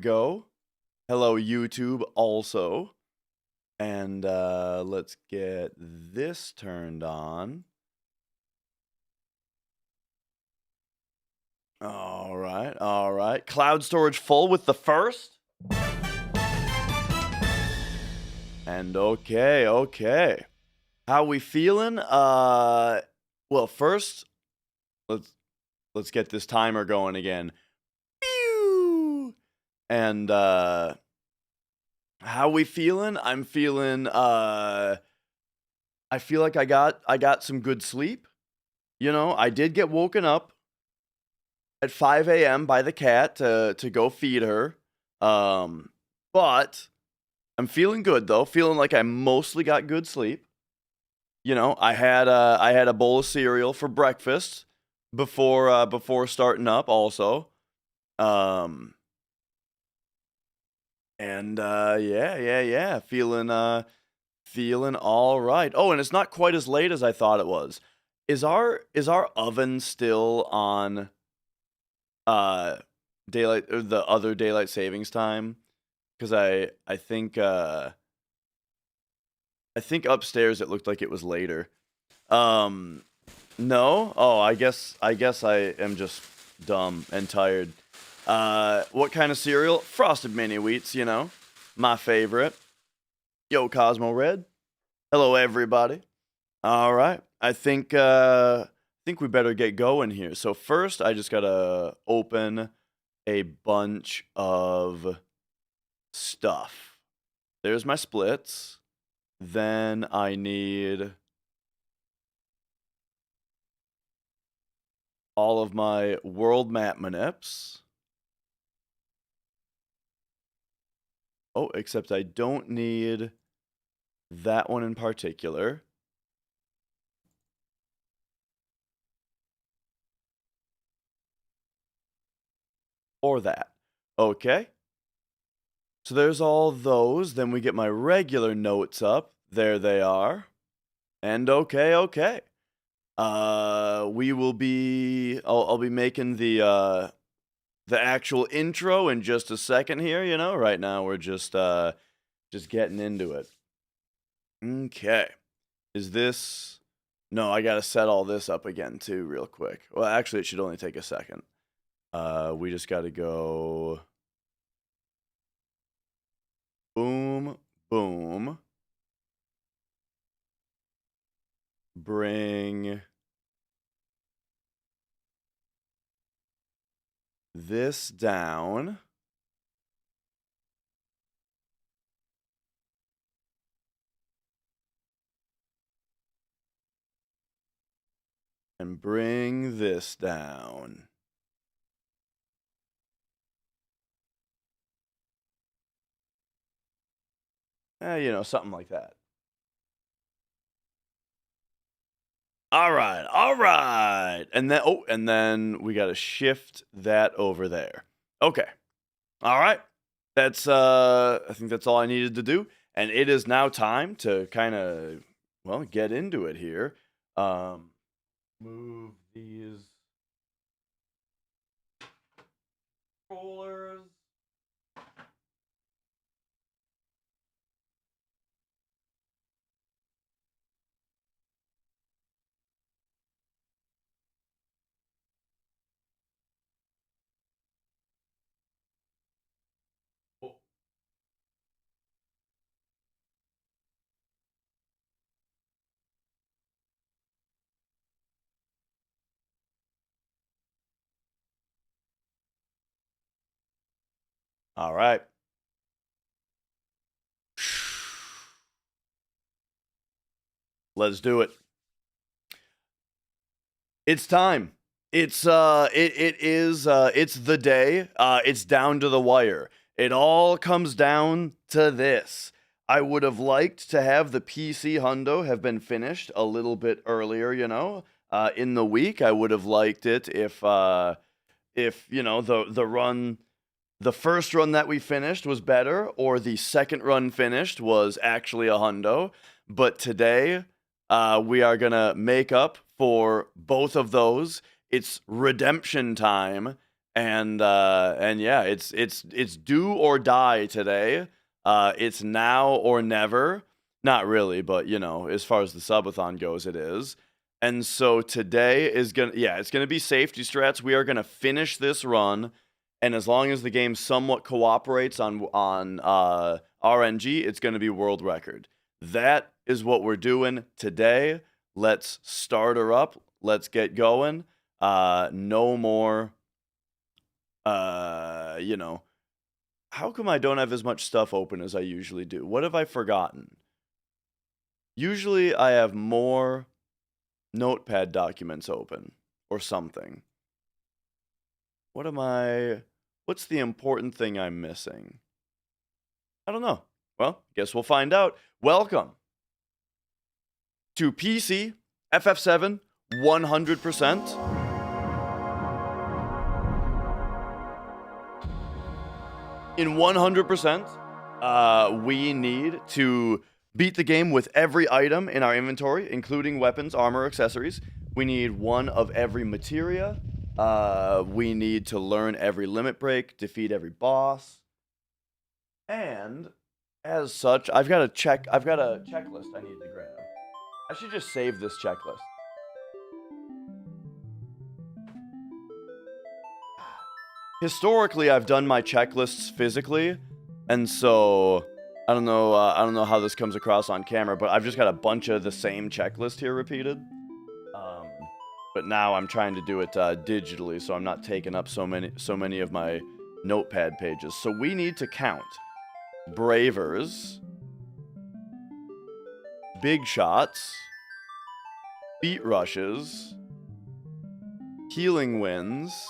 go. Hello, YouTube, also. And let's get this turned on. All right, all right. Cloud storage full with the first. And okay. How we feeling? Well, first, let's get this timer going again. Pew! And how we feeling? I'm feeling I feel like I got some good sleep. You know, I did get woken up at 5 a.m. by the cat to go feed her. But I'm feeling good though. Feeling like I mostly got good sleep. You know, I had a bowl of cereal for breakfast before starting up also. And yeah, feeling all right. Oh, and it's not quite as late as I thought it was. Is our oven still on daylight or the other daylight savings time? Cuz I think upstairs it looked like it was later. No? Oh, I guess I am just dumb and tired. What kind of cereal? Frosted Mini Wheats, you know. My favorite. Yo, Cosmo Red. Hello, everybody. All right. I think we better get going here. So first, I just gotta open a bunch of stuff. There's my splits. Then I need all of my world map manips. Oh, except I don't need that one in particular. Or that. Okay. So there's all those. Then we get my regular notes up. There they are. And okay. We will be. I'll be making the actual intro in just a second here. You know, right now we're just getting into it. Okay. Is this? No, I gotta set all this up again too, real quick. Well, actually, it should only take a second. We just gotta go. Boom, boom. Bring this down. And bring this down. You know, something like that. All right. And then we got to shift that over there. Okay. All right. That's I think that's all I needed to do, and it is now time to kind of get into it here. Move these controllers. All right. Let's do it. It's time. It's it's the day. It's down to the wire. It all comes down to this. I would have liked to have the PC hundo have been finished a little bit earlier, you know, in the week. I would have liked it if you know the first run that we finished was better, or the second run finished was actually a hundo. But today, we are gonna make up for both of those. It's redemption time, And yeah, it's do or die today. It's now or never. Not really, but you know, as far as the subathon goes, it is. And so today is it's gonna be safety strats. We are gonna finish this run, and as long as the game somewhat cooperates on RNG, it's gonna be world record. That is what we're doing today. Let's start her up. Let's get going. No more. You know, how come I don't have as much stuff open as I usually do? What have I forgotten? Usually I have more notepad documents open or something. What's the important thing I'm missing? I don't know. Well, guess we'll find out. Welcome to PC FF7 100%. In 100%, we need to beat the game with every item in our inventory, including weapons, armor, accessories. We need one of every materia. We need to learn every limit break, defeat every boss. And as such, I've got a checklist I need to grab. I should just save this checklist. Historically, I've done my checklists physically, and so I don't know how this comes across on camera, but I've just got a bunch of the same checklist here repeated. But now I'm trying to do it digitally, so I'm not taking up so many of my notepad pages. So we need to count bravers, big shots, beat rushes, healing winds,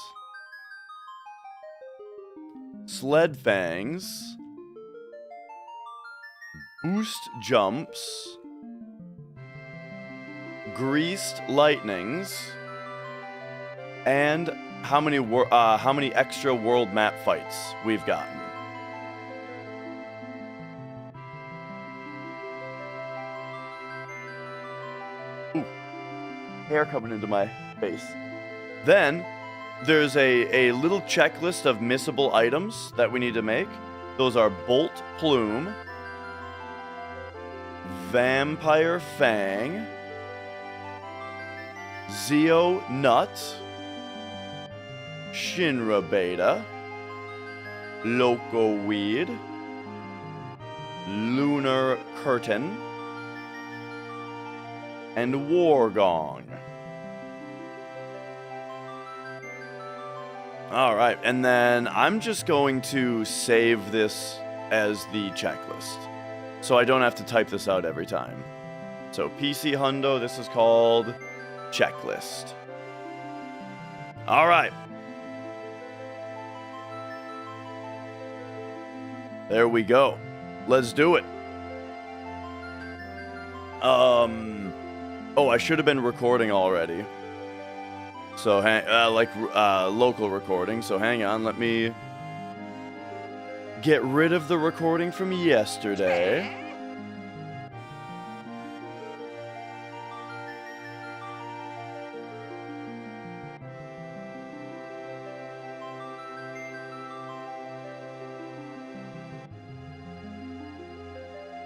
sled fangs, boost jumps, greased lightnings, and how many extra world map fights we've gotten. Ooh, hair coming into my face. Then there's a little checklist of missable items that we need to make. Those are Bolt Plume, Vampire Fang, Zeo Nut, Shinra Beta, Loco Weed, Lunar Curtain, and Wargong. Alright, and then I'm just going to save this as the checklist, so I don't have to type this out every time. So PC Hundo, this is called Checklist. Alright. There we go. Let's do it. Oh, I should have been recording already. So, local recording. So, hang on. Let me get rid of the recording from yesterday.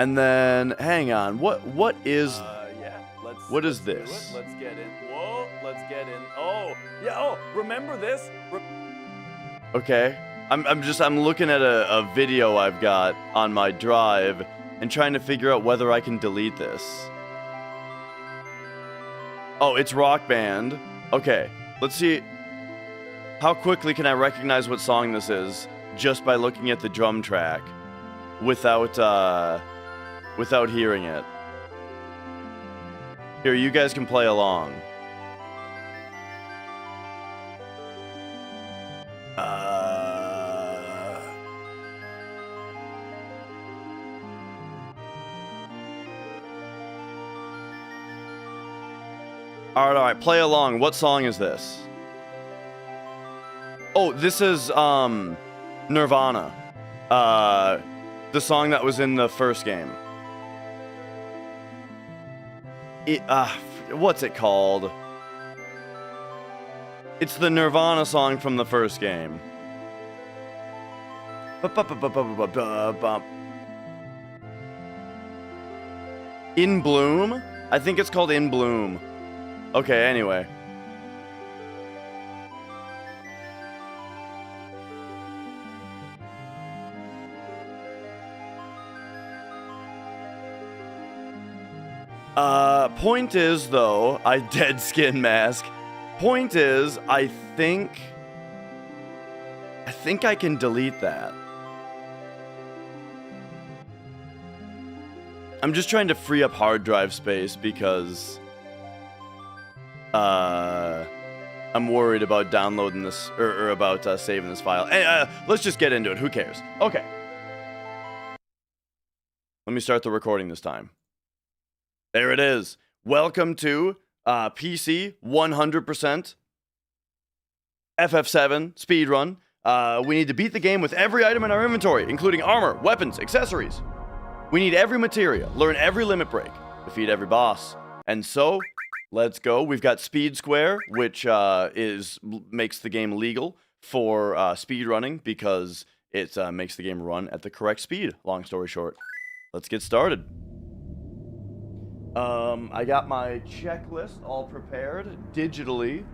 And then, hang on. What is... what is this? Let's get in. Whoa, let's get in. Oh, yeah, oh, remember this? Okay. I'm looking at a video I've got on my drive and trying to figure out whether I can delete this. Oh, it's Rock Band. Okay, let's see. How quickly can I recognize what song this is just by looking at the drum track without hearing it? Here, you guys can play along. Alright, play along. What song is this? Oh, this is, Nirvana. The song that was in the first game. What's it called? It's the Nirvana song from the first game. In Bloom? I think it's called In Bloom. Okay, anyway. Point is, though, I dead skin mask. Point is, I think I can delete that. I'm just trying to free up hard drive space because I'm worried about downloading this or about saving this file. Hey, let's just get into it. Who cares? Okay. Let me start the recording this time. There it is. Welcome to PC 100% FF7 Speedrun. We need to beat the game with every item in our inventory, including armor, weapons, accessories. We need every material, learn every limit break, defeat every boss. And so, let's go. We've got Speed Square, which makes the game legal for speedrunning because it makes the game run at the correct speed. Long story short, let's get started. I got my checklist all prepared digitally.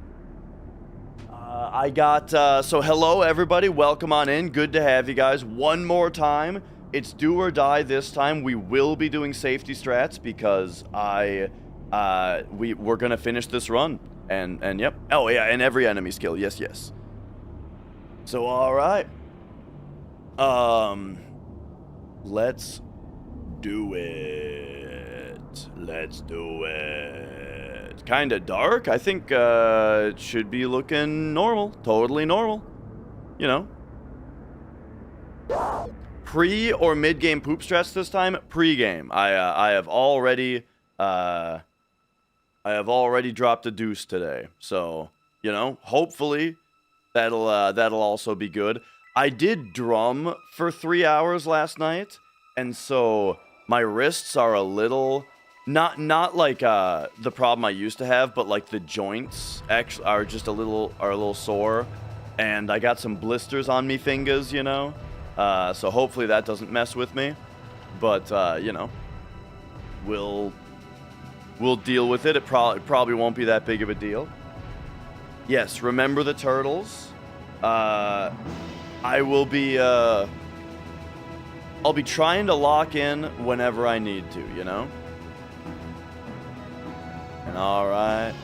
So hello everybody, welcome on in, good to have you guys. One more time, it's do or die this time. We will be doing safety strats because we're gonna finish this run. And yep, oh yeah, and every enemy skill, yes. So alright. Let's do it. Let's do it. Kinda dark. I think it should be looking normal. Totally normal. You know. Pre or mid-game poop strats this time? Pre-game. I have already dropped a deuce today. So, you know, hopefully that'll also be good. I did drum for 3 hours last night, and so my wrists are a little not like the problem I used to have, but like the joints actually are just a little sore, and I got some blisters on me fingers, you know. So hopefully that doesn't mess with me, but you know, we'll deal with it. It probably won't be that big of a deal. Yes, remember the turtles. I will be I'll be trying to lock in whenever I need to, you know? And alright.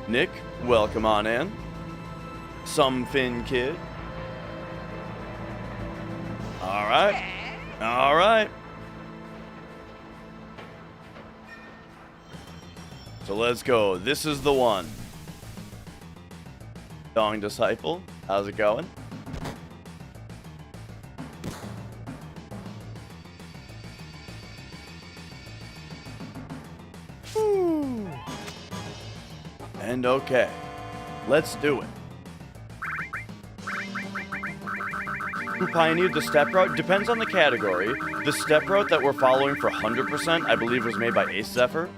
Nick, welcome on in. Some Finn kid. Alright. So let's go. This is the one. Dong Disciple, how's it going? Whew. And okay, let's do it. Who pioneered the step route? Depends on the category. The step route that we're following for 100%, I believe, was made by Ace Zephyr.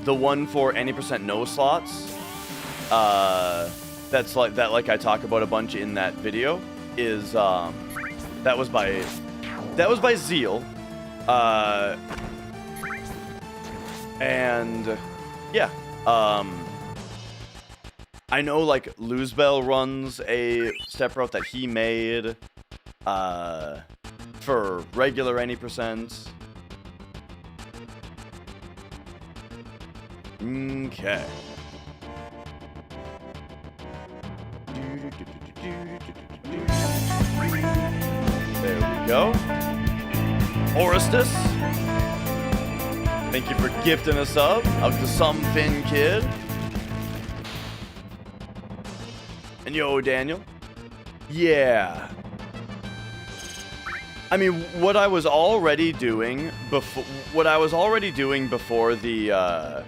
The one for any % no slots, that's like I talk about a bunch in that video, is that was by Zeal, and yeah, I know like Luzbel runs a step route that he made for regular any %. Okay. There we go. Orestus, thank you for gifting a sub out to Some Finn Kid. And yo, Daniel. Yeah. I mean, what I was already doing before the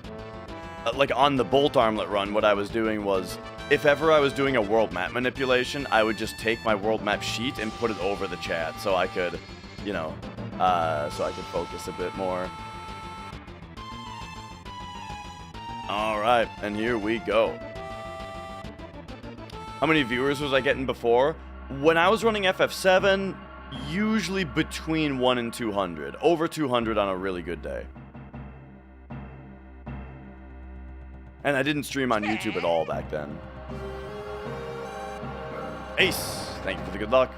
like on the bolt armlet run, what I was doing was if ever I was doing a world map manipulation, I would just take my world map sheet and put it over the chat so I could, you know, so I could focus a bit more. All right, and here we go. How many viewers was I getting before? When I was running FF7, usually between 1 and 200. Over 200 on a really good day. And I didn't stream on YouTube at all back then. Ace, thank you for the good luck.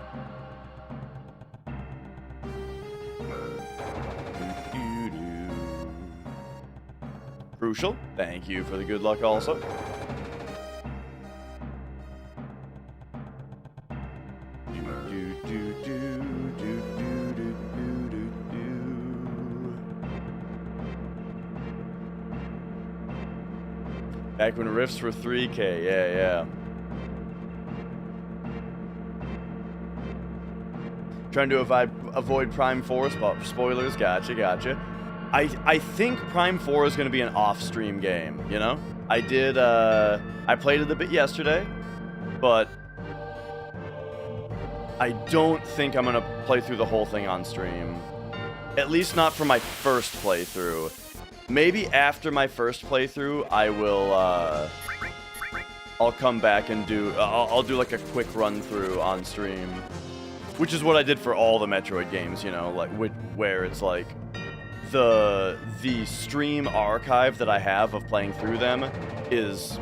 Crucial, thank you for the good luck also. Back when Rifts were 3K, yeah. Trying to avoid Prime 4 spoilers, gotcha. I think Prime 4 is going to be an off-stream game, you know? I played it a bit yesterday, but I don't think I'm going to play through the whole thing on stream. At least not for my first playthrough. Maybe after my first playthrough, I will, I'll come back and I'll do like a quick run through on stream. Which is what I did for all the Metroid games, you know, like, where it's like, the stream archive that I have of playing through them is,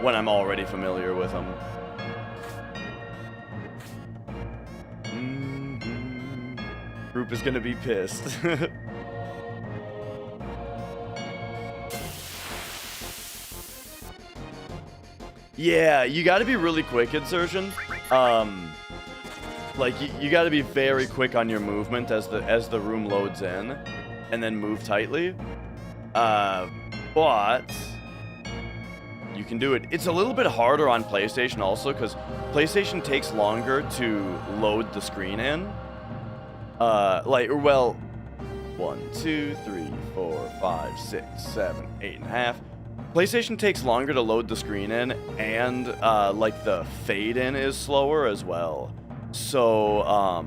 when I'm already familiar with them. Group is gonna be pissed. Yeah, you gotta be really quick, Insertion. Like, you gotta be very quick on your movement as the room loads in, and then move tightly. But you can do it. It's a little bit harder on PlayStation also, because PlayStation takes longer to load the screen in. Well, 1, 2, 3, 4, 5, 6, 7, 8.5. PlayStation takes longer to load the screen in, and, like, the fade in is slower as well. So,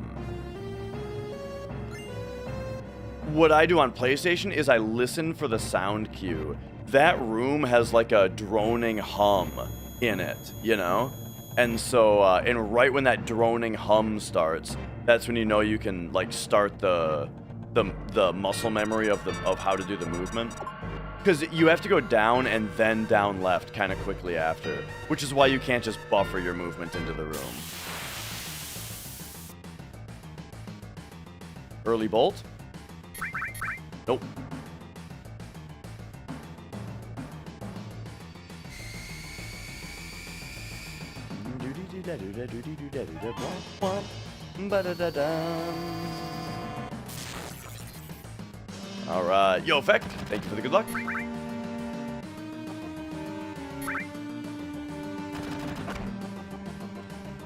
what I do on PlayStation is I listen for the sound cue. That room has, like, a droning hum in it, you know? And so, and right when that droning hum starts, that's when you know you can, like, start the muscle memory of how to do the movement. Because you have to go down and then down left kind of quickly after, which is why you can't just buffer your movement into the room. Early bolt? Nope. Alright, yo, Feck, thank you for the good luck.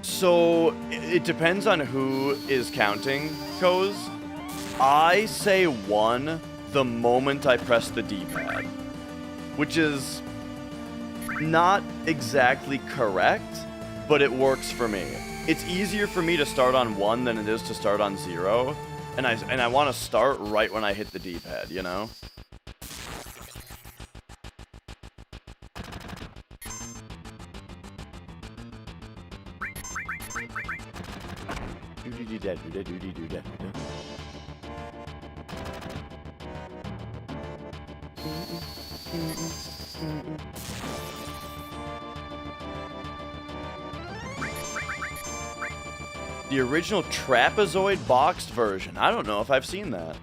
So, it depends on who is counting, Coz. I say 1 the moment I press the D-pad, which is not exactly correct, but it works for me. It's easier for me to start on 1 than it is to start on 0. And I want to start right when I hit the D-pad, you know? The original trapezoid boxed version. I don't know if I've seen that.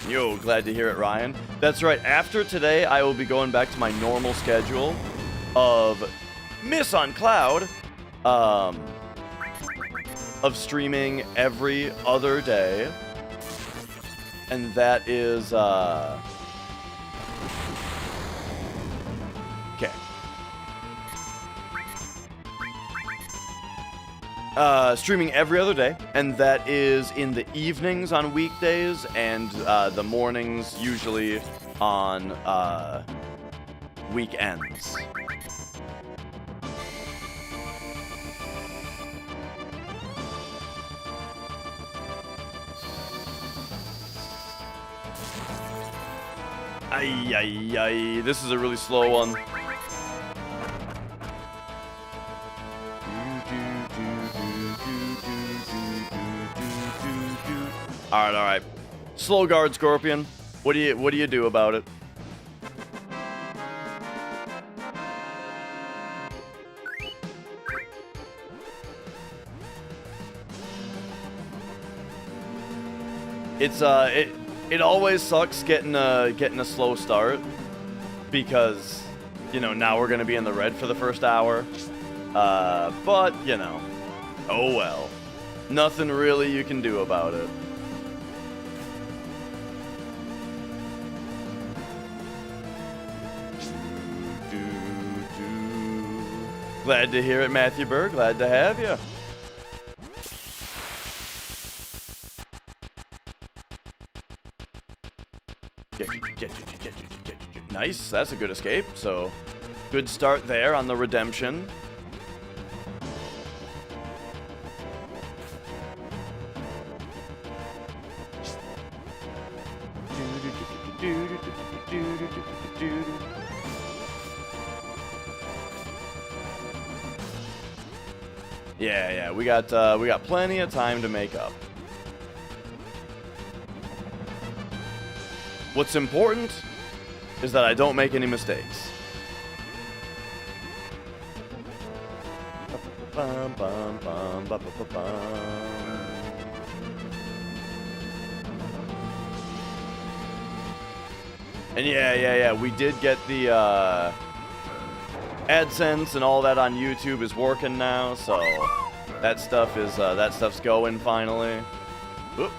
Yo, glad to hear it, Ryan. That's right. After today, I will be going back to my normal schedule of Miss on Cloud, of streaming every other day. And that is, okay. Streaming every other day, and that is in the evenings on weekdays, and the mornings usually on weekends. Ay, ay, ay. This is a really slow one. Alright, alright. Slow guard, Scorpion. What do you do about it? It always sucks getting a slow start because, you know, now we're gonna be in the red for the first hour. But, you know, oh well. Nothing really you can do about it. Glad to hear it, Matthew Burr. Glad to have you. Nice, that's a good escape. So, good start there on the redemption. Yeah, we got plenty of time to make up. What's important is that I don't make any mistakes. And yeah, we did get the AdSense and all that on YouTube is working now, so that stuff's going finally. Oop.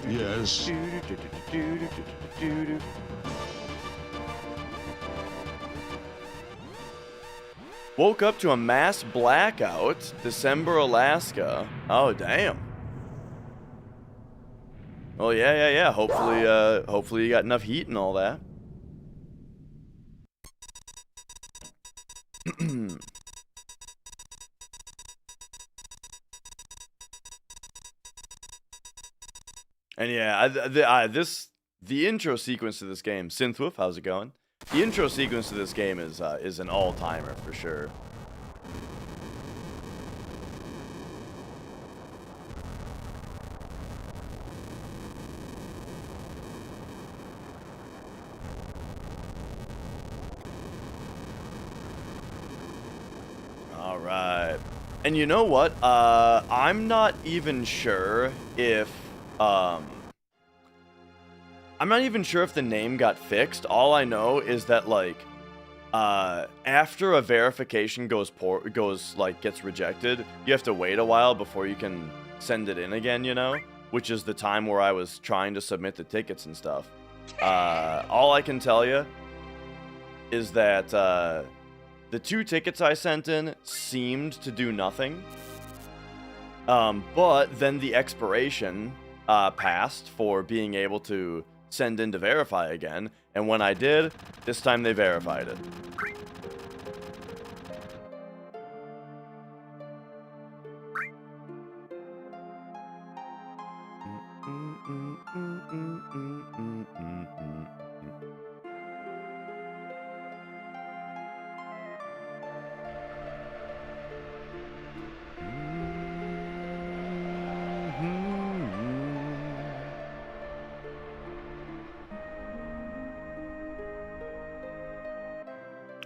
Yes. Woke up to a mass blackout, December, Alaska. Oh, damn. Well, yeah. Hopefully you got enough heat and all that. And yeah, the intro sequence to this game, Synthwolf, how's it going? The intro sequence to this game is an all-timer for sure. All right, and you know what? I'm not even sure if I'm not even sure if the name got fixed. All I know is that, like, after a verification gets rejected, you have to wait a while before you can send it in again, you know? Which is the time where I was trying to submit the tickets and stuff. All I can tell you is that the 2 tickets I sent in seemed to do nothing. But then the expiration passed for being able to send in to verify again, and when I did, this time they verified it.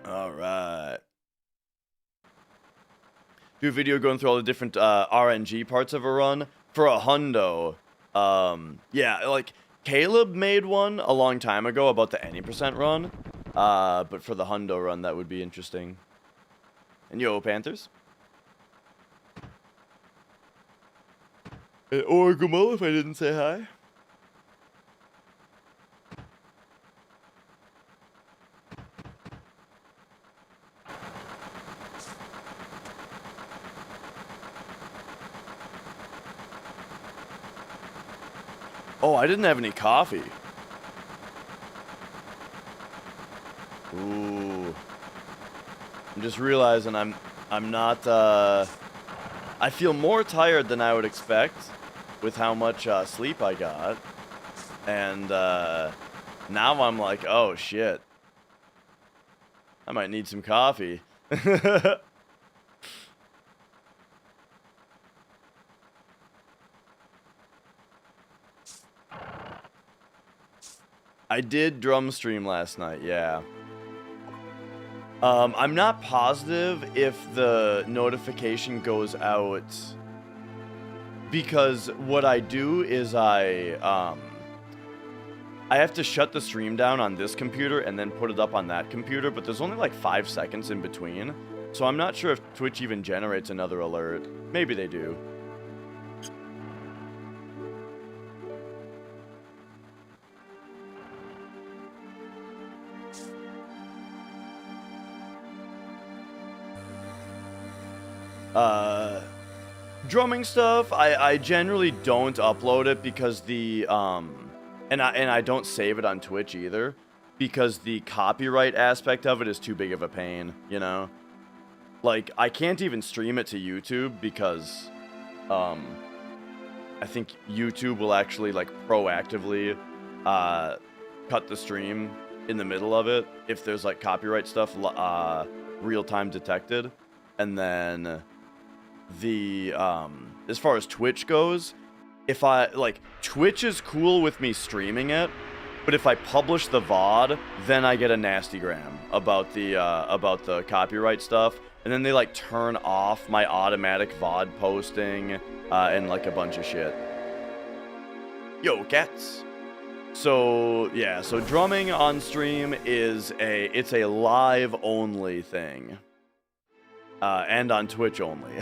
Alright. Do a video going through all the different RNG parts of a run. For a hundo, yeah, like, Caleb made one a long time ago about the any % run. But for the hundo run, that would be interesting. And yo, Panthers. Or Gumo, if I didn't say hi. Oh, I didn't have any coffee. Ooh. I'm just realizing I'm not, I feel more tired than I would expect with how much sleep I got. And now I'm like, oh shit. I might need some coffee. I did drum stream last night, yeah. I'm not positive if the notification goes out, because what I do is I have to shut the stream down on this computer and then put it up on that computer, but there's only like 5 seconds in between, so I'm not sure if Twitch even generates another alert. Maybe they do. Drumming stuff, I generally don't upload it because the, and I don't save it on Twitch either, because the copyright aspect of it is too big of a pain, you know? Like, I can't even stream it to YouTube because, I think YouTube will actually, like, proactively, cut the stream in the middle of it if there's, like, copyright stuff, real-time detected. And then the, as far as Twitch goes, if I, like, Twitch is cool with me streaming it, but if I publish the VOD, then I get a nasty gram about the copyright stuff, and then they, like, turn off my automatic VOD posting, and, like, a bunch of shit. Yo, cats! So, yeah, so drumming on stream is it's a live-only thing. And on Twitch only.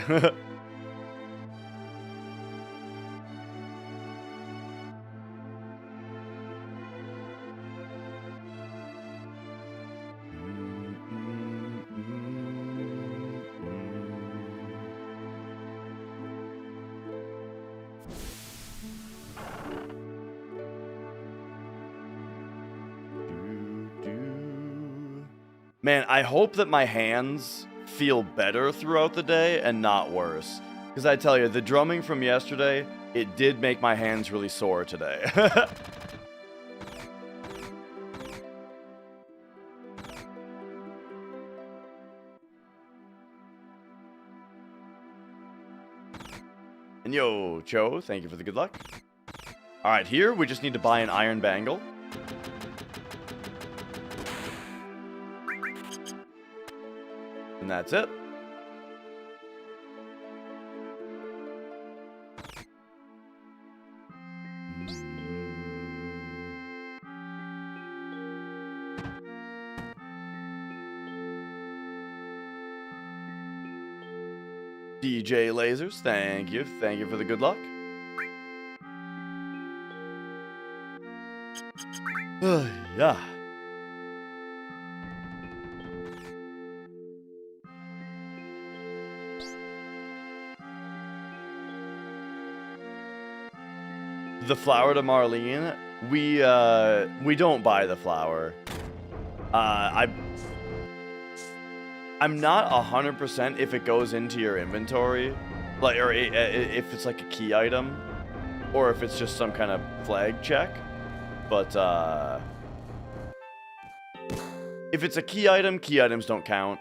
Man, I hope that my hands feel better throughout the day and not worse. Because I tell you, the drumming from yesterday, it did make my hands really sore today. And yo, Cho, thank you for the good luck. Alright, here we just need to buy an iron bangle. And that's it. DJ Lasers, thank you. Thank you for the good luck. Yeah. The flower to Marlene, we don't buy the flower. I'm not 100% if it goes into your inventory, like, or if it's like a key item, or if it's just some kind of flag check. But if it's a key items don't count.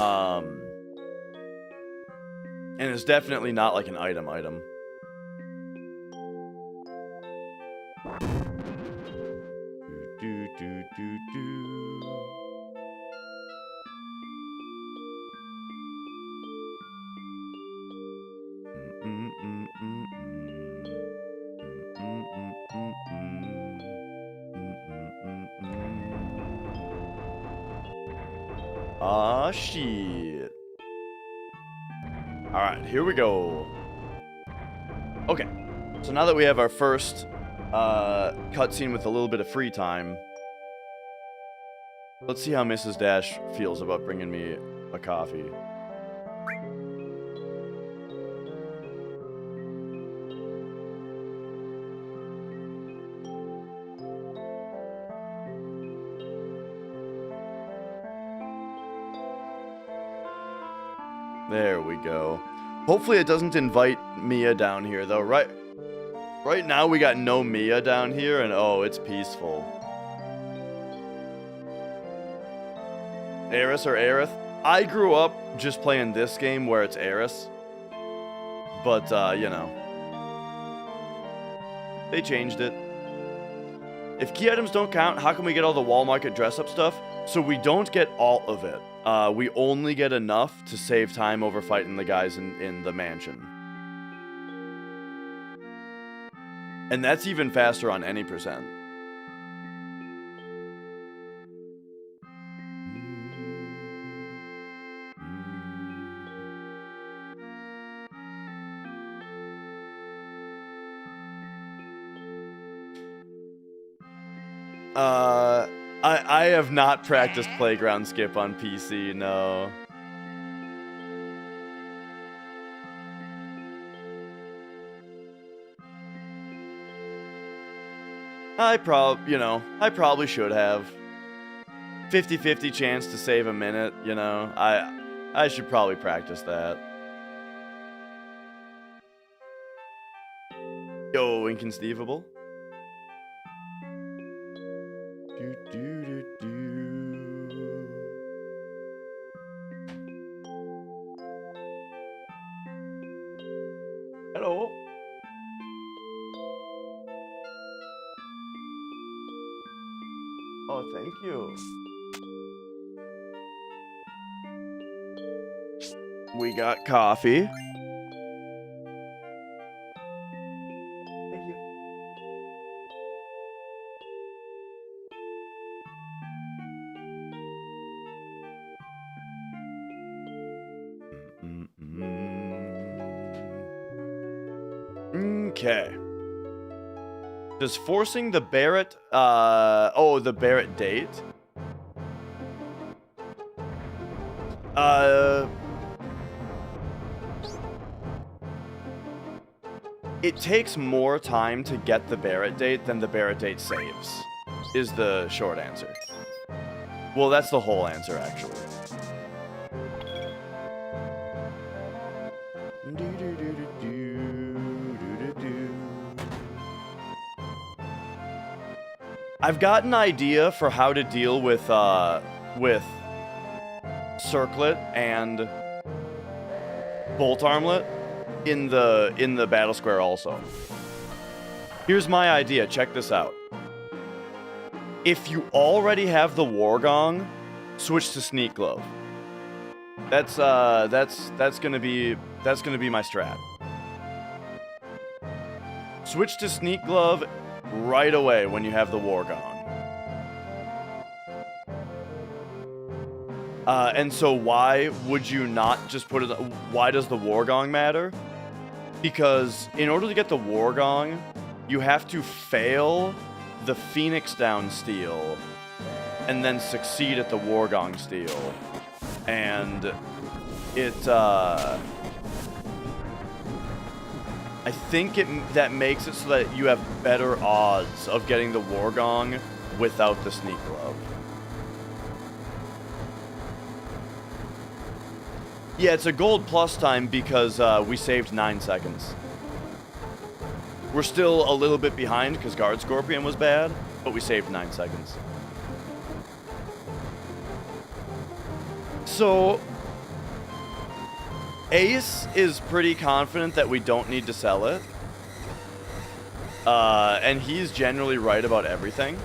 And it's definitely not like an item. Ah, shit. Alright, here we go. Okay, so now that we have our first cutscene with a little bit of free time, let's see how Mrs. Dash feels about bringing me a coffee. There we go. Hopefully it doesn't invite Mia down here, though. Right now we got no Mia down here, and oh, it's peaceful. Aerith or Aerith? I grew up just playing this game where it's Aerith. But, you know. They changed it. If key items don't count, how can we get all the wall market dress-up stuff? So we don't get all of it. We only get enough to save time over fighting the guys in the mansion. And that's even faster on any percent. I have not practiced Playground Skip on PC, no. I probably should have. 50-50 chance to save a minute, you know. I should probably practice that. Yo, inconceivable. Hello. Oh, thank you. We got coffee. Thank you. Okay. Does forcing the Barrett, the Barrett date? It takes more time to get the Barrett date than the Barrett date saves, is the short answer. Well, that's the whole answer, actually. I've got an idea for how to deal with Circlet and Bolt Armlet in the Battle Square also. Here's my idea, check this out. If you already have the War Gong, switch to Sneak Glove. That's gonna be my strat. Switch to Sneak Glove right away when you have the War Gong. And so why would you not just put it... Why does the War Gong matter? Because in order to get the War Gong, you have to fail the Phoenix Down steal and then succeed at the War Gong steal. And it, I think that makes it so that you have better odds of getting the War Gong without the Sneak Glove. Yeah, it's a gold plus time because we saved 9 seconds. We're still a little bit behind because Guard Scorpion was bad, but we saved 9 seconds. So, Ace is pretty confident that we don't need to sell it. And he's generally right about everything.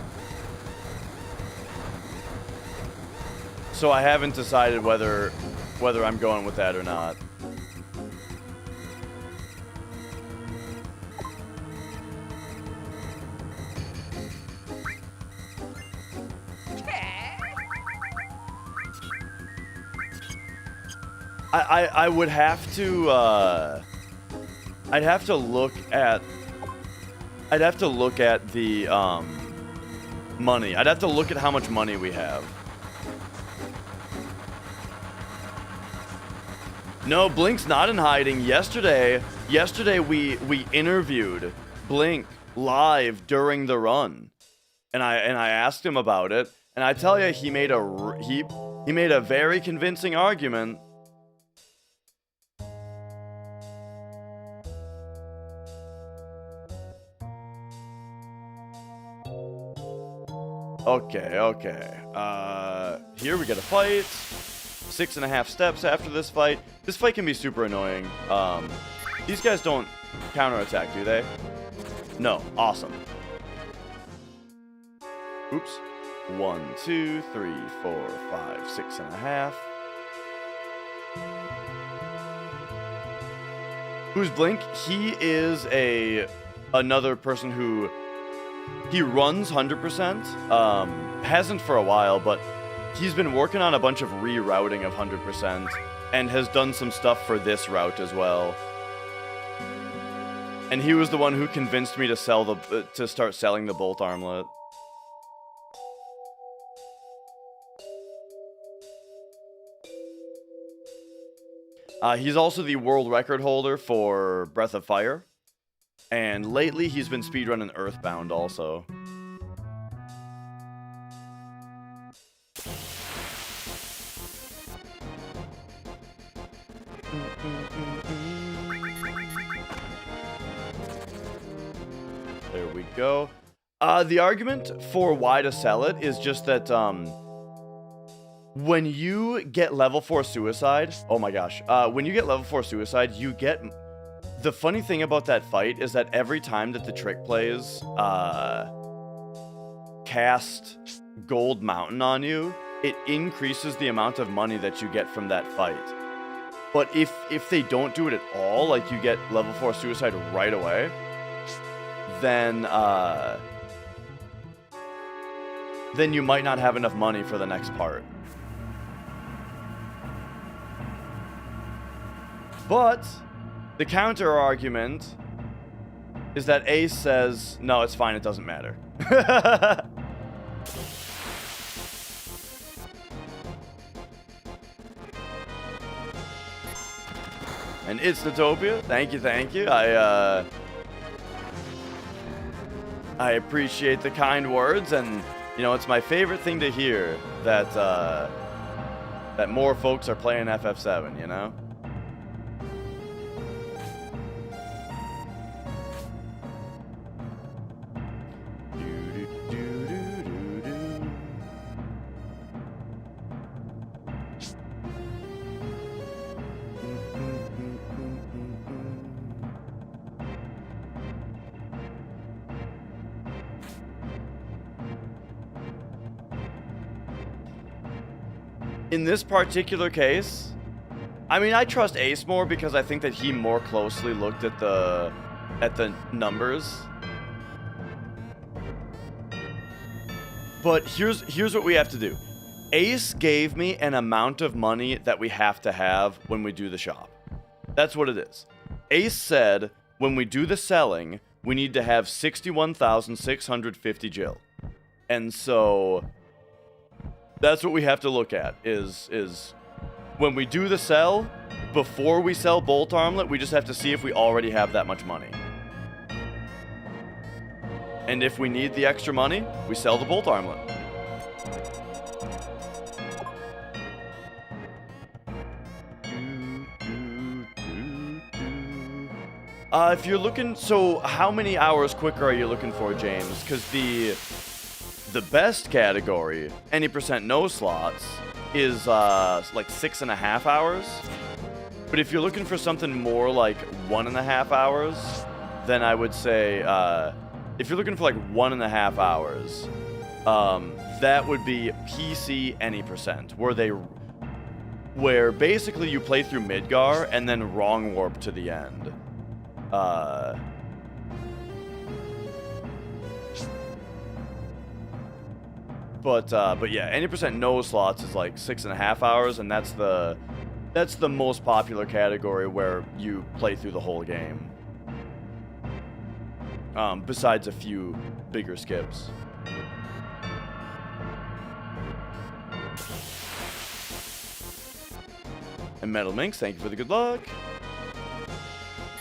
So I haven't decided whether I'm going with that or not. I would have to I'd have to look at the money. I'd have to look at how much money we have. No, Blink's not in hiding. Yesterday we interviewed Blink live during the run, and I asked him about it, and I tell you, he made a very convincing argument. Okay. Here we get a fight. 6.5 steps after this fight. This fight can be super annoying. These guys don't counterattack, do they? No. Awesome. Oops. 1, 2, 3, 4, 5, 6.5. Who's Blink? He is another person who he runs 100%. Hasn't for a while, but he's been working on a bunch of rerouting of 100% and has done some stuff for this route as well. And he was the one who convinced me to start selling the bolt armlet. He's also the world record holder for Breath of Fire. And lately, he's been speedrunning Earthbound also. There we go. The argument for why to sell it is just that, when you get level 4 suicide, oh my gosh, when you get level 4 suicide, you get, the funny thing about that fight is that every time that the trick plays, cast Gold Mountain on you, it increases the amount of money that you get from that fight. But if they don't do it at all, like you get level 4 suicide right away, then you might not have enough money for the next part. But the counter argument is that Ace says, no, it's fine, it doesn't matter. And it's Natopia. Thank you. I appreciate the kind words, and you know, it's my favorite thing to hear that that more folks are playing FF7, you know? In this particular case, I mean, I trust Ace more because I think that he more closely looked at the numbers. But here's what we have to do. Ace gave me an amount of money that we have to have when we do the shop. That's what it is. Ace said when we do the selling, we need to have 61,650 Jill. And so that's what we have to look at, is when we do the sell, before we sell Bolt Armlet, we just have to see if we already have that much money. And if we need the extra money, we sell the Bolt Armlet. If you're looking, so how many hours quicker are you looking for, James? Because the best category, any % no slots, is like 6.5 hours. But if you're looking for something more like 1.5 hours, then I would say, if you're looking for like 1.5 hours, that would be PC any %, where basically you play through Midgar and then wrong warp to the end. But yeah, any % no slots is like 6.5 hours, and that's the most popular category where you play through the whole game. Besides a few bigger skips. And Metal Minx, thank you for the good luck.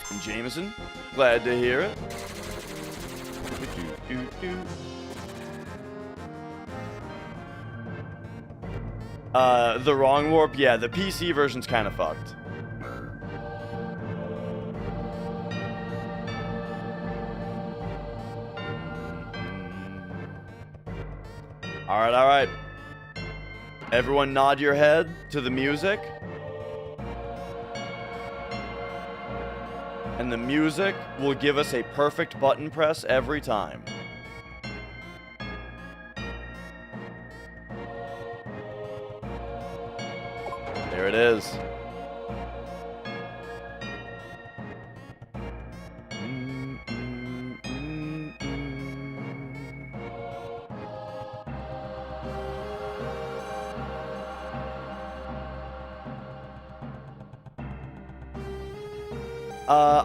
And Jameson, glad to hear it. The wrong warp, yeah, the PC version's kind of fucked. All right, all right. Everyone nod your head to the music. And the music will give us a perfect button press every time. There it is.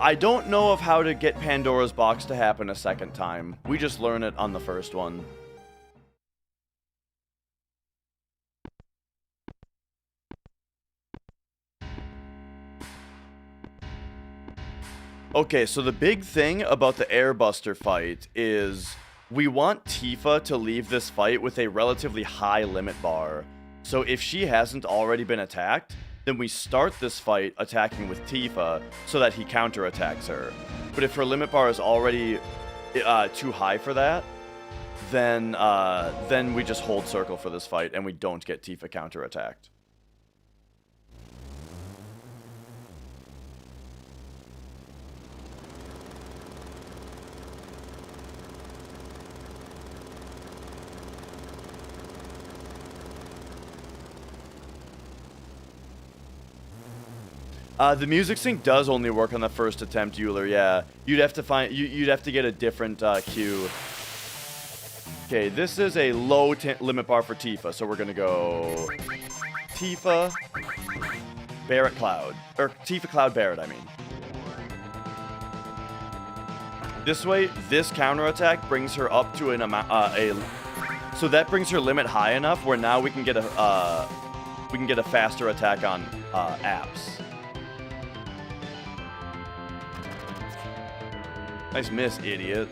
I don't know of how to get Pandora's box to happen a second time. We just learn it on the first one. Okay, so the big thing about the Airbuster fight is we want Tifa to leave this fight with a relatively high limit bar. So if she hasn't already been attacked, then we start this fight attacking with Tifa so that he counterattacks her. But if her limit bar is already too high for that, then we just hold circle for this fight and we don't get Tifa counterattacked. The music sync does only work on the first attempt, Euler. Yeah, you'd have to find you'd have to get a different cue. Okay, this is a low limit bar for Tifa, so we're gonna go Tifa, Barret Cloud, or Tifa Cloud Barret. I mean, this way, this counterattack brings her up to an amount so that brings her limit high enough where now we can get a faster attack on apps. Nice miss, idiot.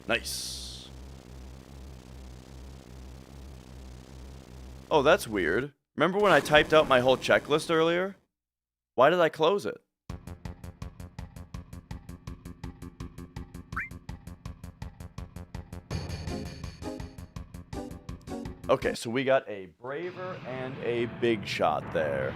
Nice. Oh, that's weird. Remember when I typed out my whole checklist earlier? Why did I close it? Okay, so we got a Braver and a Big Shot there.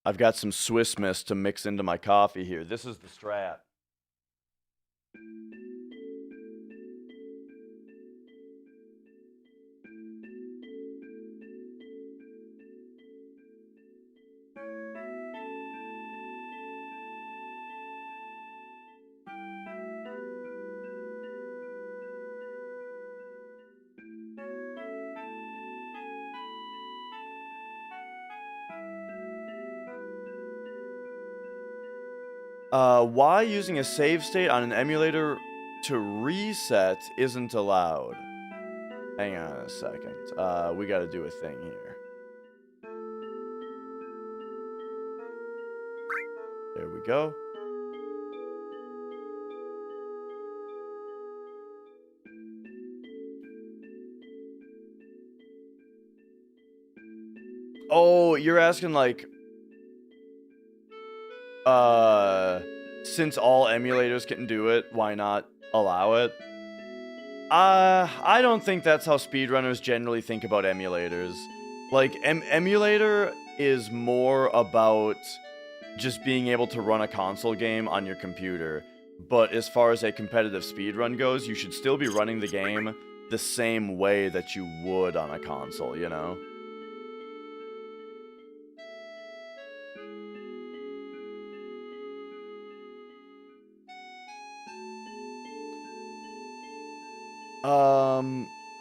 I've got some Swiss Miss to mix into my coffee here. This is the strat. Why using a save state on an emulator to reset isn't allowed? Hang on a second. We gotta do a thing here. There we go. Oh, you're asking like... since all emulators can do it, why not allow it? I don't think that's how speedrunners generally think about emulators. Like, emulator is more about just being able to run a console game on your computer. But as far as a competitive speedrun goes, you should still be running the game the same way that you would on a console, you know?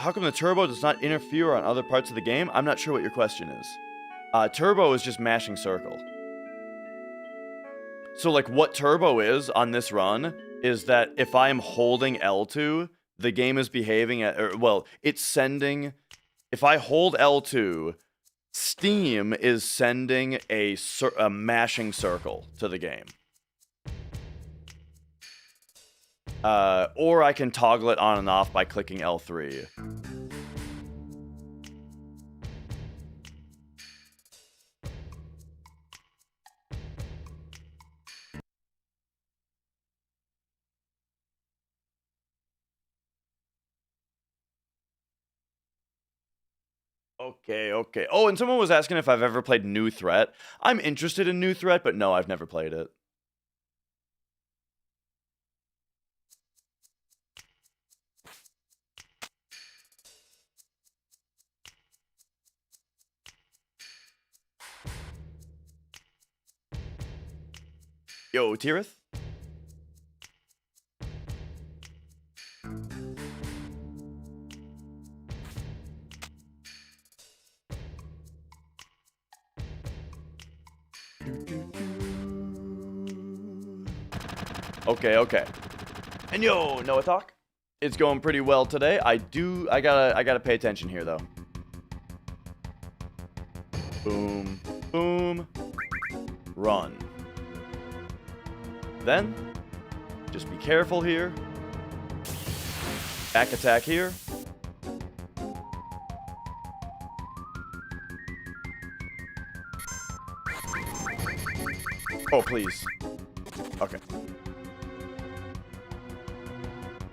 How come the turbo does not interfere on other parts of the game? I'm not sure what your question is. Turbo is just mashing circle. So, like, what turbo is on this run is that if I'm holding L2, the game is behaving it's sending... If I hold L2, Steam is sending a mashing circle to the game. Or I can toggle it on and off by clicking L3. Okay. Oh, and someone was asking if I've ever played New Threat. I'm interested in New Threat, but no, I've never played it. Yo, Tirith? Okay. And yo, Noah Talk. It's going pretty well today. I gotta pay attention here though. Boom, boom, run. Then, just be careful here. Back attack here. Oh, please. Okay.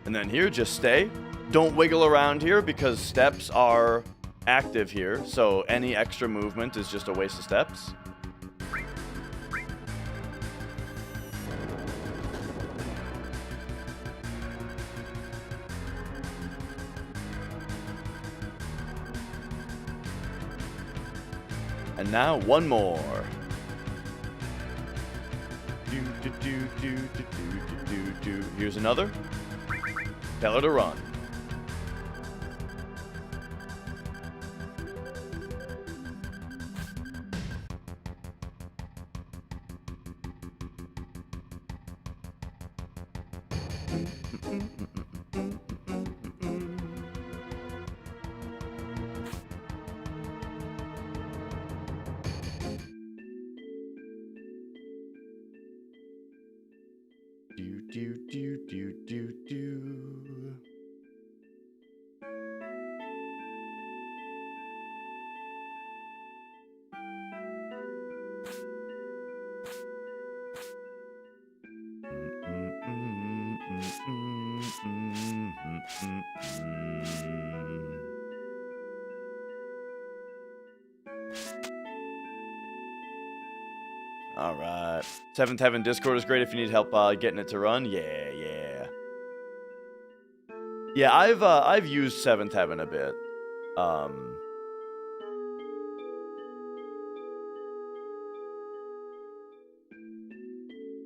And then here, just stay. Don't wiggle around here because steps are active here. So any extra movement is just a waste of steps. And now one more. Here's another. Tell her to run. All right. Seventh Heaven Discord is great if you need help getting it to run. Yeah. Yeah, I've used Seventh Heaven a bit.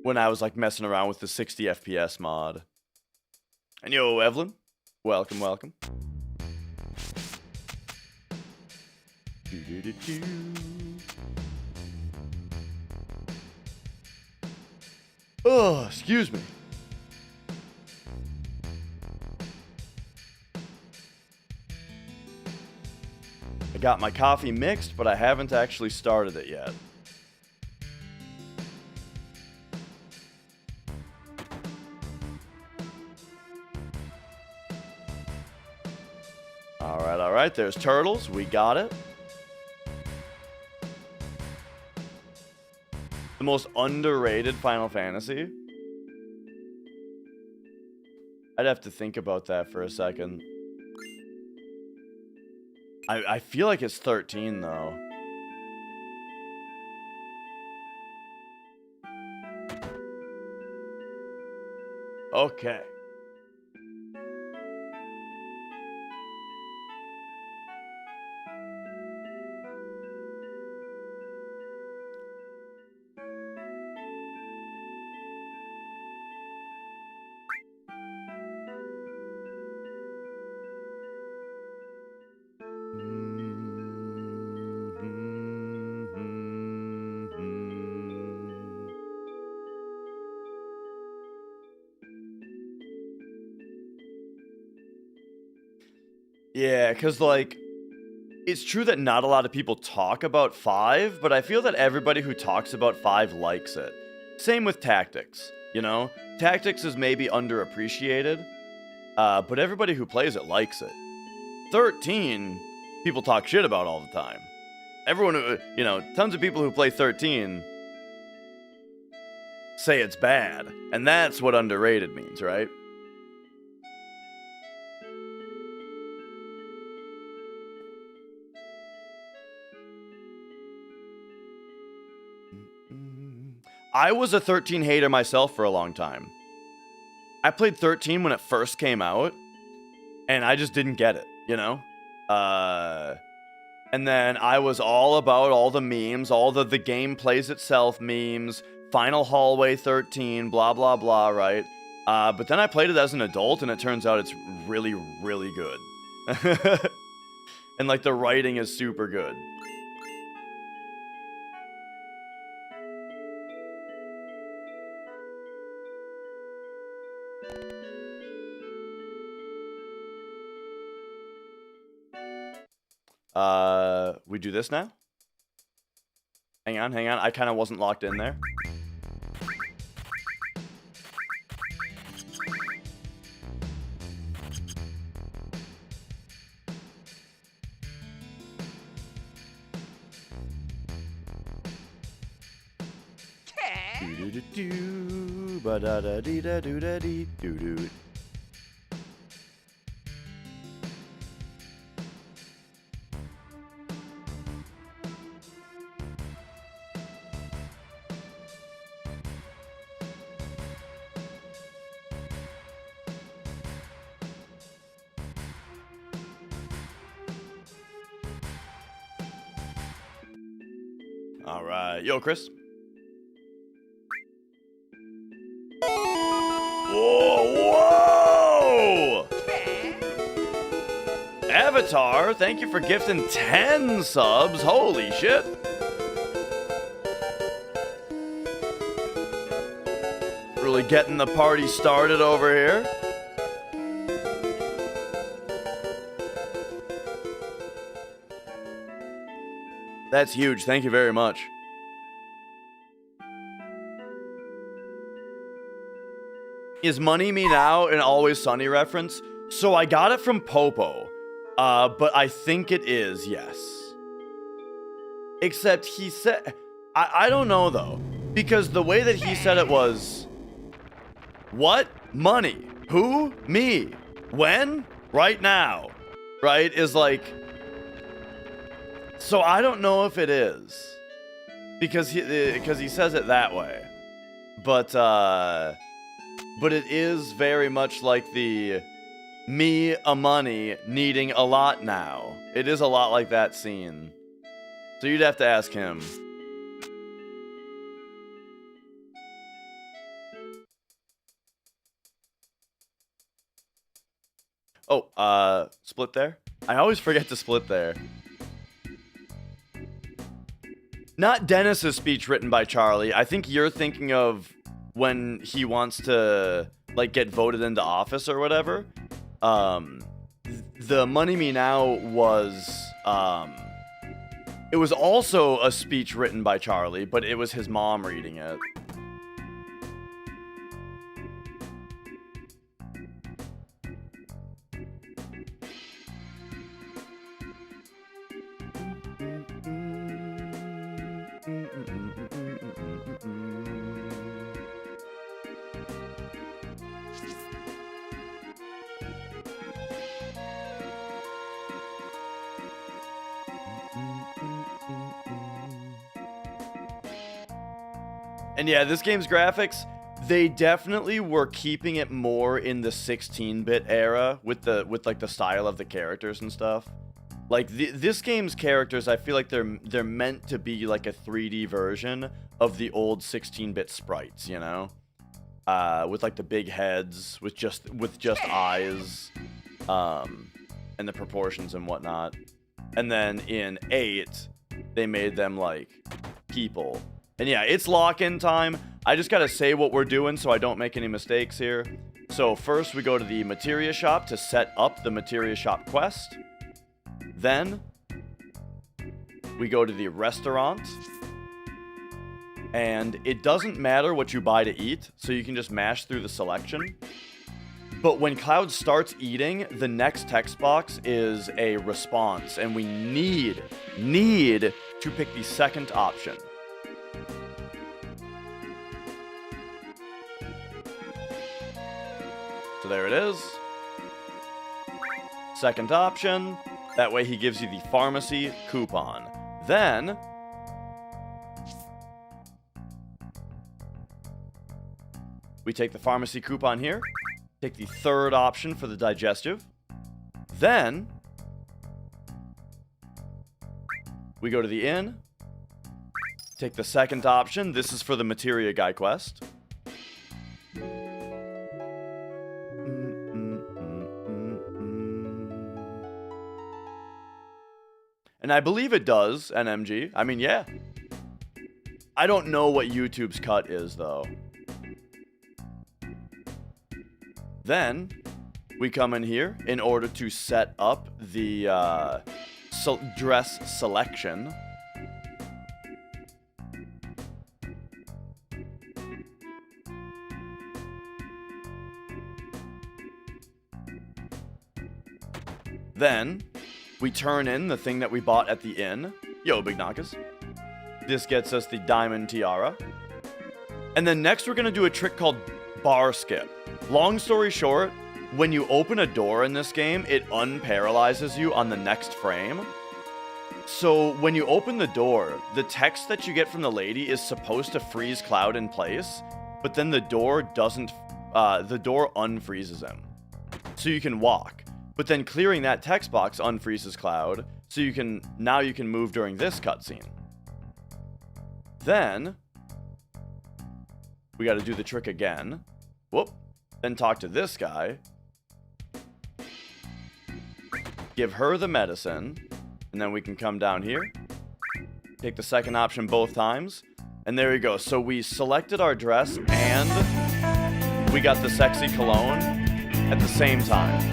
When I was like messing around with the 60 FPS mod. And yo, Evelyn, welcome. Oh, excuse me. I got my coffee mixed, but I haven't actually started it yet. All right, there's turtles. We got it. The most underrated Final Fantasy. I'd have to think about that for a second. I feel like it's 13, though. Okay. Yeah, because, like, it's true that not a lot of people talk about 5, but I feel that everybody who talks about 5 likes it. Same with Tactics, you know? Tactics is maybe underappreciated, but everybody who plays it likes it. 13, people talk shit about all the time. Everyone who, you know, tons of people who play 13 say it's bad, and that's what underrated means, right? I was a 13 hater myself for a long time. I played 13 when it first came out, and I just didn't get it, you know? And then I was all about all the memes, all the game plays itself memes, Final Hallway 13, blah, blah, blah, right? But then I played it as an adult, and it turns out it's really, really good. And, like, the writing is super good. We do this now? Hang on. I kind of wasn't locked in there. Do-do-do-do, ba-da-da-dee-da-doo-da-dee-doo-doo. All right. Yo, Chris. Whoa! Avatar, thank you for gifting 10 subs. Holy shit. Really getting the party started over here. That's huge. Thank you very much. Is Money Me Now an Always Sunny reference? So I got it from Popo, but I think it is, yes. Except he said, I don't know though, because the way that he said it was, what? Money? Who? Me? When? Right now. Right? Is like, so I don't know if it is, because he says it that way, but it is very much like the me a money needing a lot now. It is a lot like that scene. So you'd have to ask him. Oh, split there? I always forget to split there. Not Dennis's speech written by Charlie. I think you're thinking of when he wants to, like, get voted into office or whatever. The Money Me Now was, it was also a speech written by Charlie, but it was his mom reading it. And yeah, this game's graphics, they definitely were keeping it more in the 16-bit era with like the style of the characters and stuff. Like this game's characters, I feel like they're meant to be like a 3D version of the old 16-bit sprites, you know? With like the big heads, with just eyes, and the proportions and whatnot. And then in 8, they made them like people. And yeah, it's lock-in time. I just gotta say what we're doing so I don't make any mistakes here. So first we go to the materia shop to set up the materia shop quest. Then we go to the restaurant. And it doesn't matter what you buy to eat, so you can just mash through the selection. But when Cloud starts eating, the next text box is a response, and we need to pick the second option. So there it is. Second option. That way he gives you the pharmacy coupon. Then we take the pharmacy coupon here, take the third option for the digestive. Then we go to the inn, take the second option. This is for the materia guy quest. And I believe it does, NMG. I mean, yeah. I don't know what YouTube's cut is, though. Then, we come in here in order to set up the dress selection. Then, we turn in the thing that we bought at the inn. Yo, Big Nakas. This gets us the diamond tiara. And then next we're going to do a trick called bar skip. Long story short, when you open a door in this game, it unparalyzes you on the next frame. So when you open the door, the text that you get from the lady is supposed to freeze Cloud in place, but then the door doesn't, the door unfreezes him. So you can walk. But then clearing that text box unfreezes Cloud, so now you can move during this cutscene. Then we got to do the trick again. Whoop. Then talk to this guy. Give her the medicine. And then we can come down here. Take the second option both times. And there we go. So we selected our dress and we got the sexy cologne at the same time.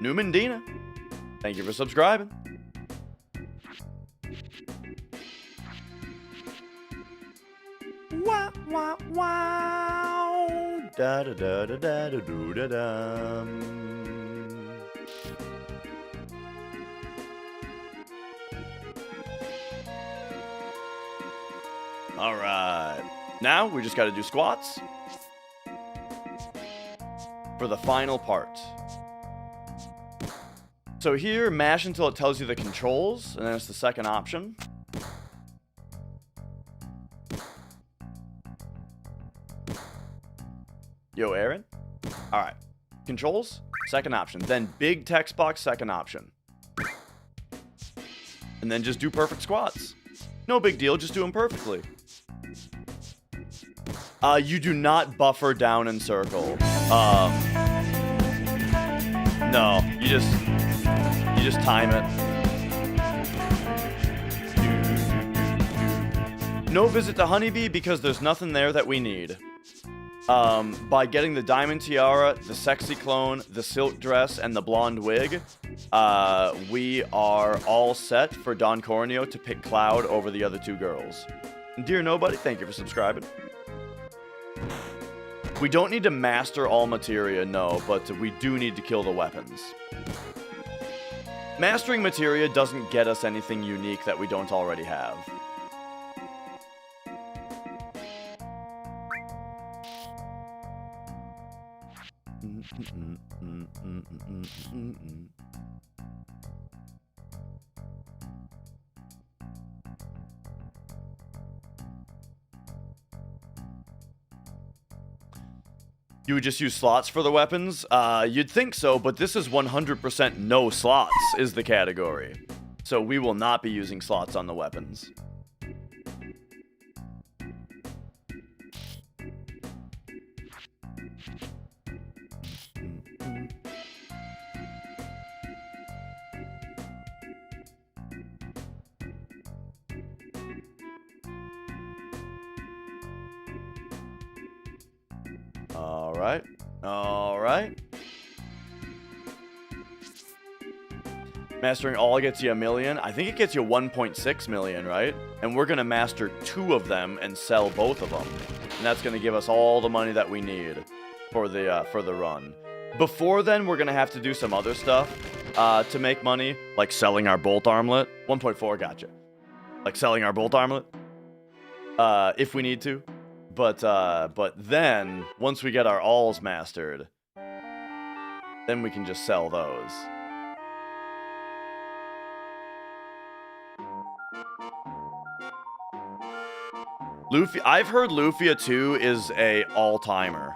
Newman Dina, thank you for subscribing. Wow, wow, wow. Da da da da da da da da da. All right. Now we just got to do squats for the final part. So here, mash until it tells you the controls, and then it's the second option. Yo, Aaron? Alright. Controls, second option. Then big text box, second option. And then just do perfect squats. No big deal, just do them perfectly. You do not buffer down and circle. No, you just time it. No visit to Honeybee because there's nothing there that we need. By getting the diamond tiara, the sexy clone, the silk dress, and the blonde wig, we are all set for Don Corneo to pick Cloud over the other two girls. Dear Nobody, thank you for subscribing. We don't need to master all materia, no, but we do need to kill the weapons. Mastering materia doesn't get us anything unique that we don't already have. You would just use slots for the weapons? You'd think so, but this is 100% no slots is the category. So we will not be using slots on the weapons. right. All right. Mastering all gets you 1 million. I think it gets you 1.6 million, right? And we're going to master 2 of them and sell both of them. And that's going to give us all the money that we need for the run. Before then, we're going to have to do some other stuff to make money, like selling our bolt armlet. 1.4, gotcha. Like selling our bolt armlet, if we need to. But then, once we get our alls mastered, then we can just sell those. Luffy, I've heard Lufia 2 is a all-timer.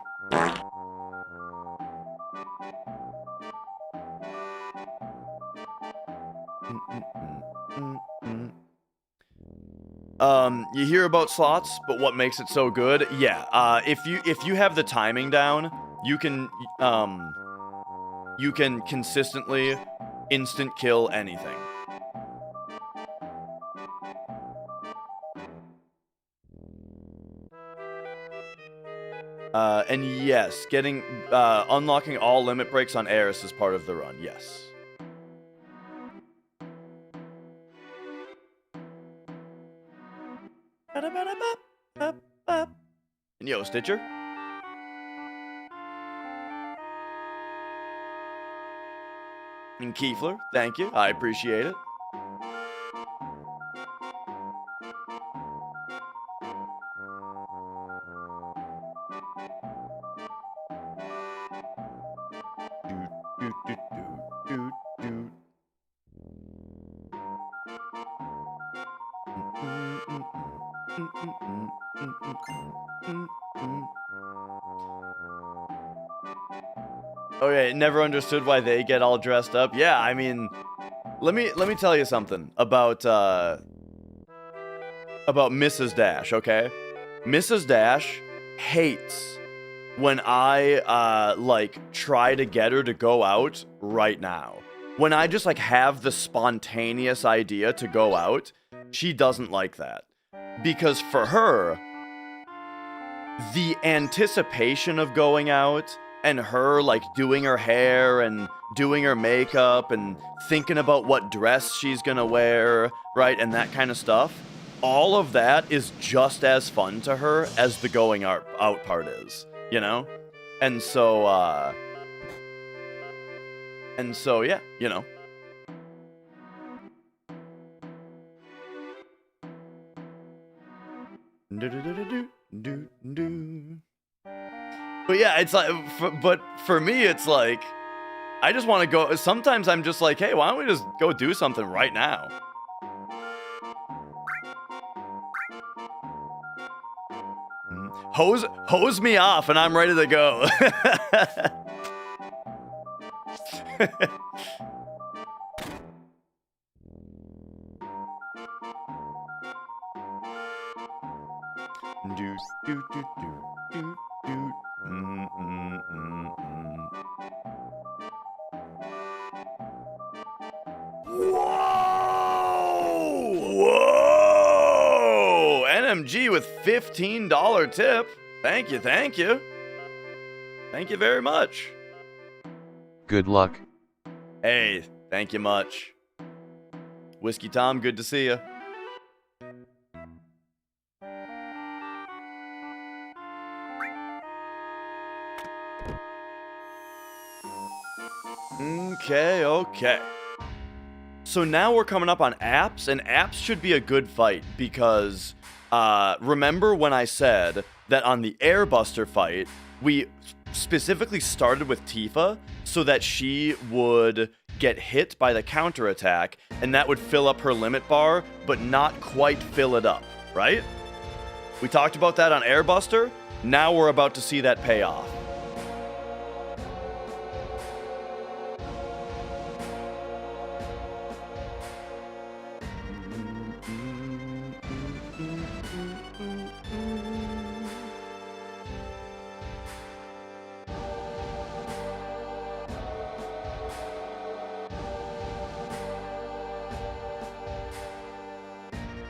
You hear about slots, but what makes it so good? Yeah, if you have the timing down, you can consistently instant kill anything. And yes, unlocking all limit breaks on Eris is part of the run, yes. And yo, Stitcher. And Kiefler, thank you. I appreciate it. Okay, never understood why they get all dressed up. Yeah, I mean, let me tell you something about Mrs. Dash, okay? Mrs. Dash hates when I like try to get her to go out right now. When I just like have the spontaneous idea to go out, she doesn't like that. Because for her, the anticipation of going out and her like doing her hair and doing her makeup and thinking about what dress she's gonna wear, right, and that kind of stuff, all of that is just as fun to her as the going out part is, you know? And so yeah, you know. But yeah, it's like, but for me, it's like, I just want to go. Sometimes I'm just like, hey, why don't we just go do something right now? Hose me off, and I'm ready to go. Whoa! NMG with $15 tip. Thank you, thank you. Thank you very much. Good luck. Hey, thank you much. Whiskey Tom, good to see you. Okay. So now we're coming up on apps, and apps should be a good fight because remember when I said that on the Airbuster fight, we specifically started with Tifa so that she would get hit by the counterattack, and that would fill up her limit bar, but not quite fill it up, right? We talked about that on Airbuster. Now we're about to see that pay off.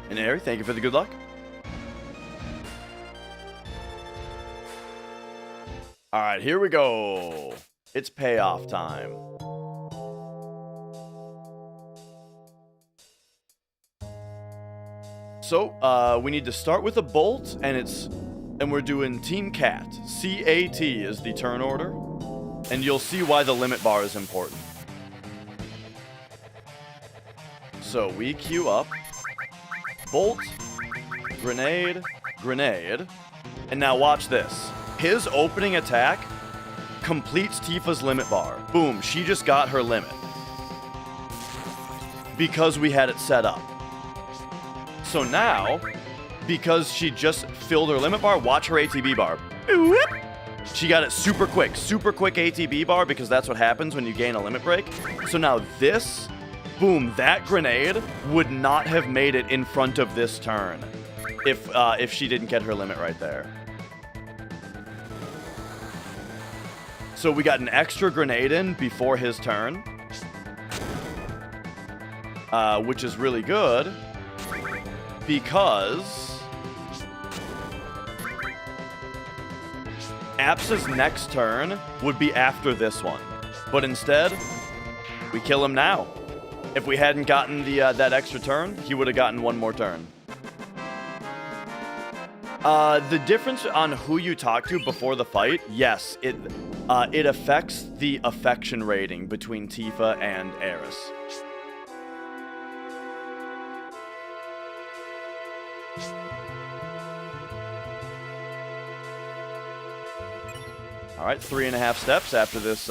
And Ari, thank you for the good luck. All right, here we go. It's payoff time. So, we need to start with a bolt, and we're doing Team Cat. CAT is the turn order, and you'll see why the limit bar is important. So we queue up, bolt, grenade, grenade, and now watch this. His opening attack completes Tifa's limit bar. Boom, she just got her limit. Because we had it set up. So now, because she just filled her limit bar, watch her ATB bar. She got it super quick ATB bar, because that's what happens when you gain a limit break. So now this, boom, that grenade would not have made it in front of this turn if she didn't get her limit right there. So we got an extra grenade in before his turn, which is really good because Apsa's next turn would be after this one, but instead we kill him now. If we hadn't gotten that extra turn, he would have gotten one more turn. The difference on who you talk to before the fight, yes, it affects the affection rating between Tifa and Aeris. All right, 3.5 steps after this.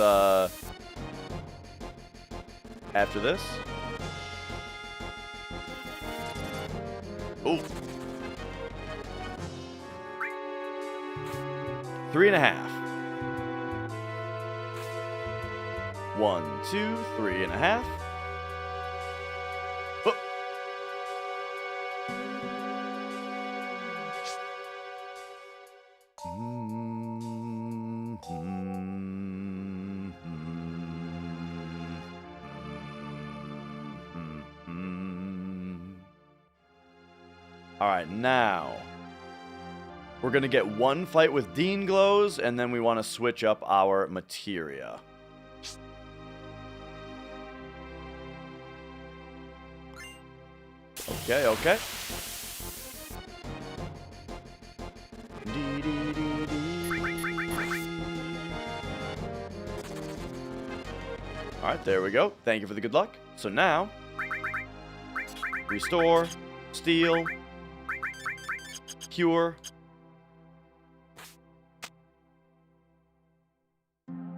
After this. Ooh. 3.5. 1, 2, 3.5. Oh. All right, now we're going to get one fight with Dean Glows, and then we want to switch up our materia. Okay, okay. All right, there we go. Thank you for the good luck. So now, restore, steal, cure.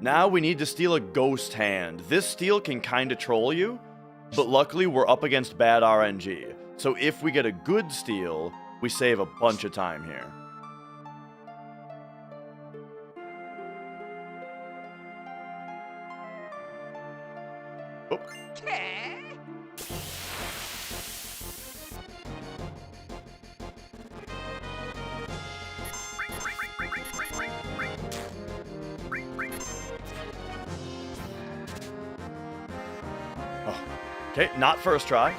Now we need to steal a ghost hand. This steal can kind of troll you, but luckily we're up against bad RNG. So if we get a good steal, we save a bunch of time here. Oh. Okay, not first try.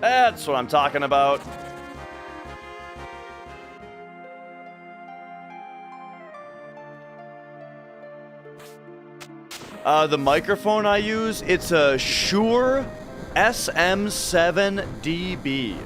That's what I'm talking about. The microphone I use, it's a Shure SM7DB.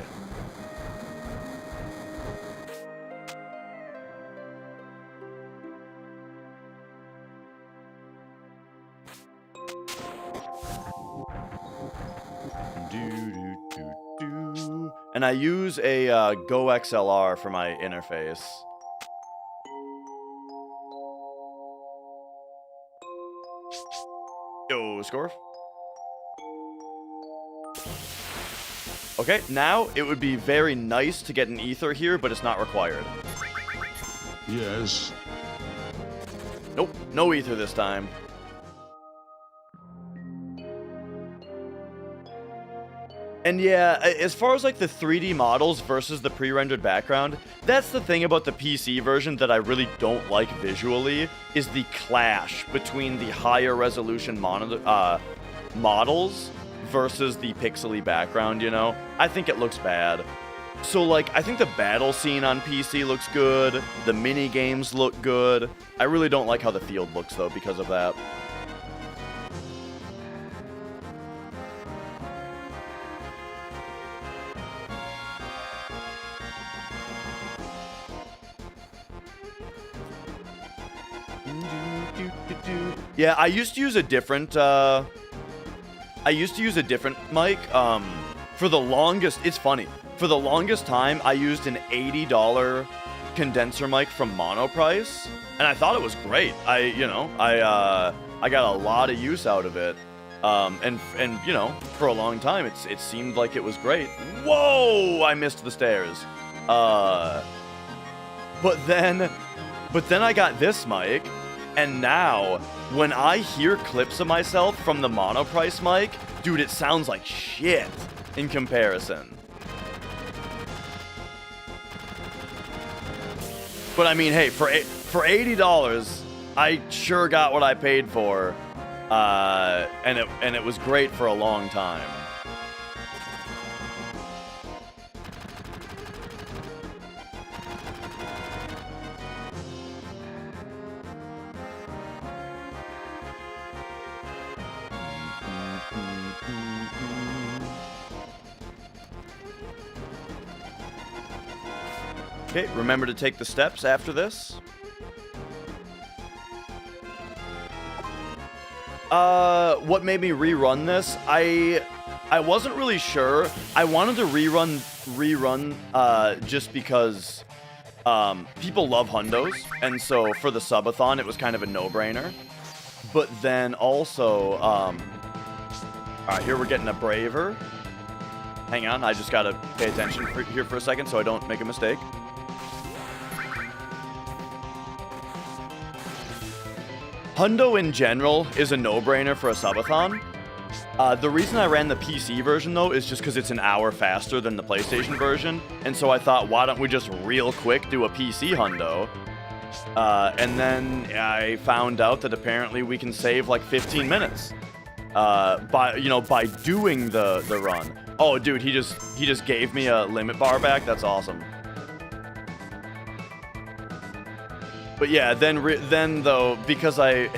And I use a Go XLR for my interface. Yo, score. Okay, now it would be very nice to get an ether here, but it's not required. Yes. Nope, no ether this time. And yeah, as far as like the 3D models versus the pre-rendered background, that's the thing about the PC version that I really don't like visually, is the clash between the higher resolution models versus the pixely background, you know? I think it looks bad. So, like, I think the battle scene on PC looks good. The mini games look good. I really don't like how the field looks, though, because of that. Yeah, I used to use a different, mic. For the longest, it's funny. For the longest time, I used an $80 condenser mic from Monoprice, and I thought it was great. I got a lot of use out of it. And you know, for a long time, it seemed like it was great. Whoa! I missed the stairs. But then I got this mic, and now when I hear clips of myself from the Monoprice mic, dude, it sounds like shit in comparison. But I mean, hey, for $80, I sure got what I paid for, and it was great for a long time. Okay, remember to take the steps after this. What made me rerun this? I wasn't really sure. I wanted to rerun just because people love hundos, and so for the subathon it was kind of a no-brainer. But then also, alright, here we're getting a braver. Hang on, I just gotta pay attention here for a second so I don't make a mistake. Hundo in general is a no-brainer for a subathon. The reason I ran the PC version, though, is just because it's an hour faster than the PlayStation version. And so I thought, why don't we just real quick do a PC hundo? And then I found out that apparently we can save like 15 minutes by doing the run. Oh, dude, he just gave me a limit bar back. That's awesome. But yeah, then though, because I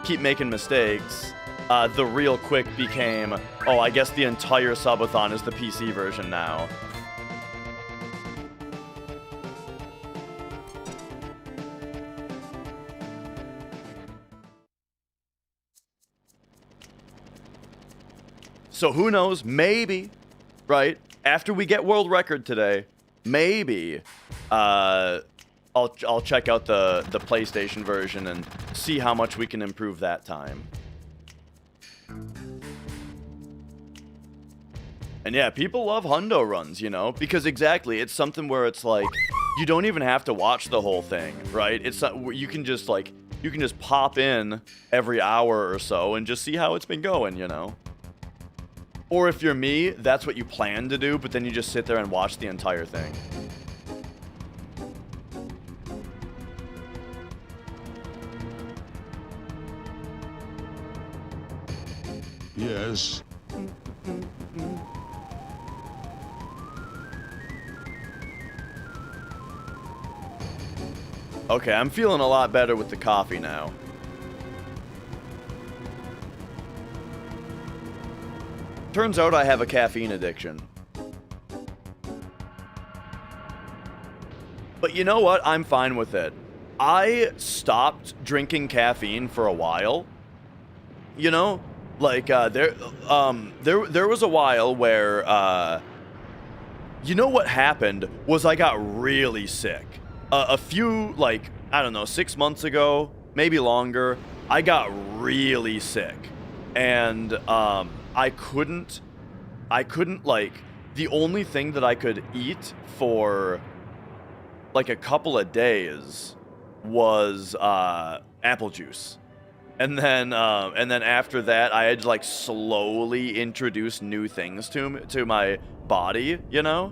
keep making mistakes, the real quick became, oh, I guess the entire subathon is the PC version now. So who knows, maybe, right, after we get world record today, maybe, I'll check out the PlayStation version and see how much we can improve that time. And yeah, people love hundo runs, you know, because exactly, it's something where it's like, you don't even have to watch the whole thing, right? It's not, you can just pop in every hour or so and just see how it's been going, you know? Or if you're me, that's what you plan to do, but then you just sit there and watch the entire thing. Yes. Okay, I'm feeling a lot better with the coffee now. Turns out I have a caffeine addiction. But you know what? I'm fine with it. I stopped drinking caffeine for a while. You know? Like, there was a while where, you know what happened was I got really sick. A few, like, I don't know, 6 months ago, maybe longer, I got really sick. And, I couldn't, like, the only thing that I could eat for, like, a couple of days was, apple juice. And then after that, I had to, like, slowly introduce new things to my body, you know?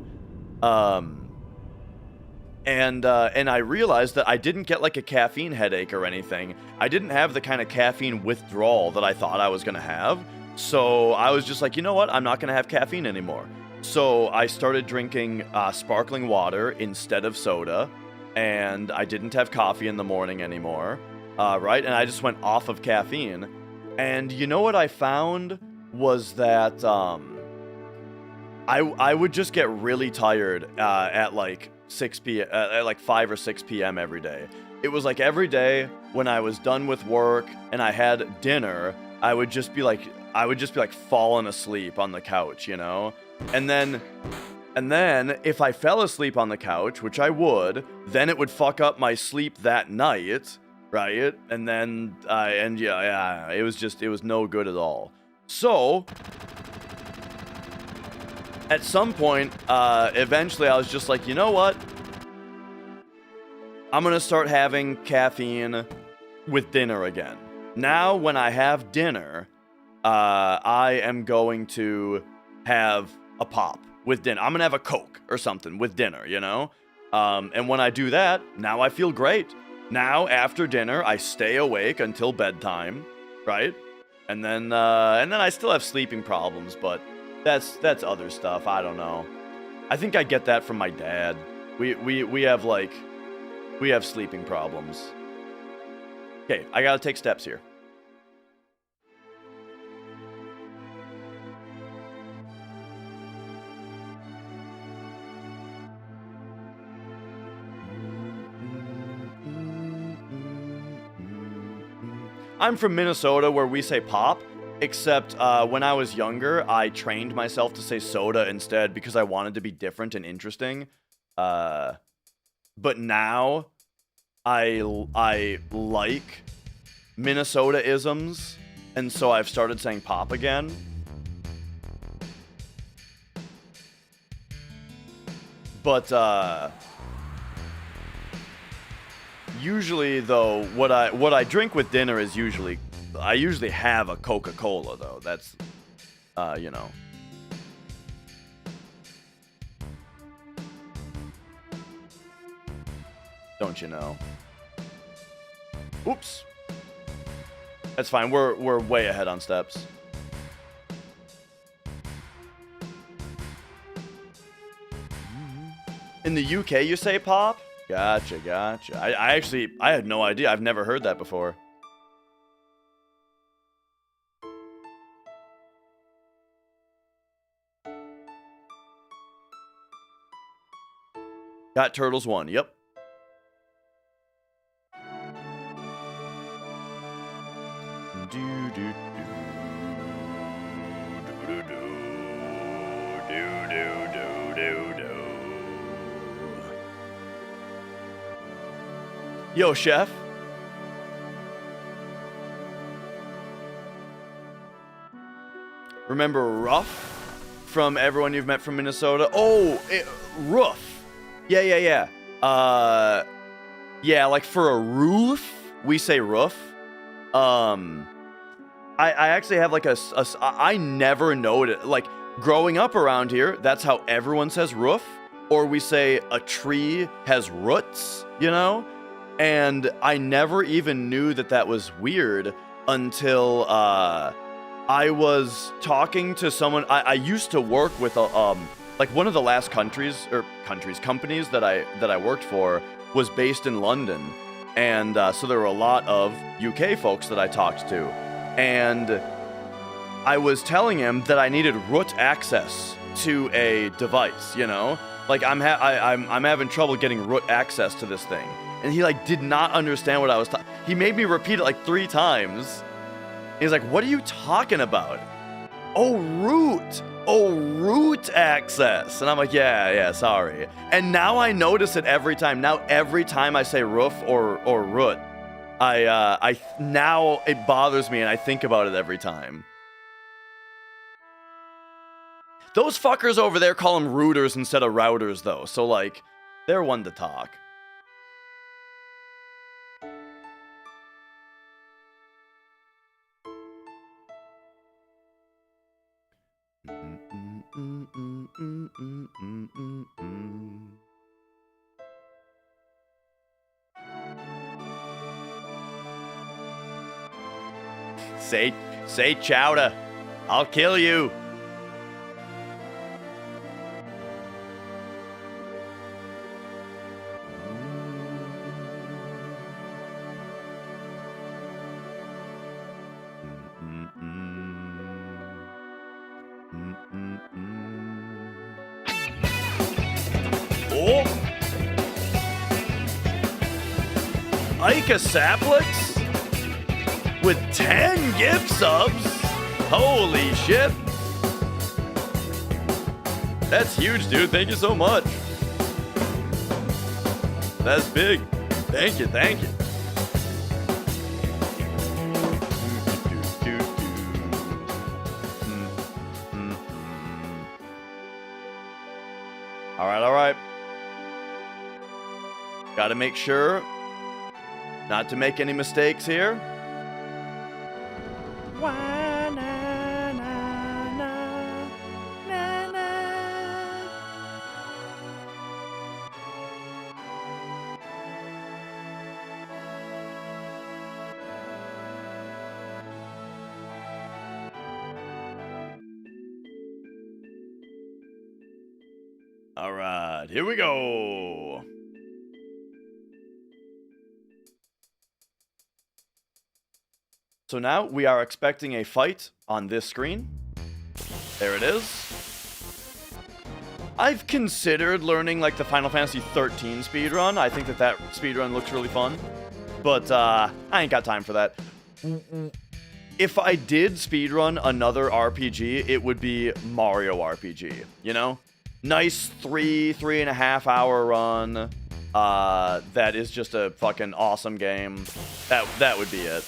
And I realized that I didn't get, like, a caffeine headache or anything. I didn't have the kind of caffeine withdrawal that I thought I was gonna have. So I was just like, you know what? I'm not going to have caffeine anymore. So I started drinking sparkling water instead of soda, and I didn't have coffee in the morning anymore, right? And I just went off of caffeine. And you know what I found was that I would just get really tired at like 6 p.m. At like 5 or 6 p.m. every day. It was like every day when I was done with work and I had dinner, I would just be like falling asleep on the couch, you know? And then if I fell asleep on the couch, which I would, then it would fuck up my sleep that night, right? And then it was no good at all. So at some point, eventually I was just like, you know what? I'm gonna start having caffeine with dinner again. Now, when I have dinner, I am going to have a pop with dinner. I'm gonna have a Coke or something with dinner, you know? And when I do that, now I feel great. Now, after dinner, I stay awake until bedtime, right? And then I still have sleeping problems, but that's other stuff. I don't know. I think I get that from my dad. We have sleeping problems. Okay, I gotta take steps here. I'm from Minnesota, where we say pop, except when I was younger, I trained myself to say soda instead because I wanted to be different and interesting. But now, I like Minnesota-isms, and so I've started saying pop again. But, usually, though, what I drink with dinner is I usually have a Coca-Cola, though. That's, you know. Don't you know? Oops. That's fine. We're way ahead on steps. In the UK, you say pop? Gotcha. I had no idea. I've never heard that before. Got Turtles 1. Yep. Yo, chef. Remember Ruff from everyone you've met from Minnesota? Oh, Roof. Yeah. Yeah, like for a roof, we say roof. I actually have like I never noticed, like growing up around here, that's how everyone says roof, or we say a tree has roots, you know? And I never even knew that was weird until I was talking to someone. I used to work with like one of the last companies that I worked for was based in London, and so there were a lot of UK folks that I talked to, and I was telling him that I needed root access to a device, you know, like I'm having trouble getting root access to this thing. And he like did not understand what I was talking. He made me repeat it like 3 times. He's like, "What are you talking about?" Oh, root access. And I'm like, yeah, sorry. And now I notice it every time. Now every time I say roof or root, I now it bothers me and I think about it every time. Those fuckers over there call them routers instead of routers though. So like, they're one to talk. Say chowder. I'll kill you. Oh! Ica Saplix with 10 gift subs. Holy shit. That's huge, dude. Thank you so much. That's big. Thank you, thank you. All right. Gotta make sure not to make any mistakes here. All right, here we go. So now we are expecting a fight on this screen. There it is. I've considered learning like the Final Fantasy 13 speedrun. I think that speedrun looks really fun. But I ain't got time for that. If I did speedrun another RPG, it would be Mario RPG, you know? Nice 3.5 hour run. That is just a fucking awesome game. That would be it.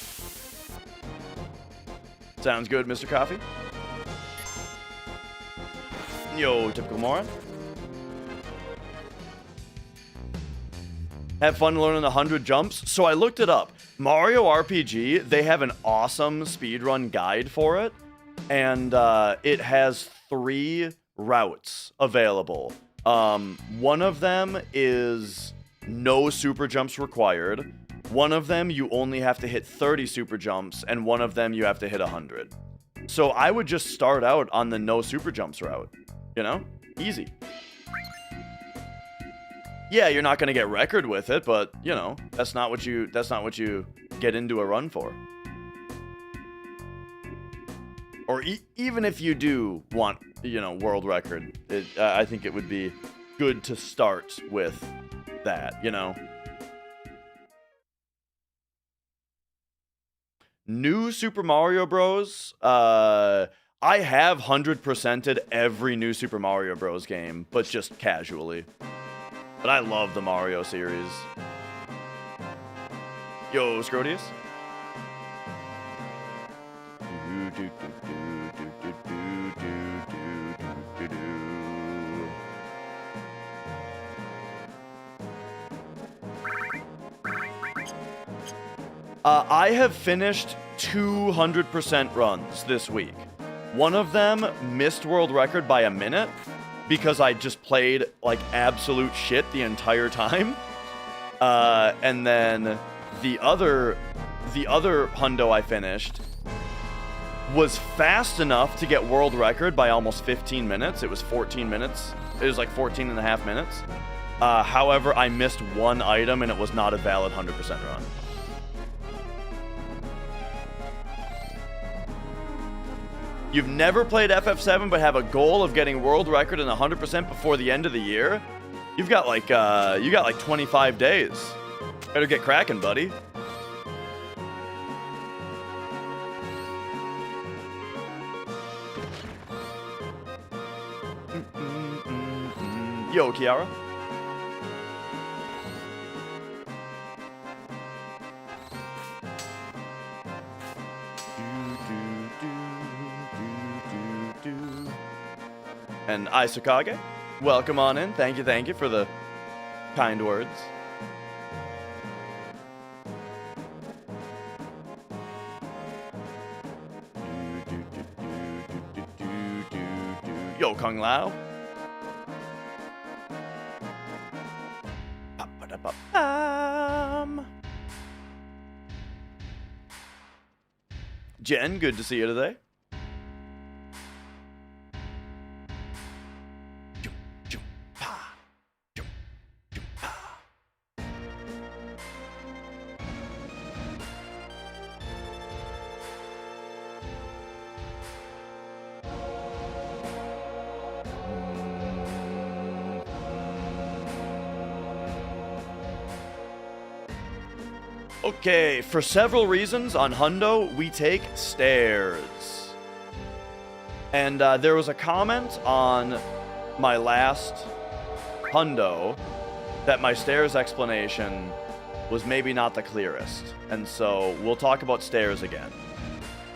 Sounds good, Mr. Coffee. Yo, typical moron. Have fun learning 100 jumps. So I looked it up. Mario RPG, they have an awesome speedrun guide for it. And it has 3 routes available. One of them is no super jumps required. One of them you only have to hit 30 super jumps, and one of them you have to hit 100. So I would just start out on the no super jumps route. You know? Easy. Yeah, you're not gonna get record with it, but you know, that's not what you get into a run for. Or even if you do want, you know, world record, I think it would be good to start with that, you know. New Super Mario Bros. I have 100%ed every new Super Mario Bros. Game, but just casually. But I love the Mario series. Yo, Scrodius. I have finished 200% runs this week. One of them missed world record by a minute because I just played like absolute shit the entire time. And then the other hundo I finished was fast enough to get world record by almost 15 minutes. It was 14 minutes. It was like 14 and a half minutes. However, I missed one item and it was not a valid 100% run. You've never played FF7 but have a goal of getting world record and 100% before the end of the year? You've got like 25 days. Better get cracking, buddy. Yo, Kiara. And Isokage, welcome on in. Thank you for the kind words. Yo, Kung Lao. Jen, good to see you today. Okay, for several reasons on Hundo, we take stairs. And there was a comment on my last Hundo that my stairs explanation was maybe not the clearest. And so we'll talk about stairs again.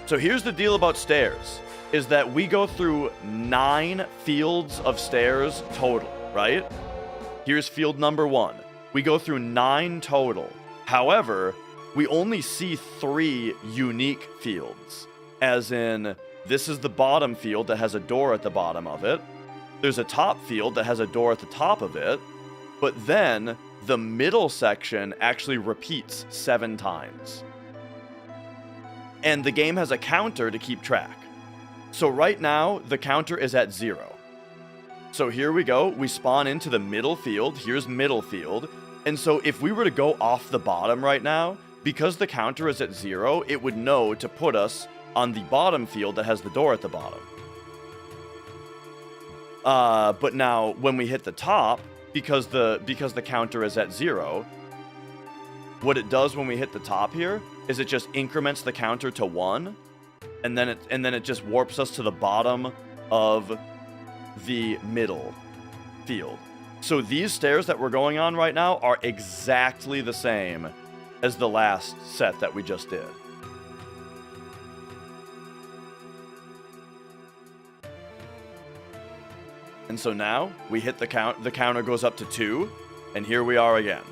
So here's the deal about stairs, is that we go through 9 fields of stairs total, right? Here's field number 1. We go through 9 total. However, we only see 3 unique fields. As in, this is the bottom field that has a door at the bottom of it. There's a top field that has a door at the top of it. But then, the middle section actually repeats 7 times. And the game has a counter to keep track. So right now, the counter is at 0. So here we go. We spawn into the middle field. Here's middle field. And so if we were to go off the bottom right now, because the counter is at 0, it would know to put us on the bottom field that has the door at the bottom. But now, when we hit the top, because the counter is at 0, what it does when we hit the top here is it just increments the counter to 1, and then it just warps us to the bottom of the middle field. So these stairs that we're going on right now are exactly the same as the last set that we just did. And so now we hit the counter goes up to 2, and here we are again.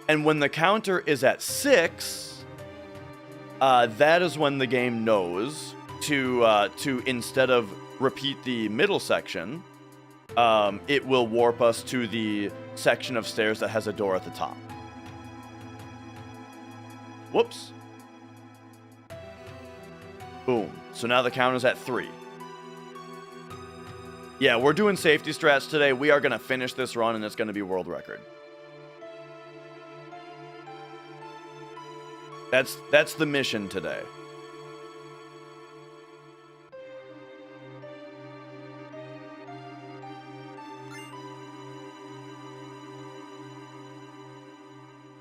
And when the counter is at 6, that is when the game knows to instead of repeat the middle section, it will warp us to the section of stairs that has a door at the top. Whoops. Boom. So now the counter's at 3. Yeah, we're doing safety strats today. We are going to finish this run, and it's going to be world record. That's the mission today.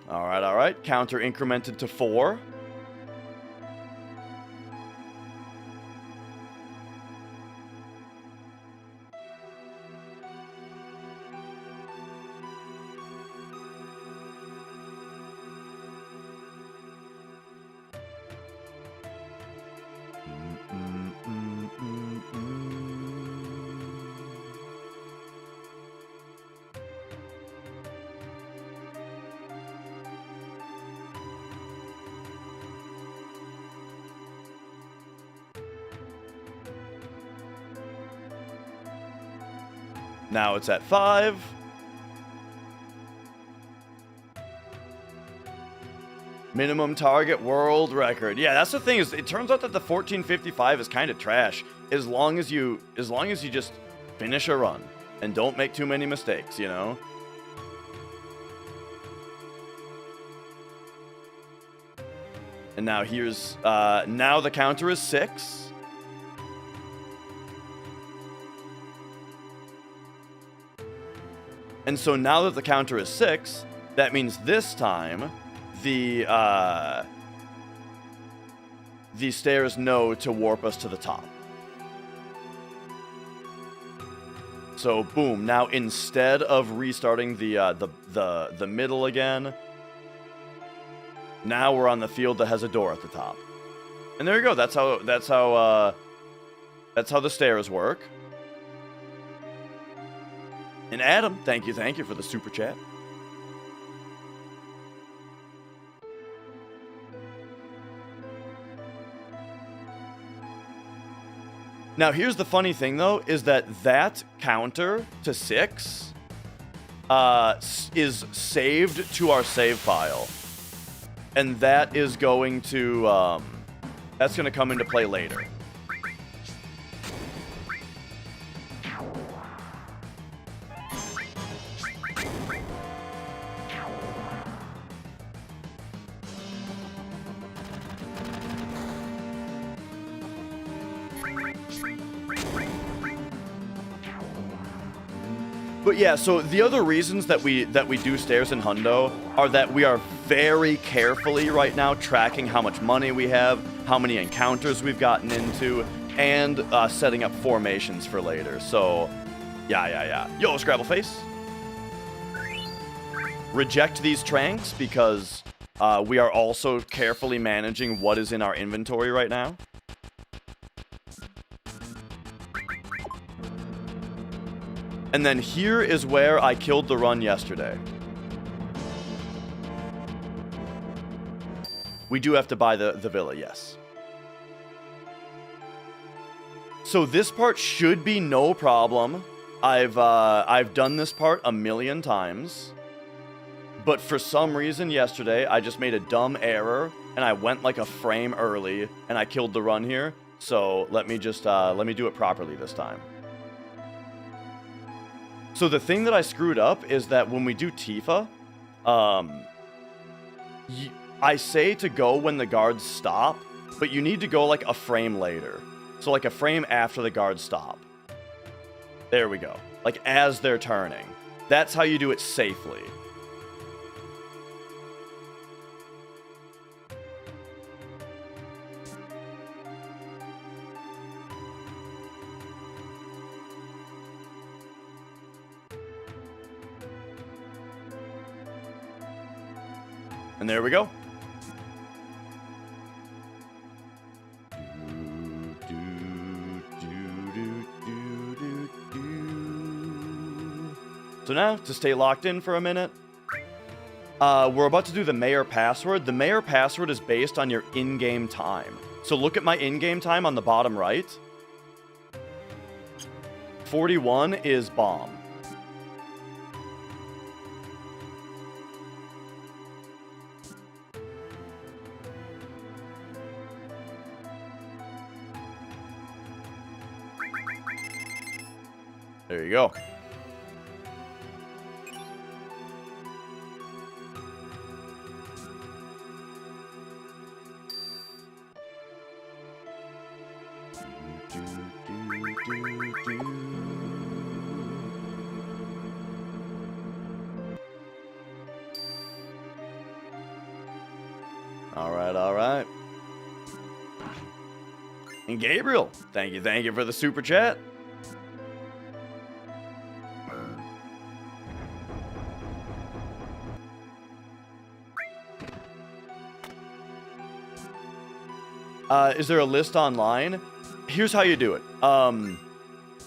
All right. Counter incremented to 4. Now it's at 5. Minimum target world record. Yeah, that's the thing, is it turns out that the 1455 is kind of trash as long as you just finish a run and don't make too many mistakes, you know? And now here's now the counter is 6. And so now that the counter is 6, that means this time the stairs know to warp us to the top. So boom, now instead of restarting the middle again, now we're on the field that has a door at the top. And there you go. That's how the stairs work. And Adam, thank you for the super chat. Now, here's the funny thing, though, is that counter to 6 is saved to our save file. And that is going to, that's going to come into play later. But yeah, so the other reasons that we do stairs in Hundo are that we are very carefully right now tracking how much money we have, how many encounters we've gotten into, and setting up formations for later. So, yeah. Yo, Scrabbleface. Reject these tranks because we are also carefully managing what is in our inventory right now. And then here is where I killed the run yesterday. We do have to buy the villa, yes. So this part should be no problem. I've done this part a million times. But for some reason yesterday, I just made a dumb error, and I went like a frame early, and I killed the run here. So let me just, let me do it properly this time. So the thing that I screwed up is that when we do Tifa, I say to go when the guards stop, but you need to go like a frame later. So like a frame after the guards stop. There we go. Like as they're turning. That's how you do it safely. And there we go. So now, to stay locked in for a minute, we're about to do the mayor password. The mayor password is based on your in-game time. So look at my in-game time on the bottom right. 41 is bomb. There you go. All right. And Gabriel, thank you for the super chat. Is there a list online? Here's how you do it.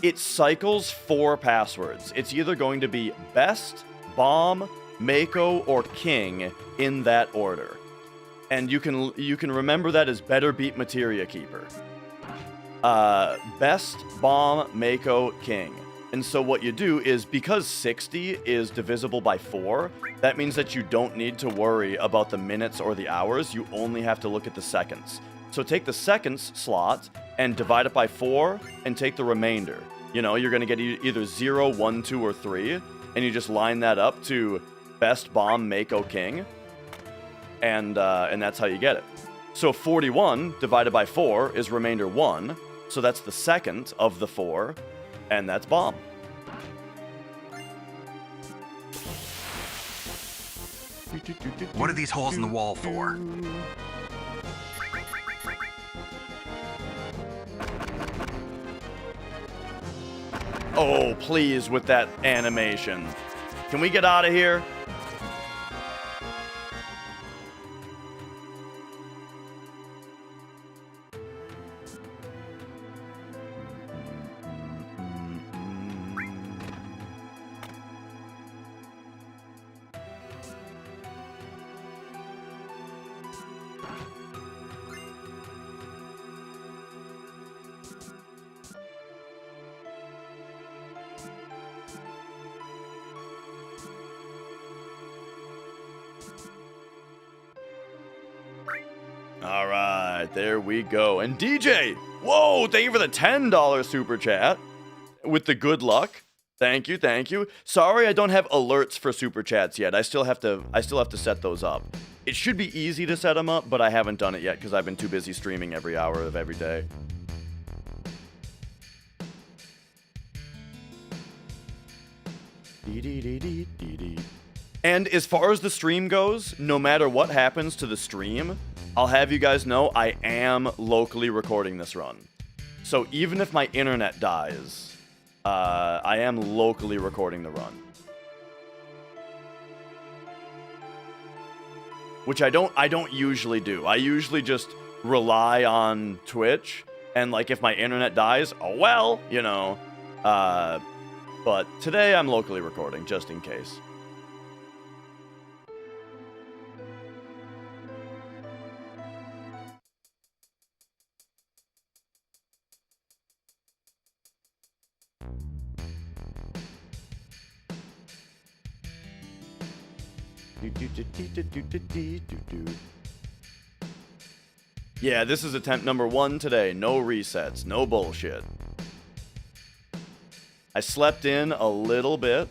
It cycles 4 passwords. It's either going to be best, bomb, Mako, or king in that order. And you can remember that as better beat Materia Keeper. Best, bomb, Mako, king. And so what you do is, because 60 is divisible by 4, that means that you don't need to worry about the minutes or the hours. You only have to look at the seconds. So take the seconds slot and divide it by 4 and take the remainder. You know, you're going to get either 0, 1, 2, or 3. And you just line that up to best, bomb, Mako, king. And that's how you get it. So 41 divided by 4 is remainder 1. So that's the second of the 4. And that's bomb. What are these holes in the wall for? Oh, please, with that animation. Can we get out of here? All right, there we go. And DJ, whoa, thank you for the $10 super chat with the good luck. Thank you. Sorry, I don't have alerts for super chats yet. I still have to set those up. It should be easy to set them up, but I haven't done it yet because I've been too busy streaming every hour of every day. And as far as the stream goes, no matter what happens to the stream, I'll have you guys know I am locally recording this run. So even if my internet dies, I am locally recording the run. Which I don't usually do. I usually just rely on Twitch, and like if my internet dies, oh well, you know. But today I'm locally recording, just in case. Yeah, this is attempt number 1 today. No resets, no bullshit. I slept in a little bit.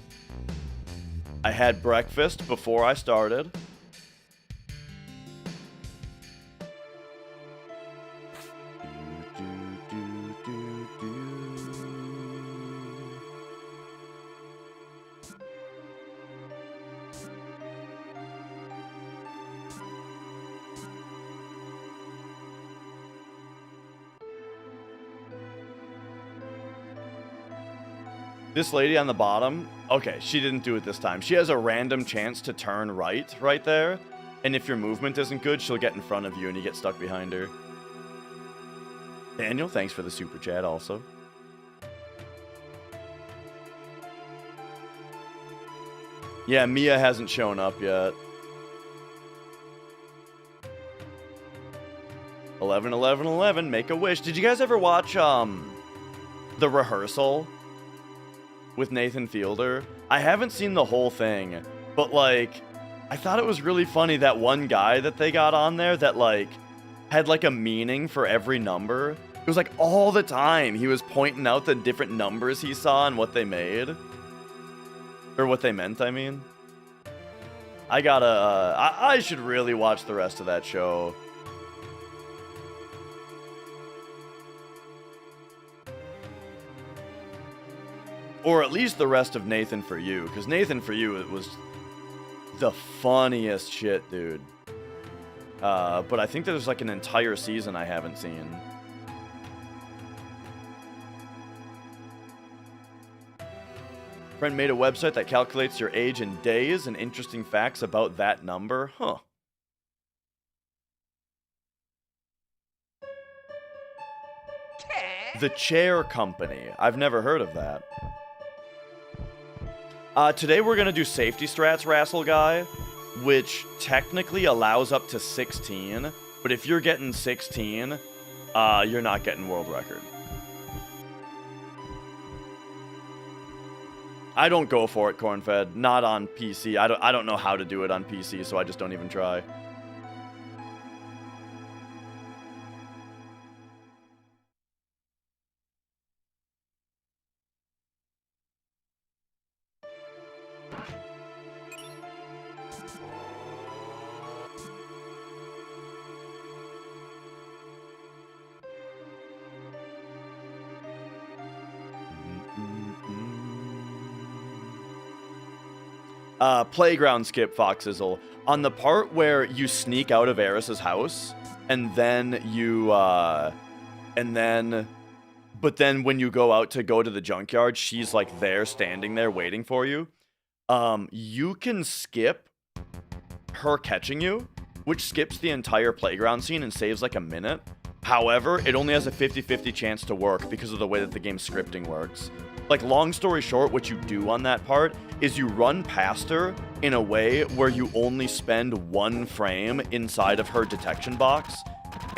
I had breakfast before I started. This lady on the bottom, okay, she didn't do it this time. She has a random chance to turn right there. And if your movement isn't good, she'll get in front of you and you get stuck behind her. Daniel, thanks for the super chat also. Yeah, Mia hasn't shown up yet. 11, 11, 11, make a wish. Did you guys ever watch, The Rehearsal with Nathan Fielder? I haven't seen the whole thing, but like, I thought it was really funny that one guy that they got on there that like had like a meaning for every number. It was like all the time he was pointing out the different numbers he saw and what they made. Or what they meant, I mean. I gotta, I should really watch the rest of that show. Or at least the rest of Nathan For You, because Nathan For You, it was the funniest shit, dude. But I think there's like an entire season I haven't seen. Friend made a website that calculates your age in days and interesting facts about that number. Huh. The Chair Company. I've never heard of that. Today we're going to do Safety Strats Wrestle Guy, which technically allows up to 16, but if you're getting 16, you're not getting world record. I don't go for it, Cornfed. Not on PC. I don't know how to do it on PC, so I just don't even try. Playground skip, Foxizzle. On the part where you sneak out of Eris's house, and then you, but then when you go out to go to the junkyard, she's like there, standing there, waiting for you. You can skip her catching you, which skips the entire playground scene and saves like a minute. However, it only has a 50-50 chance to work because of the way that the game's scripting works. Like, long story short, what you do on that part is you run past her in a way where you only spend 1 frame inside of her detection box.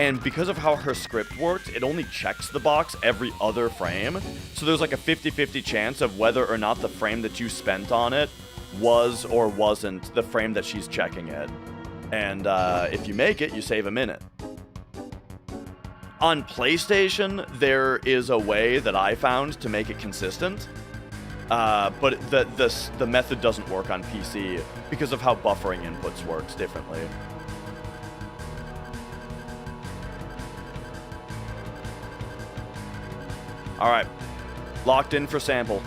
And because of how her script works, it only checks the box every other frame. So there's like a 50-50 chance of whether or not the frame that you spent on it was or wasn't the frame that she's checking it. And if you make it, you save a minute. On PlayStation, there is a way that I found to make it consistent, but the method doesn't work on PC because of how buffering inputs works differently. All right, locked in for sample.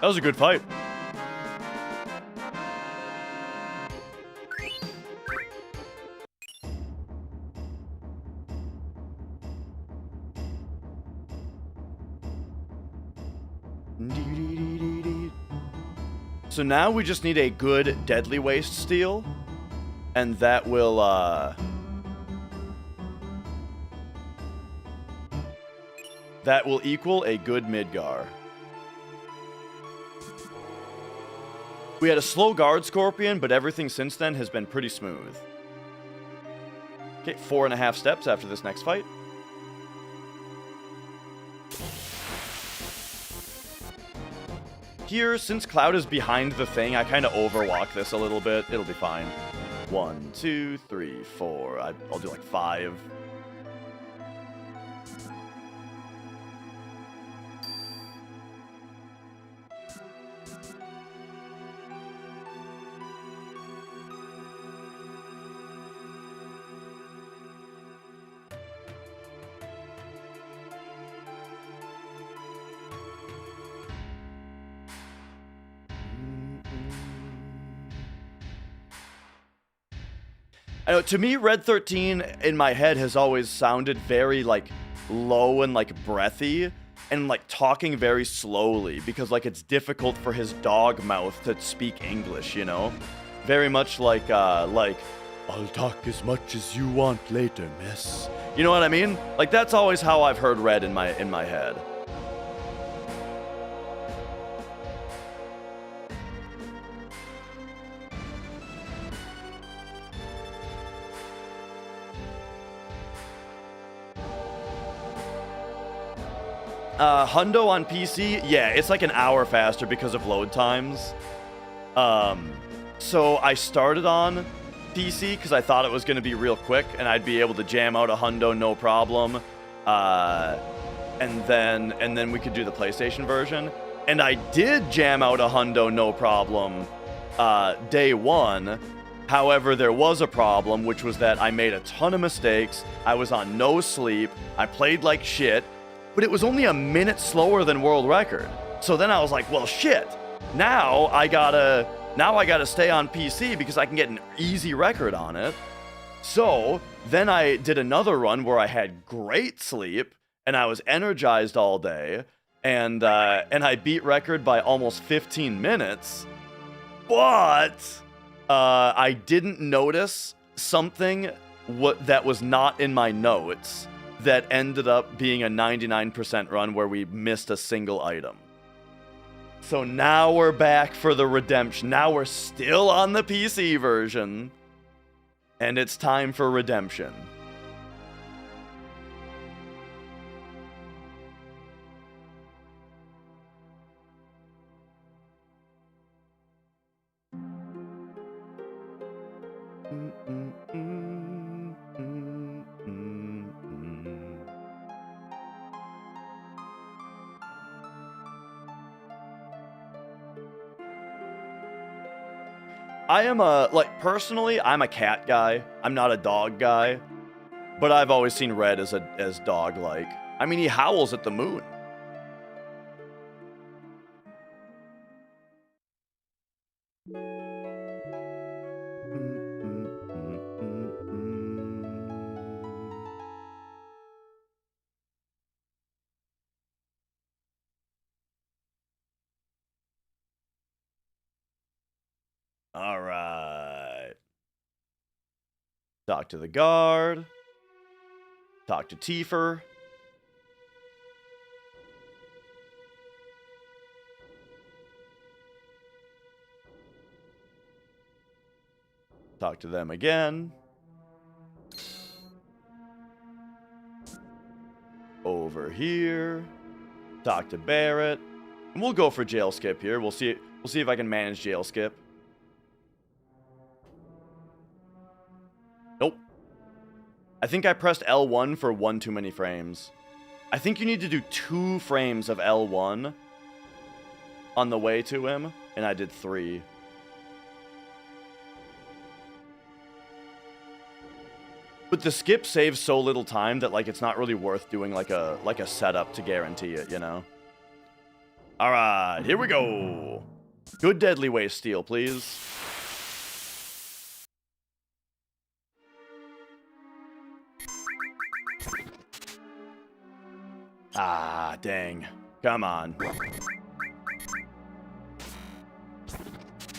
That was a good fight. So now we just need a good Deadly Waste steal, and that will, that will equal a good Midgar. We had a slow guard Scorpion, but everything since then has been pretty smooth. Okay, 4.5 steps after this next fight. Here, since Cloud is behind the thing, I kind of overwalk this a little bit. It'll be fine. 1, 2, 3, 4. I'll do like 5. I know, to me, Red 13 in my head has always sounded very, like, low and, like, breathy, and, like, talking very slowly, because, like, it's difficult for his dog mouth to speak English, you know? Very much like, I'll talk as much as you want later, miss. You know what I mean? Like, that's always how I've heard Red in my head. Hundo on PC, yeah, it's like an hour faster because of load times. So I started on PC because I thought it was going to be real quick and I'd be able to jam out a Hundo no problem. And then we could do the PlayStation version. And I did jam out a Hundo no problem day one. However, there was a problem, which was that I made a ton of mistakes. I was on no sleep. I played like shit. But it was only a minute slower than world record. So then I was like, well, shit. Now I gotta stay on PC because I can get an easy record on it. So then I did another run where I had great sleep and I was energized all day, and I beat record by almost 15 minutes. But I didn't notice something that was not in my notes that ended up being a 99% run where we missed a single item. So now we're back for the redemption. Now we're still on the PC version, and it's time for redemption. I am personally, I'm a cat guy. I'm not a dog guy. But I've always seen Red as dog-like. I mean, he howls at the moon. All right. Talk to the guard. Talk to Tifer. Talk to them again. Over here. Talk to Barrett. And we'll go for jail skip here. We'll see if I can manage jail skip. Nope. I think I pressed L1 for one too many frames. I think you need to do 2 frames of L1 on the way to him, and I did 3. But the skip saves so little time that, like, it's not really worth doing like a setup to guarantee it, you know? Alright, here we go. Good deadly waste steel, please. Ah, dang. Come on.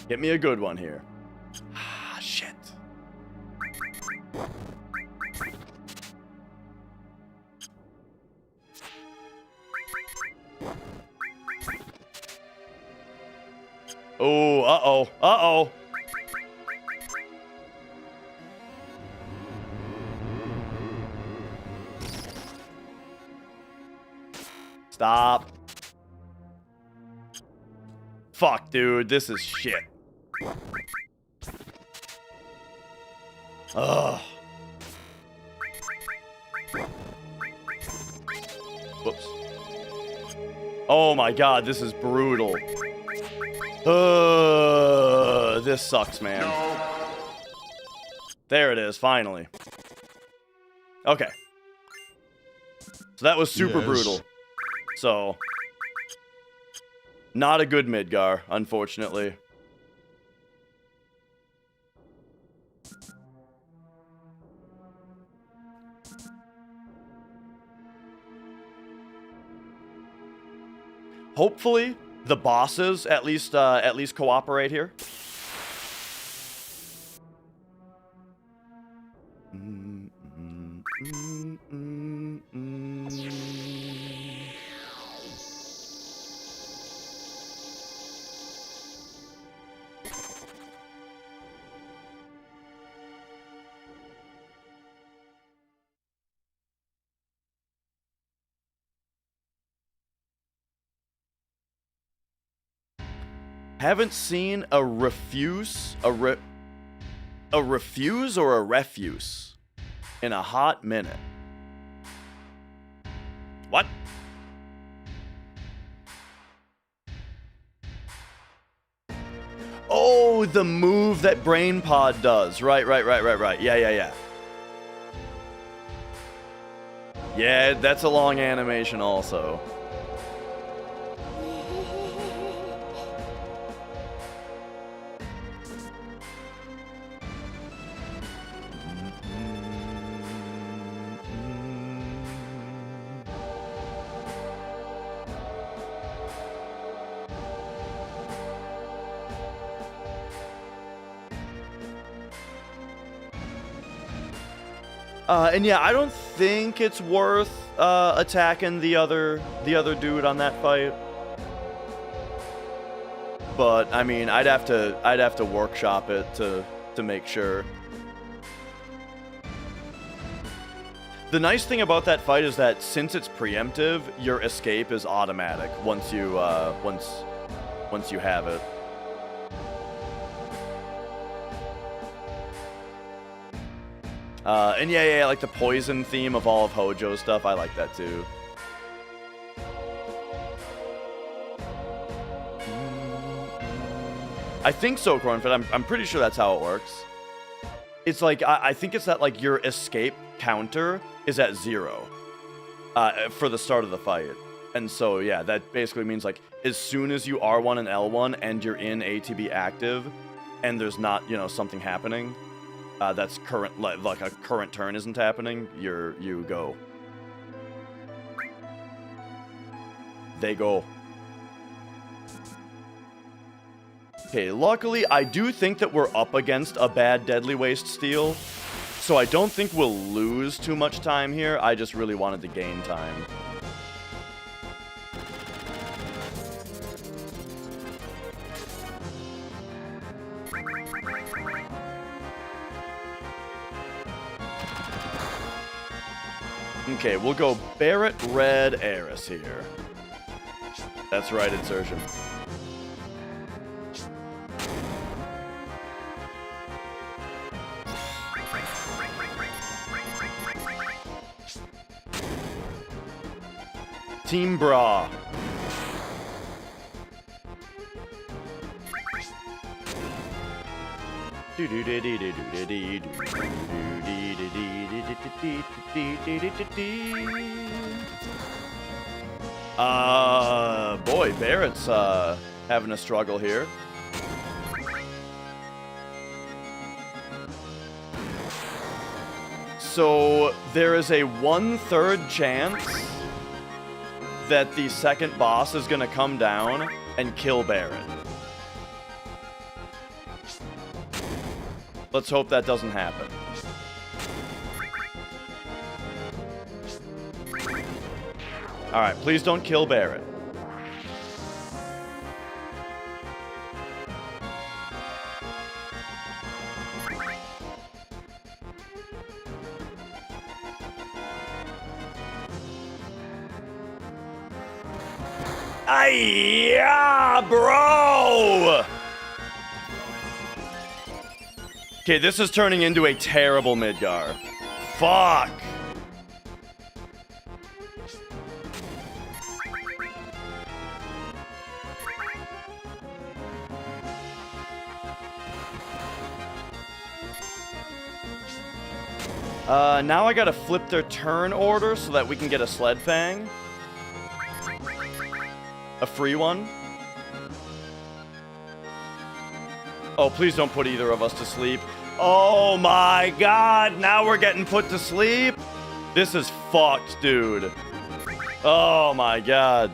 Get me a good one here. Ah, shit. Oh, uh-oh, uh-oh. Stop. Fuck, dude, this is shit. Ugh. Whoops. Oh my god, this is brutal. This sucks, man. No. There it is, finally. Okay. So that was super brutal. So, not a good Midgar, unfortunately. Hopefully, the bosses at least cooperate here. Haven't seen a refuse or a refuse in a hot minute. What? Oh, the move that Brain Pod does. Right. Yeah. Yeah, that's a long animation also. And yeah, I don't think it's worth attacking the other dude on that fight. But I mean, I'd have to workshop it to make sure. The nice thing about that fight is that since it's preemptive, your escape is automatic once you have it. And yeah, like the poison theme of all of Hojo's stuff, I like that too. I think so, Cornfed. I'm pretty sure that's how it works. It's like, I think it's that like your escape counter is at 0 for the start of the fight. And so, yeah, that basically means like as soon as you R1 and L1 and you're in ATB active and there's not, something happening, that's current, like a current turn isn't happening, you go. They go. Okay, luckily, I do think that we're up against a bad Deadly Waste Steel, so I don't think we'll lose too much time here. I just really wanted to gain time. Okay, we'll go Barret Red Eris here. That's right, Insertion. Team Bra. Boy, Barrett's having a struggle here. So there is a 1/3 chance that the second boss is gonna come down and kill Barrett. Let's hope that doesn't happen. Alright, please don't kill Barrett. Yeah, bro! Okay, this is turning into a terrible Midgar. Fuck! Now I gotta flip their turn order so that we can get a Sled Fang. A free one. Oh, please don't put either of us to sleep. Oh my god, now we're getting put to sleep? This is fucked, dude. Oh my god.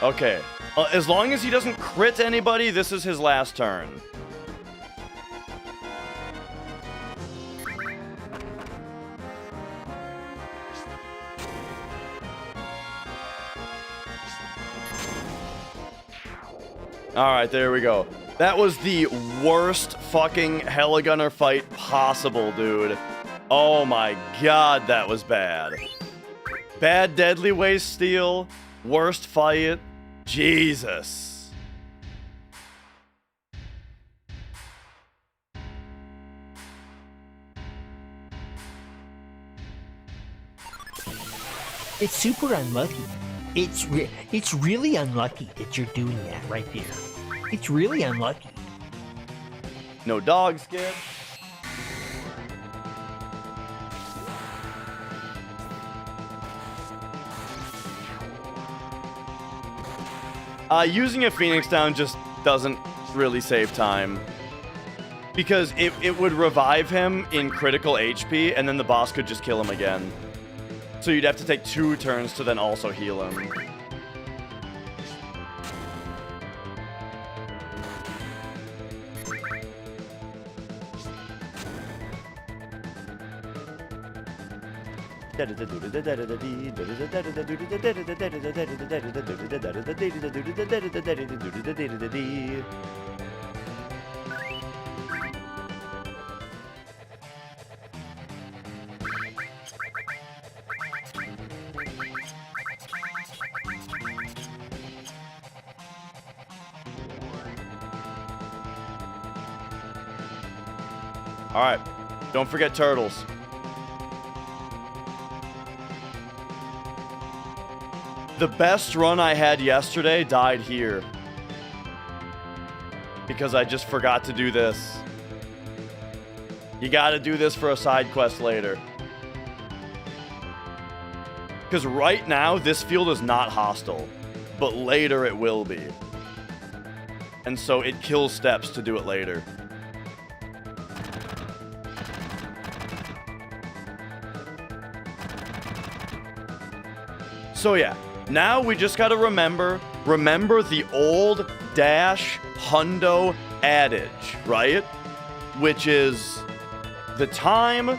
Okay. As long as he doesn't crit anybody, this is his last turn. Alright, there we go. That was the worst fucking Heligunner fight possible, dude. Oh my god, that was bad. Bad Deadly Waste Steal. Worst fight. Jesus. It's super unlucky. It's really unlucky that you're doing that right there. It's really unlucky. No dog skip. Using a Phoenix down just doesn't really save time. Because it would revive him in critical HP, and then the boss could just kill him again. So you'd have to take 2 turns to then also heal him. Alright, don't forget turtles. The best run I had yesterday died here. Because I just forgot to do this. You gotta do this for a side quest later. Because right now, this field is not hostile. But later it will be. And so it kills steps to do it later. So yeah, now we just gotta remember the old Dash Hundo adage, right? Which is, the time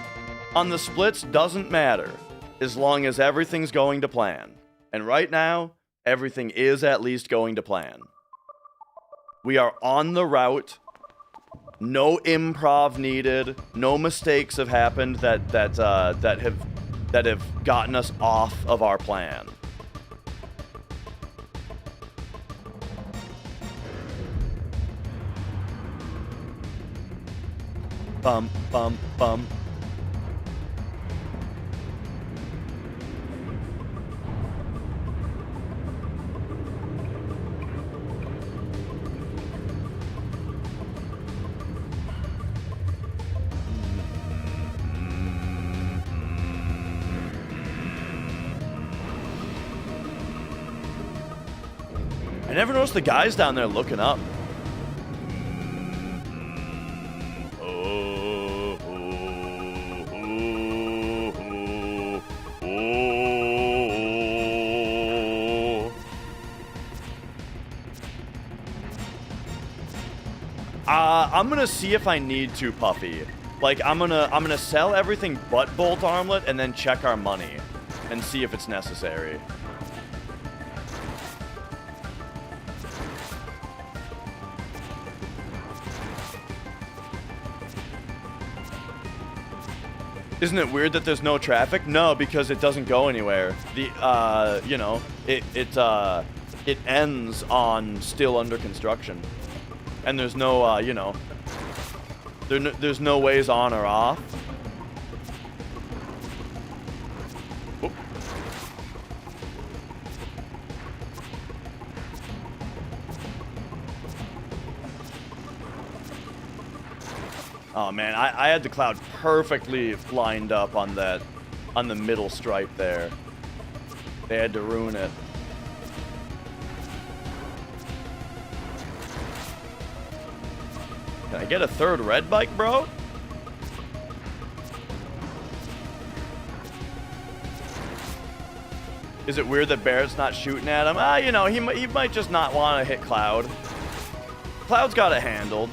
on the splits doesn't matter as long as everything's going to plan. And right now, everything is at least going to plan. We are on the route. No improv needed. No mistakes have happened that have gotten us off of our plan. Bum, bum, bum. never noticed the guys down there looking up. I'm gonna see if I need to, Puffy. Like, I'm gonna sell everything but Bolt Armlet and then check our money and see if it's necessary. Isn't it weird that there's no traffic? No, because it doesn't go anywhere. The, you know, it ends on still under construction. And there's no, you know, there's no ways on or off. Oop. Oh man, I had the cloud perfectly lined up on that, on the middle stripe there. They had to ruin it. Can I get a third red bike, bro? Is it weird that Barrett's not shooting at him? You know, he might just not want to hit Cloud. Cloud's got it handled.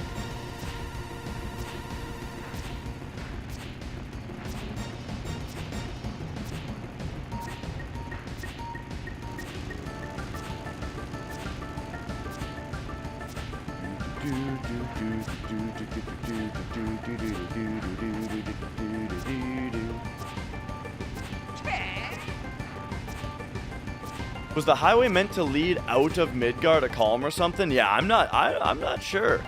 Was the highway meant to lead out of Midgard to Calm or something? Yeah, I'm not sure.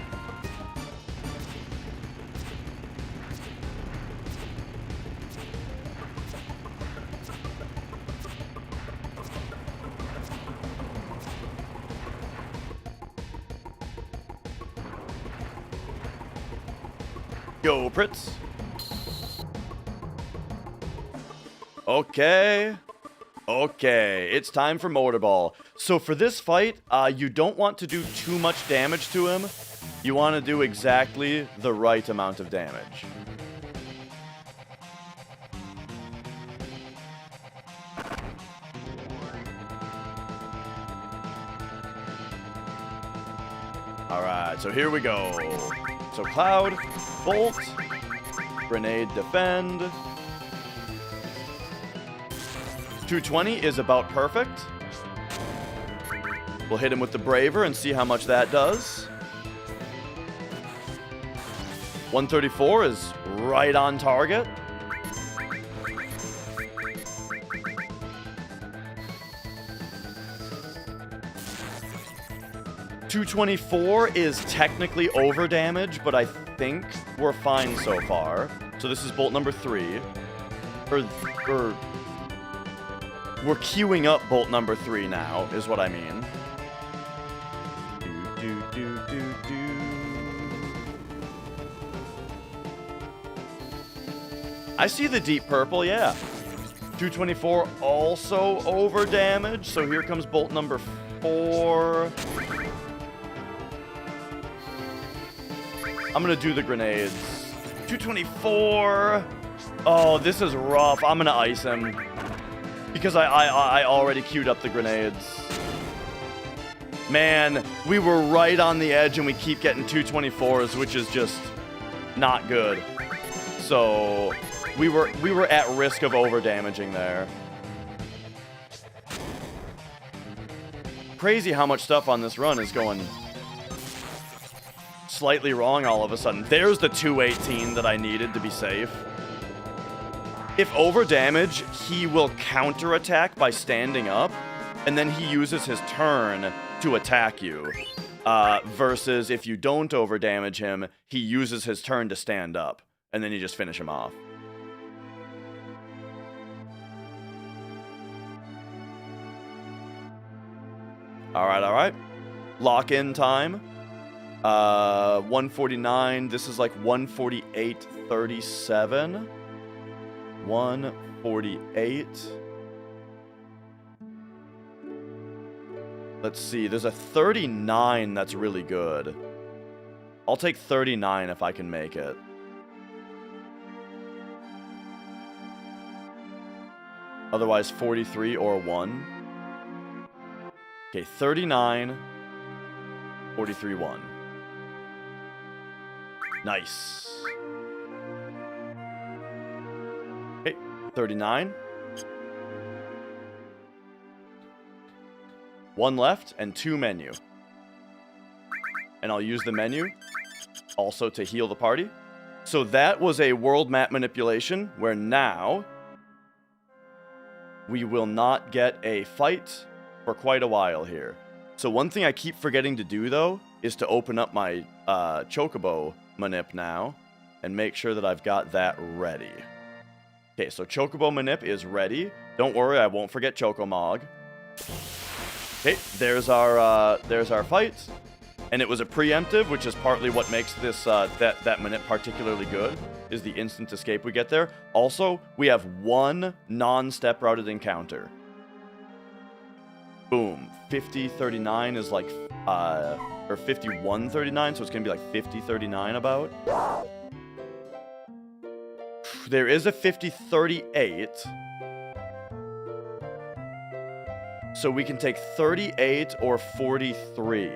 Go, Pritz. Okay. Okay, it's time for Motorball. So for this fight, you don't want to do too much damage to him. You want to do exactly the right amount of damage. Alright, so here we go. So Cloud, Bolt, Grenade, Defend. 220 is about perfect. We'll hit him with the Braver and see how much that does. 134 is right on target. .224 is technically over damage, but I think we're fine so far. So this is bolt number 3. We're queuing up bolt number 3 now, is what I mean. I see the deep purple, yeah. 224 also over damage, so here comes bolt number 4. I'm gonna do the grenades. 224. Oh, this is rough. I'm gonna ice him. Because I already queued up the grenades. Man, we were right on the edge and we keep getting 224s, which is just not good. So we were at risk of over damaging there. Crazy how much stuff on this run is going slightly wrong all of a sudden. There's the 218 that I needed to be safe. If over damage, he will counterattack by standing up, and then he uses his turn to attack you. Versus if you don't over damage him, he uses his turn to stand up, and then you just finish him off. Alright, alright. Lock-in time. 149. This is like 148.37. 148. Let's see. There's a 39 that's really good. I'll take 39 if I can make it. Otherwise, 43 or 1. Okay, 39, 43, 1. Nice. Okay, 39. 1 left and 2 menu. And I'll use the menu also to heal the party. So that was a world map manipulation where now we will not get a fight for quite a while here. So one thing I keep forgetting to do though is to open up my Chocobo manip now and make sure that I've got that ready. Okay, so Chocobo manip is ready. Don't worry, I won't forget Chocomog. Okay, there's our fight, and it was a preemptive, which is partly what makes this that manip particularly good, is the instant escape we get there. Also, we have 1 non-step routed encounter. Boom, 50-39 is like or 51-39, so it's gonna be like 50-39 about. There is a 50-38. So we can take 38 or 43.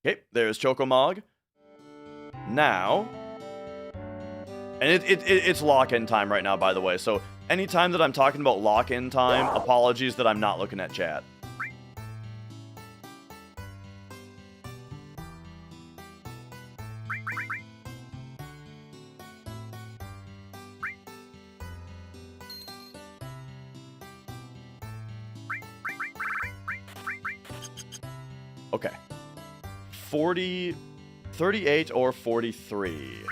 Okay, there's Chocomog. Now, and it's lock-in time right now, by the way, so anytime that I'm talking about lock-in time, apologies that I'm not looking at chat. Okay. 38 or 43.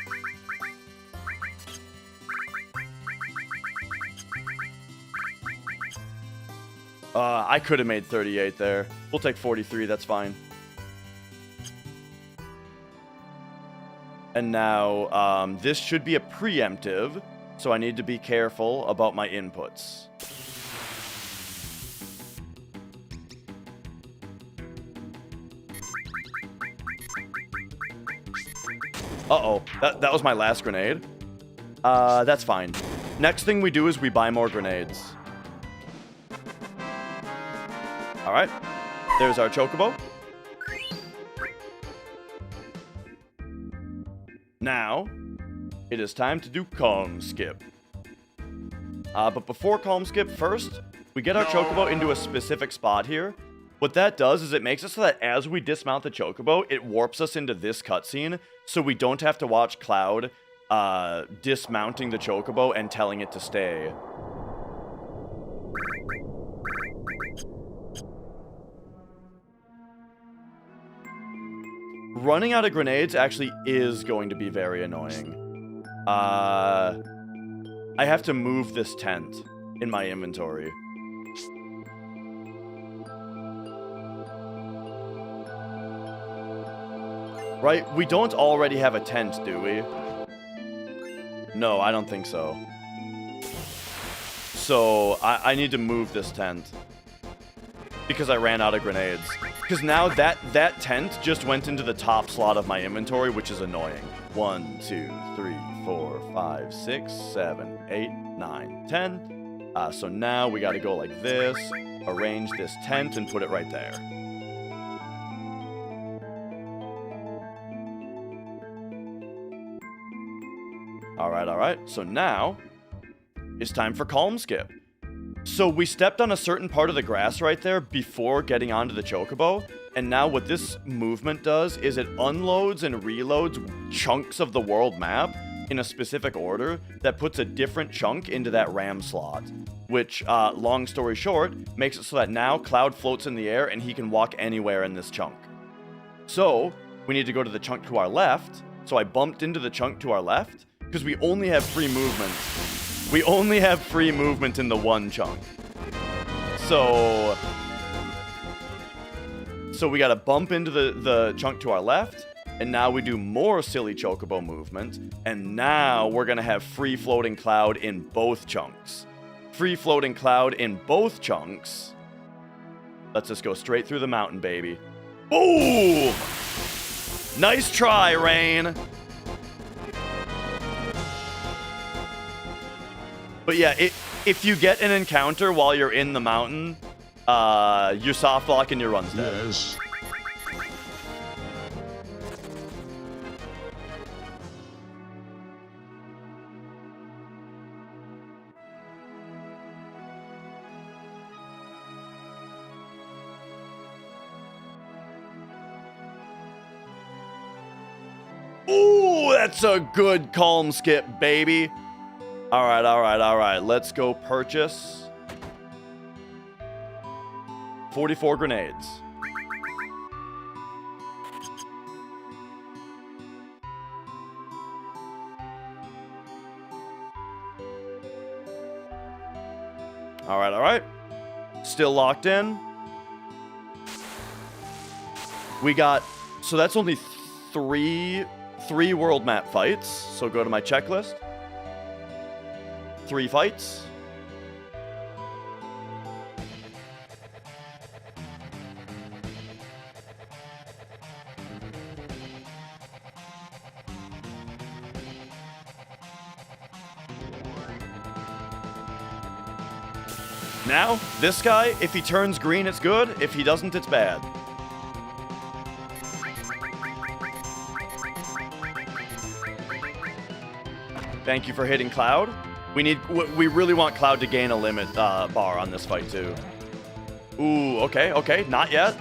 I could have made 38 there. We'll take 43, that's fine. And now, this should be a preemptive, so I need to be careful about my inputs. Uh-oh, that was my last grenade. That's fine. Next thing we do is we buy more grenades. Alright, there's our Chocobo. Now, it is time to do Calm Skip. But before Calm Skip, first, we get our Chocobo into a specific spot here. What that does is it makes it so that as we dismount the Chocobo, it warps us into this cutscene, so we don't have to watch Cloud dismounting the Chocobo and telling it to stay. Running out of grenades actually is going to be very annoying. I have to move this tent in my inventory. Right? We don't already have a tent, do we? No, I don't think so. So, I need to move this tent. Because I ran out of grenades. Because now that tent just went into the top slot of my inventory, which is annoying. 1, 2, 3, 4, 5, 6, 7, 8, 9, 10. So now we gotta go like this, arrange this tent, and put it right there. Alright. So now, it's time for Calm Skip. So we stepped on a certain part of the grass right there before getting onto the Chocobo, and now what this movement does is it unloads and reloads chunks of the world map in a specific order that puts a different chunk into that ram slot, which, long story short, makes it so that now Cloud floats in the air and he can walk anywhere in this chunk. So, we need to go to the chunk to our left, so I bumped into the chunk to our left, because we only have free movement. We only have free movement in the one chunk. So, So we got to bump into the chunk to our left, and now we do more silly chocobo movement, and now we're going to have free floating cloud in both chunks. Free floating cloud in both chunks. Let's just go straight through the mountain, baby. Boom! Nice try, Rain. But yeah, if you get an encounter while you're in the mountain, you're soft lock and your run's dead. Yes. Ooh, that's a good calm skip, baby. All right. Let's go purchase 44 grenades. All right. Still locked in. We got, so that's only three world map fights. So go to my checklist. 3 fights. Now, this guy, if he turns green, it's good. If he doesn't, it's bad. Thank you for hitting Cloud. We really want Cloud to gain a limit bar on this fight too. Ooh, okay, not yet.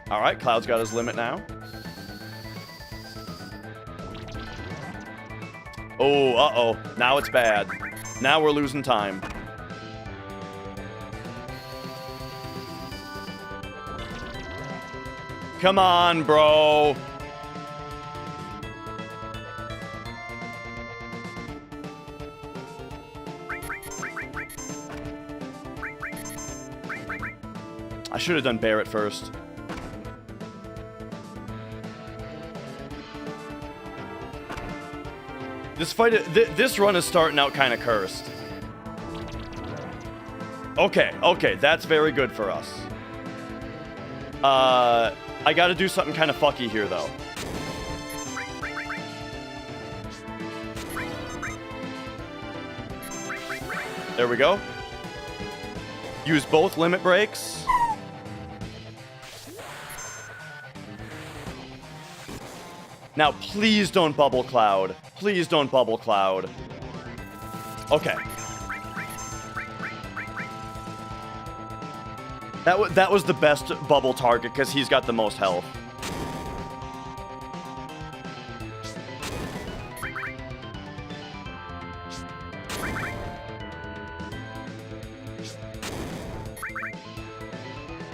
All right, Cloud's got his limit now. Oh, uh-oh. Now it's bad. Now we're losing time. Come on, bro. I should have done Barrett first. This run is starting out kind of cursed. Okay, that's very good for us. I gotta do something kind of fucky here, though. There we go. Use both limit breaks. Now, please don't bubble Cloud. Please don't bubble Cloud. Okay. That was the best bubble target because he's got the most health.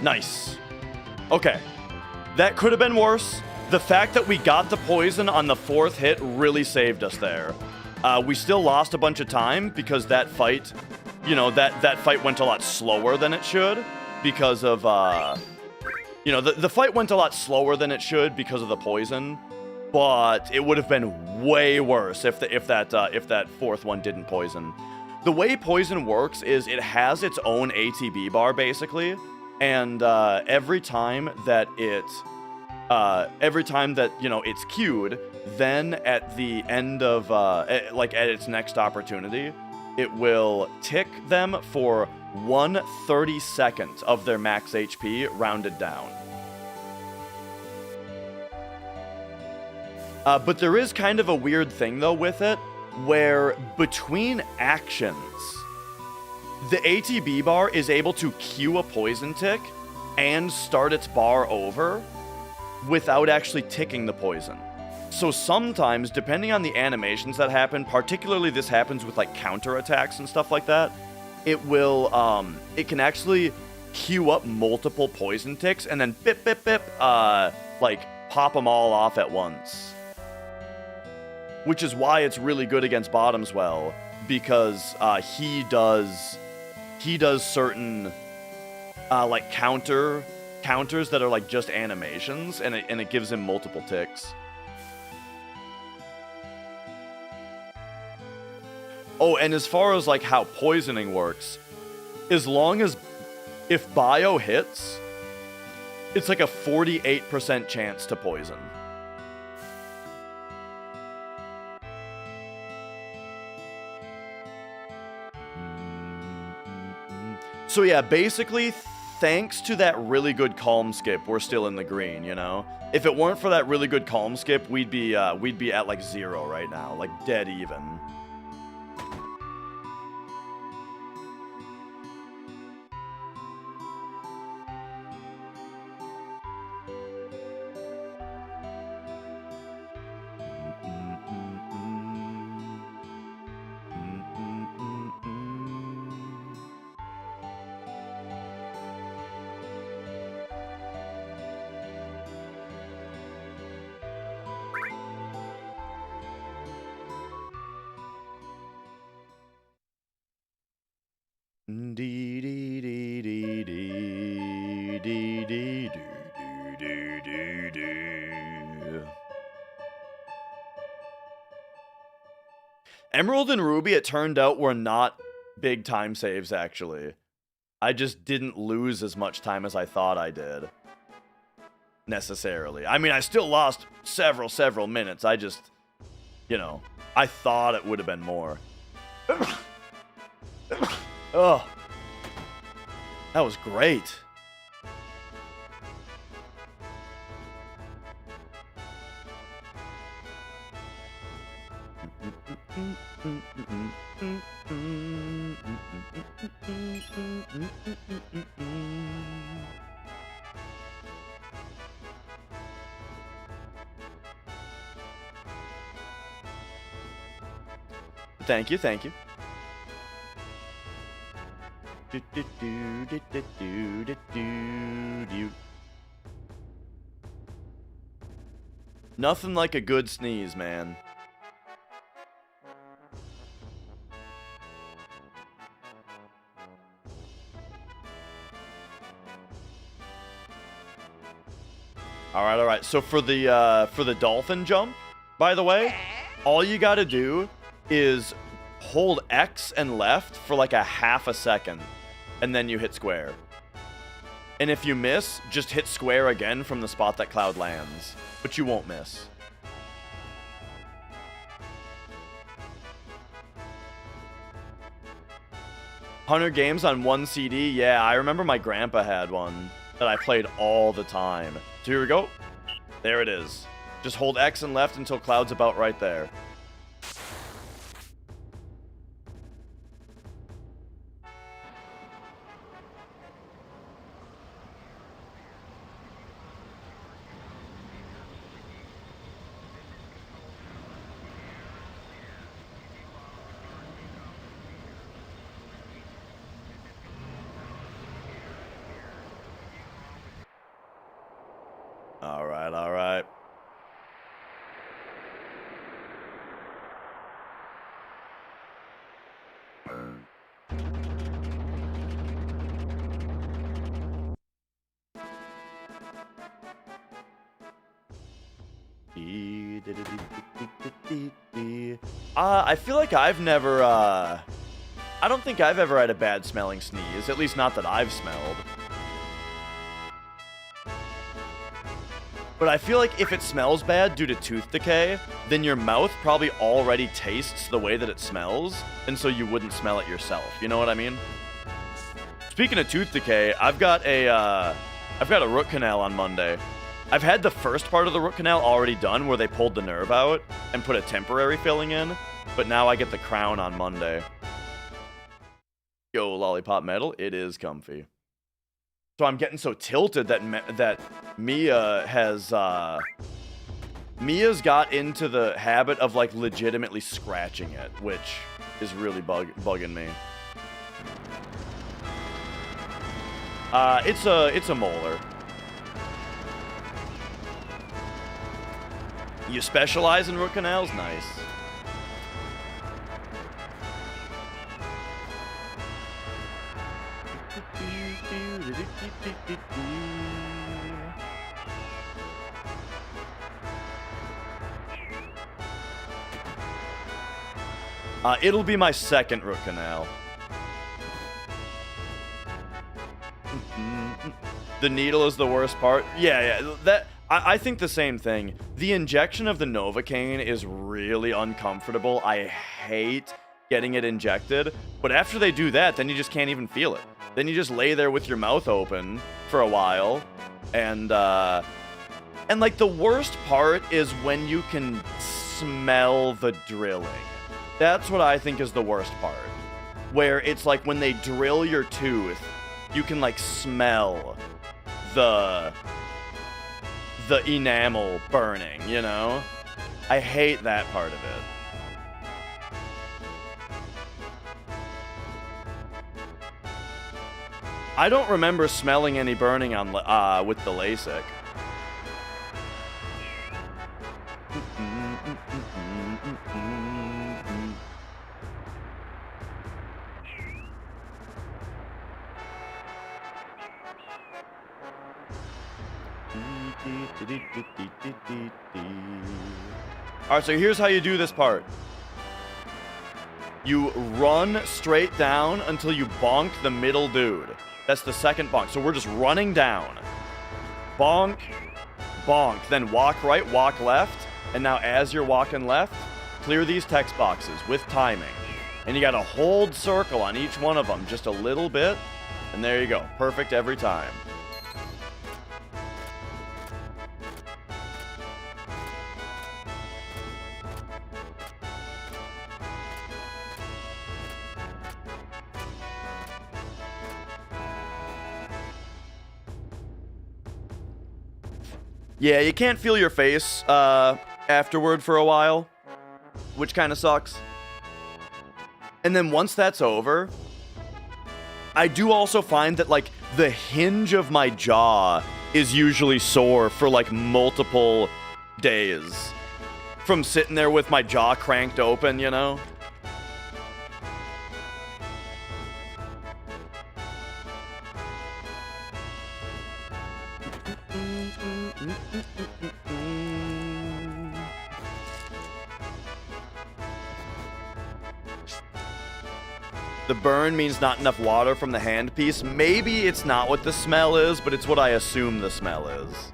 Nice. Okay. That could have been worse. The fact that we got the poison on the 4th hit really saved us there. We still lost a bunch of time because that fight, you know, that fight went a lot slower than it should because of, you know, the fight went a lot slower than it should because of the poison, but it would have been way worse if that 4th one didn't poison. The way poison works is it has its own ATB bar basically, and every time that you know it's queued, then at the end of like at its next opportunity, it will tick them for 1/32 of their max HP rounded down. But there is kind of a weird thing though with it, where between actions, the ATB bar is able to queue a poison tick and start its bar over without actually ticking the poison. So sometimes, depending on the animations that happen, particularly this happens with like counterattacks and stuff like that, it will, it can actually queue up multiple poison ticks and then like pop them all off at once. which is why it's really good against bottoms well, because he does certain like counters that are like just animations, and it gives him multiple ticks. Oh, and as far as like how poisoning works, as long as if bio hits, it's like a 48% chance to poison. So yeah, basically, thanks to that really good calm skip, we're still in the green, you know? If it weren't for that really good calm skip, we'd be at like 0 right now, like dead even. Emerald and Ruby, it turned out, were not big time saves, actually. I just didn't lose as much time as I thought I did. Necessarily. I mean, I still lost several minutes. I just, you know, I thought it would have been more. Oh, that was great. Thank you, thank you. Nothing like a good sneeze, man. All right. So for the dolphin jump, by the way, all you got to do is hold X and left for like a half a second, and then you hit square. And if you miss, just hit square again from the spot that Cloud lands, but you won't miss. $100 games on one CD? Yeah, I remember my grandpa had one that I played all the time. So here we go. There it is. Just hold X and left until Cloud's about right there. All right. I feel like I've never, I don't think I've ever had a bad smelling sneeze, at least not that I've smelled. But I feel like if it smells bad due to tooth decay, then your mouth probably already tastes the way that it smells, and so you wouldn't smell it yourself. You know what I mean? Speaking of tooth decay, I've got a root canal on Monday. I've had the first part of the root canal already done where they pulled the nerve out and put a temporary filling in, but now I get the crown on Monday. Yo, Lollipop Metal, it is comfy. So I'm getting so tilted that Mia has Mia's got into the habit of like legitimately scratching it, which is really bugging me. It's a molar. You specialize in root canals? Nice. It'll be my second root canal. The needle is the worst part. Yeah, that I think the same thing. The injection of the Novocaine is really uncomfortable. I hate getting it injected. But after they do that, then you just can't even feel it. Then you just lay there with your mouth open for a while. And like the worst part is when you can smell the drilling. That's what I think is the worst part. Where it's like when they drill your tooth, you can like smell the enamel burning, you know? I hate that part of it. I don't remember smelling any burning on with the LASIK. Alright, so here's how you do this part. You run straight down until you bonk the middle dude. That's the second bonk. So we're just running down. Bonk, bonk. Then walk right, walk left. And now as you're walking left, clear these text boxes with timing. And you gotta hold circle on each one of them just a little bit. And there you go. Perfect every time. Yeah, you can't feel your face afterward for a while, which kind of sucks. And then once that's over, I do also find that, like, the hinge of my jaw is usually sore for, like, multiple days. From sitting there with my jaw cranked open, you know? The burn means not enough water from the handpiece. Maybe it's not what the smell is, but it's what I assume the smell is.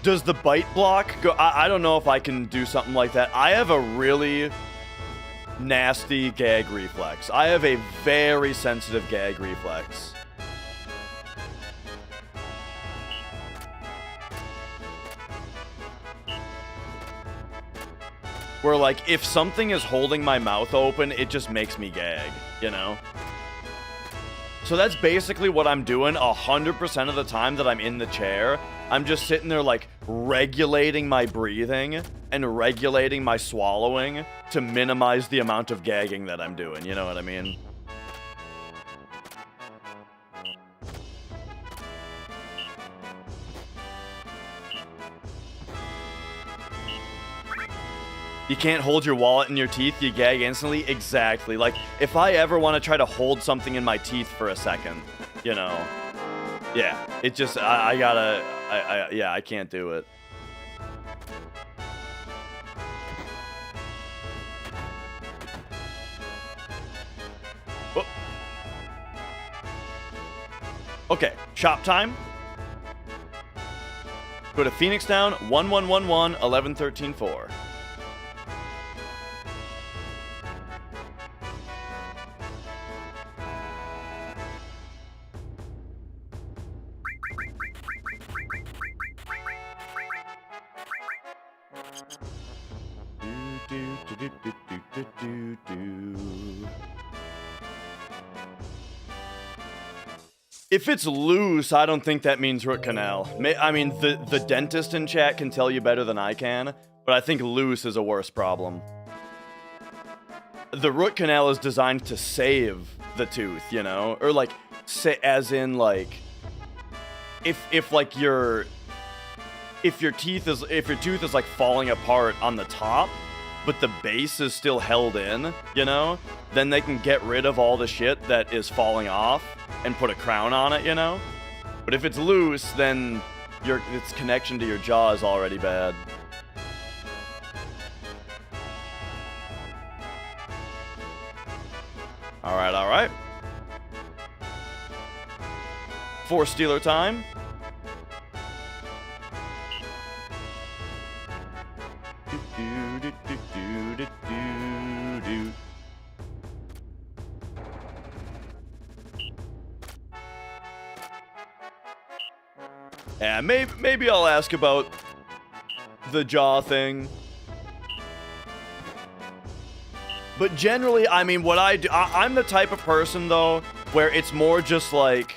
Does the bite block go? I don't know if I can do something like that. I have a really nasty gag reflex. I have a very sensitive gag reflex. Where, like, if something is holding my mouth open, it just makes me gag, you know? So that's basically what I'm doing 100% of the time that I'm in the chair. I'm just sitting there, like, regulating my breathing and regulating my swallowing to minimize the amount of gagging that I'm doing, you know what I mean? You can't hold your wallet in your teeth, you gag instantly? Exactly. Like, if I ever want to try to hold something in my teeth for a second, you know, yeah, it just, yeah, I can't do it. Whoop. Okay, shop time. Go to Phoenix Down, 1111 1113 4. If it's loose, I don't think that means root canal. I mean, the dentist in chat can tell you better than I can, but I think loose is a worse problem. The root canal is designed to save the tooth, you know? Or like, say, as in like, if like your tooth is like falling apart on the top, but the base is still held in, you know? Then they can get rid of all the shit that is falling off and put a crown on it, you know? But if it's loose, then its connection to your jaw is already bad. Alright, alright. 4 Steeler time. Yeah, maybe I'll ask about the jaw thing. But generally, I mean, what I do, I'm the type of person, though, where it's more just like,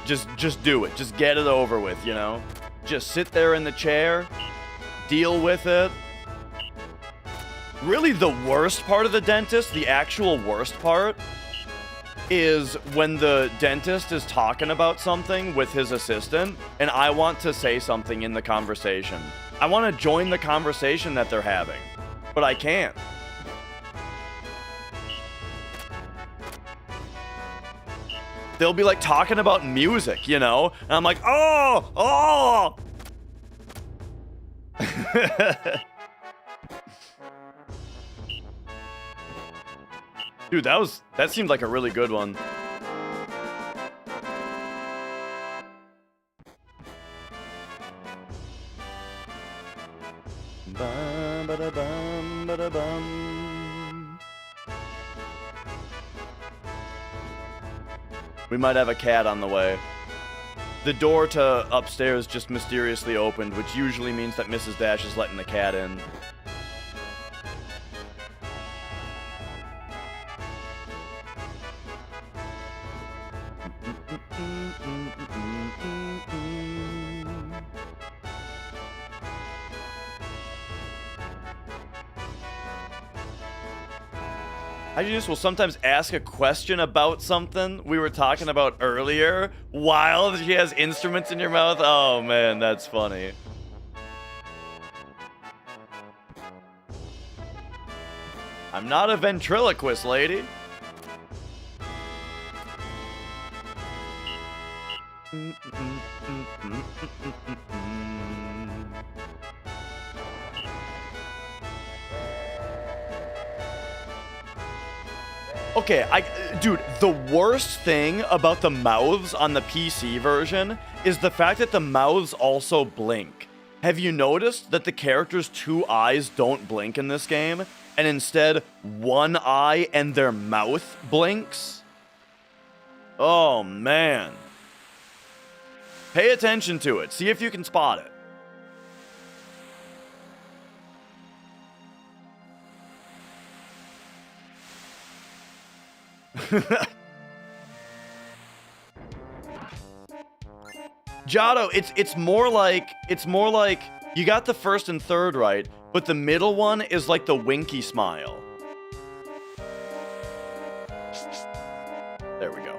just do it. Just get it over with, you know? Just sit there in the chair, deal with it. Really, the worst part of the dentist, the actual worst part, is when the dentist is talking about something with his assistant, and I want to say something in the conversation. I want to join the conversation that they're having, but I can't. They'll be like talking about music, you know? And I'm like, oh! Dude, that seemed like a really good one. Bum, bada, bum, bada, bum. We might have a cat on the way. The door to upstairs just mysteriously opened, which usually means that Mrs. Dash is letting the cat in. I just will sometimes ask a question about something we were talking about earlier while she has instruments in your mouth. Oh man, that's funny. I'm not a ventriloquist, lady. Okay, dude, the worst thing about the mouths on the PC version is the fact that the mouths also blink. Have you noticed that the characters' 2 eyes don't blink in this game, and instead 1 eye and their mouth blinks? Oh, man. Pay attention to it. See if you can spot it. Giotto, it's more like you got the first and third right, but the middle one is like the winky smile. There we go.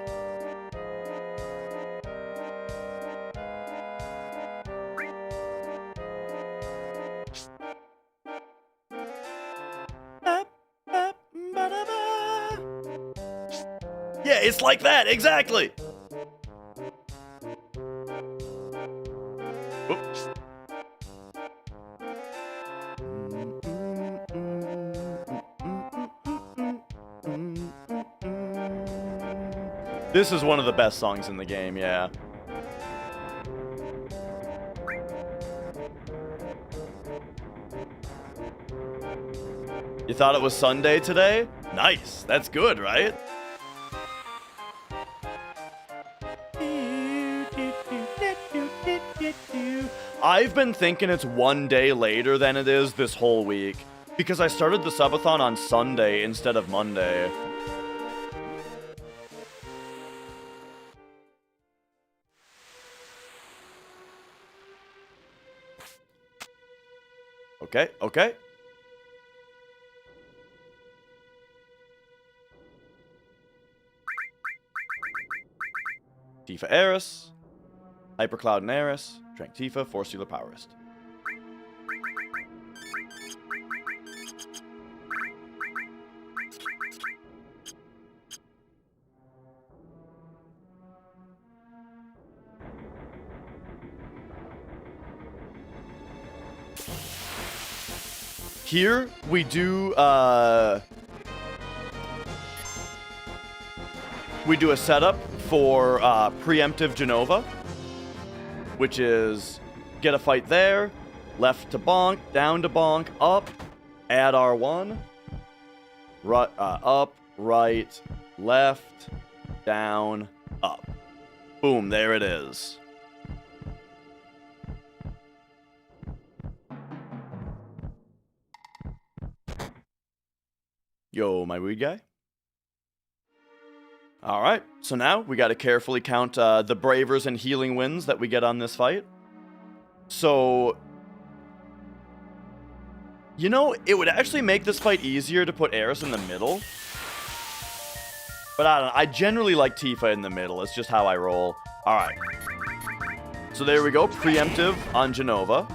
Yeah, it's like that, exactly. Oops. This is one of the best songs in the game, yeah. You thought it was Sunday today? Nice, that's good, right? I've been thinking it's one day later than it is this whole week, because I started the subathon on Sunday instead of Monday. Okay, okay. Tifa Aeris. Hypercloud and Aeris. Trank Tifa, Force Healer Powerist. Here we do a setup for preemptive Genova, which is get a fight there, left to bonk, down to bonk, up, add R1, up, right, left, down, up. Boom, there it is. Yo, my weed guy. Alright, so now we gotta carefully count the Bravers and Healing Winds that we get on this fight. So, you know, it would actually make this fight easier to put Aeris in the middle. But I don't know, I generally like Tifa in the middle, it's just how I roll. Alright. So there we go, preemptive on Genova.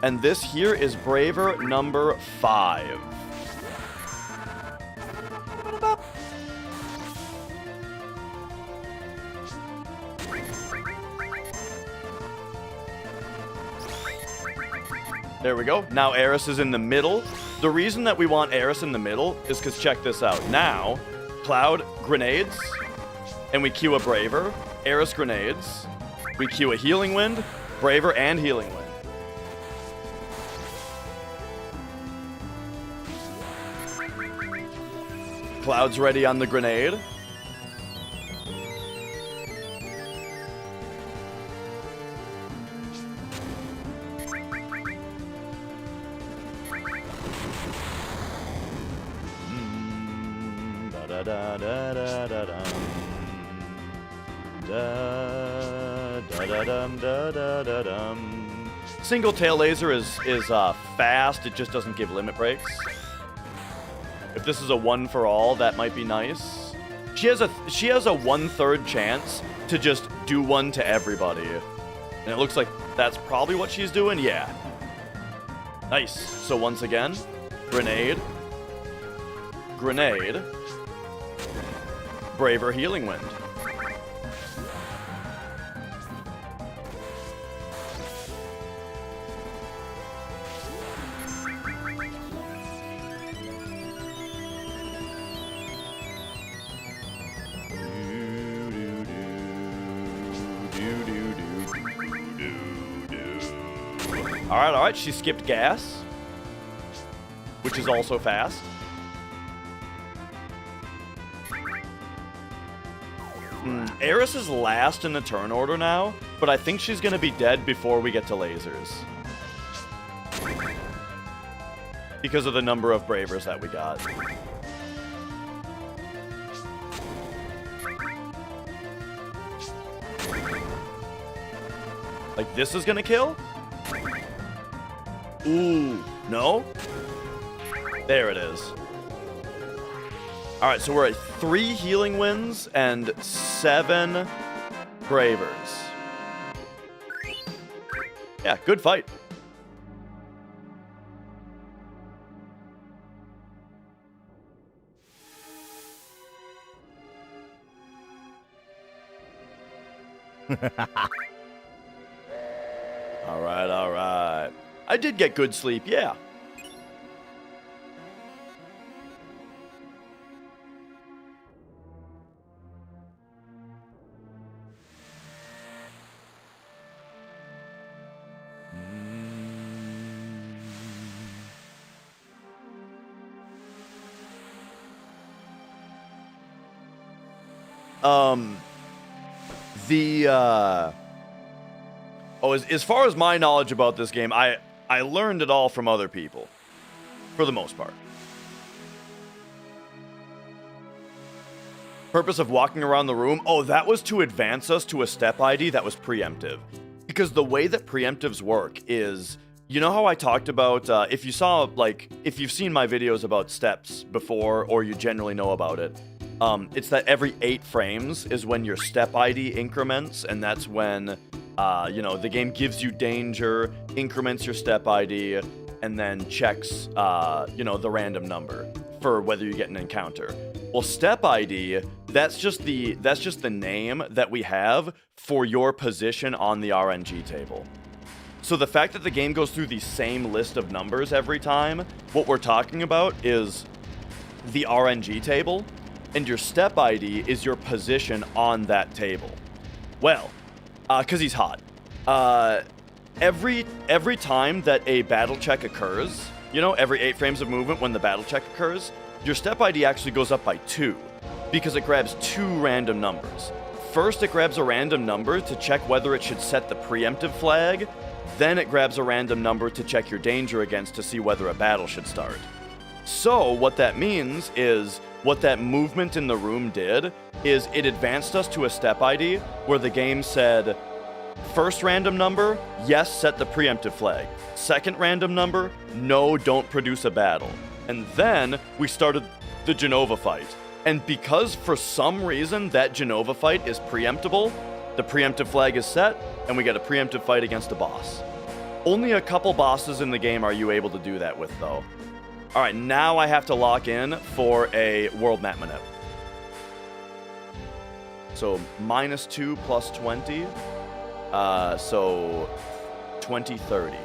And this here is Braver number 5. There we go. Now Aeris is in the middle. The reason that we want Aeris in the middle is because check this out. Now, Cloud grenades, and we queue a Braver. Aeris grenades. We queue a Healing Wind, Braver, and Healing Wind. Cloud's ready on the grenade. Single tail laser is fast, it just doesn't give limit breaks. If this is a one for all, that might be nice. She has a 1/3 chance to just do one to everybody. And it looks like that's probably what she's doing, yeah. Nice. So once again, grenade. Grenade. Braver Healing Wind. Alright, she skipped gas, which is also fast. Aeris is last in the turn order now, but I think she's going to be dead before we get to lasers. Because of the number of Bravers that we got. Like, this is going to kill? Ooh, no? There it is. Alright, so we're at 3 Healing Winds and 7 Bravers. Yeah, good fight. Alright. I did get good sleep, yeah. As far as my knowledge about this game, I learned it all from other people, for the most part. Purpose of walking around the room? Oh, that was to advance us to a step ID that was preemptive. Because the way that preemptives work is You know how I talked about, if you saw, like, if you've seen my videos about steps before, or you generally know about it, it's that every 8 frames is when your step ID increments, and that's when, you know, the game gives you danger, increments your step ID, and then checks, you know, the random number for whether you get an encounter. Well, step ID, that's just the name that we have for your position on the RNG table. So the fact that the game goes through the same list of numbers every time, what we're talking about is the RNG table, and your step ID is your position on that table. Well, because he's hot. Every time that a battle check occurs, you know, every 8 frames of movement when the battle check occurs, your step ID actually goes up by 2, because it grabs 2 random numbers. First, it grabs a random number to check whether it should set the preemptive flag, then it grabs a random number to check your danger against to see whether a battle should start. So, what that means is, what that movement in the room did, is it advanced us to a step ID where the game said, first random number, yes, set the preemptive flag. Second random number, no, don't produce a battle. And then we started the Genova fight. And because for some reason that Genova fight is preemptible, the preemptive flag is set, and we get a preemptive fight against a boss. Only a couple bosses in the game are you able to do that with, though. Alright, now I have to lock in for a world map manip. So, -2 plus 20. So, 2030.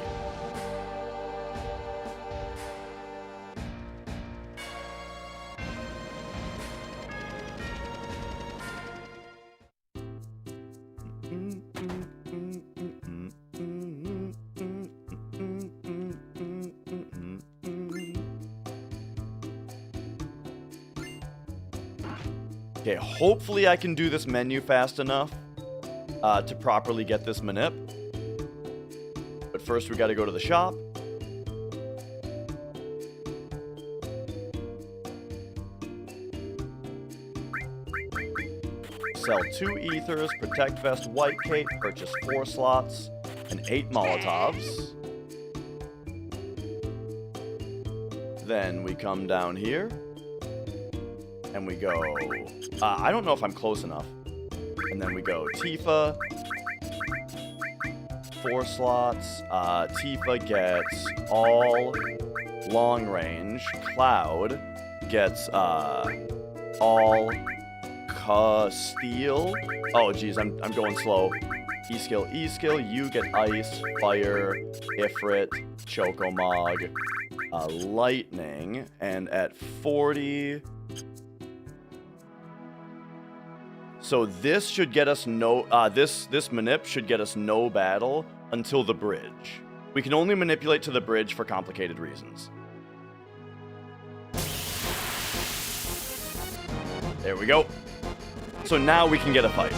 Okay, hopefully I can do this menu fast enough to properly get this manip. But first we gotta go to the shop. Sell 2 ethers, protect vest, white cape, purchase 4 slots, and 8 molotovs. Then we come down here. And we go, I don't know if I'm close enough. And then we go Tifa, 4 slots. Tifa gets all long range. Cloud gets all steel. Oh geez, I'm going slow. E-skill, E-skill, you get ice, fire, Ifrit, Chocomog, lightning, and at 40... So this should get us no, this manip should get us no battle until the bridge. We can only manipulate to the bridge for complicated reasons. There we go. So now we can get a fight.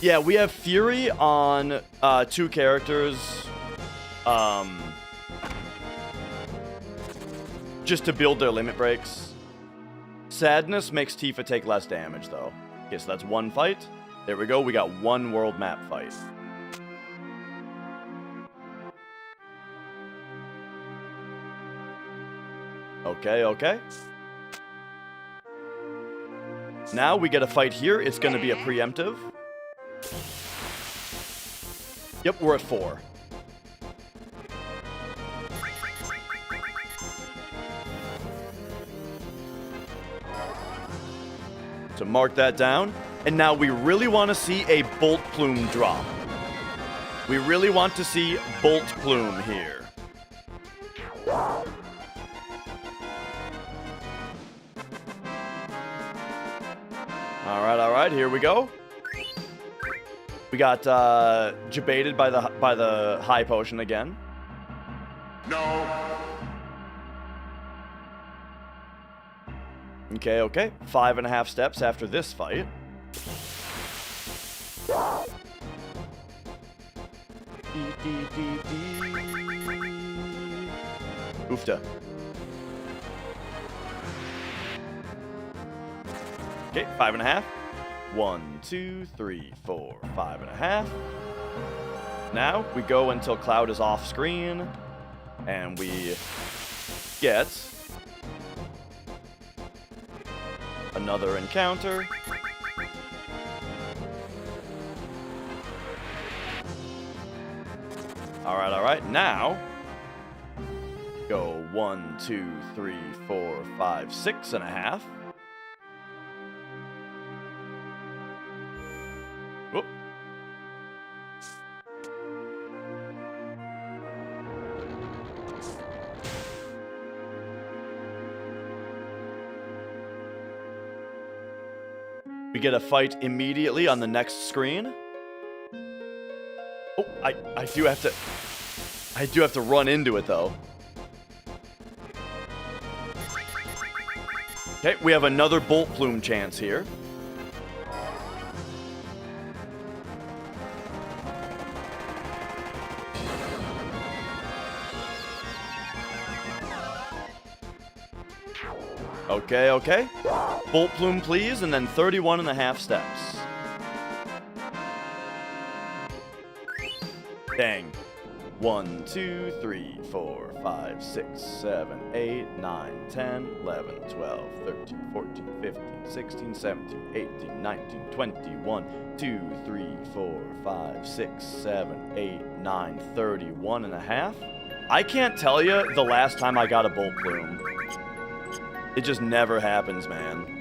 Yeah, we have Fury on 2 characters. Just to build their limit breaks. Sadness makes Tifa take less damage, though. Okay, so that's 1 fight. There we go, we got 1 world map fight. Okay, okay. Now we get a fight here. It's going to be a preemptive. Yep, we're at 4. So mark that down. And now we really want to see a Bolt Plume drop. We really want to see Bolt Plume here. Alright, here we go. We got jebaited by the high potion again. No. Okay, okay. 5.5 steps after this fight. Oofta. Okay, 5.5. 1, 2, 3, 4, 5.5. Now we go until Cloud is off screen, and we get another encounter. All right. Now go 1, 2, 3, 4, 5, 6.5. Whoop. We get a fight immediately on the next screen. Oh, I do have to run into it though. Okay, we have another Bolt Plume chance here. Okay. Bolt Plume, please, and then 31.5 steps. Dang. 1, 2, 3, 4, 5, 6, 7, 8, 9, 10, 11, 12, 13, 14, 15, 16, 17, 18, 19, 20, 1, 2, 3, 4, 5, 6, 7, 8, 9, 31.5. I can't tell you the last time I got a Bolt Plume. It just never happens, man.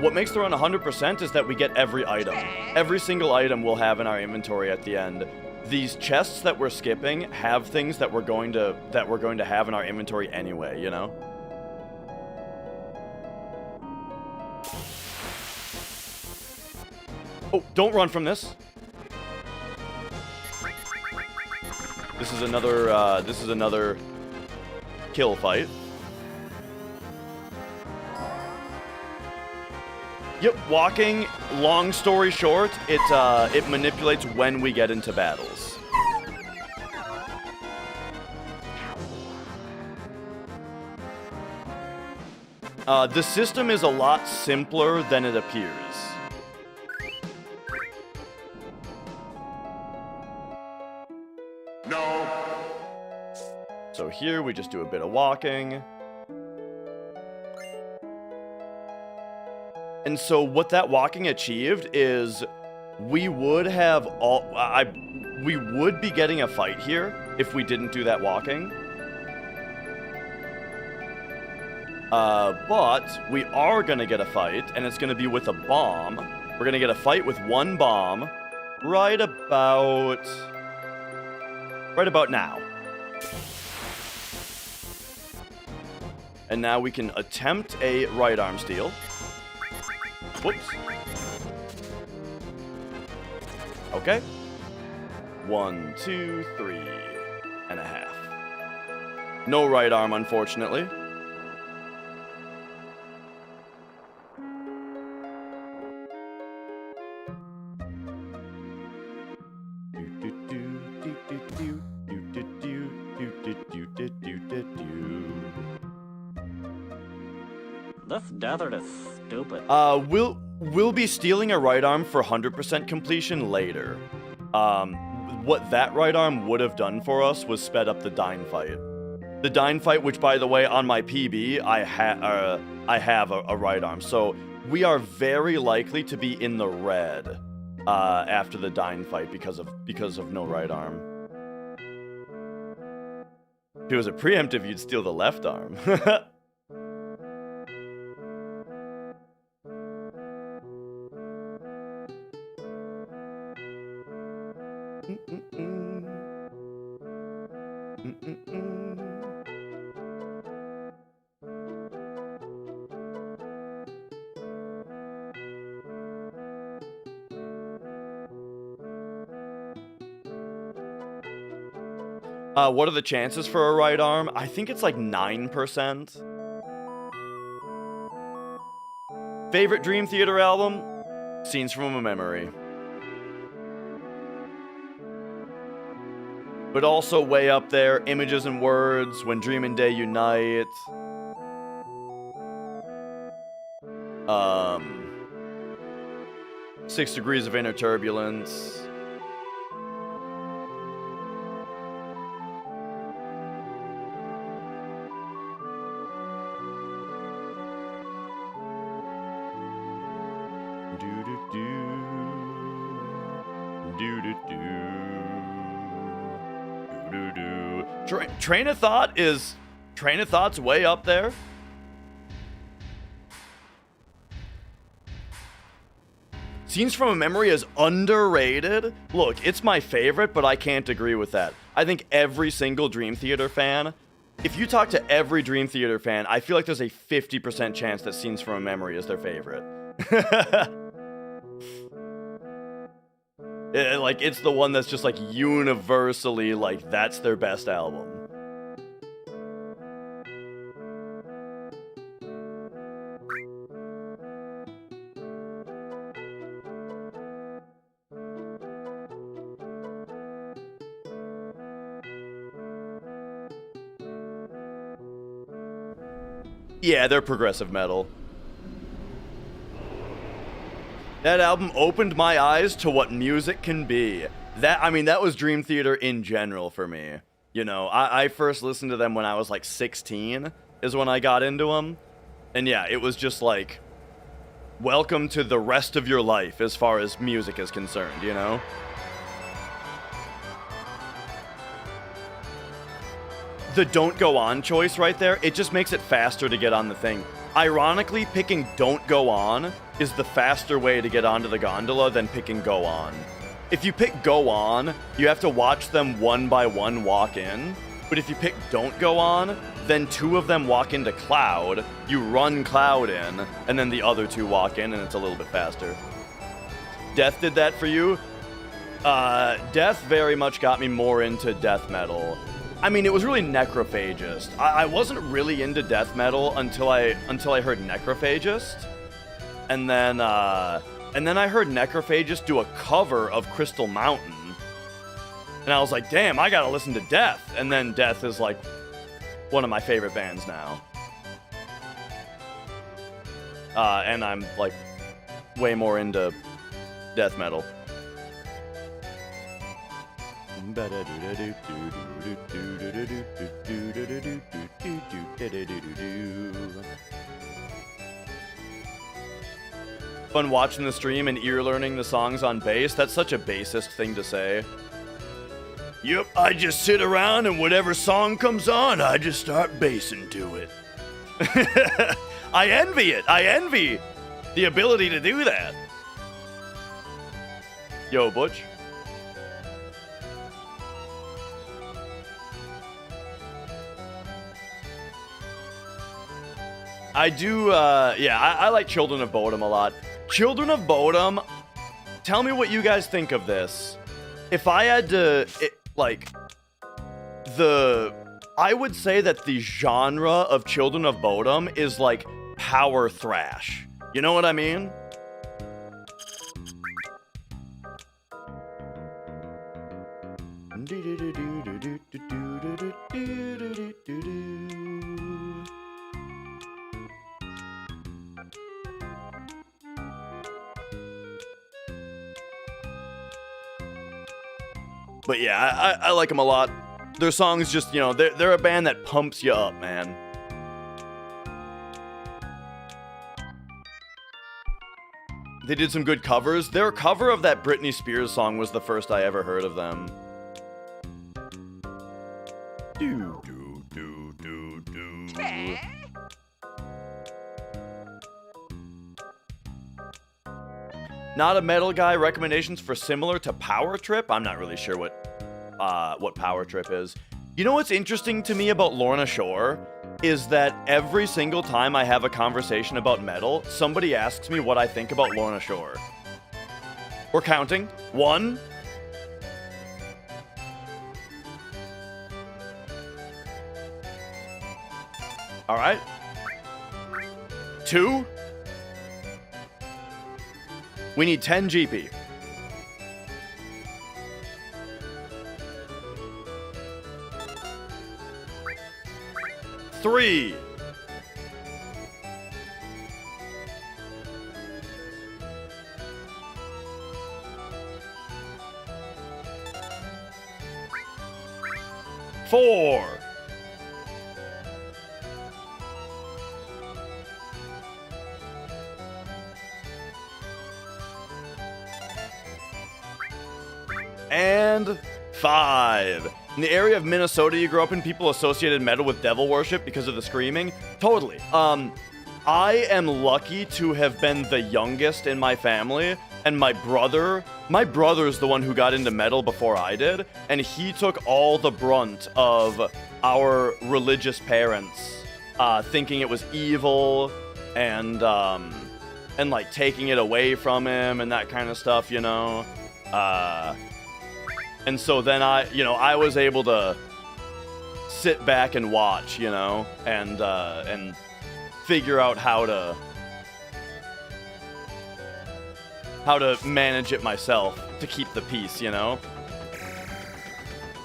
What makes the run 100% is that we get every item. Every single item we'll have in our inventory at the end. These chests that we're skipping have things that we're going to have in our inventory anyway, you know? Oh, don't run from this. This is another kill fight. Yep, walking, long story short, it manipulates when we get into battles. The system is a lot simpler than it appears. No. So here we just do a bit of walking. And so what that walking achieved is we would be getting a fight here if we didn't do that walking. But we are going to get a fight, and it's going to be with a bomb. We're going to get a fight with one bomb right about now. And now we can attempt a right arm steal. Whoops. Okay. 1, 2, 3.5. No right arm, unfortunately. This desert is stupid. We'll be stealing a right arm for 100% completion later. What that right arm would have done for us was sped up the Dine fight. The Dine fight, which by the way, on my PB, I have a right arm. So we are very likely to be in the red after the Dine fight because of no right arm. If it was a preemptive, you'd steal the left arm. What are the chances for a right arm? I think it's like 9%. Favorite Dream Theater album? Scenes from a Memory. But also way up there, Images and Words, When Dream and Day Unite. 6 Degrees of Inner Turbulence. Train of Thought's way up there. Scenes from a Memory is underrated. Look, it's my favorite, but I can't agree with that. I think every single Dream Theater fan, if you talk to every Dream Theater fan, I feel like there's a 50% chance that Scenes from a Memory is their favorite. Like, it's the one that's just, like, universally, like, that's their best album. Yeah, they're progressive metal. That album opened my eyes to what music can be. That was Dream Theater in general for me. You know, I first listened to them when I was like 16, is when I got into them. And yeah, it was just like, welcome to the rest of your life as far as music is concerned, you know? The Don't Go On choice right there, it just makes it faster to get on the thing. Ironically, picking Don't Go On is the faster way to get onto the gondola than picking Go On. If you pick Go On, you have to watch them one by one walk in. But if you pick Don't Go On, then 2 of them walk into Cloud, you run Cloud in, and then the other 2 walk in, and it's a little bit faster. Death did that for you? Death very much got me more into death metal. I mean, it was really Necrophagist. I wasn't really into death metal until I heard Necrophagist. And then I heard Necrophagist do a cover of Crystal Mountain. And I was like, damn, I gotta listen to Death. And then Death is like one of my favorite bands now. And I'm like way more into death metal. Fun watching the stream and ear learning the songs on bass. That's such a bassist thing to say. Yep, I just sit around and whatever song comes on, I just start bassing to it. I envy it. I envy the ability to do that. Yo, Butch. I do, I like Children of Bodom a lot. Children of Bodom, tell me what you guys think of this. If I had to, I would say that the genre of Children of Bodom is like power thrash. You know what I mean? But yeah, I like them a lot. Their songs just, you know, they're a band that pumps you up, man. They did some good covers. Their cover of that Britney Spears song was the first I ever heard of them. Do, do, do, do, do. Not a metal guy. Recommendations for similar to Power Trip? I'm not really sure what Power Trip is. You know what's interesting to me about Lorna Shore is that every single time I have a conversation about metal, somebody asks me what I think about Lorna Shore. We're counting. 1. All right. 2. We need 10 GP. 3. 4. And 5. In the area of Minnesota you grew up in, people associated metal with devil worship because of the screaming. Totally. I am lucky to have been the youngest in my family, and my brother's the one who got into metal before I did, and he took all the brunt of our religious parents thinking it was evil and like taking it away from him and that kind of stuff, you know. And so then I was able to sit back and watch, you know, and figure out how to manage it myself to keep the peace, you know.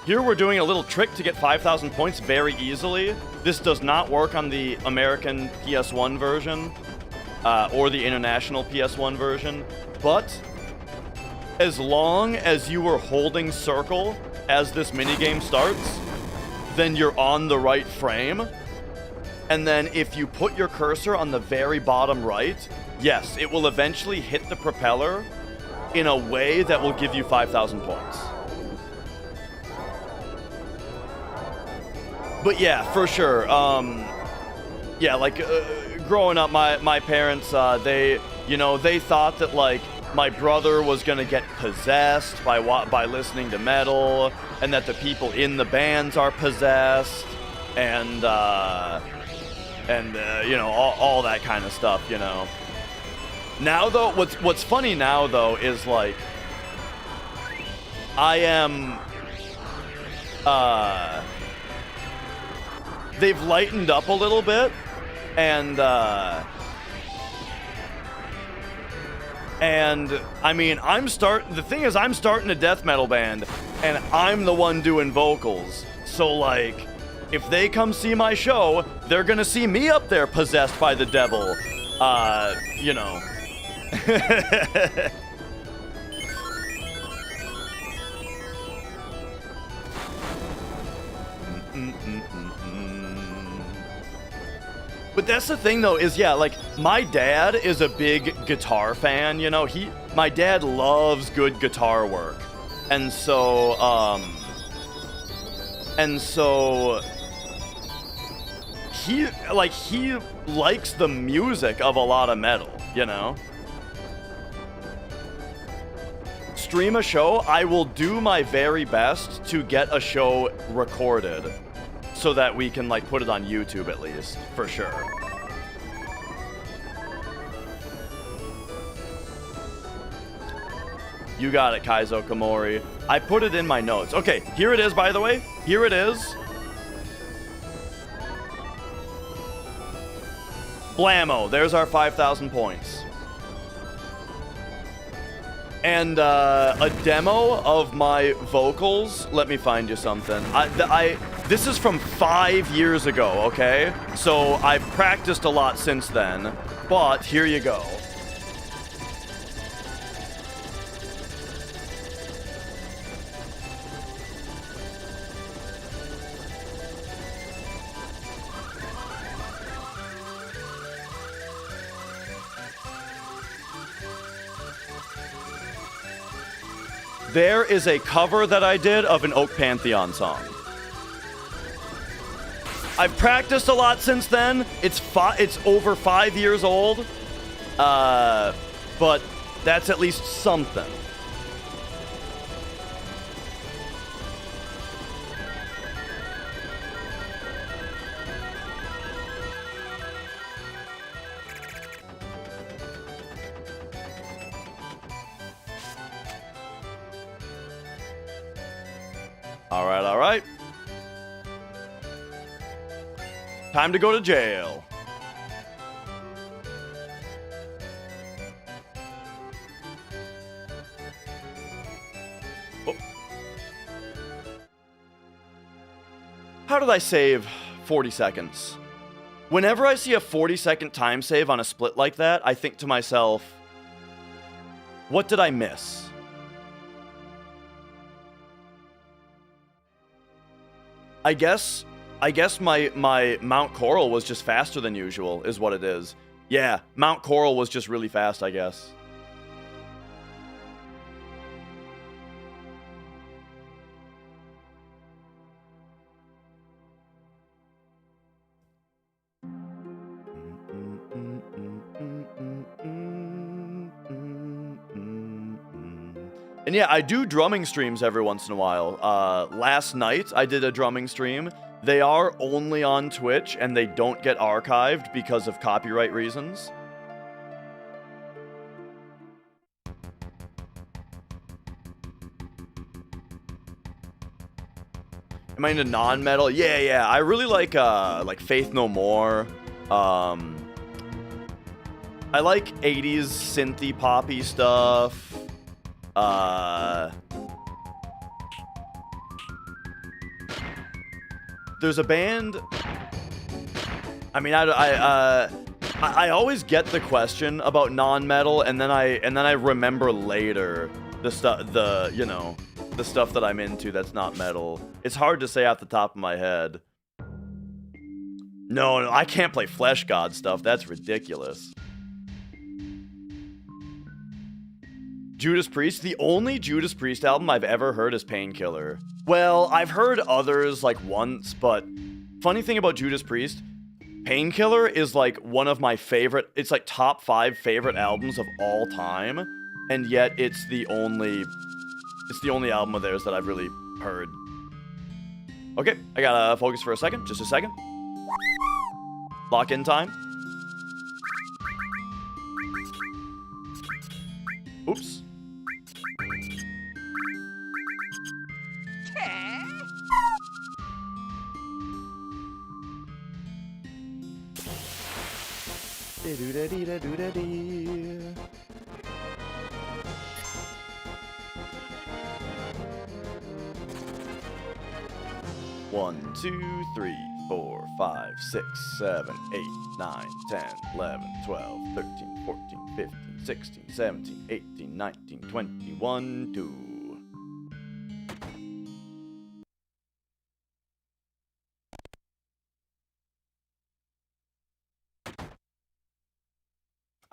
Here we're doing a little trick to get 5,000 points very easily. This does not work on the American PS1 version or the international PS1 version, but as long as you are holding circle as this minigame starts, then you're on the right frame. And then if you put your cursor on the very bottom right, yes, it will eventually hit the propeller in a way that will give you 5,000 points. But yeah, for sure. Yeah, like growing up, my parents, they thought that like my brother was gonna get possessed by listening to metal, and that the people in the bands are possessed, and you know, all that kind of stuff, you know. Now though, what's funny now though is like I am they've lightened up a little bit, and I mean, the thing is, I'm starting a death metal band, and I'm the one doing vocals. So, like, if they come see my show, they're gonna see me up there possessed by the devil. You know. But that's the thing though, is yeah, like my dad is a big guitar fan, you know. My dad loves good guitar work. And so he likes the music of a lot of metal, you know. Stream a show, I will do my very best to get a show recorded so that we can like put it on YouTube at least, for sure. You got it, Kaizo Komori. I put it in my notes. Okay, here it is, by the way. Here it is. Blammo, there's our 5,000 points. And a demo of my vocals. Let me find you something. This is from 5 years ago, okay? So I've practiced a lot since then, but here you go. There is a cover that I did of an Oak Pantheon song. I've practiced a lot since then. It's over 5 years old. But that's at least something. All right. Time to go to jail. Oh. How did I save 40 seconds? Whenever I see a 40-second time save on a split like that, I think to myself, what did I miss? I guess my Mount Coral was just faster than usual, is what it is. Yeah, Mount Coral was just really fast, I guess. And yeah, I do drumming streams every once in a while. Last night, I did a drumming stream. They are only on Twitch, and they don't get archived because of copyright reasons. Am I into non-metal? Yeah. I really like Faith No More. I like 80s synthy poppy stuff. There's a band. I mean, I always get the question about non-metal, and then I remember later the stuff that I'm into that's not metal. It's hard to say off the top of my head. No, I can't play Flesh God stuff. That's ridiculous. Judas Priest? The only Judas Priest album I've ever heard is Painkiller. Well, I've heard others like once, but funny thing about Judas Priest, Painkiller is like one of my favorite, it's like top 5 favorite albums of all time, and yet it's the only album of theirs that I've really heard. Okay, I gotta focus for a second, just a second. Lock in time. Oops. One, 2, 3, 4, 5, 6, 7, 8, 9, 10, 11, 12, 13, 14, 15, 16, 17, 18, 19, 20, 1, 2.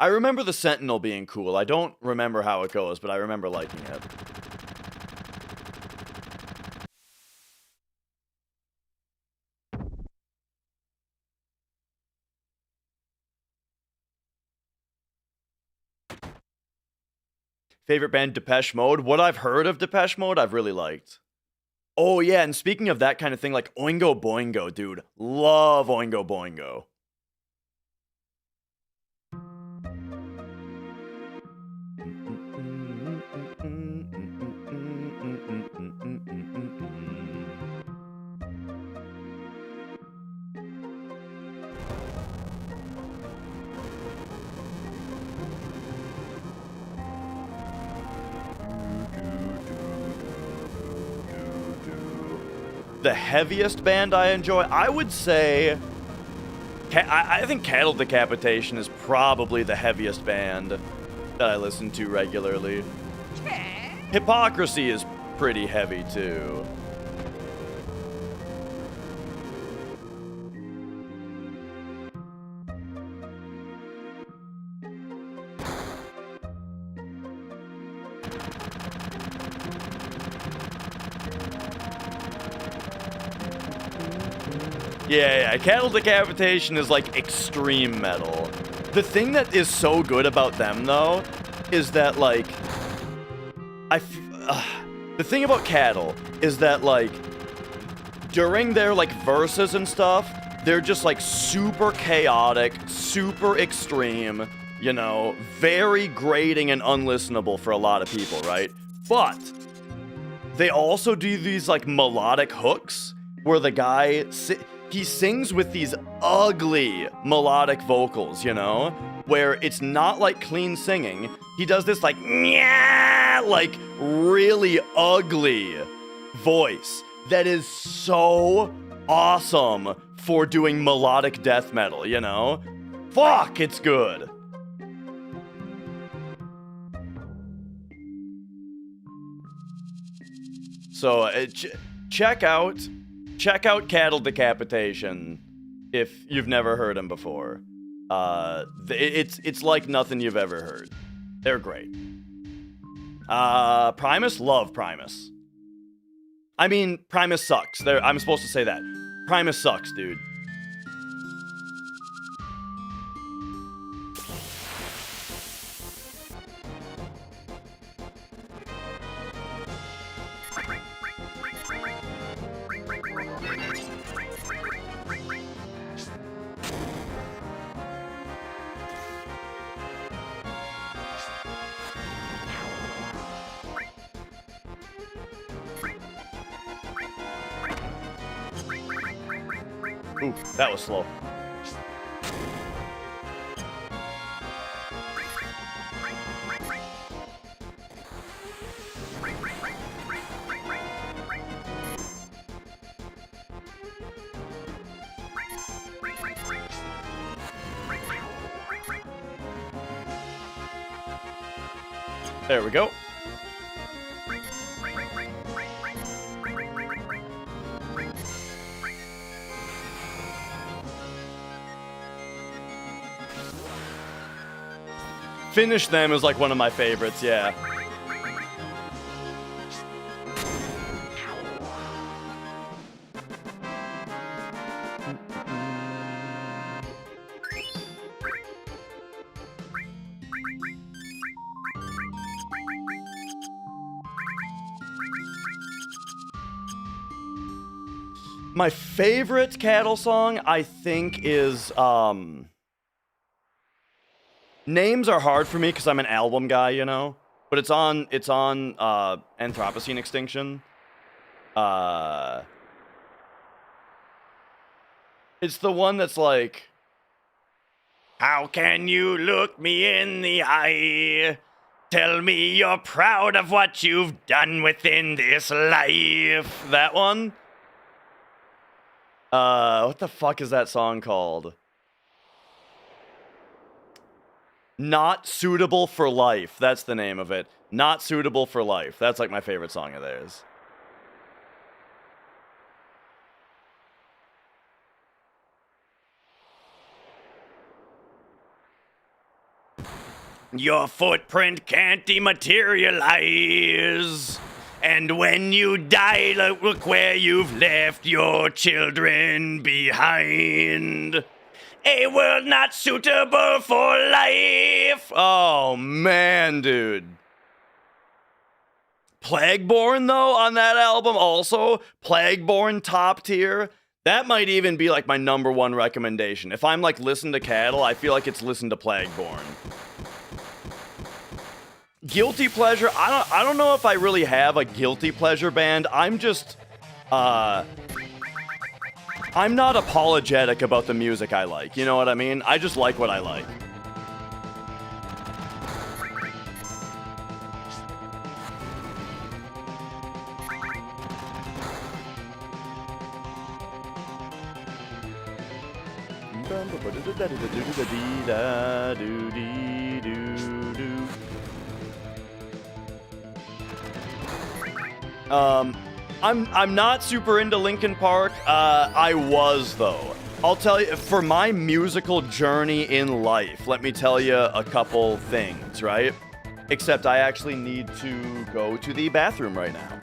I remember the Sentinel being cool. I don't remember how it goes, but I remember liking it. Favorite band, Depeche Mode? What I've heard of Depeche Mode, I've really liked. Oh yeah, and speaking of that kind of thing, like Oingo Boingo, dude. Love Oingo Boingo. The heaviest band I enjoy, I would say, I think Cattle Decapitation is probably the heaviest band that I listen to regularly. Hypocrisy is pretty heavy too. Yeah, Cattle Decapitation is like extreme metal. The thing that is so good about them, though, is that, like, the thing about Cattle is that, like, during their, like, verses and stuff, they're just, like, super chaotic, super extreme, you know, very grating and unlistenable for a lot of people, right? But they also do these, like, melodic hooks where the guy... he sings with these ugly melodic vocals, you know? Where it's not like clean singing. He does this like, nyah, like really ugly voice that is so awesome for doing melodic death metal, you know? Fuck, it's good. So check out check out Cattle Decapitation if you've never heard them before. It's like nothing you've ever heard. They're great. Primus, love Primus. I mean, Primus sucks. I'm supposed to say that. Primus sucks, dude. Ooh, that was slow. There we go. Finish Them is like one of my favorites, yeah. My favorite Cattle song, I think, is, names are hard for me because I'm an album guy, you know? But it's on Anthropocene Extinction. It's the one that's like, how can you look me in the eye? Tell me you're proud of what you've done within this life. That one? What the fuck is that song called? Not Suitable for Life. That's the name of it. Not Suitable for Life. That's like my favorite song of theirs. Your footprint can't dematerialize. And when you die, look where you've left your children behind. A world not suitable for life. Oh, man, dude. Plagueborn, though, on that album also. Plagueborn, top tier. That might even be, like, my #1 recommendation. If I'm, like, listen to Cattle, I feel like it's listen to Plagueborn. Guilty pleasure, I don't know if I really have a guilty pleasure band. I'm just, I'm not apologetic about the music I like, you know what I mean? I just like what I like. I'm not super into Linkin Park. I was, though. I'll tell you, for my musical journey in life, let me tell you a couple things, right? Except I actually need to go to the bathroom right now.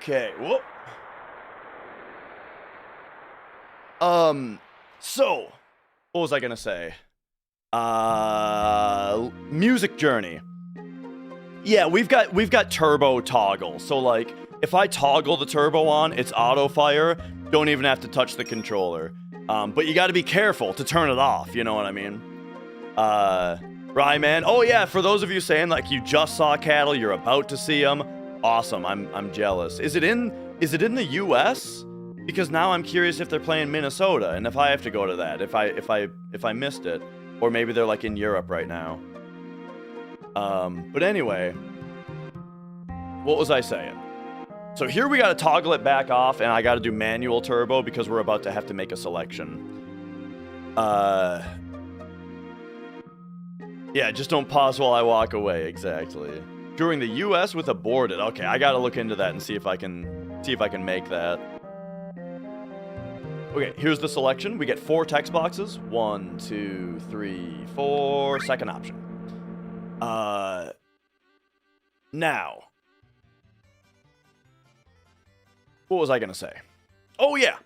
Okay. Whoop. So, what was I gonna say? Music Journey. Yeah, we've got turbo toggle. So like, if I toggle the turbo on, it's auto fire. Don't even have to touch the controller. But you got to be careful to turn it off. You know what I mean? Ryman. Oh yeah, for those of you saying like you just saw cattle, you're about to see them. Awesome. I'm jealous. Is it in the U.S.? Because now I'm curious if they're playing Minnesota and if I have to go to that. If I missed it, or maybe they're like in Europe right now. But anyway, what was I saying? So here we gotta toggle it back off, and I gotta do manual turbo because we're about to have to make a selection. Yeah, just don't pause while I walk away. Exactly. During the U.S. with aborted. Okay, I gotta look into that and see if I can make that. Okay, here's the selection. We get 4 text boxes. 1, 2, 3, 4. Second option. Now. What was I gonna say? Oh, yeah.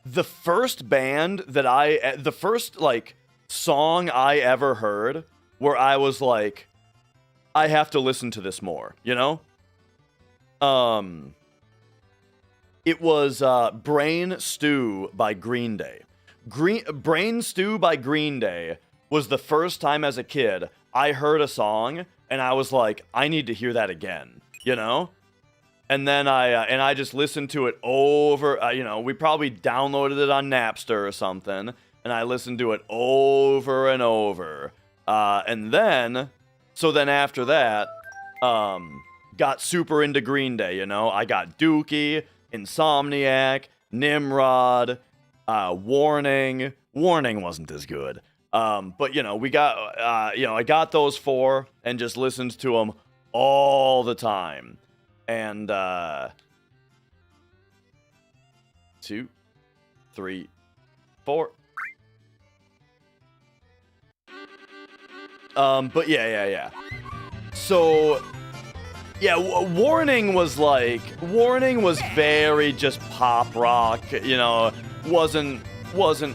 The first like, song I ever heard where I was like, I have to listen to this more, you know? It was Brain Stew by Green Day. Brain Stew by Green Day was the first time as a kid I heard a song and I was like, I need to hear that again, you know? And then I just listened to it over, you know, we probably downloaded it on Napster or something, and I listened to it over and over. And then after that, got super into Green Day, you know? I got Dookie, Insomniac, Nimrod, Warning. Warning wasn't as good. But, you know, we got, you know, I got those 4 and just listened to them all the time. And, 2, 3, 4. But yeah. So, yeah, Warning was very just pop rock, you know, wasn't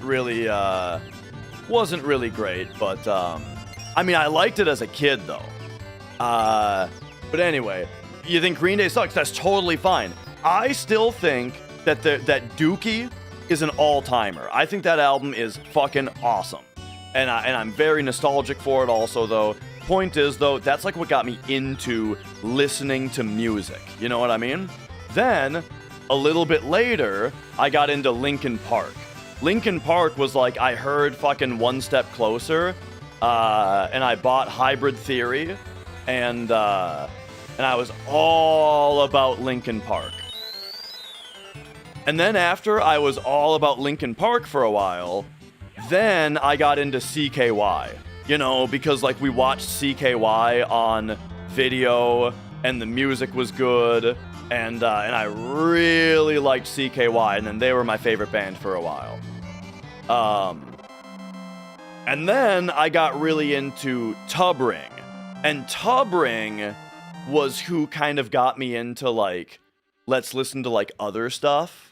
really great, but, I mean, I liked it as a kid, though. But anyway, you think Green Day sucks? That's totally fine. I still think that Dookie is an all-timer. I think that album is fucking awesome. And I'm very nostalgic for it also, though. Point is, though, that's like what got me into listening to music. You know what I mean? Then, a little bit later, I got into Linkin Park. Linkin Park was like, I heard fucking One Step Closer, and I bought Hybrid Theory, and I was all about Linkin Park. And then after I was all about Linkin Park for a while, then I got into CKY. You know, because like we watched CKY on video and the music was good, and I really liked CKY, and then they were my favorite band for a while. And then I got really into Tubring, and Tubring was who kind of got me into like, let's listen to like other stuff.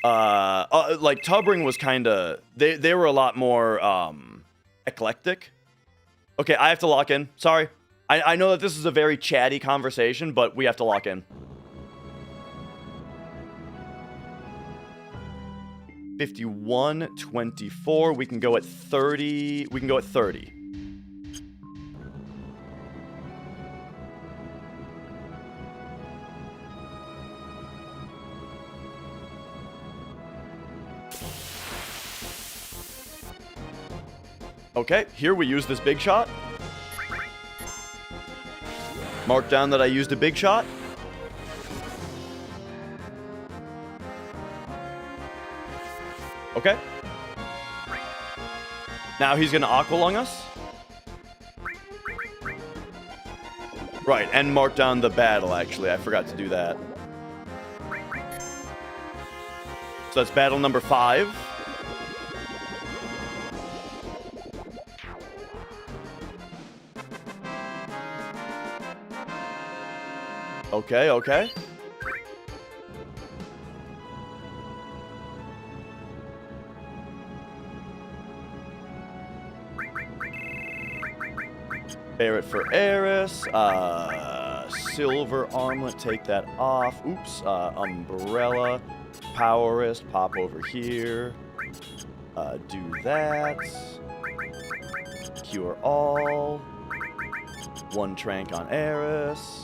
Like Tubring was kind of, they were a lot more eclectic. Okay, I have to lock in. Sorry. I know that this is a very chatty conversation, but we have to lock in. 51-24. We can go at 30. We can go at 30. Okay, here we use this big shot. Mark down that I used a big shot. Okay. Now he's gonna aqualung us. Right, and mark down the battle, actually. I forgot to do that. So that's battle number 5. Okay, okay. Barret for Eris. Silver armlet, take that off. Oops. Umbrella. Powerist, pop over here. Do that. Cure all. 1 trank on Eris.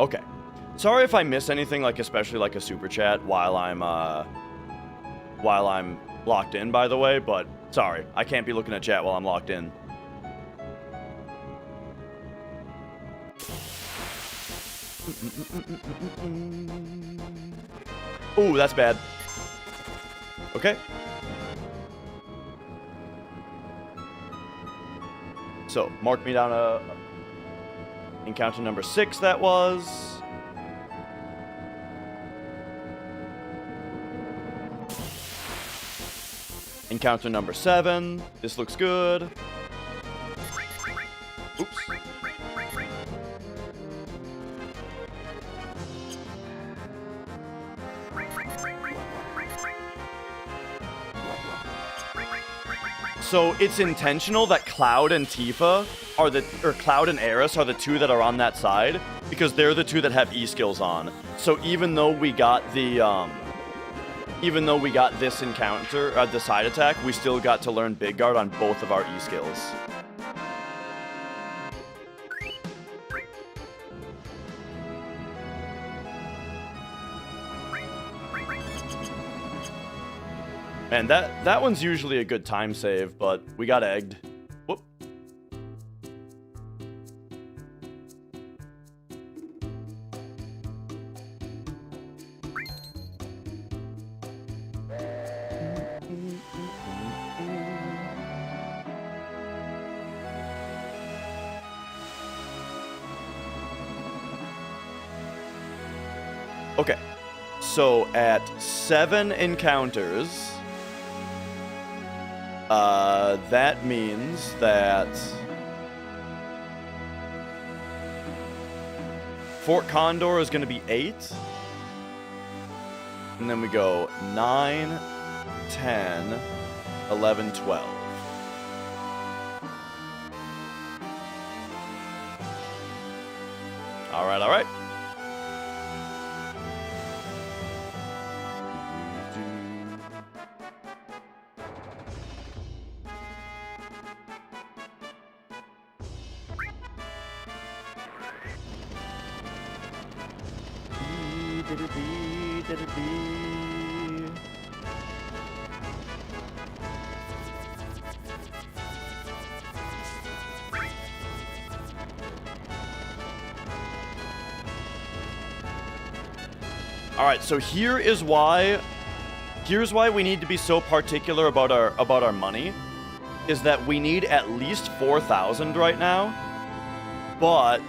Okay. Sorry if I miss anything, like especially like a super chat while I'm locked in, by the way, but sorry. I can't be looking at chat while I'm locked in. Ooh, that's bad. Okay. So, mark me down encounter number 6, that was. Encounter number 7. This looks good. Oops. So it's intentional that Cloud and Tifa are Cloud and Eris are the 2 that are on that side, because they're the 2 that have E skills on. So even though we got the this encounter, the side attack, we still got to learn Big Guard on both of our E skills. And that one's usually a good time save, but we got egged. Whoop. Okay, so at 7 encounters, that means that Fort Condor is going to be 8, and then we go 9, 10, 11, 12. All right. Alright, so here's why we need to be so particular about our money, is that we need at least 4,000 right now, but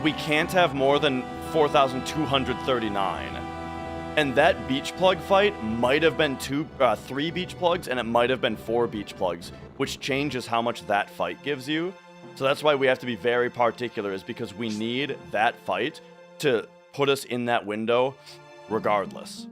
we can't have more than 4,239. And that beach plug fight might have been 3 beach plugs, and it might have been 4 beach plugs, which changes how much that fight gives you. So that's why we have to be very particular, is because we need that fight to put us in that window regardless.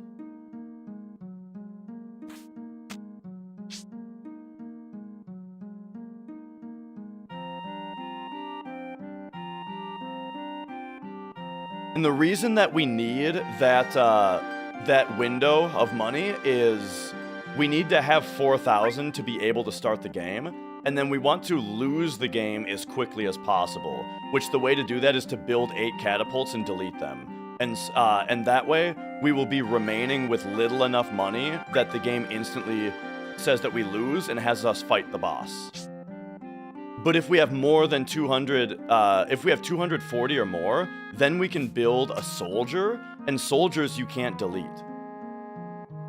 And the reason that we need that window of money is we need to have 4,000 to be able to start the game, and then we want to lose the game as quickly as possible, which the way to do that is to build 8 catapults and delete them. And that way, we will be remaining with little enough money that the game instantly says that we lose and has us fight the boss. But if we have more than 200, if we have 240 or more, then we can build a soldier, and soldiers you can't delete.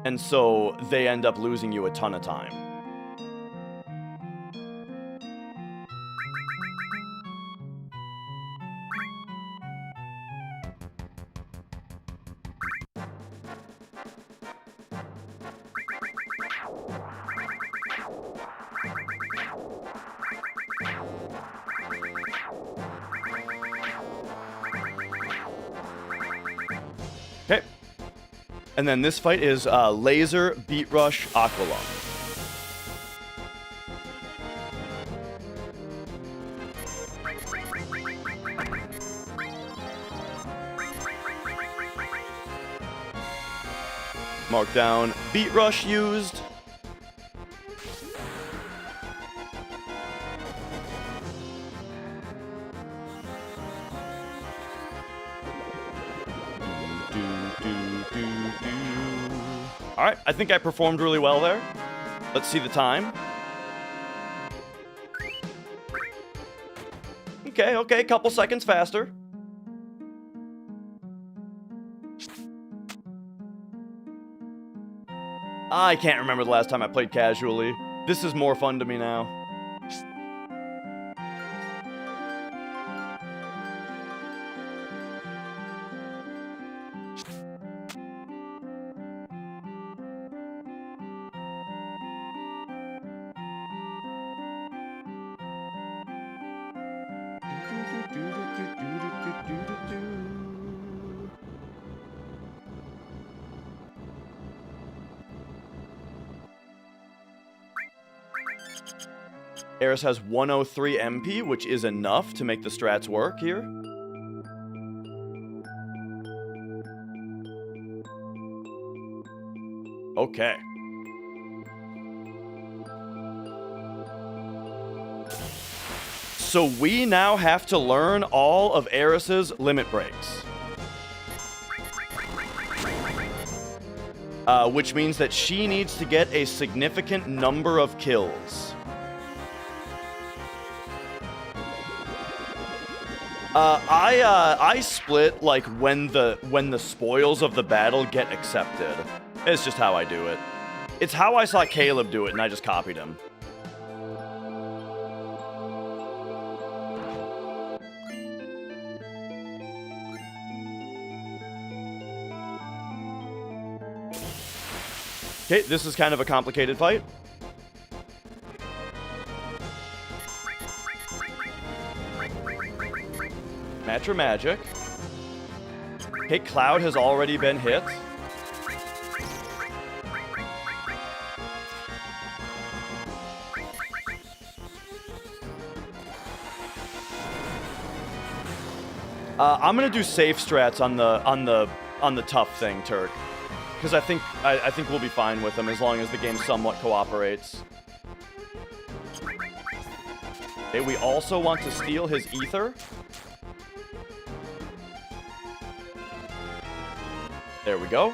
And so they end up losing you a ton of time. And then this fight is Laser, Beat Rush, Aqualung. Mark down Beat Rush used. Alright, I think I performed really well there. Let's see the time. Okay, couple seconds faster. I can't remember the last time I played casually. This is more fun to me now. Eris has 103 MP, which is enough to make the strats work here. Okay. So we now have to learn all of Eris's limit breaks. Which means that she needs to get a significant number of kills. I split like when the spoils of the battle get accepted. It's just how I do it. It's how I saw Caleb do it, and I just copied him. Okay, this is kind of a complicated fight. Match or magic. Okay, Cloud has already been hit. I'm gonna do safe strats on the tough thing, Turk, because I think we'll be fine with them as long as the game somewhat cooperates. Okay, we also want to steal his ether. There we go.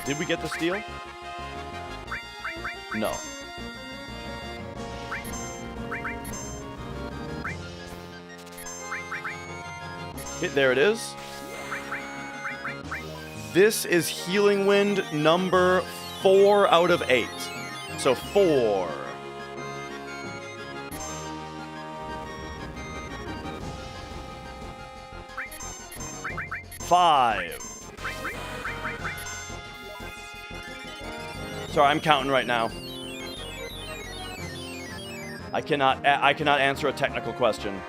Did we get the steal? No. Okay, there it is. This is Healing Wind number 4 out of 8. So 4. Five. Sorry, I'm counting right now. I cannot answer a technical question.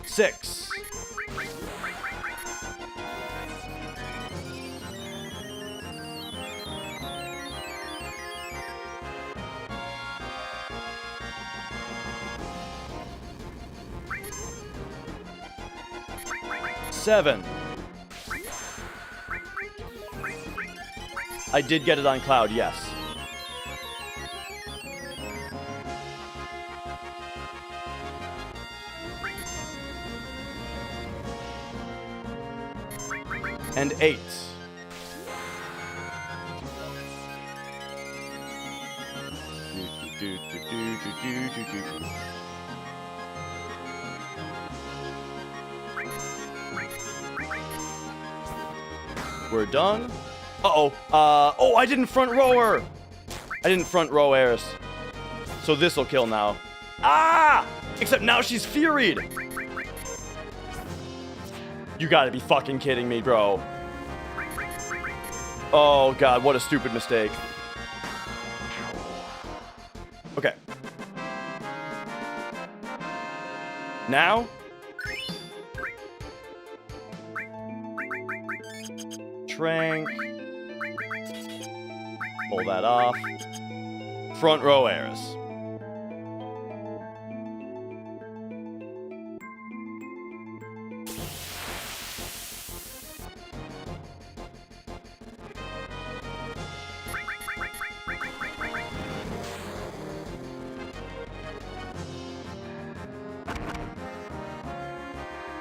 Six. Seven. I did get it on Cloud, yes. And 8. We're done. Uh-oh. Oh, I didn't front row her. I didn't front row Eris. So this'll kill now. Ah! Except now she's Furied. You gotta be fucking kidding me, bro. Oh, God, what a stupid mistake. Okay. Now, Trank. Pull that off. Front row airs.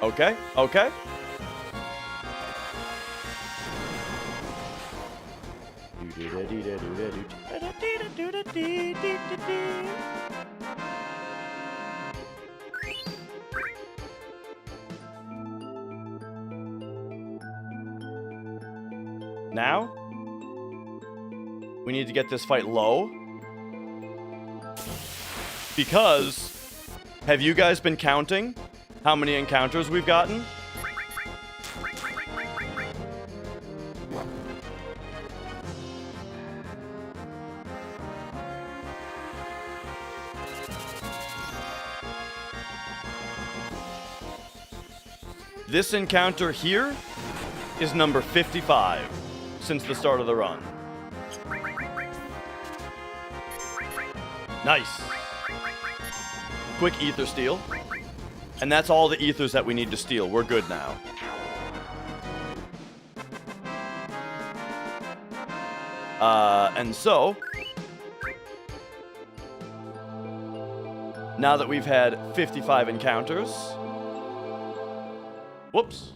Okay, okay. Now, we need to get this fight low. Because, have you guys been counting how many encounters we've gotten? This encounter here is number 55 since the start of the run. Nice. Quick ether steal. And that's all the ethers that we need to steal. We're good now. And so, now that we've had 55 encounters, whoops.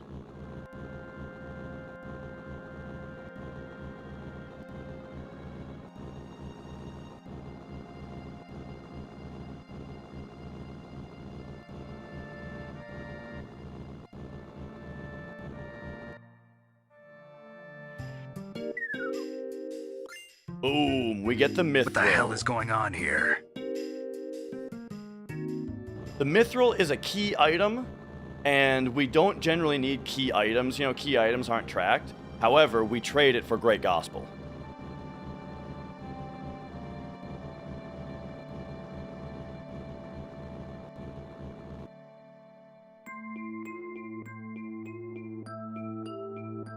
Boom, we get the mithril. What the hell is going on here? The mithril is a key item, and we don't generally need key items. You know, key items aren't tracked. However, we trade it for Great Gospel.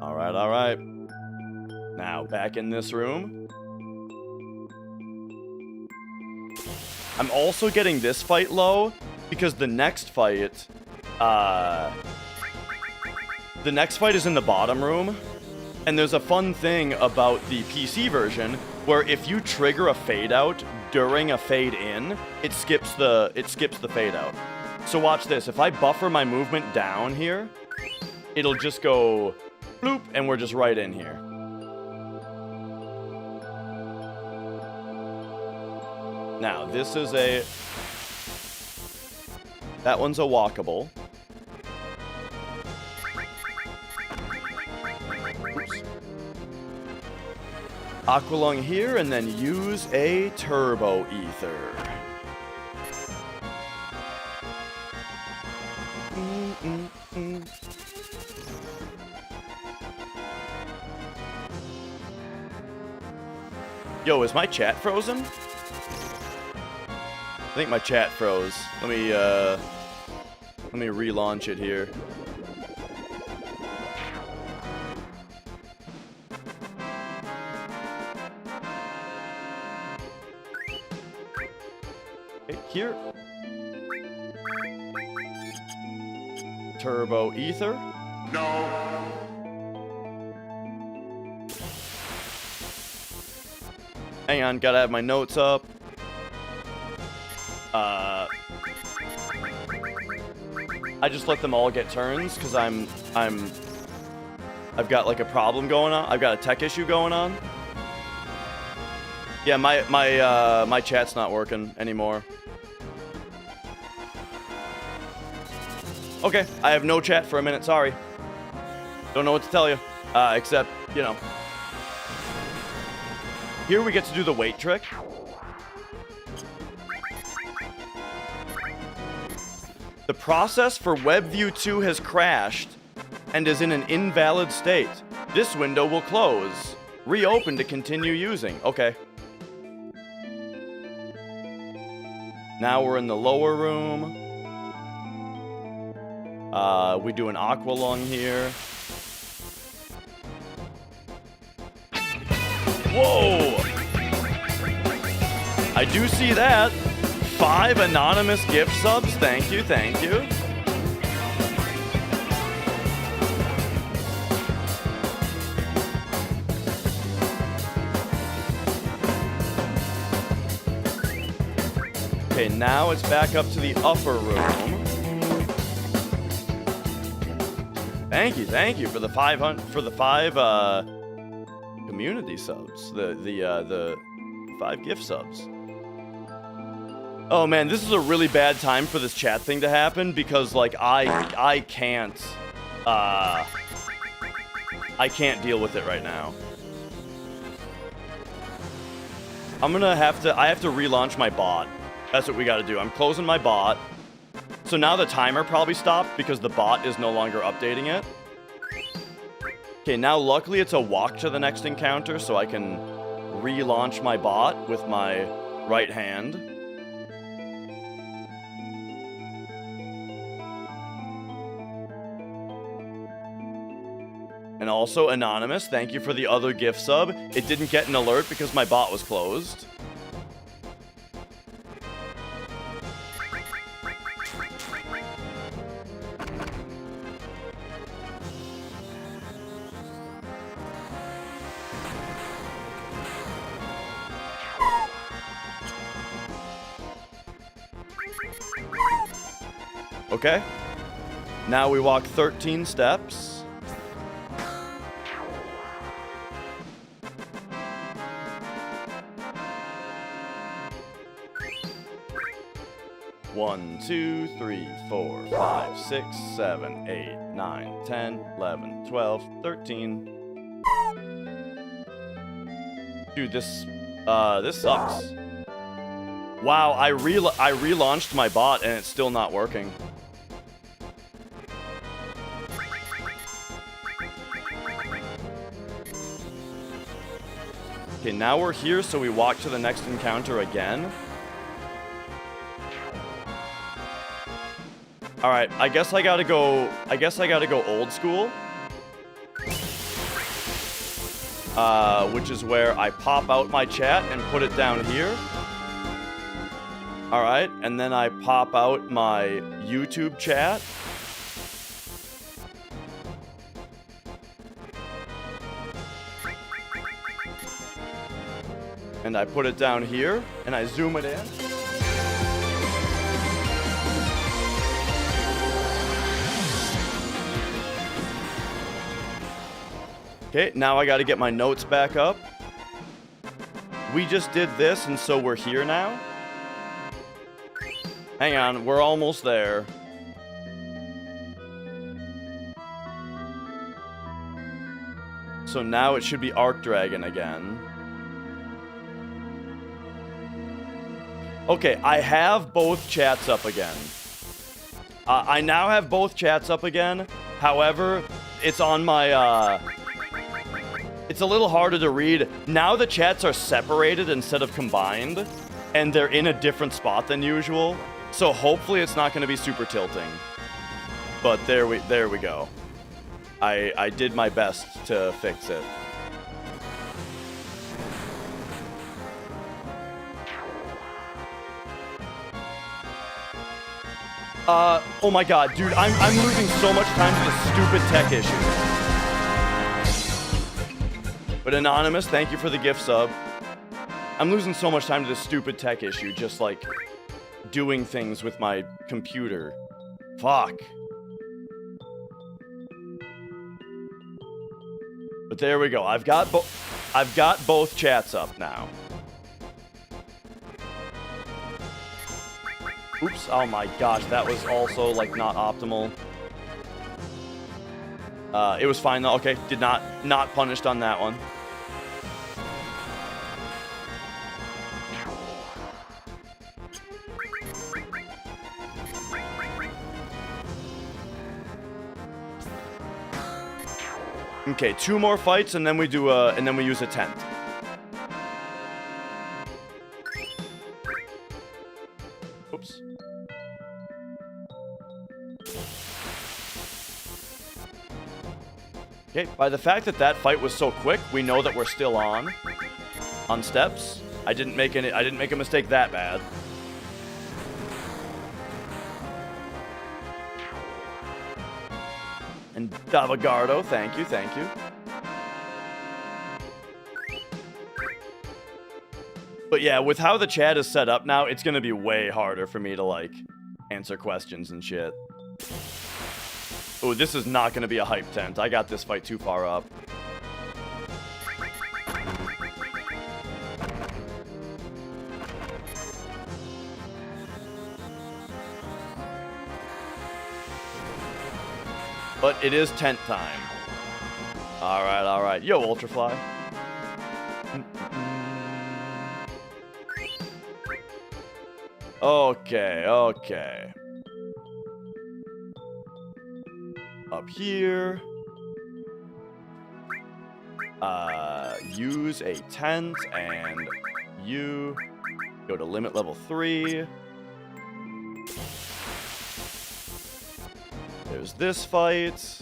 Alright, alright. Now, back in this room. I'm also getting this fight low because the next fight is in the bottom room, and there's a fun thing about the PC version where if you trigger a fade out during a fade in, it skips the fade out. So watch this. If I buffer my movement down here, it'll just go bloop, and we're just right in here. Now, this is that one's a walkable. Oops. Aqualung here, and then use a turbo ether. Yo, is my chat frozen? I think my chat froze. Let me relaunch it here. Okay, here. Turbo ether. No. Hang on, gotta have my notes up. I just let them all get turns because I've got like a problem going on. I've got a tech issue going on. Yeah, my chat's not working anymore. Okay, I have no chat for a minute. Sorry. Don't know what to tell you. Except, you know. Here we get to do the weight trick. The process for WebView 2 has crashed and is in an invalid state. This window will close. Reopen to continue using. Okay. Now we're in the lower room. We do an aqua lung here. Whoa! I do see that. 5 anonymous gift subs. Thank you, thank you. Okay, now it's back up to the upper room. Thank you for the 5 community subs. The 5 gift subs. Oh man, this is a really bad time for this chat thing to happen because like I can't deal with it right now. I have to relaunch my bot. That's what we got to do. I'm closing my bot. So now the timer probably stopped because the bot is no longer updating it. Okay, now luckily it's a walk to the next encounter, so I can relaunch my bot with my right hand. And also, Anonymous, thank you for the other gift sub. It didn't get an alert because my bot was closed. Okay. Now we walk 13 steps. One, 2, 3, 4, 5, 6, 7, 8, 9, 10, 11, 12, 13. Dude, this sucks. Wow, I relaunched my bot and it's still not working. Okay, now we're here, so we walk to the next encounter again. All right, I guess I gotta go old school. Which is where I pop out my chat and put it down here. All right, and then I pop out my YouTube chat. And I put it down here, and I zoom it in. Okay, now I gotta get my notes back up. We just did this, and so we're here now. Hang on, we're almost there. So now it should be Arc Dragon again. Okay, I have both chats up again. I now have both chats up again. However, it's on my, it's a little harder to read. Now the chats are separated instead of combined, and they're in a different spot than usual. So hopefully it's not going to be super tilting. But there we go. I did my best to fix it. Oh my god, dude, I'm losing so much time to the stupid tech issue. But Anonymous, thank you for the gift sub. I'm losing so much time to this stupid tech issue, just like doing things with my computer. Fuck. But there we go. I've got both chats up now. Oops, oh my gosh, that was also, like, not optimal. It was fine, though. Okay, not punished on that one. Okay, 2 more fights, and then we do and then we use a tent. Oops. Okay, by the fact that that fight was so quick, we know that we're still on steps. I didn't make a mistake that bad. And Davagardo, thank you, thank you. But yeah, with how the chat is set up now, it's gonna be way harder for me to, like, answer questions and shit. Oh, this is not gonna be a hype tent. I got this fight too far up. But it is tent time. Alright, alright. Yo, Ultrafly. Okay, okay. Up here. Use a tent, and you go to limit level 3. There's this fight.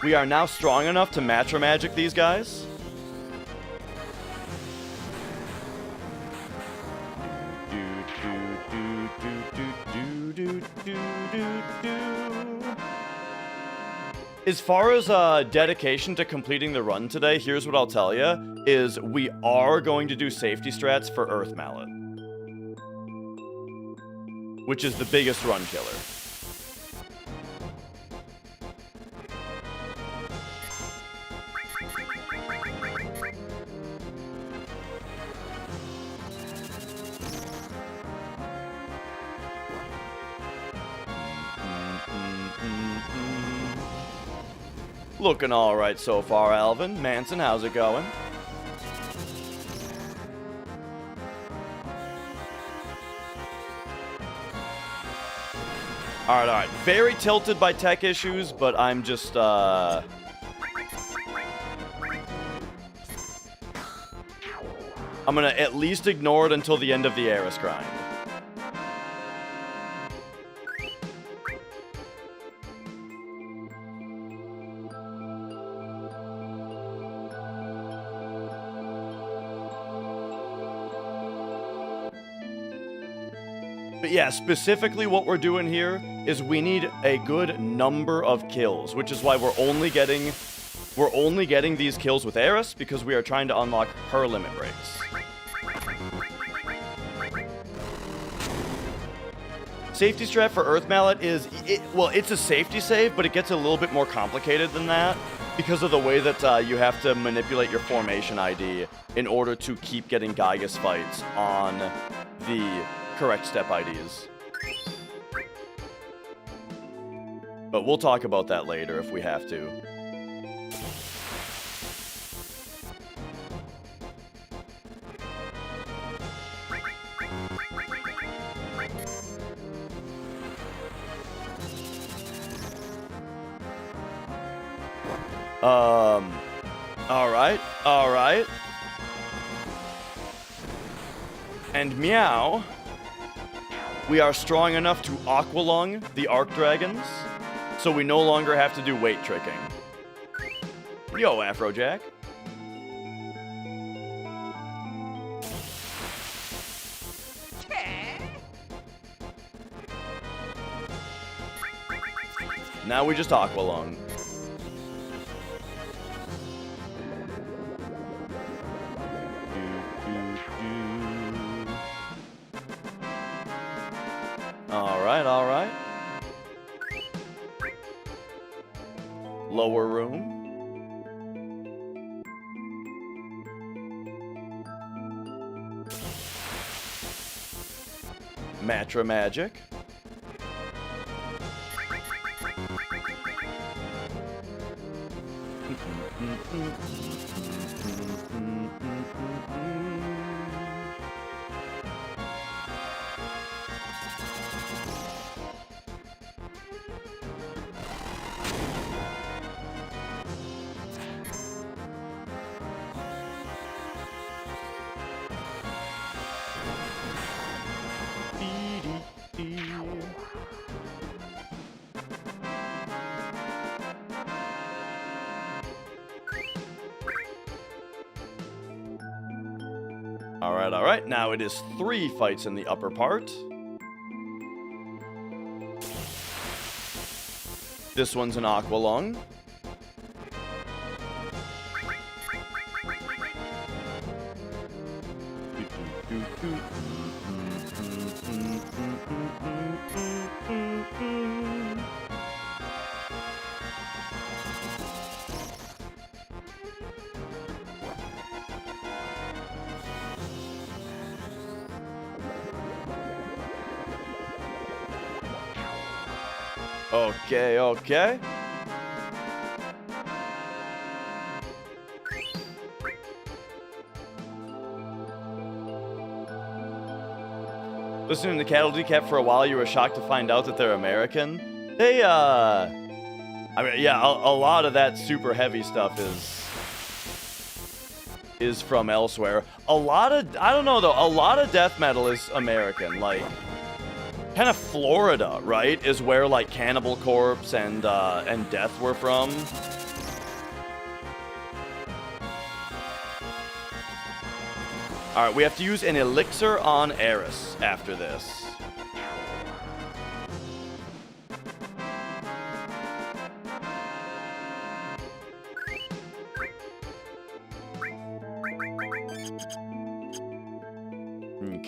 We are now strong enough to Matra Magic these guys. As far as dedication to completing the run today, here's what I'll tell you, is we are going to do safety strats for Earth Mallet, which is the biggest run killer. Looking all right so far, Alvin. Manson, how's it going? All right. Very tilted by tech issues, but I'm just, I'm gonna at least ignore it until the end of the Eris grind. But yeah, specifically what we're doing here is we need a good number of kills, which is why we're only getting these kills with Eris, because we are trying to unlock her limit breaks. Safety strat for Earth Mallet is, well, it's a safety save, but it gets a little bit more complicated than that because of the way that you have to manipulate your formation ID in order to keep getting Gygas fights on the correct step IDs. But we'll talk about that later if we have to. All right. And meow. We are strong enough to Aqualung the Arc Dragons, so we no longer have to do weight tricking. Yo, Afrojack. Now we just Aqualung. All right. Lower room. Matra Magic. Alright. Now it is 3 fights in the upper part. This one's an Aqua Lung. Okay. Listening to Cattle Decap for a while, you were shocked to find out that they're American. They, I mean, yeah, a lot of that super heavy stuff is from elsewhere. A lot of, I don't know though, a lot of death metal is American, like, kind of Florida, right, is where, like, Cannibal Corpse and Death were from. Alright, we have to use an elixir on Eris after this.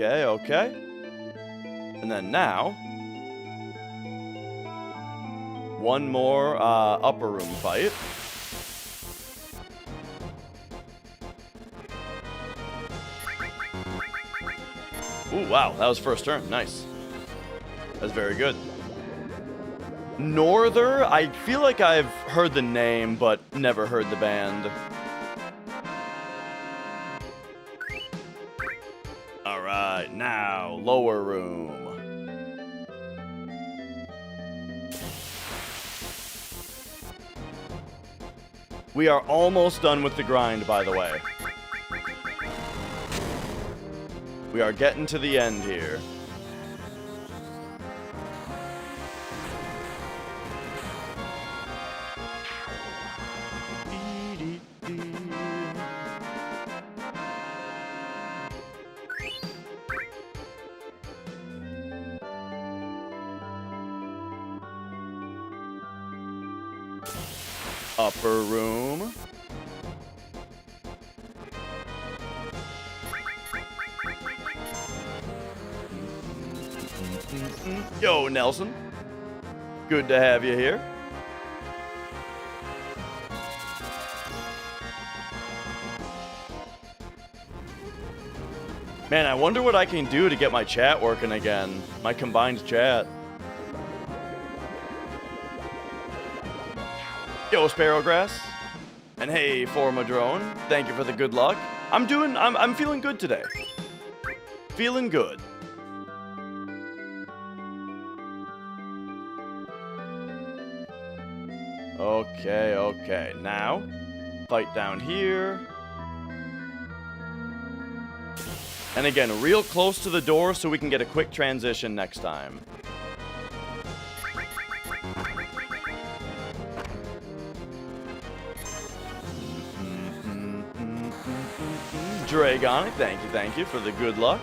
Okay. And then now, one more upper room fight. Ooh, wow, that was first turn. Nice. That's very good. Norther, I feel like I've heard the name, but never heard the band. Alright, now, lower room. We are almost done with the grind, by the way. We are getting to the end here. Upper room. Yo, Nelson. Good to have you here. Man, I wonder what I can do to get my chat working again. My combined chat. Yo, Sparrowgrass. And hey, Forma Drone. Thank you for the good luck. I'm feeling good today. Feeling good. Okay. Now, fight down here. And again, real close to the door so we can get a quick transition next time. Dragonic, thank you for the good luck.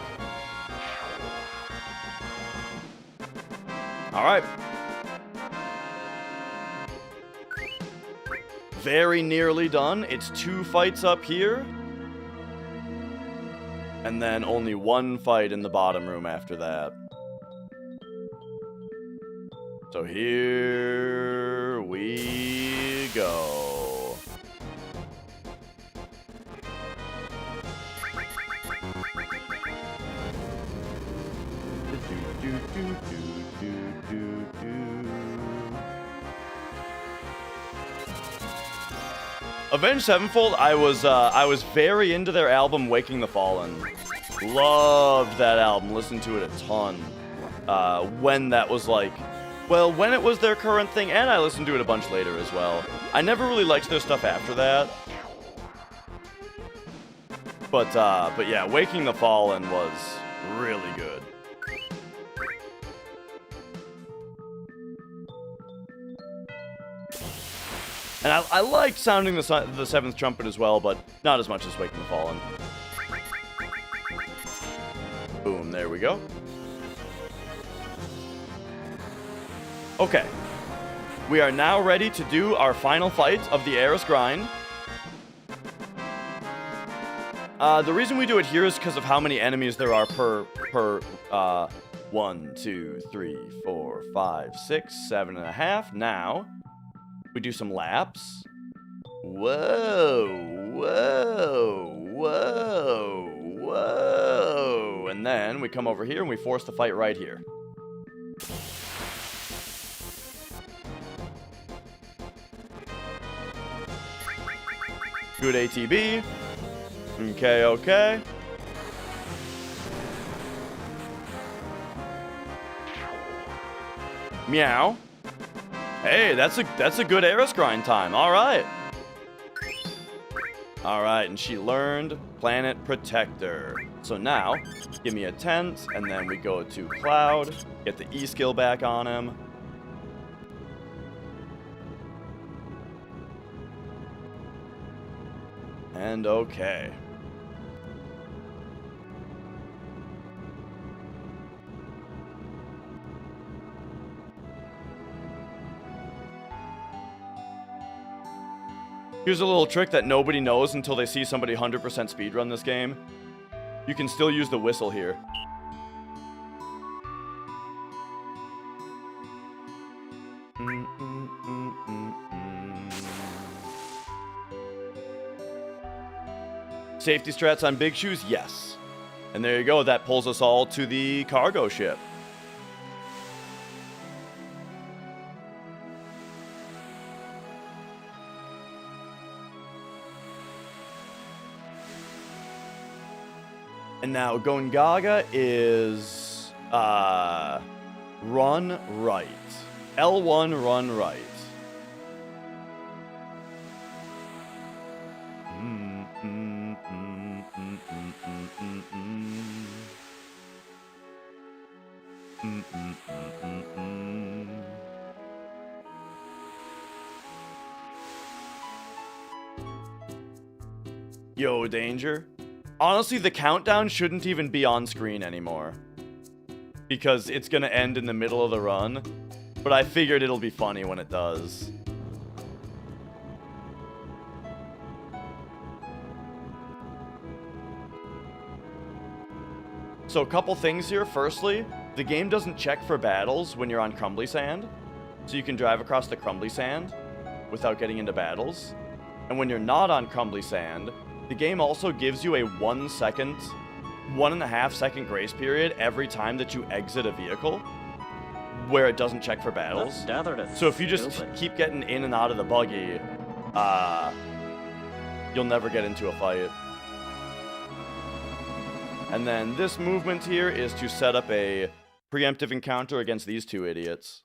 Alright. Very nearly done. It's 2 fights up here. And then only 1 fight in the bottom room after that. So here we go. Avenged Sevenfold, I was very into their album Waking the Fallen. Loved that album, listened to it a ton. When that was like, well, when it was their current thing, and I listened to it a bunch later as well. I never really liked their stuff after that. But yeah, Waking the Fallen was really good. And I liked sounding the 7th trumpet as well, but not as much as Waking the Fallen. there we go. Okay. We are now ready to do our final fight of the Eris grind. The reason we do it here is because of how many enemies there are per 1, 2, 3, 4, 5, 6, 7.5. Now, we do some laps. Whoa, whoa, whoa, whoa. And then we come over here and we force the fight right here. Good ATB. Okay, okay. Meow. Hey, that's a good Eris grind time. All right. All right, and she learned Planet Protector. So now, give me a tent, and then we go to Cloud, get the E skill back on him. And okay. Here's a little trick that nobody knows until they see somebody 100% speedrun this game. You can still use the whistle here. Safety strats on big shoes? Yes. And there you go. That pulls us all to the cargo ship. And now Gongaga is run right. L1 run right. Yo, Danger. Honestly, the countdown shouldn't even be on screen anymore. Because it's gonna end in the middle of the run. But I figured it'll be funny when it does. So a couple things here. Firstly, the game doesn't check for battles when you're on crumbly sand. So you can drive across the crumbly sand without getting into battles. And when you're not on crumbly sand, the game also gives you a 1 second, 1.5 second grace period every time that you exit a vehicle where it doesn't check for battles. So if you just keep getting in and out of the buggy, you'll never get into a fight. And then this movement here is to set up a preemptive encounter against these two idiots.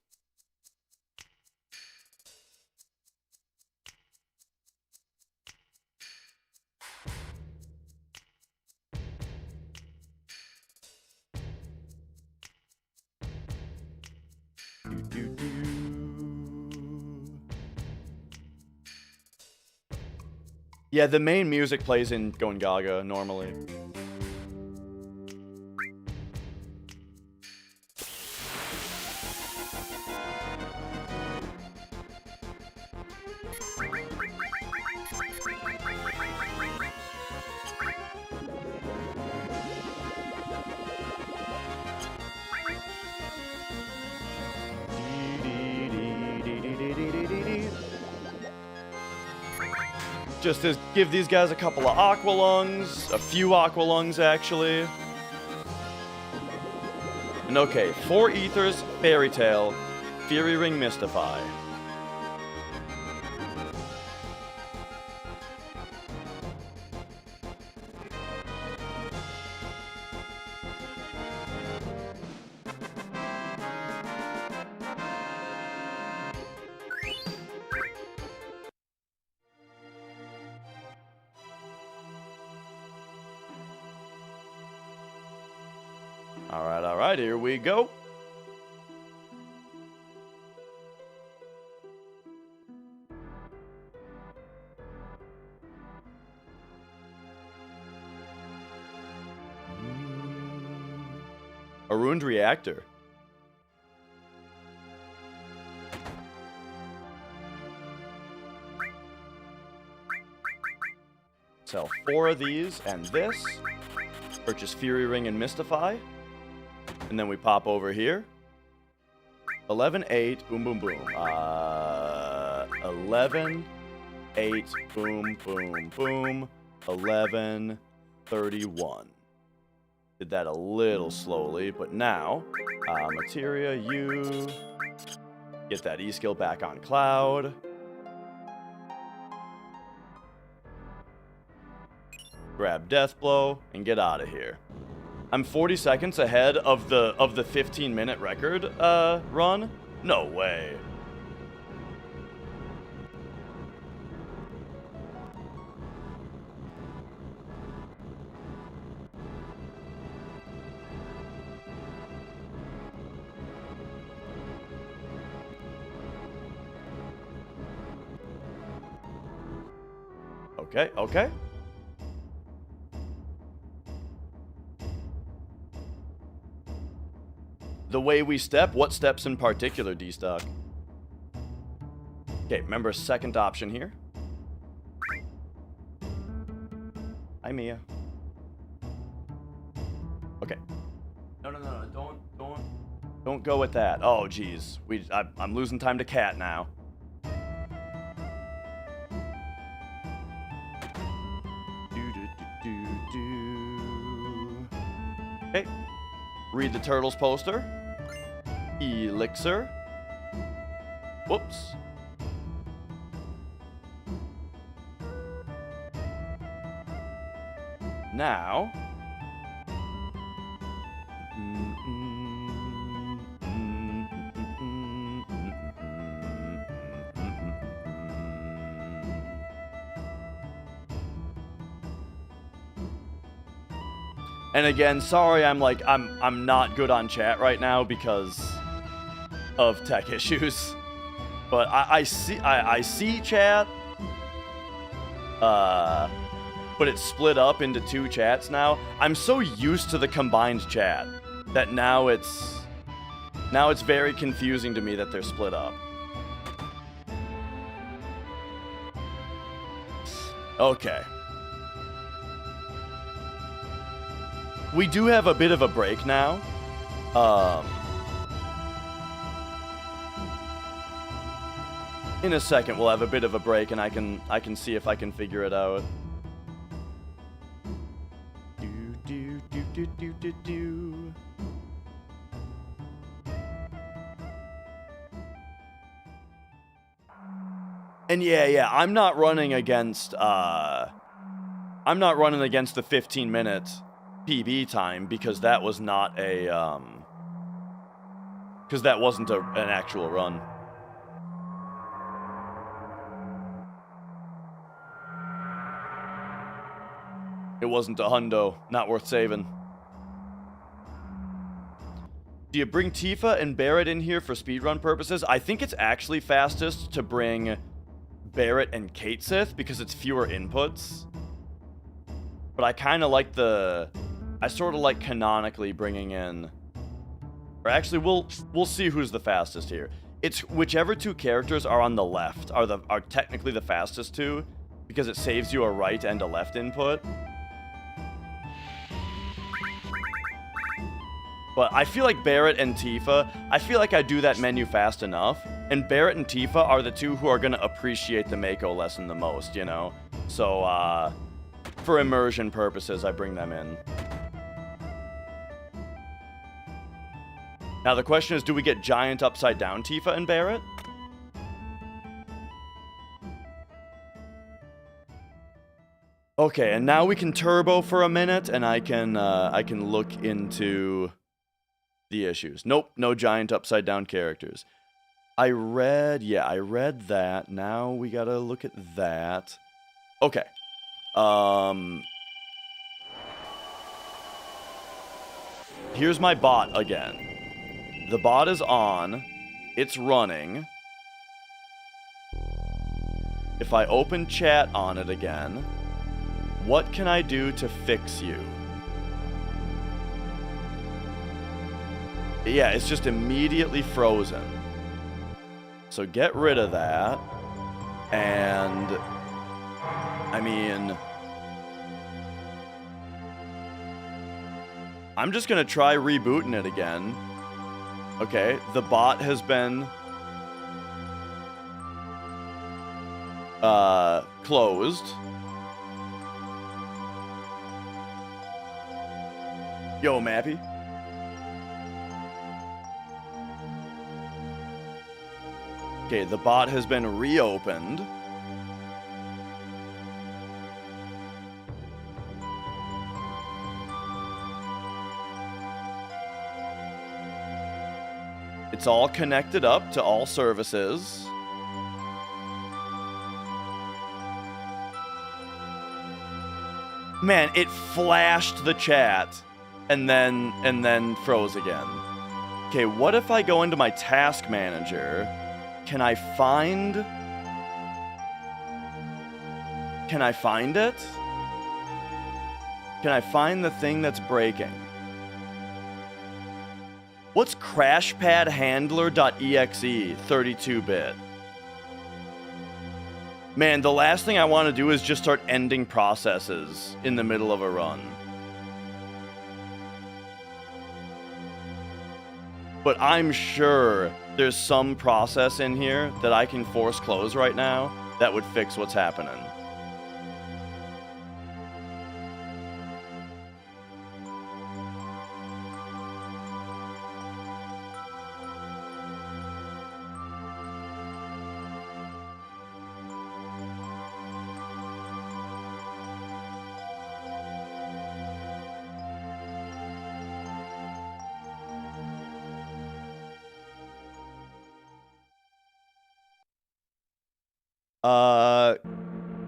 Yeah, the main music plays in Gongaga normally. Just to give these guys a couple of aqua lungs, a few aqua lungs actually. And okay, 4 ethers, Fairy Tale, Fury Ring Mystify. Alright, here we go. A ruined reactor. Sell 4 of these and this. Purchase Fury Ring and Mystify. And then we pop over here. 11, 8, boom, boom, boom. 11, 8, boom, boom, boom. 11, 31. Did that a little slowly, but now, Materia, you get that E-skill back on Cloud. Grab Death Blow and get out of here. I'm 40 seconds ahead of the 15-minute record run. No way. Okay, okay. The way we step? What steps in particular, D-Stock? Okay, remember second option here. Hi, Mia. Okay. No, don't go with that. Oh, geez. I'm losing time to Cat now. Okay. Read the Turtles poster. Elixir. Whoops. Now. And again, sorry, I'm not good on chat right now because of tech issues. But I see chat. But it's split up into 2 chats now. I'm so used to the combined chat that now it's very confusing to me that they're split up. Okay. We do have a bit of a break now. In a second, we'll have a bit of a break, and I can see if I can figure it out. Do. And yeah, I'm not running against the 15-minute PB time because that was not because that wasn't an actual run. It wasn't a hundo, not worth saving. Do you bring Tifa and Barret in here for speedrun purposes? I think it's actually fastest to bring Barret and Kate Sith because it's fewer inputs. But I kind of like I sort of like canonically bringing in, or actually we'll see who's the fastest here. It's whichever 2 characters are on the left are technically the fastest 2 because it saves you a right and a left input. But I feel like Barret and Tifa, I feel like I do that menu fast enough, and Barret and Tifa are the 2 who are gonna appreciate the Mako lesson the most, you know? So, for immersion purposes, I bring them in. Now the question is, do we get giant upside down Tifa and Barret? Okay, and now we can turbo for a minute, and I can look into the issues. Nope, no giant upside down characters. I read that. Now we gotta look at that. Okay. Here's my bot again. The bot is on. It's running. If I open chat on it again, what can I do to fix you? Yeah, it's just immediately frozen. So get rid of that. And I mean, I'm just gonna try rebooting it again. Okay, the bot has been closed. Yo, Mappy. Okay, the bot has been reopened. It's all connected up to all services. Man, it flashed the chat and then froze again. Okay, what if I go into my task manager? Can I find it? Can I find the thing that's breaking? What's crashpadhandler.exe 32-bit? Man, the last thing I want to do is just start ending processes in the middle of a run. But I'm sure there's some process in here that I can force close right now that would fix what's happening.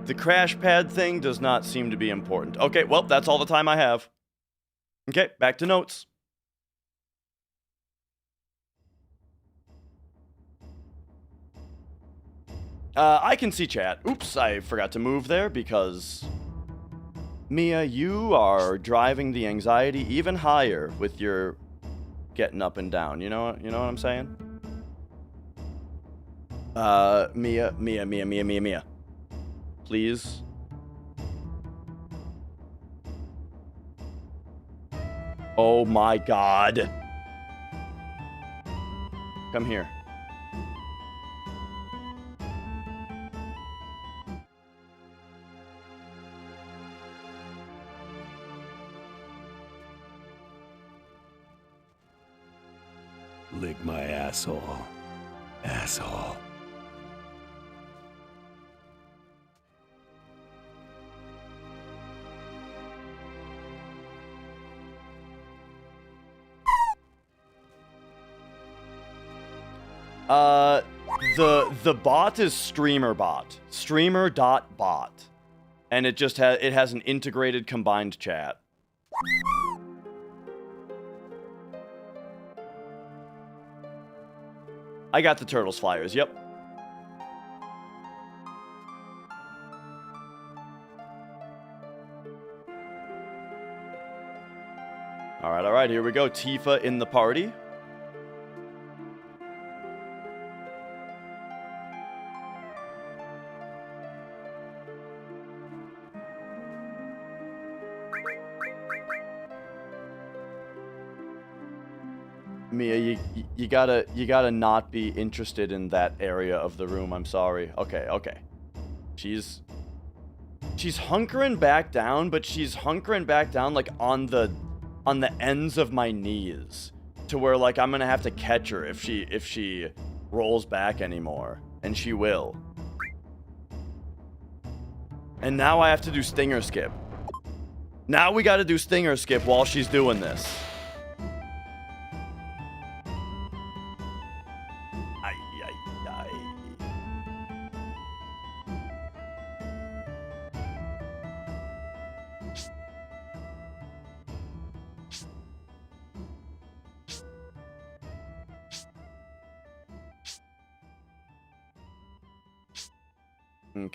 The crash pad thing does not seem to be important. Okay, well, that's all the time I have. Okay, back to notes. I can see chat. Oops, I forgot to move there because... Mia, you are driving the anxiety even higher with your getting up and down. You know what I'm saying? Mia. Please. Oh my god. Come here. Lick my asshole. Asshole. The bot is streamerbot. Streamer.bot. And it just has an integrated combined chat. I got the Turtles flyers, yep. Alright, here we go. Tifa in the party. Mia, you gotta not be interested in that area of the room. I'm sorry. Okay. She's hunkering back down, but she's hunkering back down like on the ends of my knees, to where like I'm gonna have to catch her if she rolls back anymore, and she will. And now I have to do stinger skip. Now we gotta do stinger skip while she's doing this.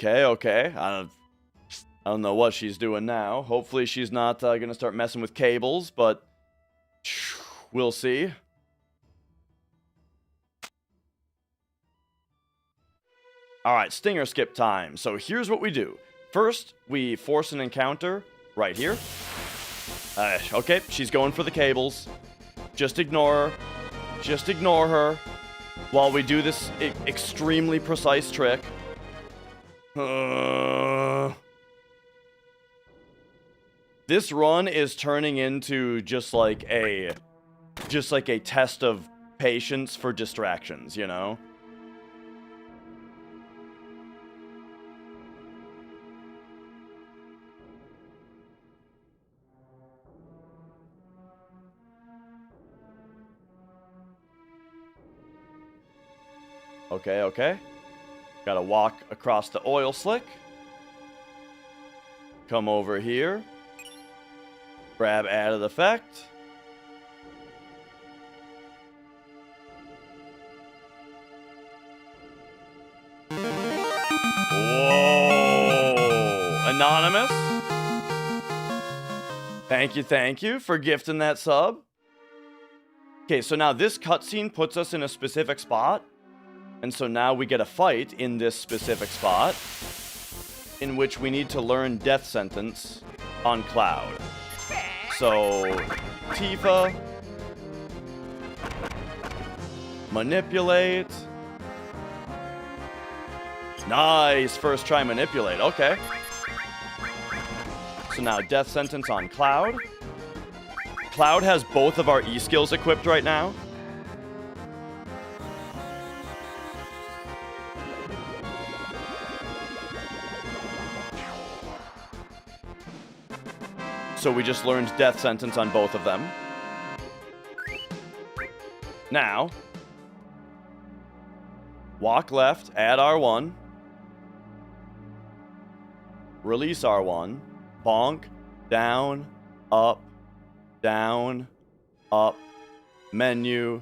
Okay. I don't know what she's doing now. Hopefully she's not gonna start messing with cables, but we'll see. Alright, stinger skip time. So here's what we do. First, we force an encounter right here. Okay, she's going for the cables. Just ignore her. Just ignore her while we do this extremely precise trick. This run is turning into just like a test of patience for distractions, you know? Okay, okay. Gotta walk across the oil slick. Come over here. Grab added effect. Whoa! Anonymous. Thank you for gifting that sub. Okay, so now this cutscene puts us in a specific spot. And so now we get a fight in this specific spot, in which we need to learn Death Sentence on Cloud. So, Tifa, manipulate. Nice, first try manipulate, okay. So now Death Sentence on Cloud. Cloud has both of our E skills equipped right now. So we just learned Death Sentence on both of them. Now, walk left, add R1. Release R1. Bonk, down, up, menu,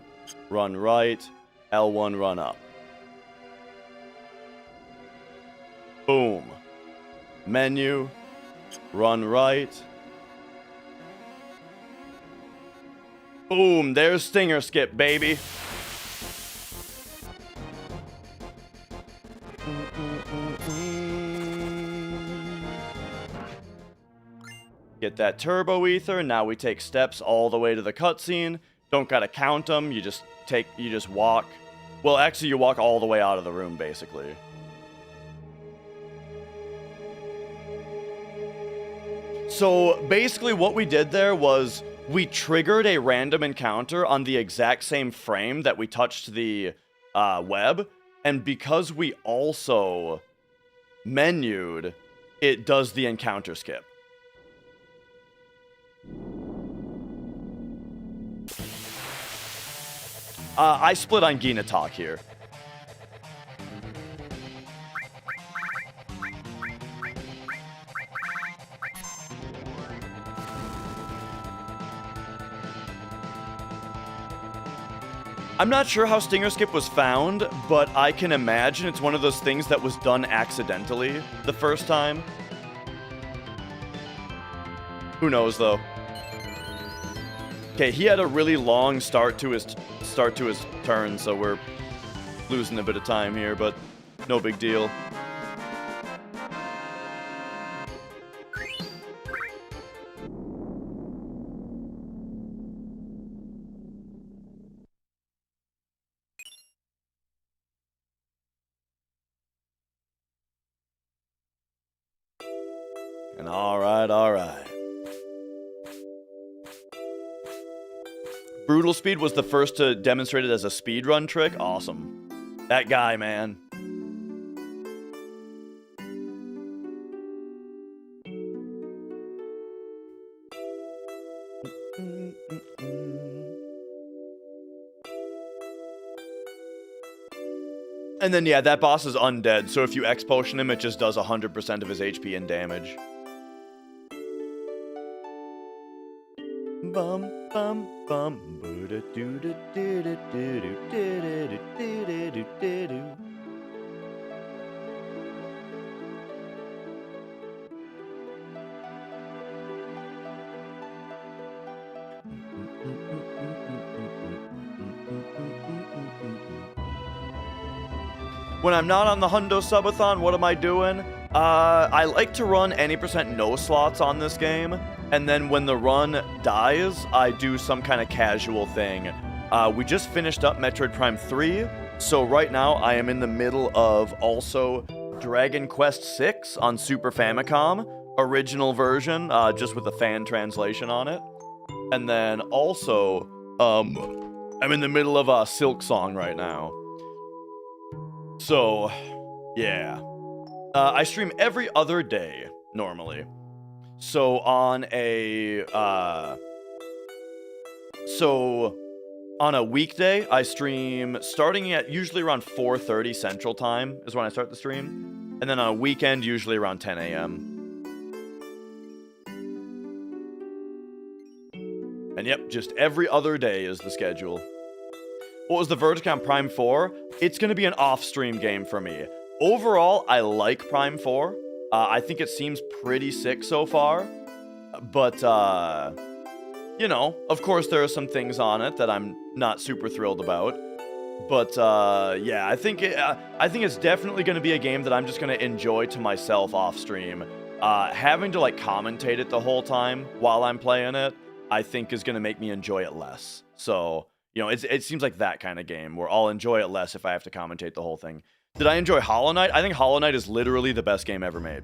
run right, L1 run up. Boom. Menu, run right. Boom, there's stinger skip, baby. Get that turbo ether. Now we take steps all the way to the cutscene. Don't gotta count them. You just walk. Well, actually, you walk all the way out of the room, basically. So basically, what we did there was we triggered a random encounter on the exact same frame that we touched the web, and because we also menued, it does the encounter skip. I split on Gina Talk here. I'm not sure how Stinger Skip was found, but I can imagine it's one of those things that was done accidentally the first time. Who knows, though? Okay, he had a really long start to his turn, so we're losing a bit of time here, but no big deal. And all right. Brutal Speed was the first to demonstrate it as a speedrun trick. Awesome. That guy, man. And then, yeah, that boss is undead, so if you X-Potion him, it just does 100% of his HP and damage. Bum bum bum. When I'm not on the Hundo Subathon, what am I doing? I like to run any % no slots on this game, and then when the run dies, I do some kind of casual thing. We just finished up Metroid Prime 3, so right now I am in the middle of also Dragon Quest VI on Super Famicom, original version, just with a fan translation on it. And then also, I'm in the middle of Silk Song right now. So, yeah. I stream every other day, normally. So on a weekday, I stream starting at usually around 4:30 Central Time is when I start the stream. And then on a weekend, usually around 10 a.m. And yep, just every other day is the schedule. What was the verdict on Prime 4? It's going to be an off-stream game for me. Overall, I like Prime 4. I think it seems pretty sick so far. But, you know, of course there are some things on it that I'm not super thrilled about. But, yeah, I think it's definitely going to be a game that I'm just going to enjoy to myself off-stream. Having to, like, commentate it the whole time while I'm playing it, I think is going to make me enjoy it less. So, you know, it seems like that kind of game where I'll enjoy it less if I have to commentate the whole thing. Did I enjoy Hollow Knight? I think Hollow Knight is literally the best game ever made.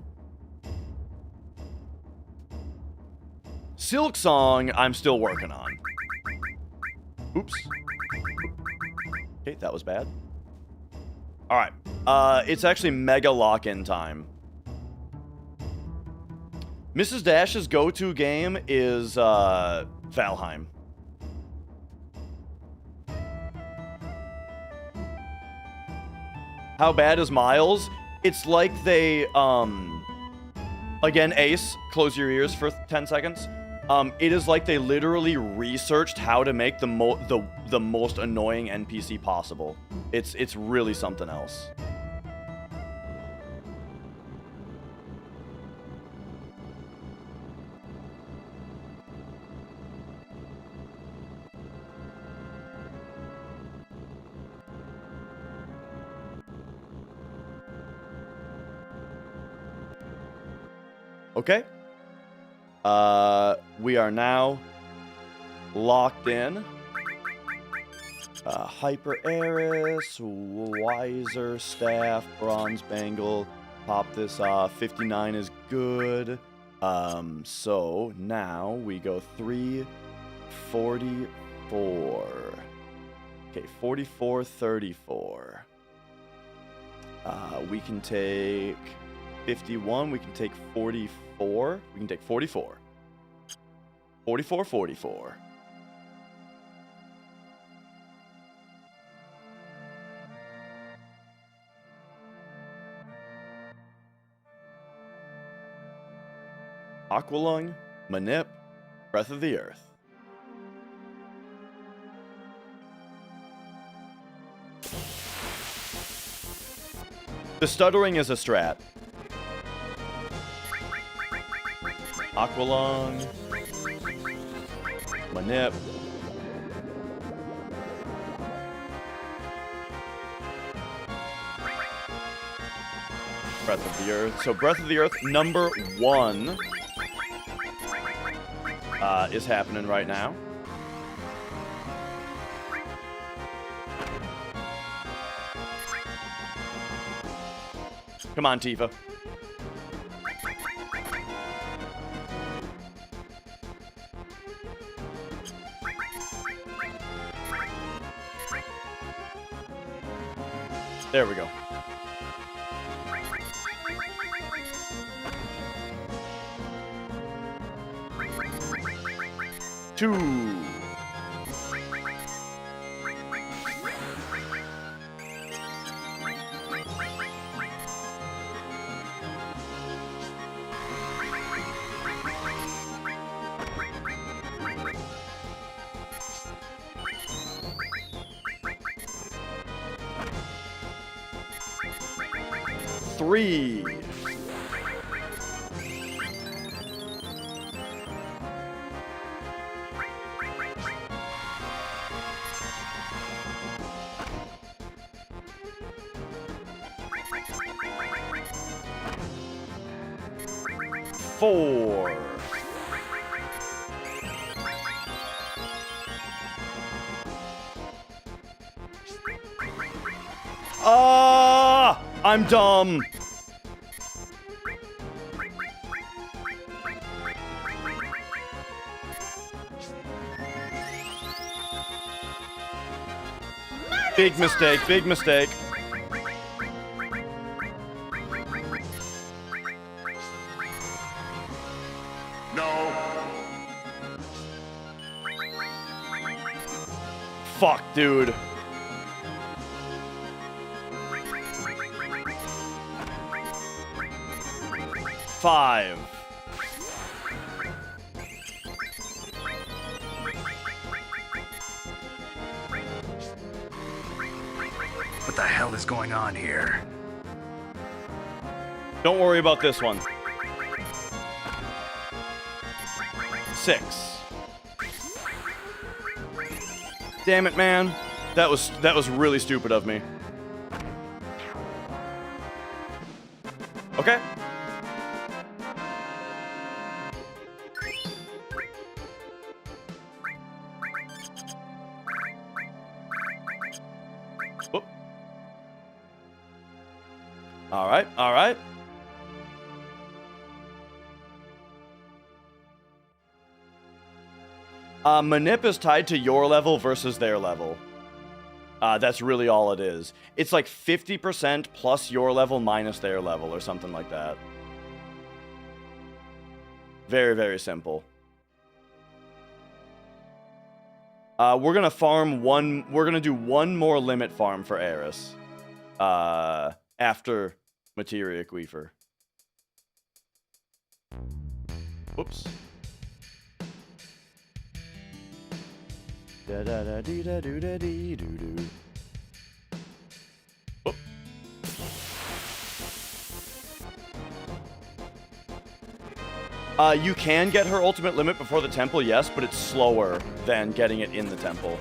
Silk Song, I'm still working on. Oops. Okay, that was bad. Alright. It's actually mega lock-in time. Mrs. Dash's go-to game is, Valheim. How bad is Miles? It's like they, again, Ace, close your ears for 10 seconds. It is like they literally researched how to make the most annoying NPC possible. It's really something else. Okay. We are now locked in. Hyper Eris, Wiser Staff, Bronze Bangle. Pop this off. 59 is good. So now we go 344. Okay, 44, 34. We can take 51, we can take 44, we can take 44. 44, 44. Aqualung, Manip, Breath of the Earth. The stuttering is a strat. Aqualung, Manip. Breath of the Earth. So Breath of the Earth number 1 is happening right now. Come on, Tifa. There we go. Two. Three. 4. Ah! I'm dumb. Big mistake, big mistake. No. Fuck, dude. Five. What the hell is going on here? Don't worry about this one. 6. Damn it, man. That was really stupid of me. Okay. Whoop. All right, all right. Manip is tied to your level versus their level. That's really all it is. It's like 50% plus your level minus their level or something like that. Very, very simple. We're gonna farm one. We're gonna do one more limit farm for Eris. After Materia Queefer. Whoops. Da da da dee da doo da dee doo doo. Whoop. You can get her ultimate limit before the temple, yes, but it's slower than getting it in the temple.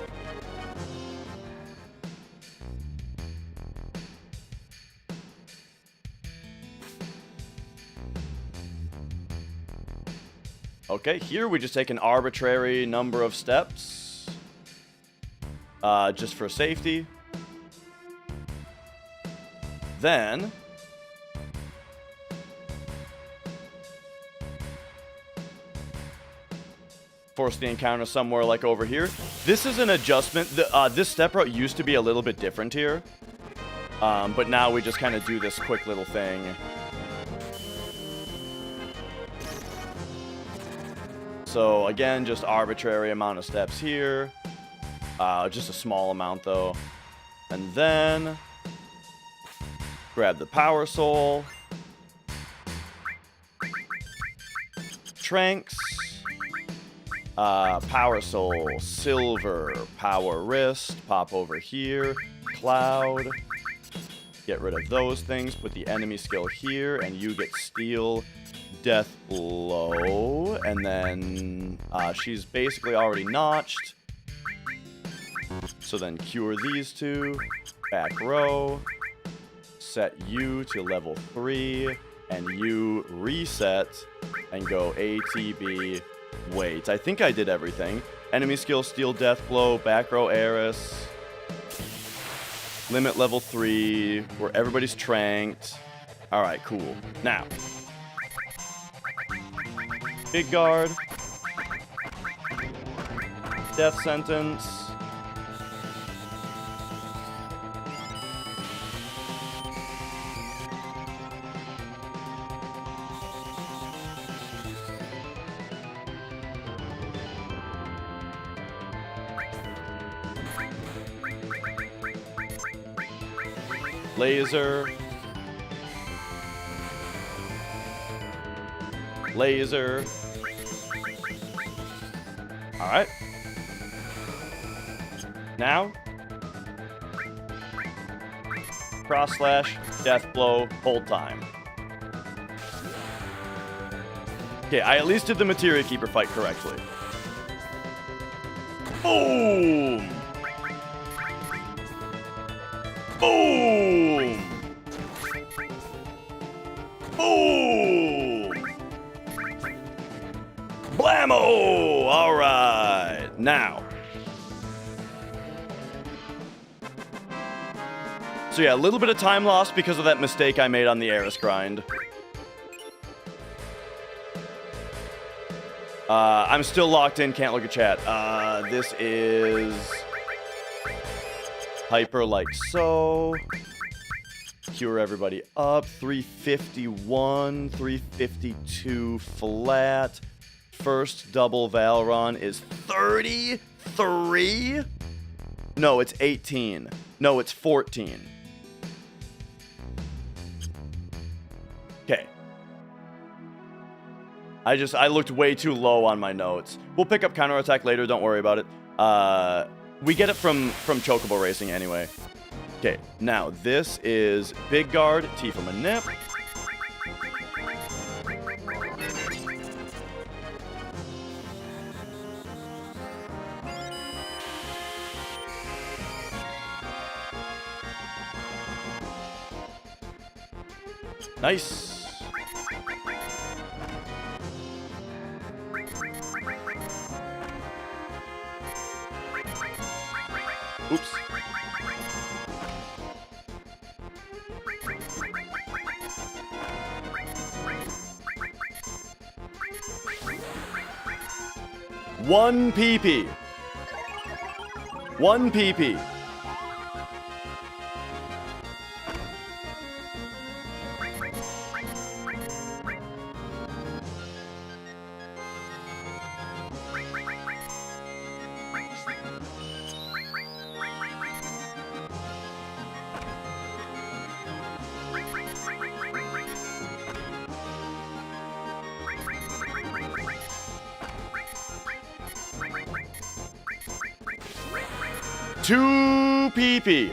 Okay, here we just take an arbitrary number of steps. Just for safety. Then force the encounter somewhere like over here. This is an adjustment. This step route used to be a little bit different here. But now we just kind of do this quick little thing. So again, just arbitrary amount of steps here. Just a small amount though. And then grab the Power Soul. Tranks. Power Soul, Silver, Power Wrist, pop over here. Cloud. Get rid of those things, put the enemy skill here, and you get Steel, Death Blow. And then she's basically already notched. So then cure these two, back row, set you to level 3, and you reset and go ATB, wait. I think I did everything. Enemy skill, Steel, Death Blow, back row Eris, limit level 3, where everybody's tranked. Alright, cool. Now, Big Guard, Death Sentence, Laser. Laser. Alright. Now. Cross slash, death blow, hold time. Okay, I at least did the Materia Keeper fight correctly. Boom! Boom! Boom! Blammo! All right, now. So yeah, a little bit of time lost because of that mistake I made on the Eris grind. I'm still locked in, can't look at chat. This is hyper like so. Cure everybody up. 351, 352 flat. First double Valron is 33? No, it's 18. No, it's 14. Okay. I looked way too low on my notes. We'll pick up counterattack later, don't worry about it. We get it from Chocobo Racing anyway. Okay, now this is Big Guard, Tifa Manip. Nice. Oops. One PP. One PP. Two PP.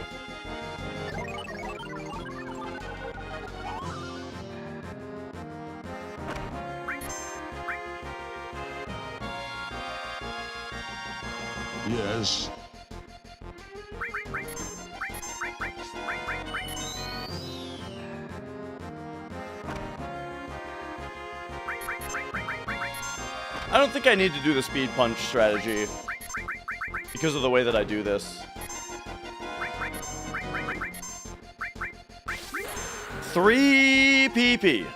Yes. I don't think I need to do the speed punch strategy because of the way that I do this. 3 PP.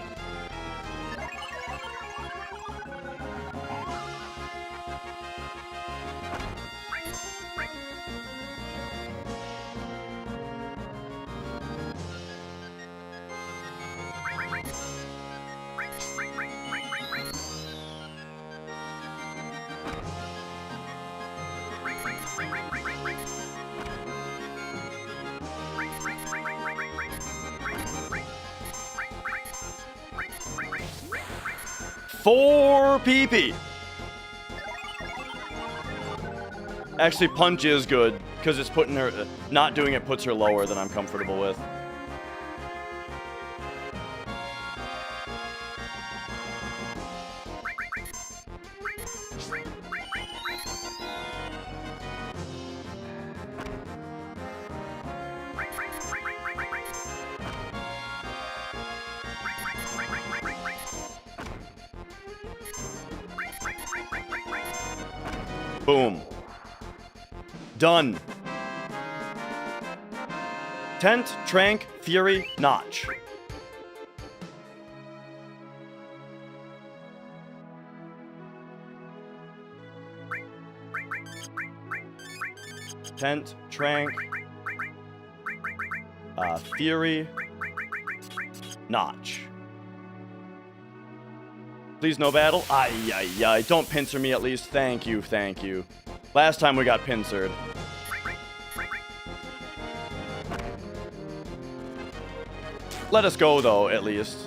Four PP. Actually, punch is good because it's putting her. Not doing it puts her lower than I'm comfortable with. Boom. Done. Tent, Trank, Fury, Notch. Tent, Trank, Fury, Notch. Please no battle. Ay. Don't pincer me at least. Thank you. Last time we got pincered. Let us go though, at least.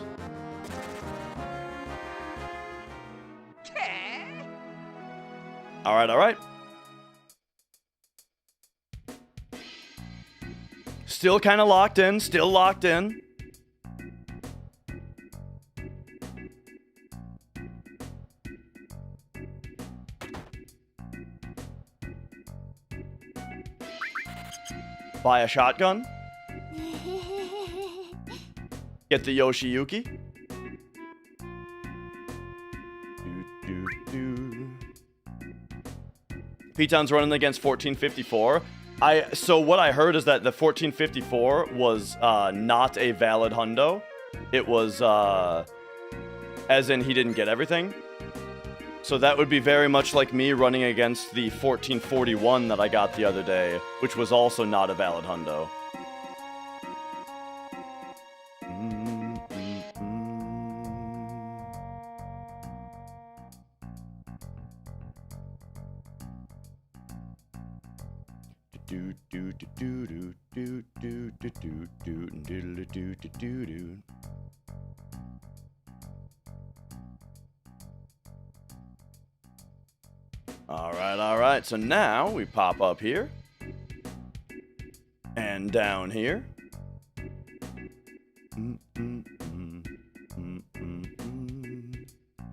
Alright. Still kind of locked in. Buy a shotgun. Get the Yoshiyuki. Piton's running against 1454. So what I heard is that the 1454 was not a valid hundo. It was as in he didn't get everything. So that would be very much like me running against the 1441 that I got the other day, which was also not a valid hundo. All right. So now we pop up here and down here.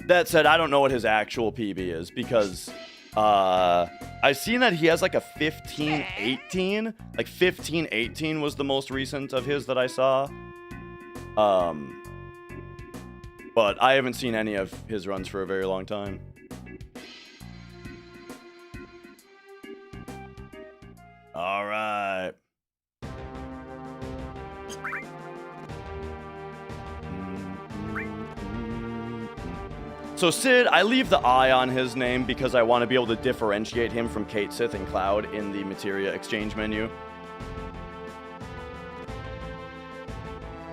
That said, I don't know what his actual PB is because I've seen that he has like a 1518. Like 1518 was the most recent of his that I saw. But I haven't seen any of his runs for a very long time. All right. So Sid, I leave the I on his name because I want to be able to differentiate him from Kate, Sith, and Cloud in the materia exchange menu.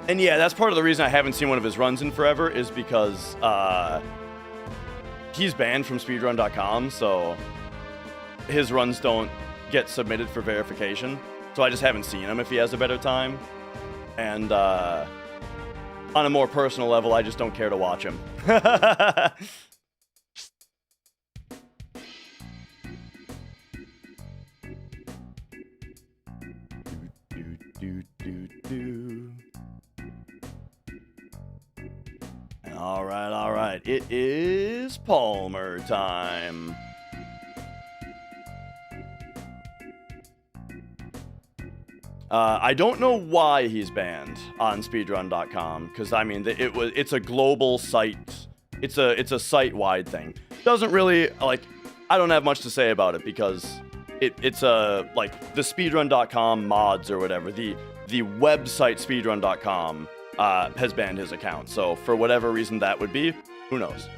And yeah, that's part of the reason I haven't seen one of his runs in forever is because he's banned from speedrun.com, so his runs don't get submitted for verification. So I just haven't seen him if he has a better time. And on a more personal level, I just don't care to watch him. All right. It is Palmer time. I don't know why he's banned on speedrun.com because I mean it's a global site. It's a site-wide thing. Doesn't really like I don't have much to say about it because it's a like the speedrun.com mods or whatever. The website speedrun.com has banned his account. So for whatever reason that would be, who knows?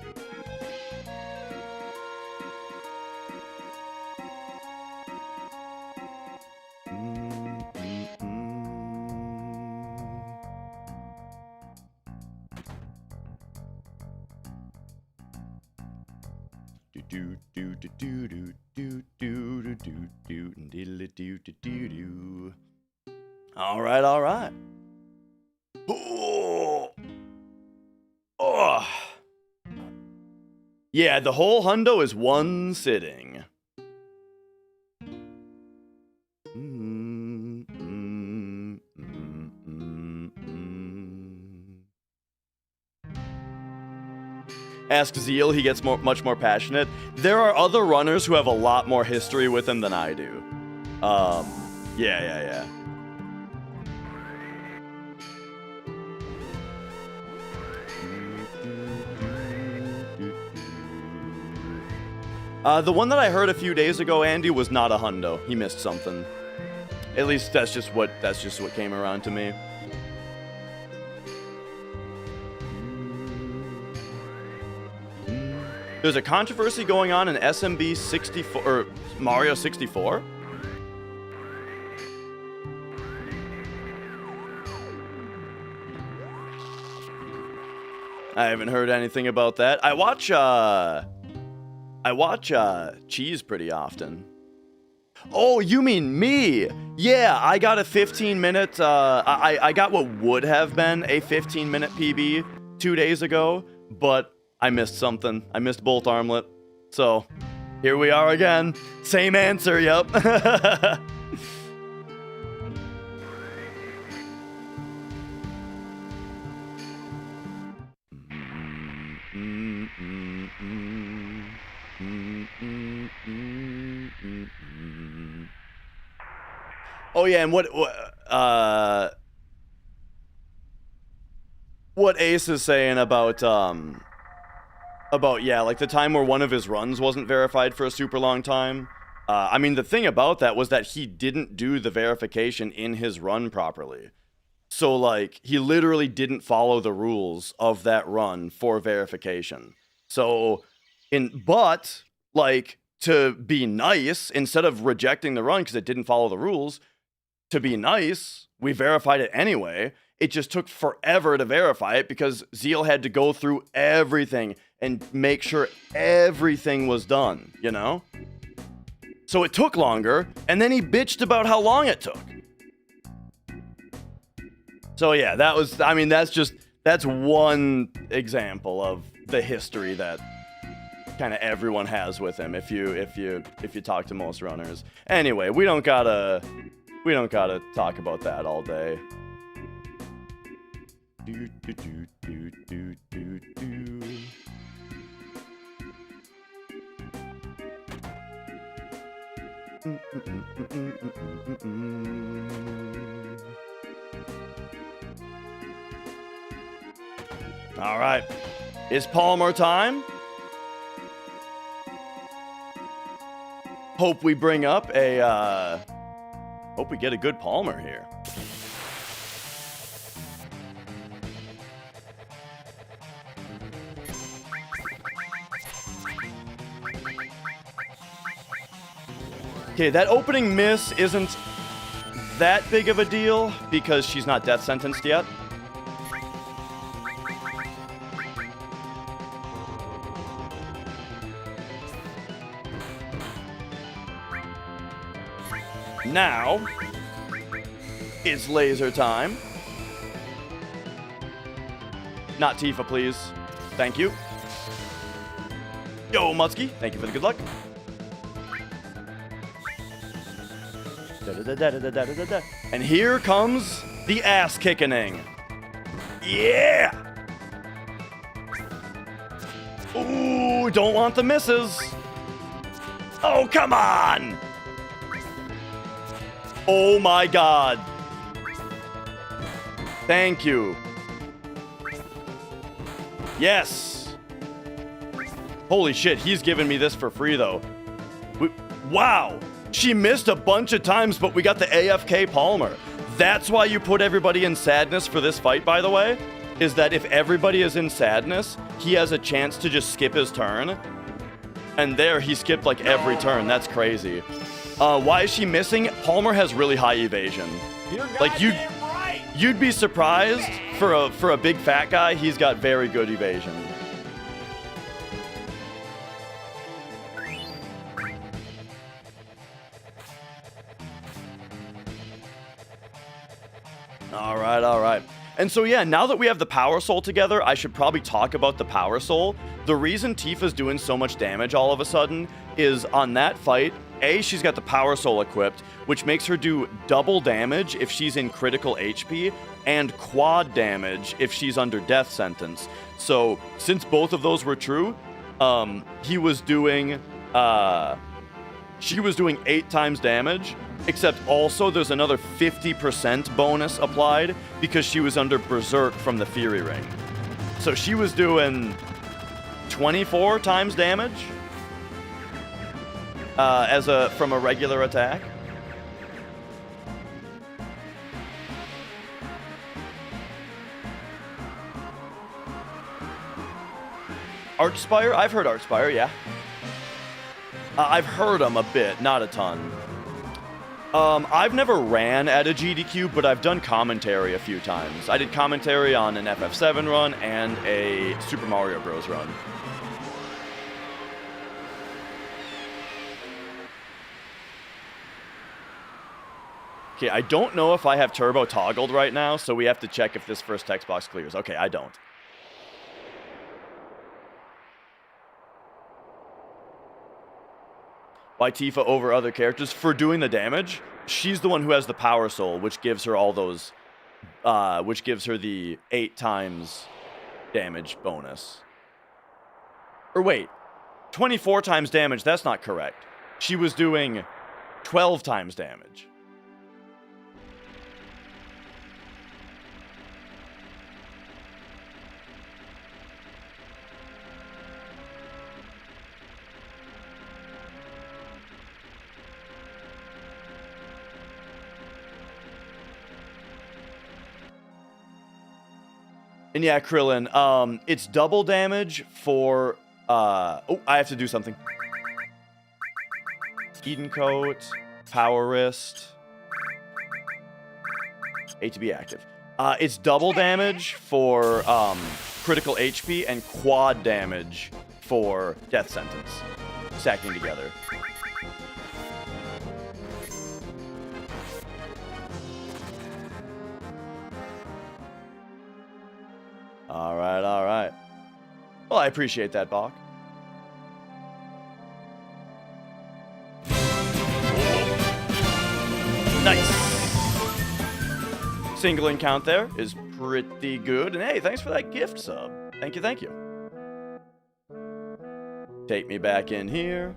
All right. Oh. Yeah, the whole hundo is one sitting. Ask Zeal, he gets much more passionate. There are other runners who have a lot more history with him than I do. Yeah. The one that I heard a few days ago, Andy, was not a hundo. He missed something. At least that's just what came around to me. There's a controversy going on in SMB 64 or Mario 64. I haven't heard anything about that. I watch Cheese pretty often. Oh, you mean me? Yeah, I got a 15-minute, I got what would have been a 15-minute PB 2 days ago, but I missed something. I missed Bolt Armlet. So, here we are again. Same answer, yep. Oh yeah, and what Ace is saying about yeah, like the time where one of his runs wasn't verified for a super long time. I mean, the thing about that was that he didn't do the verification in his run properly. So, like, he literally didn't follow the rules of that run for verification. So, but, like, to be nice, instead of rejecting the run because it didn't follow the rules, to be nice, we verified it anyway. It just took forever to verify it because Zeal had to go through everything and make sure everything was done, you know? So it took longer, and then he bitched about how long it took. So yeah, that was, I mean, that's one example of the history that kind of everyone has with him if you talk to most runners. Anyway, we don't gotta talk about that all day. All right, it's Palmer time. Hope we bring up a, hope we get a good Palmer here. Okay, that opening miss isn't that big of a deal because she's not death sentenced yet. Now, it's laser time. Not Tifa, please. Thank you. Yo, Mutsky, thank you for the good luck. And here comes the ass kicking. Yeah! Ooh, don't want the misses. Oh, come on! Oh my god. Thank you. Yes. Holy shit, he's giving me this for free though. Wow. She missed a bunch of times, but we got the AFK Palmer. That's why you put everybody in sadness for this fight, by the way, is that if everybody is in sadness, he has a chance to just skip his turn. And there, he skipped like every turn. That's crazy. Why is she missing? Palmer has really high evasion. Like you'd be surprised for a big fat guy. He's got very good evasion. All right. And so yeah, now that we have the Power Soul together, I should probably talk about the Power Soul. The reason Tifa's doing so much damage all of a sudden is on that fight, she's got the Power Soul equipped, which makes her do double damage if she's in critical HP, and quad damage if she's under death sentence. So, since both of those were true, she was doing 8 times damage, except also there's another 50% bonus applied because she was under Berserk from the Fury Ring. So she was doing 24 times damage from a regular attack. Archspire? I've heard Archspire, yeah. I've heard them a bit, not a ton. I've never ran at a GDQ, but I've done commentary a few times. I did commentary on an FF7 run and a Super Mario Bros. Run. Okay, I don't know if I have turbo toggled right now, so we have to check if this first text box clears. Okay, I don't. Why Tifa over other characters? For doing the damage. She's the one who has the Power Soul, which gives her all those, which gives her the 8 times damage bonus. Or wait, 24 times damage, that's not correct. She was doing 12 times damage. And yeah, Krillin, it's double damage for, oh, I have to do something. Eden Coat, Power Wrist, ATB active. It's double damage for, critical HP and quad damage for Death Sentence. Stacking together. Alright, alright. Well, I appreciate that, Bach. Nice! Single count there is pretty good. And hey, thanks for that gift sub. Thank you, thank you. Take me back in here.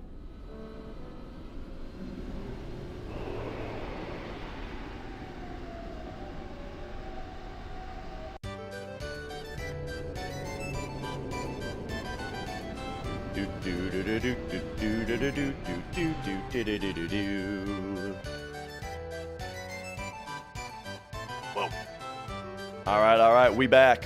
Whoa. All right, we back.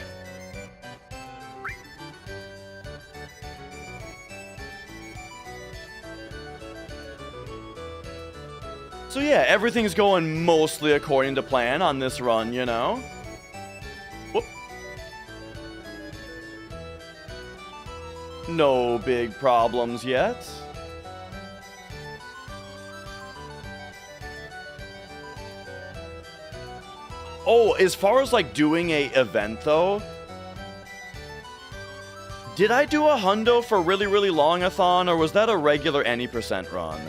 So yeah, everything's going mostly according to plan on this run, you know? Whoop. No big problems yet. Oh, as far as like doing a event though, did I do a hundo for really long-a-thon, or was that a regular any percent run?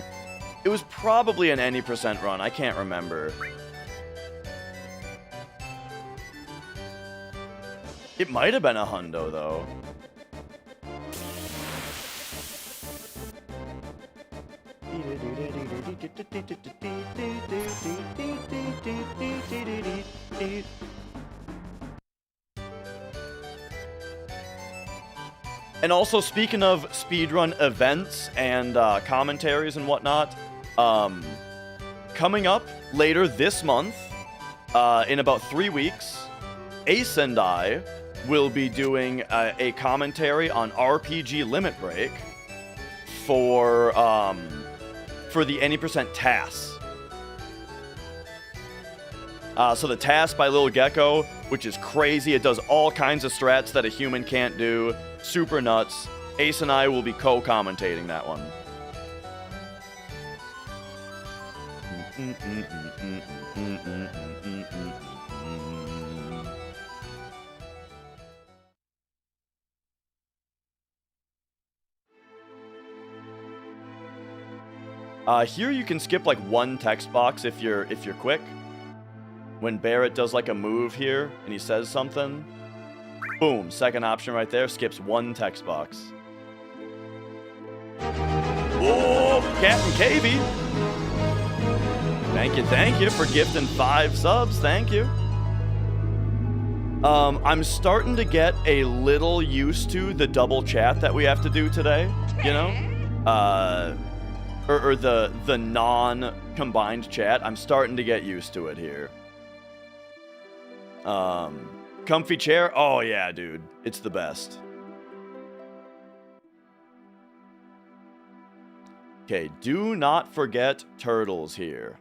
It was probably an any percent run, I can't remember. It might have been a hundo though. And also, speaking of speedrun events and commentaries and whatnot, coming up later this month, in about 3 weeks, Ace and I will be doing a commentary on RPG Limit Break for the any percent TAS. So the TAS by Lil Gecko, which is crazy. It does all kinds of strats that a human can't do. Super nuts. Ace and I will be co-commentating that one. Here you can skip like one text box if you're quick. When Barrett does like a move here and he says something, boom, second option right there, skips one text box. Oh, Captain KV. Thank you for gifting 5 subs. Thank you. I'm starting to get a little used to the double chat that we have to do today, you know? Or the non-combined chat. I'm starting to get used to it here. Comfy chair? Oh yeah, dude. It's the best. Okay, do not forget turtles here.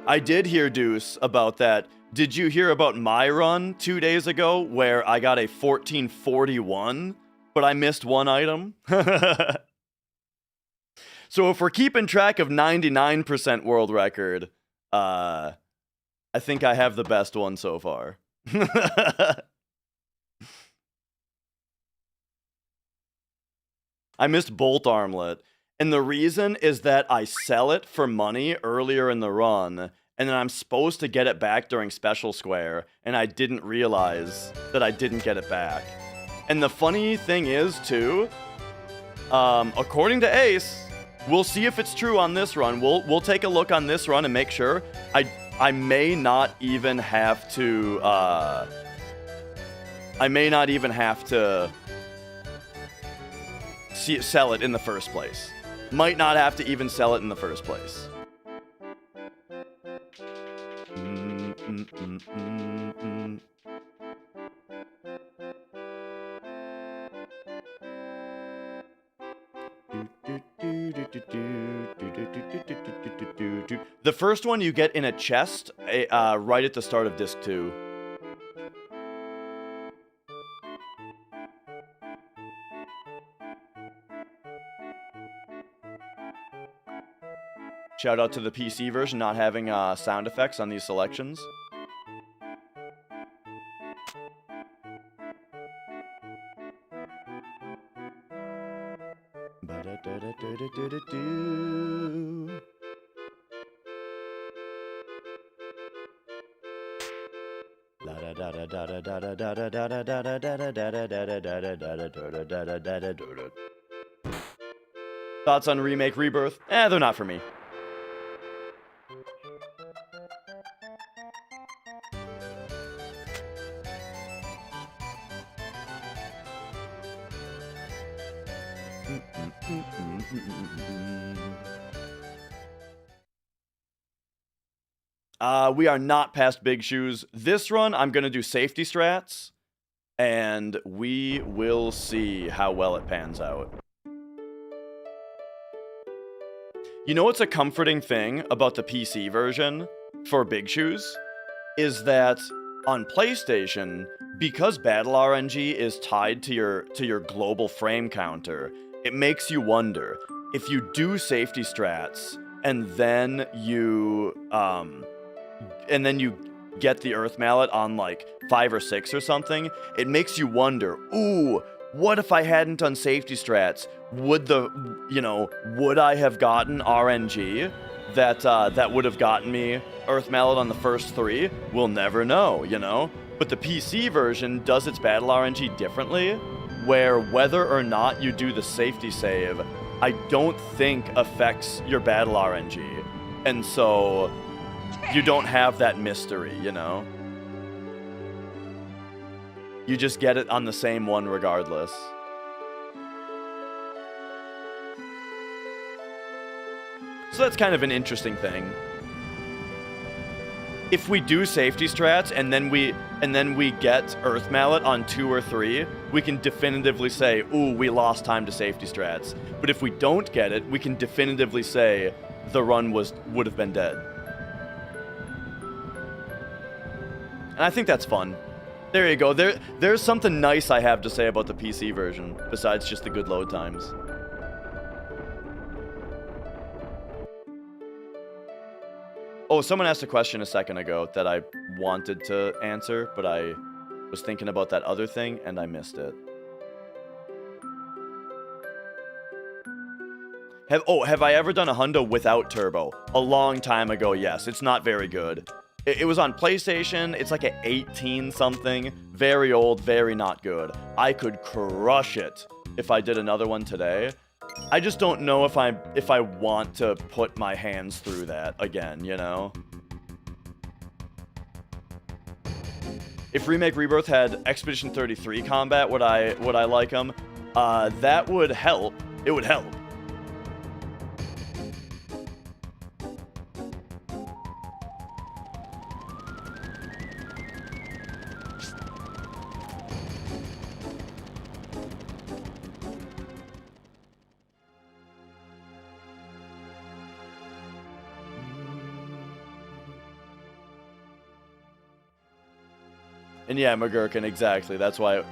I did hear, Deuce, about that. Did you hear about my run 2 days ago where I got a 1441, but I missed one item? So if we're keeping track of 99% world record, I think I have the best one so far. I missed Bolt Armlet. And the reason is that I sell it for money earlier in the run, and then I'm supposed to get it back during Special Square, and I didn't realize that I didn't get it back. And the funny thing is, too, according to Ace, we'll see if it's true on this run. We'll take a look on this run and make sure. I may not even have to, sell it in the first place. Might not have to even sell it in the first place. The first one you get in a chest right at the start of disc 2. Shout out to the PC version not having sound effects on these selections. Thoughts on Remake Rebirth? They're not for me. We are not past big shoes. This run, I'm going to do safety strats, and we will see how well it pans out. You know what's a comforting thing about the PC version for big shoes? Is that on PlayStation, because Battle RNG is tied to your global frame counter, it makes you wonder, if you do safety strats, and then you get the Earth Mallet on like 5 or 6 or something, it makes you wonder, ooh, what if I hadn't done safety strats? Would I have gotten RNG that would have gotten me Earth Mallet on the first 3? We'll never know, you know? But the PC version does its Battle RNG differently, where whether or not you do the safety save, I don't think affects your Battle RNG. And so you don't have that mystery, you know? You just get it on the same one regardless. So that's kind of an interesting thing. If we do safety strats and then we get Earth Mallet on 2 or 3, we can definitively say, ooh, we lost time to safety strats. But if we don't get it, we can definitively say the run would have been dead. And I think that's fun. There you go. There's something nice I have to say about the PC version, besides just the good load times. Oh, someone asked a question a second ago that I wanted to answer, but I was thinking about that other thing, and I missed it. Have I ever done a hundo without turbo? A long time ago, yes. It's not very good. It was on PlayStation. It's like an 18 something. Very old, very not good. I could crush it if I did another one today. I just don't know if I want to put my hands through that again, you know? If Remake Rebirth had Expedition 33 combat, would I like them? That would help. It would help. And yeah, McGurkin, exactly. That's why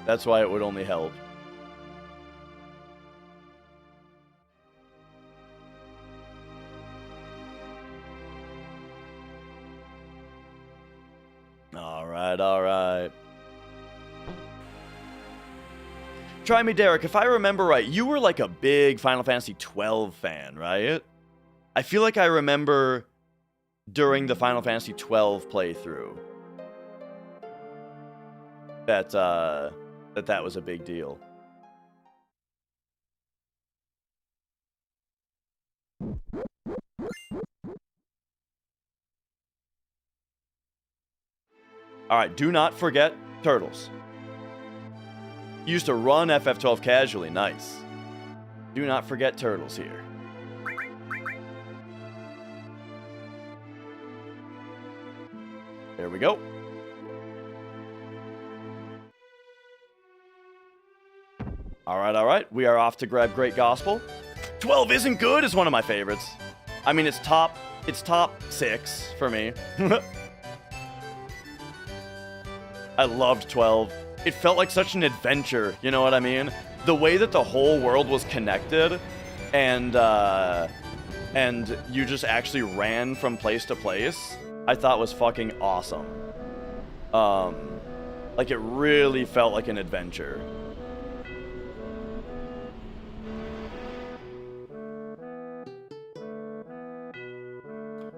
it would only help. All right. Try me, Derek. If I remember right, you were like a big Final Fantasy 12 fan, right? I feel like I remember during the Final Fantasy 12 playthrough that was a big deal. All right, do not forget Turtles. Used to run FF12 casually, nice. Do not forget turtles here. There we go. All right. We are off to grab Great Gospel. 12 isn't good is one of my favorites. I mean, it's top 6 for me. I loved 12. It felt like such an adventure, you know what I mean? The way that the whole world was connected and you just actually ran from place to place, I thought was fucking awesome. Like it really felt like an adventure.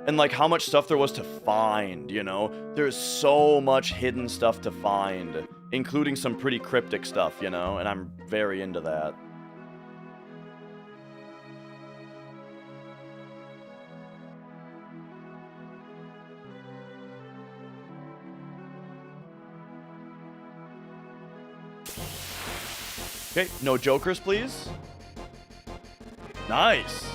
And like how much stuff there was to find, you know? There's so much hidden stuff to find, including some pretty cryptic stuff, you know? And I'm very into that. Okay, no jokers, please. Nice.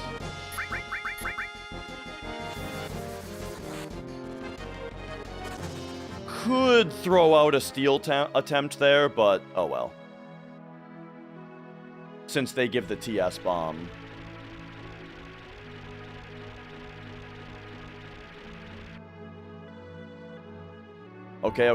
Could throw out a steal attempt there, but oh well. Since they give the TS bomb. Okay.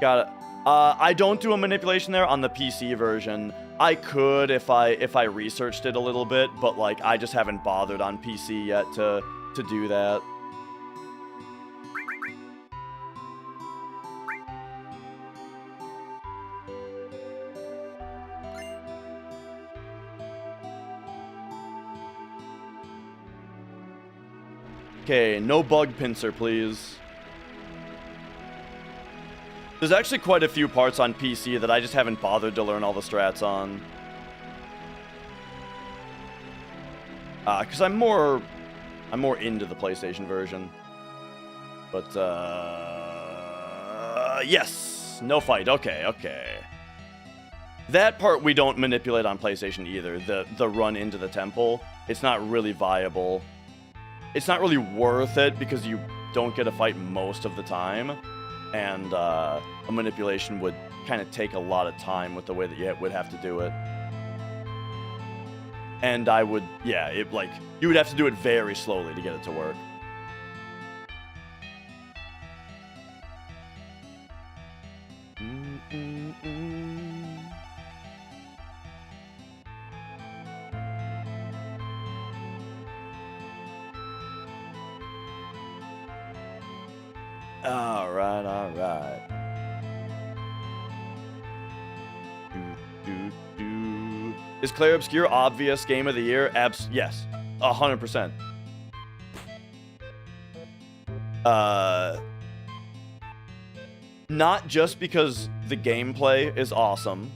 Got it. I don't do a manipulation there on the PC version. I could if I researched it a little bit, but like I just haven't bothered on PC yet to do that. Okay, no bug pincer, please. There's actually quite a few parts on PC that I just haven't bothered to learn all the strats on. Because I'm more into the PlayStation version. But, yes! No fight, okay. That part we don't manipulate on PlayStation either, the run into the temple. It's not really viable. It's not really worth it because you don't get a fight most of the time. And a manipulation would kind of take a lot of time with the way that you would have to do it. And I would, yeah, you would have to do it very slowly to get it to work. All right. Is Claire Obscure obvious game of the year? Yes, 100%. Not just because the gameplay is awesome,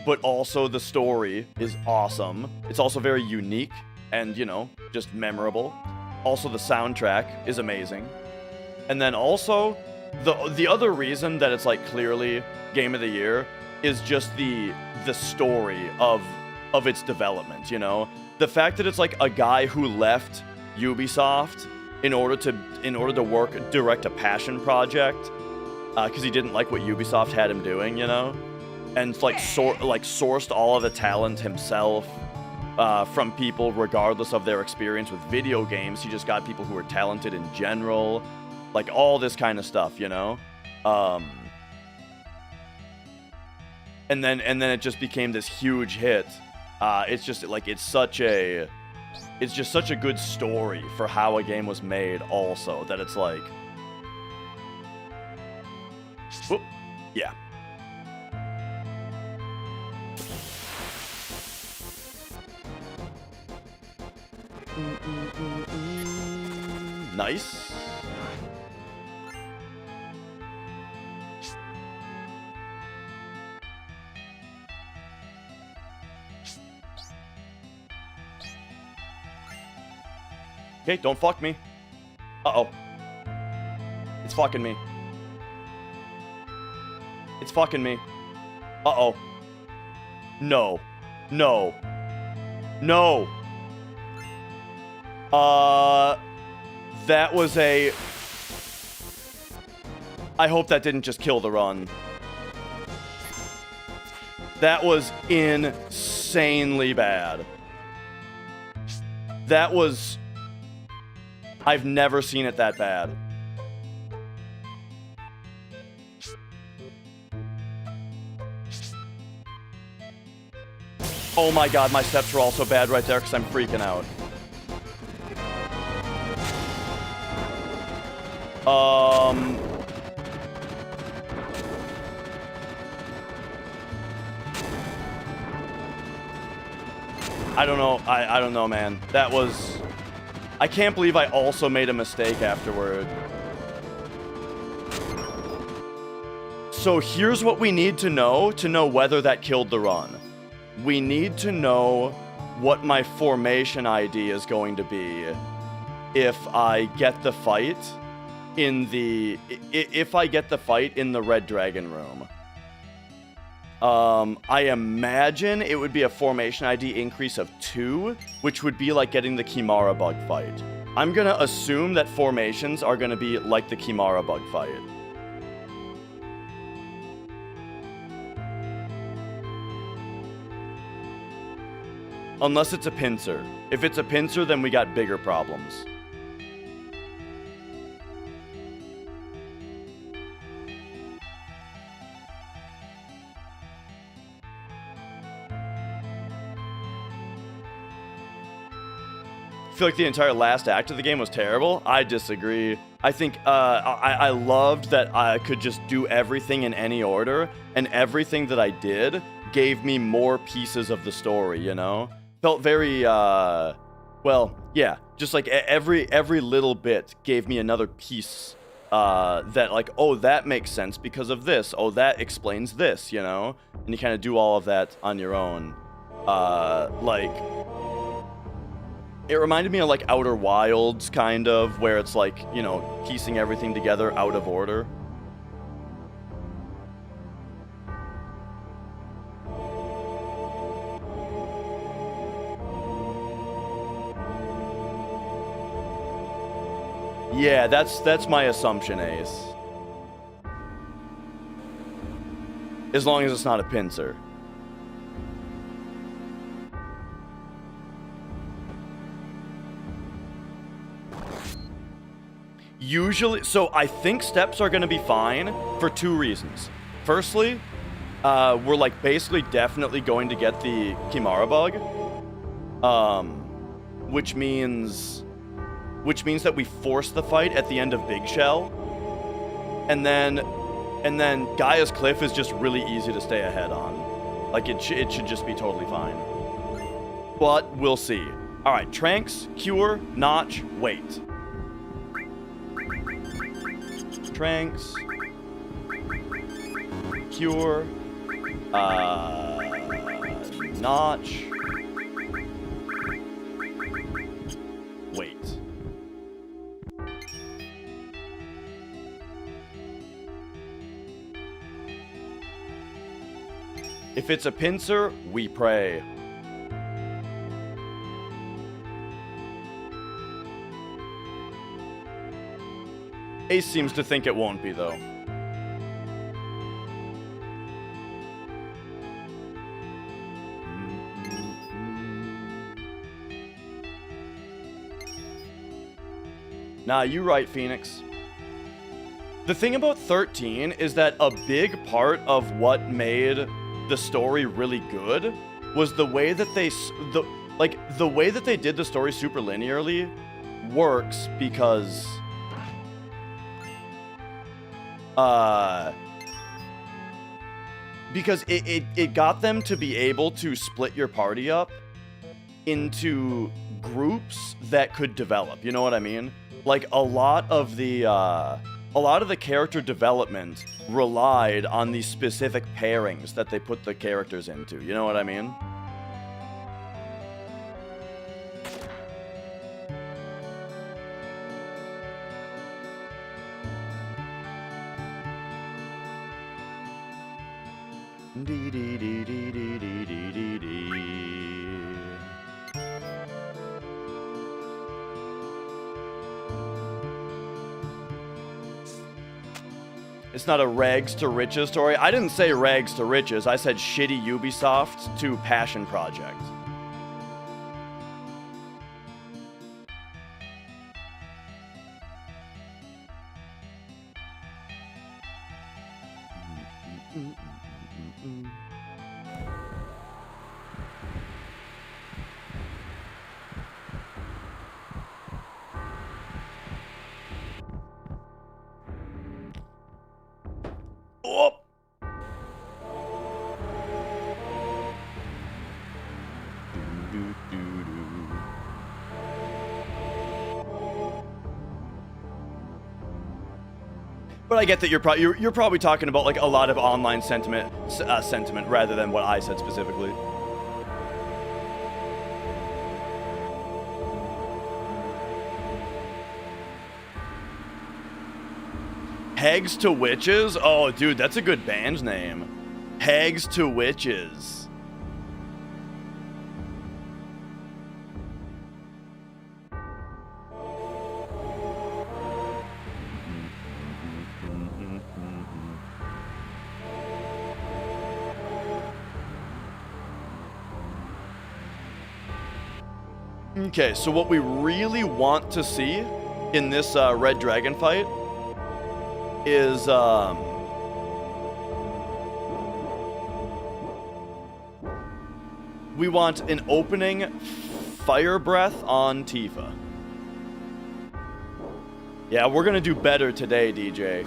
but also the story is awesome. It's also very unique and, you know, just memorable. Also, the soundtrack is amazing. And then also, the other reason that it's like clearly game of the year is just the story of its development, you know? The fact that it's like a guy who left Ubisoft in order to direct a passion project because he didn't like what Ubisoft had him doing, you know? And like sourced all of the talent himself from people regardless of their experience with video games. He just got people who were talented in general. Like, all this kind of stuff, you know? And then it just became this huge hit. It's just, like, it's just such a good story for how a game was made also, that it's like... Whoop, yeah. Nice. Okay, don't fuck me. Uh-oh. It's fucking me. It's fucking me. Uh-oh. No. No. No. That was a... I hope that didn't just kill the run. That was insanely bad. That was... I've never seen it that bad. Oh my god, my steps were also bad right there because I'm freaking out. I don't know. I don't know, man. That was... I can't believe I also made a mistake afterward. So here's what we need to know whether that killed the run. We need to know what my formation ID is going to be if I get the fight in the... If I get the fight in the Red Dragon room. I imagine it would be a formation ID increase of 2, which would be like getting the Kimara bug fight. I'm gonna assume that formations are gonna be like the Kimara bug fight. Unless it's a pincer. If it's a pincer, then we got bigger problems. I feel like the entire last act of the game was terrible. I disagree. I think I loved that I could just do everything in any order, and everything that I did gave me more pieces of the story, you know? Felt very, well, yeah, just like every little bit gave me another piece that like, oh, that makes sense because of this. Oh, that explains this, you know? And you kind of do all of that on your own. Like... It reminded me of, like, Outer Wilds, kind of, where it's, like, you know, piecing everything together out of order. Yeah, that's my assumption, Ace. As long as it's not a pincer. Usually, so I think steps are going to be fine for 2 reasons. Firstly, we're like basically definitely going to get the Kimara bug, which means that we force the fight at the end of Big Shell, and then Gaia's Cliff is just really easy to stay ahead on. Like it should just be totally fine. But we'll see. All right, Tranks, Cure, Notch, Wait. Tranks, Cure, Notch, Wait. If it's a pincer, we pray. Ace seems to think it won't be, though. Nah, you right, Phoenix. The thing about 13 is that a big part of what made the story really good was the way that the way that they did the story super linearly works because it got them to be able to split your party up into groups that could develop. You know what I mean? Like a lot of the character development relied on these specific pairings that they put the characters into. You know what I mean? It's not a rags to riches story. I didn't say rags to riches. I said shitty Ubisoft to passion project. Oh! But I get that you're probably talking about like a lot of online sentiment rather than what I said specifically. Hags to Witches? Oh, dude, that's a good band name. Hags to Witches. Okay, so what we really want to see in this Red Dragon fight is we want an opening fire breath on Tifa. Yeah, we're gonna do better today, DJ.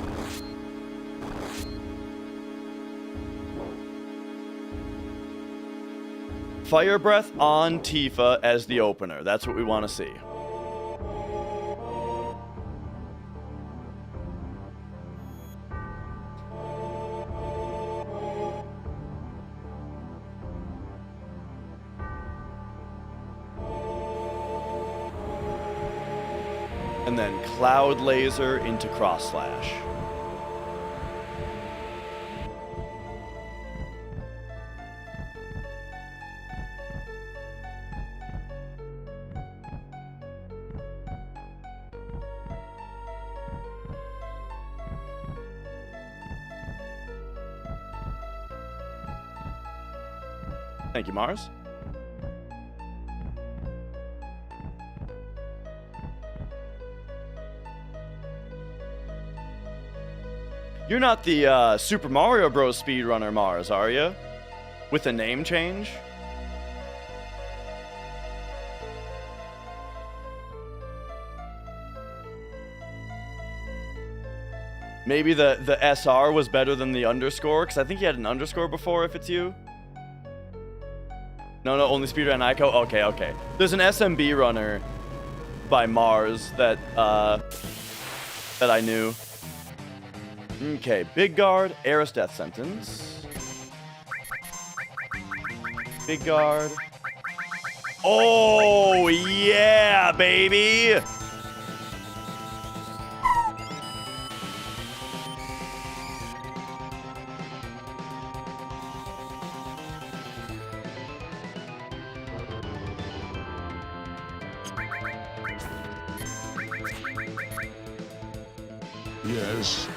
Fire breath on Tifa as the opener. That's what we want to see. And then Cloud Laser into Cross Slash. Thank you, Mars. You're not the Super Mario Bros. Speedrunner, Mars, are you? With a name change? Maybe the SR was better than the underscore, because I think you had an underscore before if it's you. No, only Speedrun Ico? Okay. There's an SMB runner by Mars that I knew. Okay, Big Guard, Eris Death Sentence. Big Guard. Oh, yeah, baby! Yes.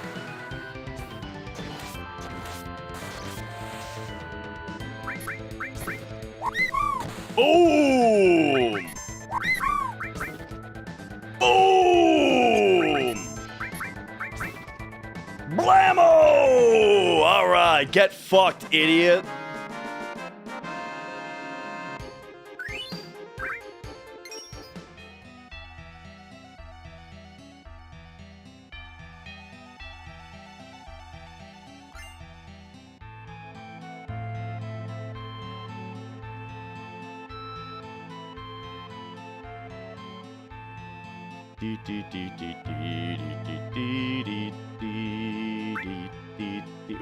Boom! Boom! Blammo! Alright, get fucked, idiot.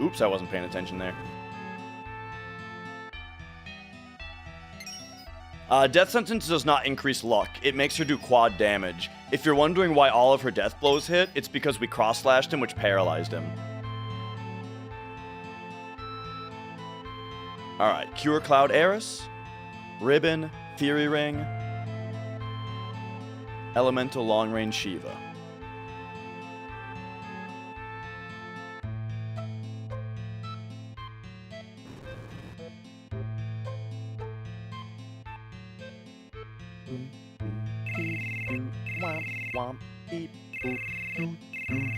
Oops, I wasn't paying attention there. Death Sentence does not increase luck. It makes her do quad damage. If you're wondering why all of her death blows hit, it's because we cross-slashed him, which paralyzed him. Alright, Cure Cloud Eris, Ribbon, Theory Ring, Elemental Long Range Shiva. womp, beep, boop, doot, doot.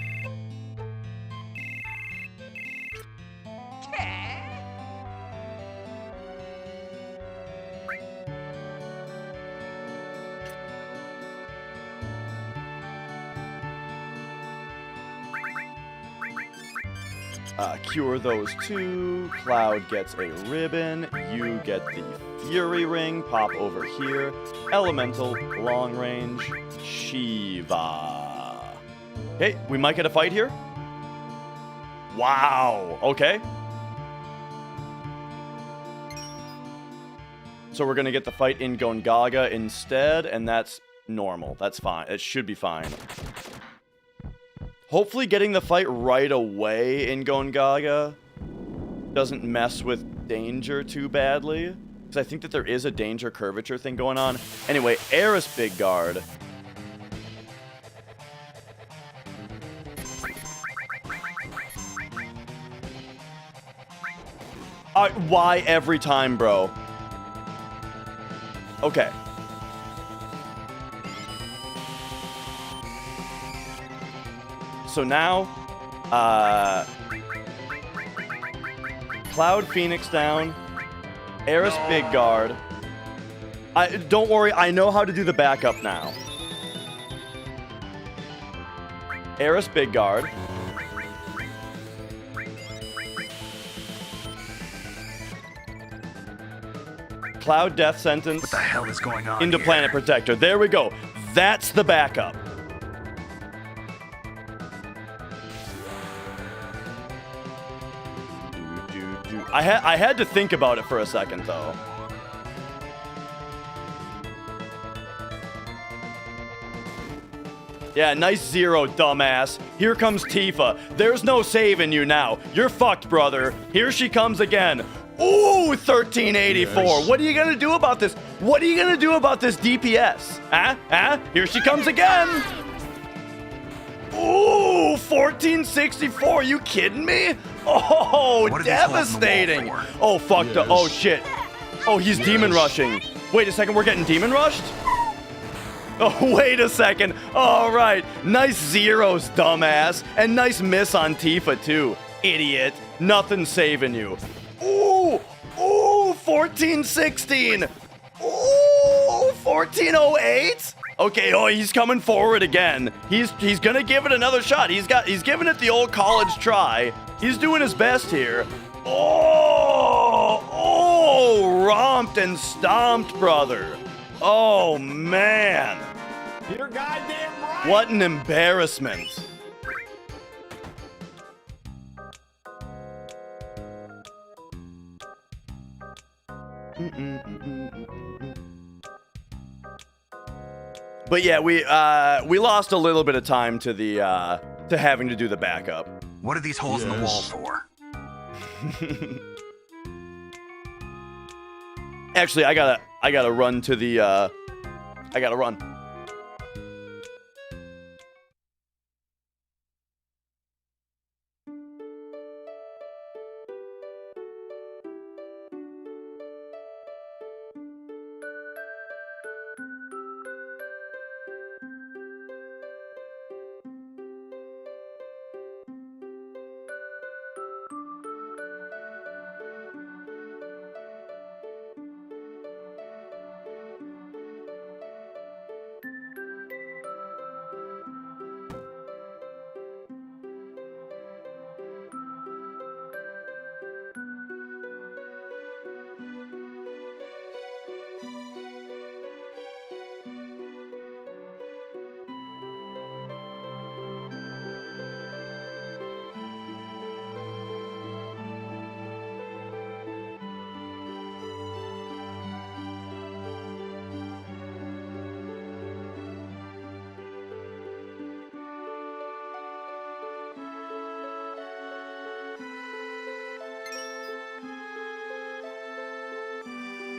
Cure those two. Cloud gets a ribbon. You get the Fury Ring. Pop over here. Elemental, long range. Shiva. Okay, we might get a fight here. Wow. Okay. So we're gonna get the fight in Gongaga instead, and that's normal. That's fine. It should be fine. Hopefully getting the fight right away in Gongaga doesn't mess with danger too badly. Because I think that there is a danger curvature thing going on. Anyway, Eris Big Guard. Why every time, bro? Okay. So now, Cloud Phoenix down, Eris Big Guard. Don't worry, I know how to do the backup now. Eris Big Guard. Cloud Death Sentence. What the hell is going on into here? Planet Protector. There we go. That's the backup. I had to think about it for a second, though. Yeah, nice zero, dumbass. Here comes Tifa. There's no saving you now. You're fucked, brother. Here she comes again. Ooh, 1384. Yes. What are you gonna do about this? What are you gonna do about this DPS? Huh? Here she comes again. Ooh, 1464. You kidding me? Oh, devastating. Oh, fuck. Yes. Oh, shit. Oh, he's demon rushing. Wait a second. We're getting demon rushed? Oh, wait a second. All right. Nice zeros, dumbass. And nice miss on Tifa, too. Idiot. Nothing saving you. Ooh, 1416. Ooh, 1408. Okay, oh, he's coming forward again. He's gonna give it another shot. He's giving it the old college try. He's doing his best here. Oh, romped and stomped, brother. Oh, man. You're goddamn right. What an embarrassment. But yeah, we lost a little bit of time to the to having to do the backup. What are these holes in the wall for? Actually, I gotta run to the I gotta run.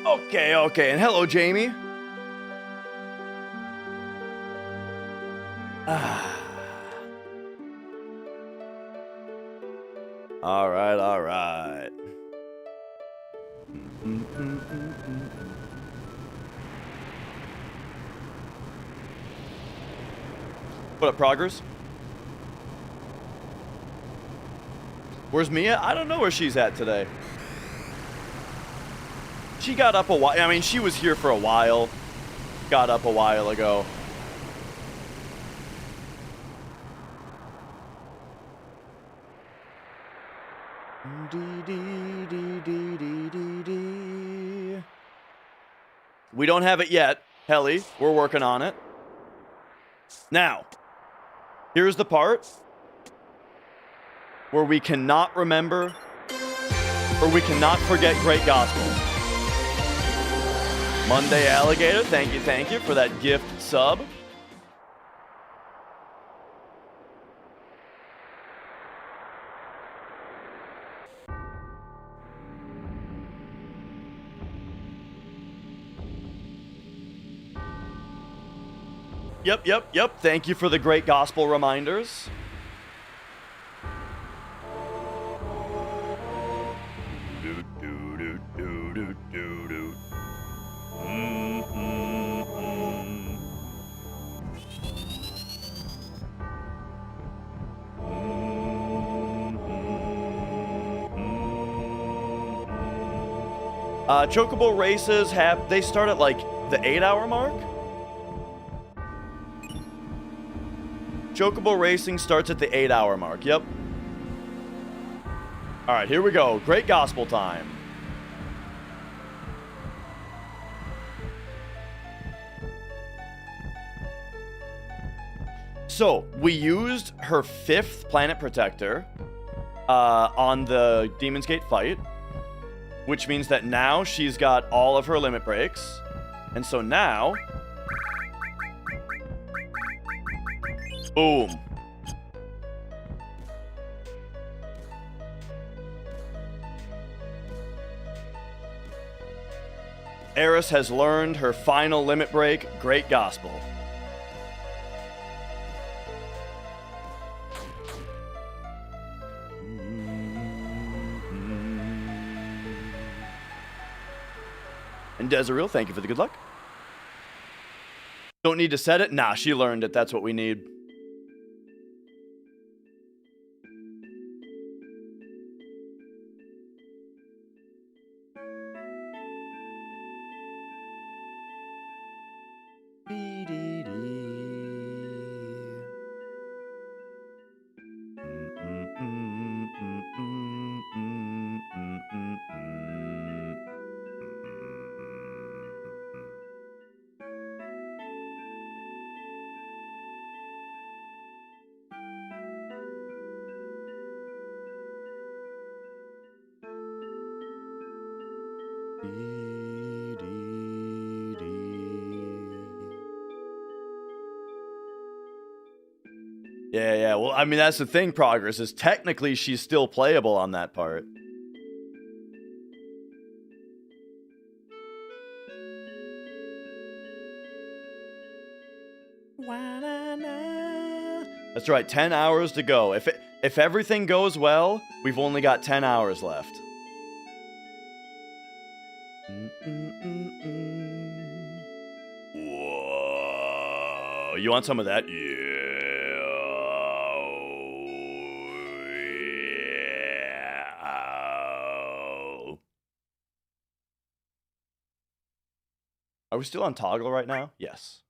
Okay, and hello, Jamie. All right. What up, Proggers? Where's Mia? I don't know where she's at today. She got up a while. I mean, she was here for a while. Got up a while ago. We don't have it yet, Helly. We're working on it. Now, here's the part where we cannot remember or we cannot forget Great Gospel. Monday Alligator, thank you for that gift sub. Yep. Thank you for the Great Gospel reminders. Chocobo races they start at like the 8-hour mark. Chocobo racing starts at the 8-hour mark. Yep. All right, here we go. Great Gospel time. So we used her 5th Planet Protector on the Demon's Gate fight, which means that now she's got all of her limit breaks. And so now, boom. Eris has learned her final limit break, Great Gospel. And Desireel, thank you for the good luck. Don't need to set it? Nah, she learned it. That's what we need. Yeah. Well, I mean, that's the thing, Progress, is technically she's still playable on that part. That's right, 10 hours to go. If everything goes well, we've only got 10 hours left. Whoa. You want some of that? Yeah. Are we still on toggle right now? Yes.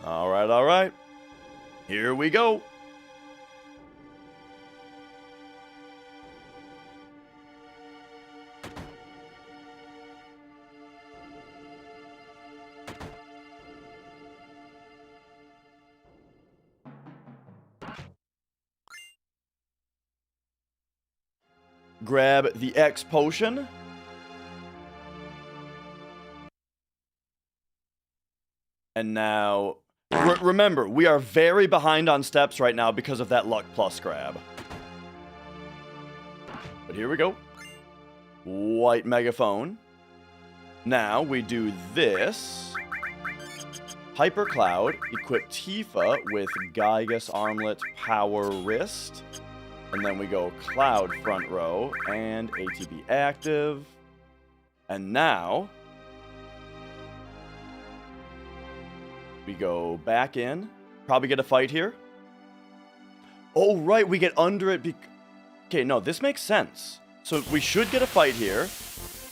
All right. Here we go. Grab the X potion. And now, remember, we are very behind on steps right now because of that Luck Plus grab. But here we go. White Megaphone. Now we do this. Hyper Cloud, equip Tifa with Gygus Armlet Power Wrist. And then we go Cloud front row and ATB active. And now we go back in. Probably get a fight here. Oh, right, we get under it. Okay, no, this makes sense. So we should get a fight here.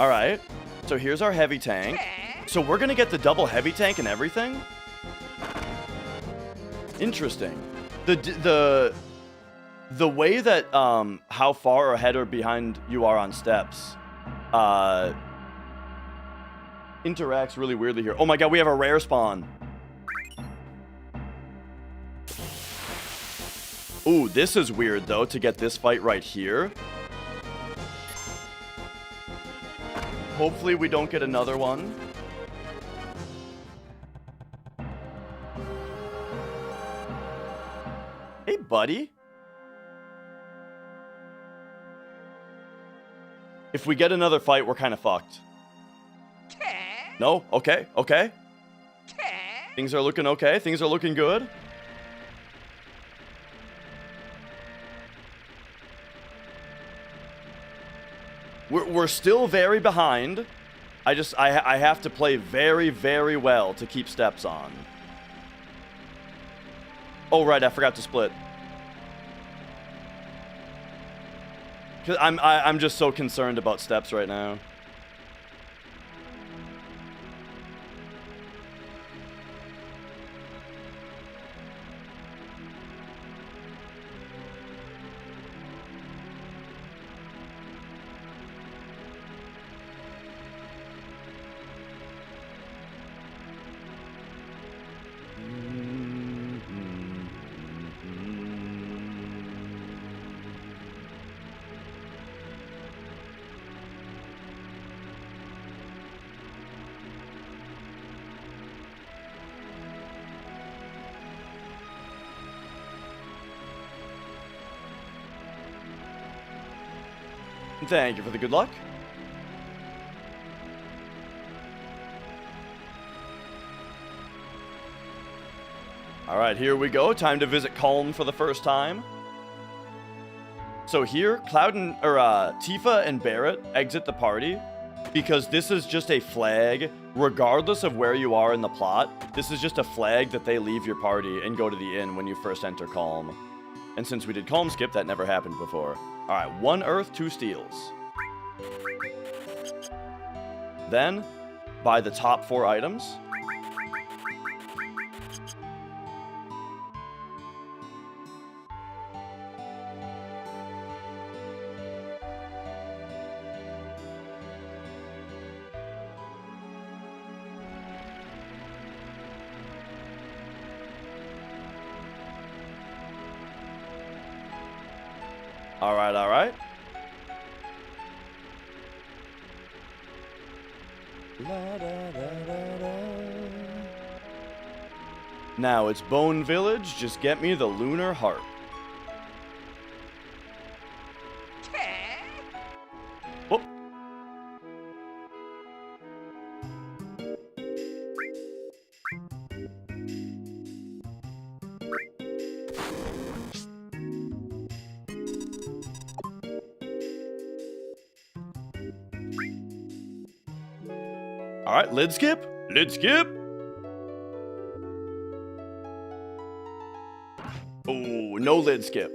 All right. So here's our heavy tank. So we're going to get the double heavy tank and everything? Interesting. The way that how far ahead or behind you are on steps interacts really weirdly here. Oh my god, we have a rare spawn. Ooh, this is weird though, to get this fight right here. Hopefully we don't get another one. Hey, buddy. If we get another fight, we're kind of fucked. No? Okay, okay. Things are looking okay. Things are looking good. We're still very behind. I have to play very, very well to keep steps on. Oh, right, I forgot to split. Cause I'm just so concerned about steps right now. Thank you for the good luck. Alright, here we go. Time to visit Calm for the first time. So here, Tifa and Barret exit the party because this is just a flag, regardless of where you are in the plot. This is just a flag that they leave your party and go to the inn when you first enter Calm. And since we did Calm skip, that never happened before. Alright, 1 earth, 2 steals. Then, buy the top 4 items. Alright, alright. Now it's Bone Village, just get me the Lunar Harp. Whoop. Alright, lid skip. Lid skip. Oh, no lid skip.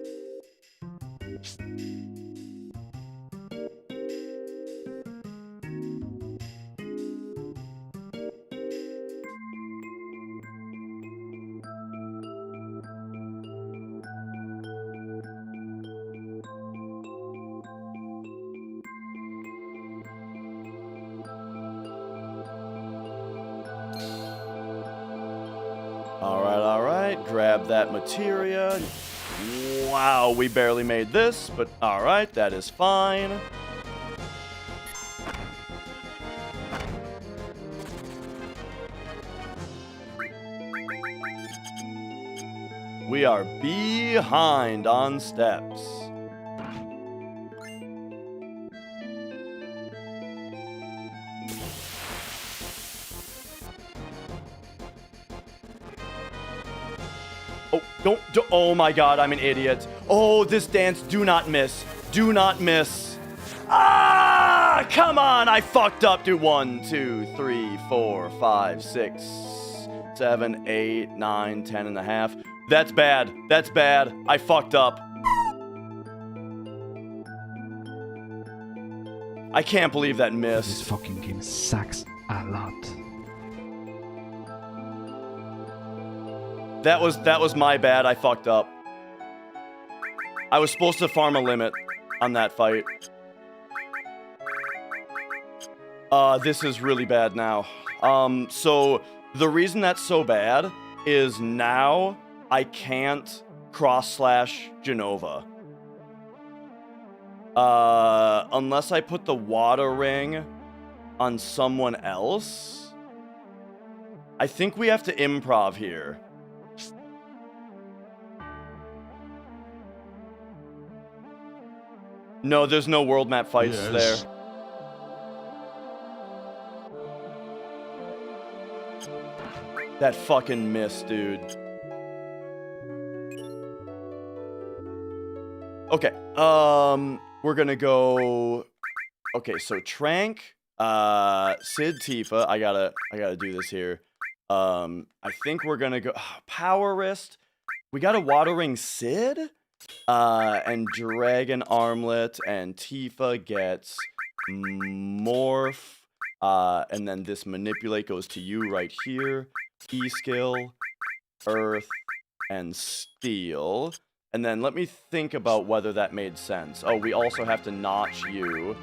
Alright, grab that materia. Wow, we barely made this, but alright, that is fine. We are behind on steps. Don't, oh my god, I'm an idiot. Oh, this dance, do not miss. Do not miss. Ah, come on, I fucked up. Do 1, 2, 3, 4, 5, 6, 7, 8, 9, 10 and a half. That's bad. That's bad. I fucked up. I can't believe that This missed. fucking game sucks a lot. That was my bad. I fucked up. I was supposed to farm a limit on that fight. This is really bad now. So the reason that's so bad is now I can't cross/slash Genova. Unless I put the water ring on someone else. I think we have to improv here. No, there's no world map fights there. That fucking miss, dude. Okay, we're gonna go... Okay, so Trank, Sid, Tifa, I gotta do this here. I think we're gonna go... Power Wrist. We got a Water Ring Sid? And Dragon Armlet, and Tifa gets Morph. And then this Manipulate goes to you right here. E-Skill, Earth, and Steel. And then let me think about whether that made sense. Oh, we also have to notch you.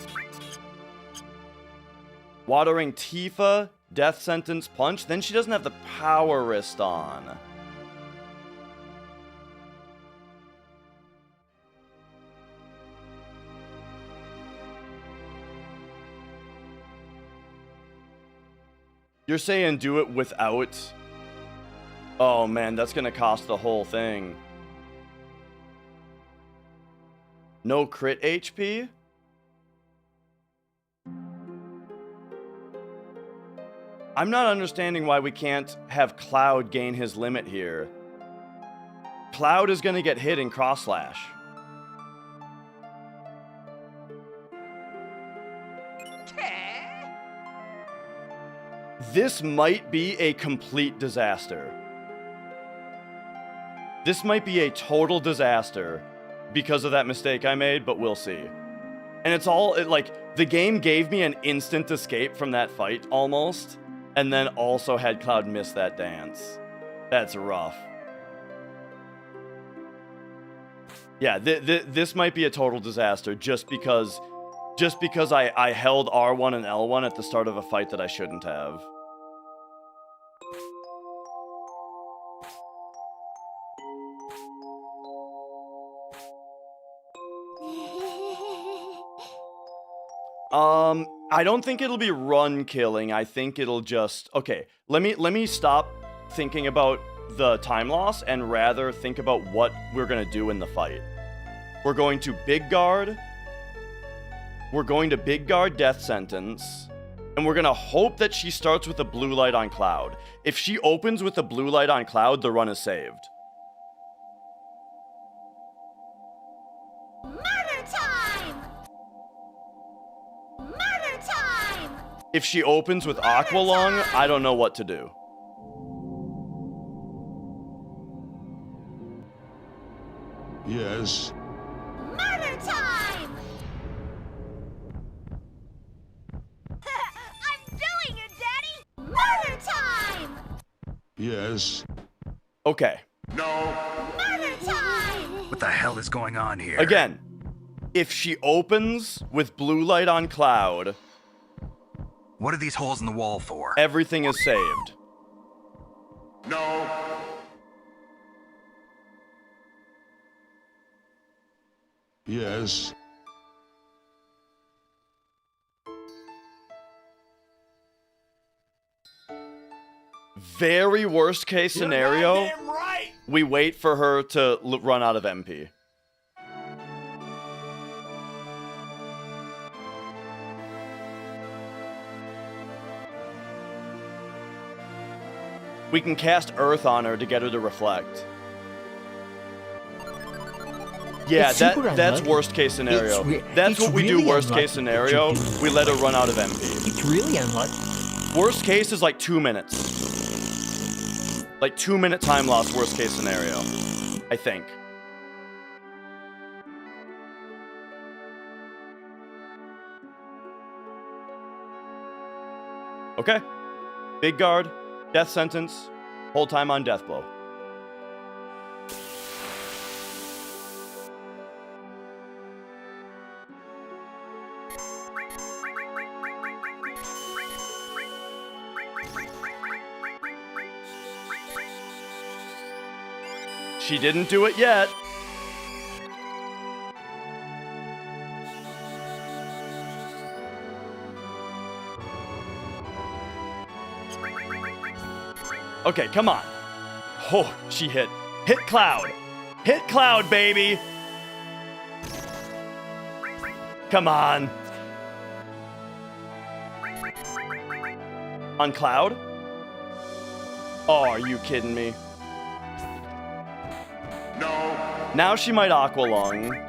Watering Tifa, Death Sentence, Punch. Then she doesn't have the Power Wrist on. You're saying do it without... Oh man, that's gonna cost the whole thing. No crit HP? I'm not understanding why we can't have Cloud gain his limit here. Cloud is gonna get hit in cross/slash. This might be a complete disaster. This might be a total disaster because of that mistake I made, but we'll see. And it's all, like, the game gave me an instant escape from that fight, almost, and then also had Cloud miss that dance. That's rough. Yeah, this might be a total disaster just because I held R1 and L1 at the start of a fight that I shouldn't have. I don't think it'll be run killing. I think it'll just... Okay, let me stop thinking about the time loss and rather think about what we're going to do in the fight. We're going to Big Guard. We're going to Big Guard Death Sentence. And we're going to hope that she starts with a blue light on Cloud. If she opens with a blue light on Cloud, the run is saved. If she opens with Aqualung, I don't know what to do. Yes. Murder time! I'm doing it, Daddy! Murder time! Yes. Okay. No. Murder time! What the hell is going on here? Again, if she opens with blue light on Cloud, What are these holes in the wall for? everything is saved. No. Yes. Very worst case scenario, we wait for her to run out of MP. We can cast Earth on her to get her to reflect. Yeah, It's super that's unlucky. worst case scenario. That's It's what we do really worst case unlucky that you're scenario. doing We that let her right run there. out of MP. It's really unlucky. Worst case is like 2 minutes. Like 2-minute time loss, worst case scenario. I think. Okay. Big guard, death sentence, whole time on death blow. She didn't do it yet. Okay, come on. Oh, she hit. Hit Cloud. Hit Cloud, baby. Come on. On Cloud? Oh, are you kidding me? No. Now she might Aqualung.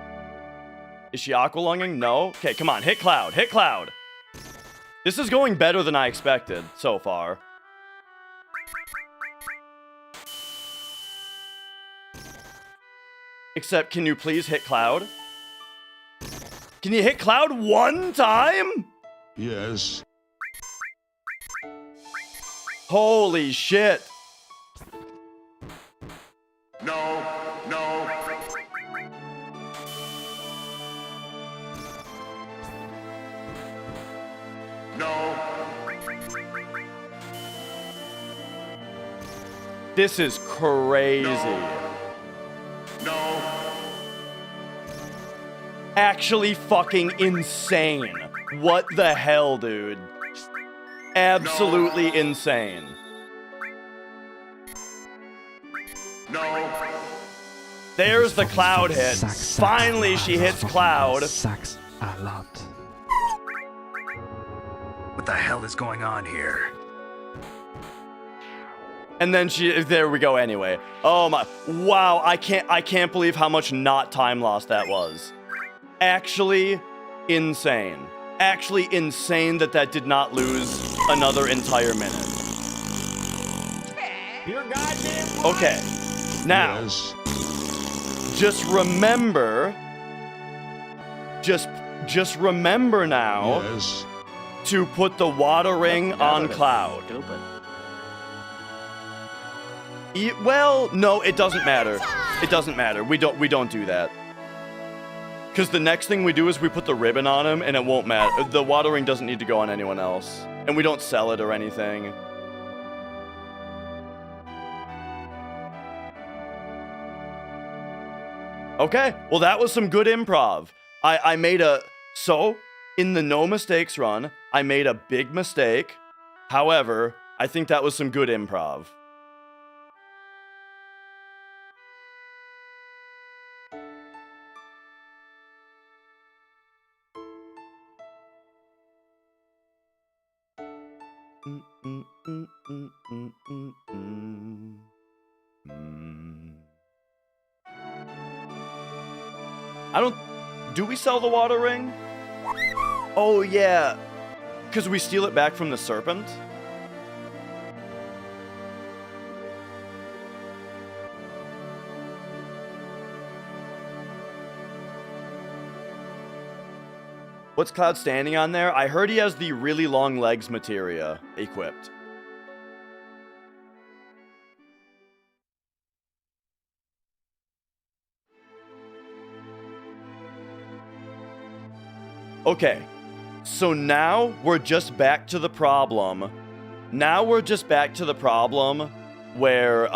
Is she Aqualunging? No? Okay, come on. Hit Cloud. Hit Cloud. This is going better than I expected so far. Except, can you please hit Cloud? Can you hit Cloud one time? Yes. Holy shit. No. No. No. This is crazy. No. Actually fucking insane. What the hell, dude? Absolutely insane. No. There's the Cloud hit. Finally, she hits Cloud. Sucks a lot. What the hell is going on here? And then there we go anyway. Oh my, wow, I can't believe how much not time loss that was. Actually insane. Actually insane that did not lose another entire minute. You're goddamn right. Okay, now, Yes. just remember now Yes. to put the water ring on Cloud. Stupid. Well, no, it doesn't matter. It doesn't matter. We don't do that. Because the next thing we do is we put the ribbon on him, and it won't matter. The water ring doesn't need to go on anyone else. And we don't sell it or anything. Okay, well that was some good improv. I made so, in the no mistakes run, I made a big mistake. However, I think that was some good improv. Do we sell the water ring? Oh yeah, because we steal it back from the serpent? What's Cloud standing on there? I heard he has the really long legs materia equipped. Okay, so now we're just back to the problem. Now we're just back to the problem where,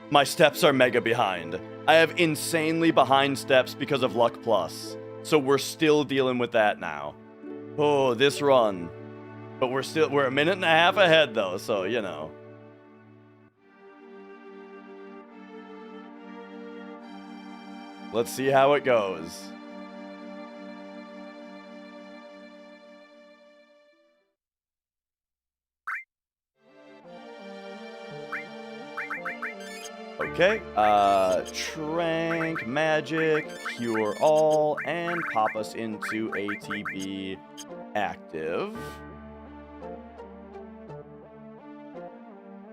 my steps are mega behind. I have insanely behind steps because of Luck Plus. So we're still dealing with that now. Oh, this run. But we're a minute and a half ahead though, so you know. Let's see how it goes. Okay, Trank, Magic, Cure All, and pop us into ATB Active.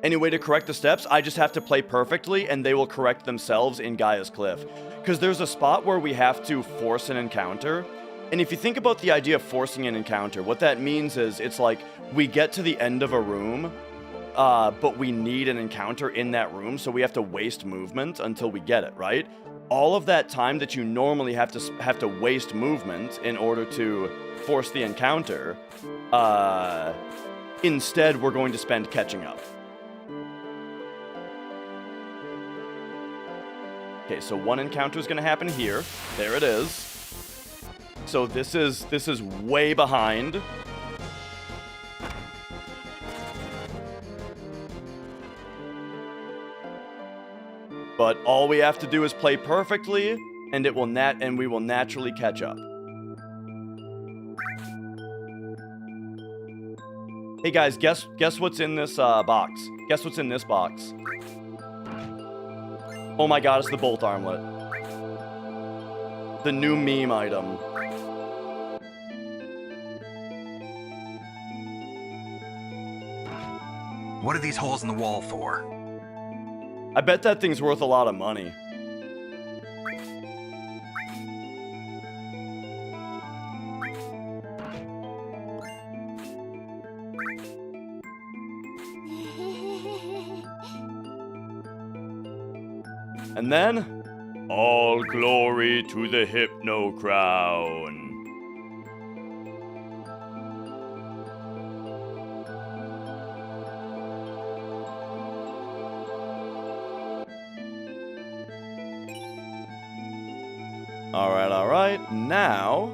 Any way to correct the steps? I just have to play perfectly, and they will correct themselves in Gaia's Cliff. Because there's a spot where we have to force an encounter, and if you think about the idea of forcing an encounter, what that means is it's like we get to the end of a room, but we need an encounter in that room, so we have to waste movement until we get it, right? All of that time that you normally have to waste movement in order to force the encounter, instead we're going to spend catching up. Okay, so one encounter is going to happen here. There it is. So this is way behind. But all we have to do is play perfectly, and we will naturally catch up. Hey guys, guess what's in this box? Guess what's in this box? Oh my god, it's the bolt armlet. The new meme item. What are these holes in the wall for? I bet that thing's worth a lot of money. And then, all glory to the Hypno Crown. All right. Now,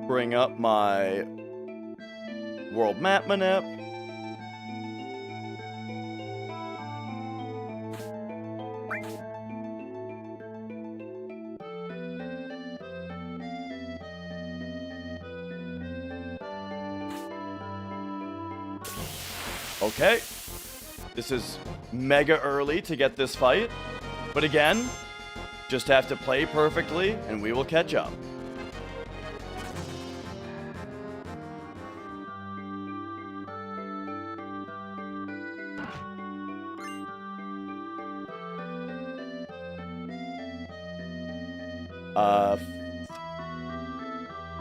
bring up my world map manip. Okay, this is mega early to get this fight, but again, just have to play perfectly and we will catch up.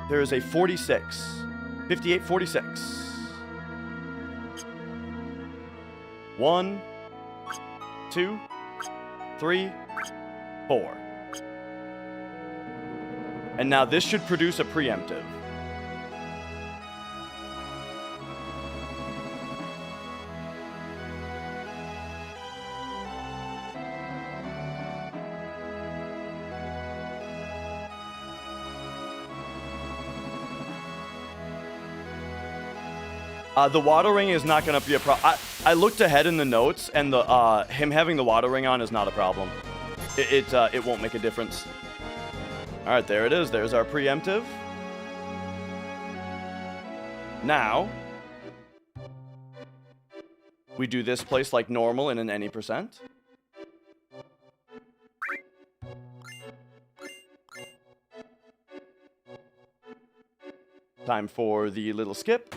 There is a 46. 58, 46. 1, 2, 3, 4. And now this should produce a preemptive. The water ring is not going to be a problem. I looked ahead in the notes, and the him having the water ring on is not a problem. It won't make a difference. All right, there it is. There's our preemptive. Now, we do this place like normal in an any percent. Time for the little skip.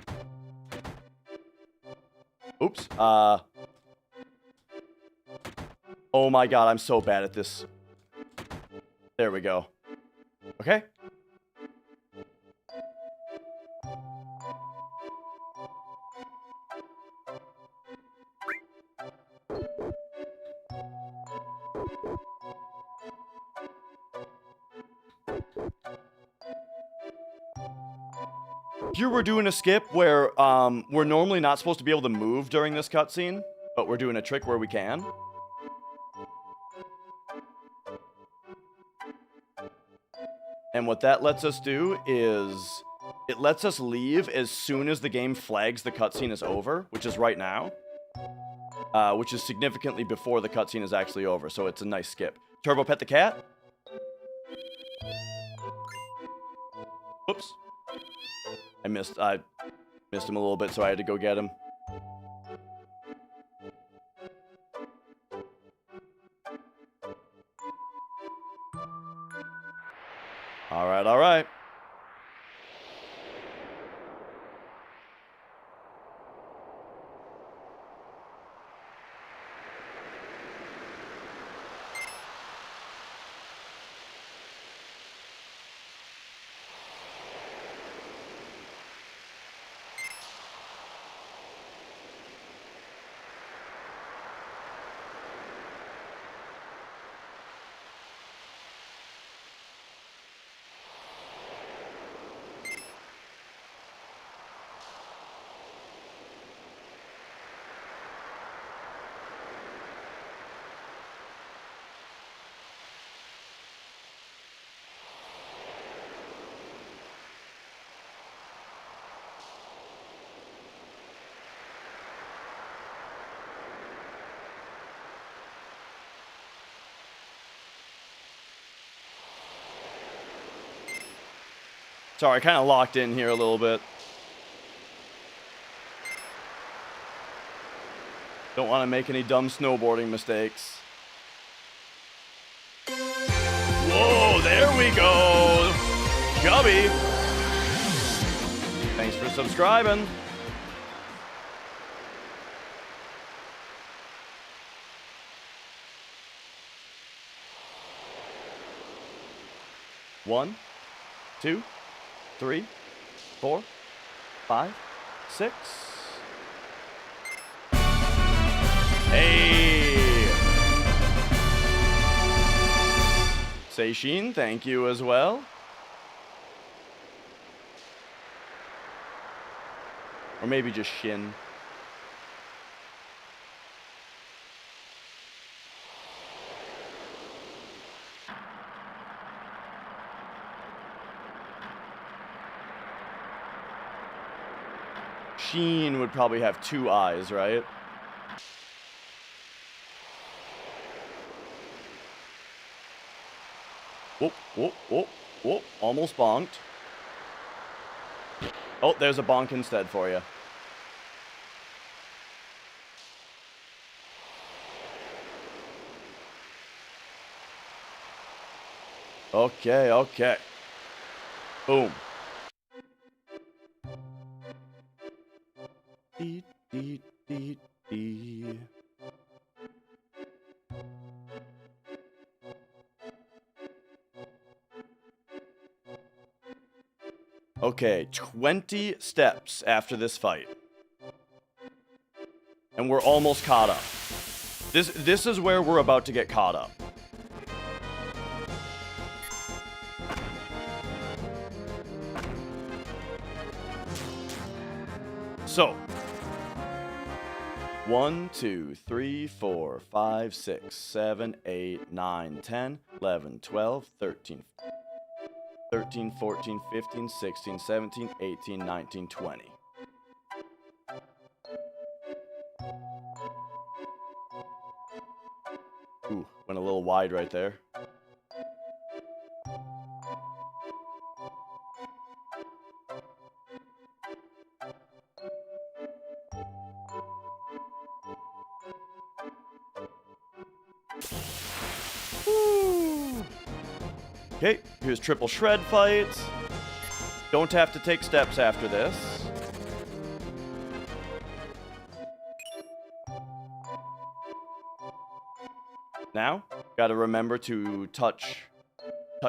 Oops. Oh my god, I'm so bad at this. There we go. Okay. Here we're doing a skip where we're normally not supposed to be able to move during this cutscene, but we're doing a trick where we can. And what that lets us do is it lets us leave as soon as the game flags the cutscene is over, which is right now, which is significantly before the cutscene is actually over, so it's a nice skip. Turbo pet the cat. Oops. I missed him a little bit, so I had to go get him. All right, all right. Sorry, I kind of locked in here a little bit. Don't want to make any dumb snowboarding mistakes. Whoa, there we go. Chubby. Thanks for subscribing. One, 2, 3, 4, 5, 6. Hey! Seishin, thank you as well. Or maybe just Shin. Sheen would probably have 2 eyes, right? Whoop, whoop, whoop, whoop. Almost bonked. Oh, there's a bonk instead for you. Okay, okay. Boom. Dee, dee, dee, dee. Okay, 20 steps after this fight. And we're almost caught up. This is where we're about to get caught up. So, 1, 2, 3, 4, 5, 6, 7, 8, 9, 10, 11, 12, 13, 14, 15, 16, 17, 18, 19, 20. Ooh, went a little wide right there. Woo. Okay, here's triple shred fights. Don't have to take steps after this. Now, gotta remember to touch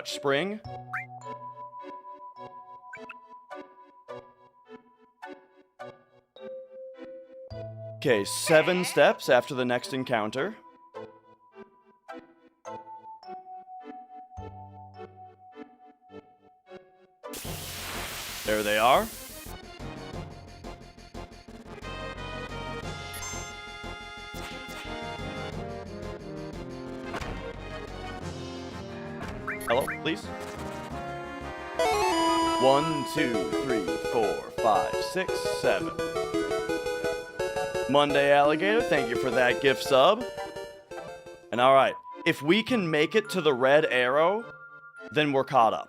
spring. Okay, 7 steps after the next encounter. There they are. Hello, please. 1, 2, 3, 4, 5, 6, 7. Monday Alligator, thank you for that gift sub. And alright, if we can make it to the red arrow, then we're caught up.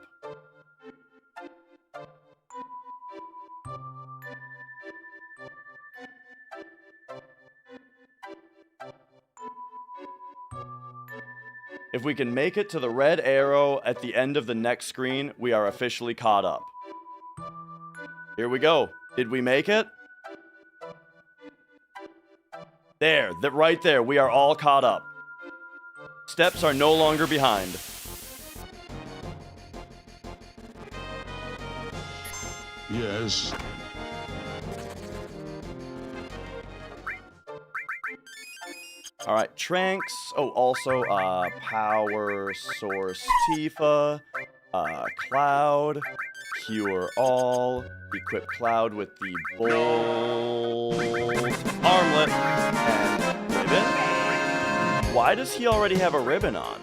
If we can make it to the red arrow at the end of the next screen, we are officially caught up. Here we go. Did we make it? There, right there, we are all caught up. Steps are no longer behind. Yes. All right, Tranks. Oh, also, Power Source Tifa, Cloud, Cure All, equip Cloud with the Bolt Armlet, and Ribbon. Why does he already have a ribbon on?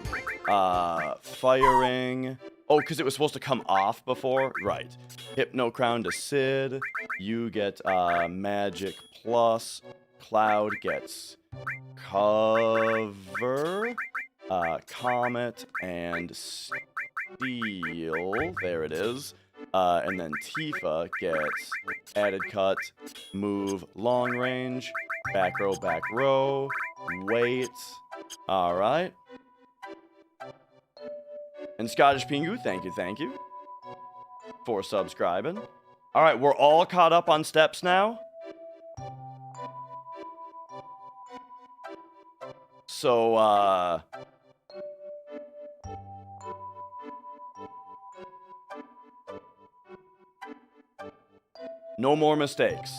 Firing. Oh, because it was supposed to come off before? Right. Hypno Crown to Sid. You get Magic Plus. Cloud gets Cover, Comet, and Steel. There it is. And then Tifa gets Added Cut, Move, Long Range, Back Row, Wait. Alright. And Scottish Pingu, thank you. For subscribing. Alright, we're all caught up on steps now. So, no more mistakes.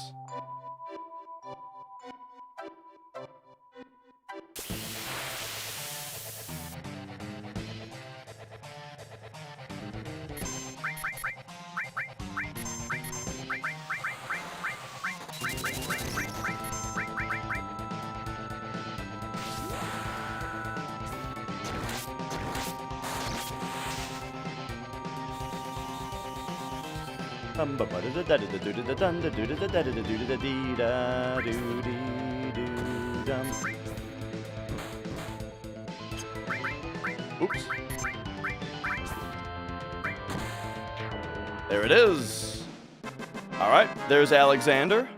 Oops. There it is. All right, there's Alexander.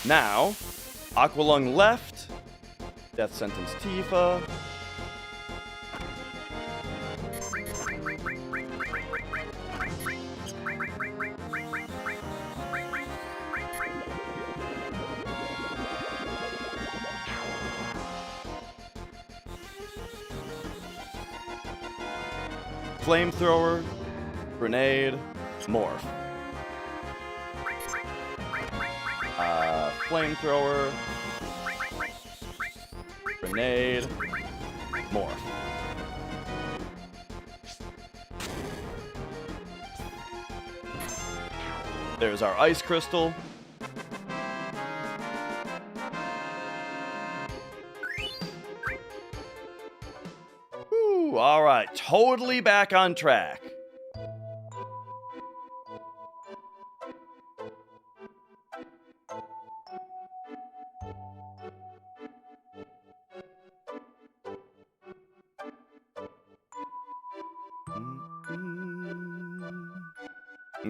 Now, Aqualung left. Death Sentence Tifa. Flamethrower, Grenade, Morph. Flamethrower, Grenade, Morph. There's our Ice Crystal. Whew, all right, totally back on track.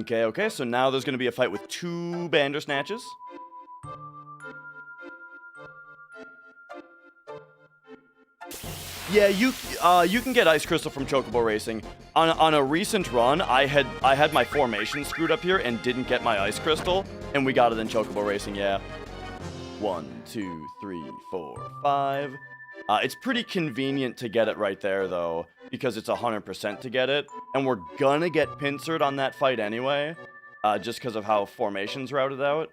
Okay, so now there's going to be a fight with 2 Bandersnatches. Yeah, you can get Ice Crystal from Chocobo Racing. On a recent run, I had my formation screwed up here and didn't get my Ice Crystal, and we got it in Chocobo Racing, yeah. 1, 2, 3, 4, 5. It's pretty convenient to get it right there, though, because it's 100% to get it, and we're gonna get pincered on that fight anyway, just because of how formation's routed out.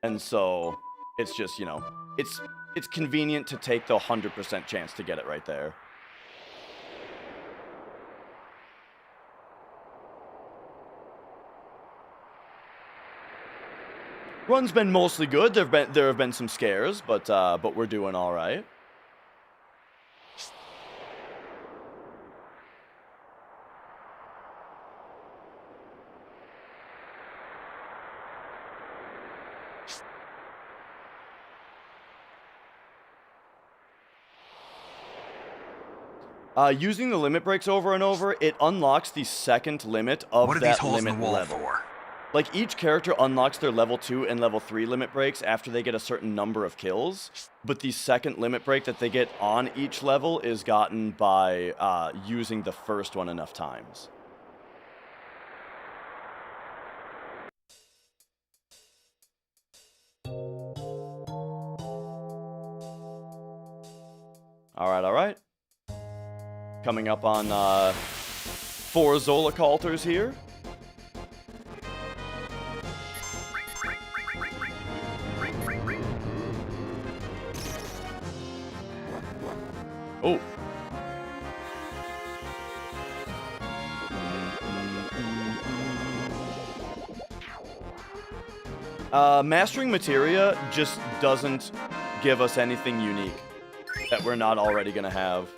And so, it's just, you know, it's convenient to take the 100% chance to get it right there. Run's been mostly good. There have been some scares, but we're doing all right. Using the limit breaks over and over, it unlocks the second limit of What are that these holes in limit the wall level. for? Like, each character unlocks their level 2 and level 3 limit breaks after they get a certain number of kills, but the second limit break that they get on each level is gotten by using the first one enough times. Alright. Coming up on 4 Zolaculters here. Oh. Mastering Materia just doesn't give us anything unique that we're not already gonna have.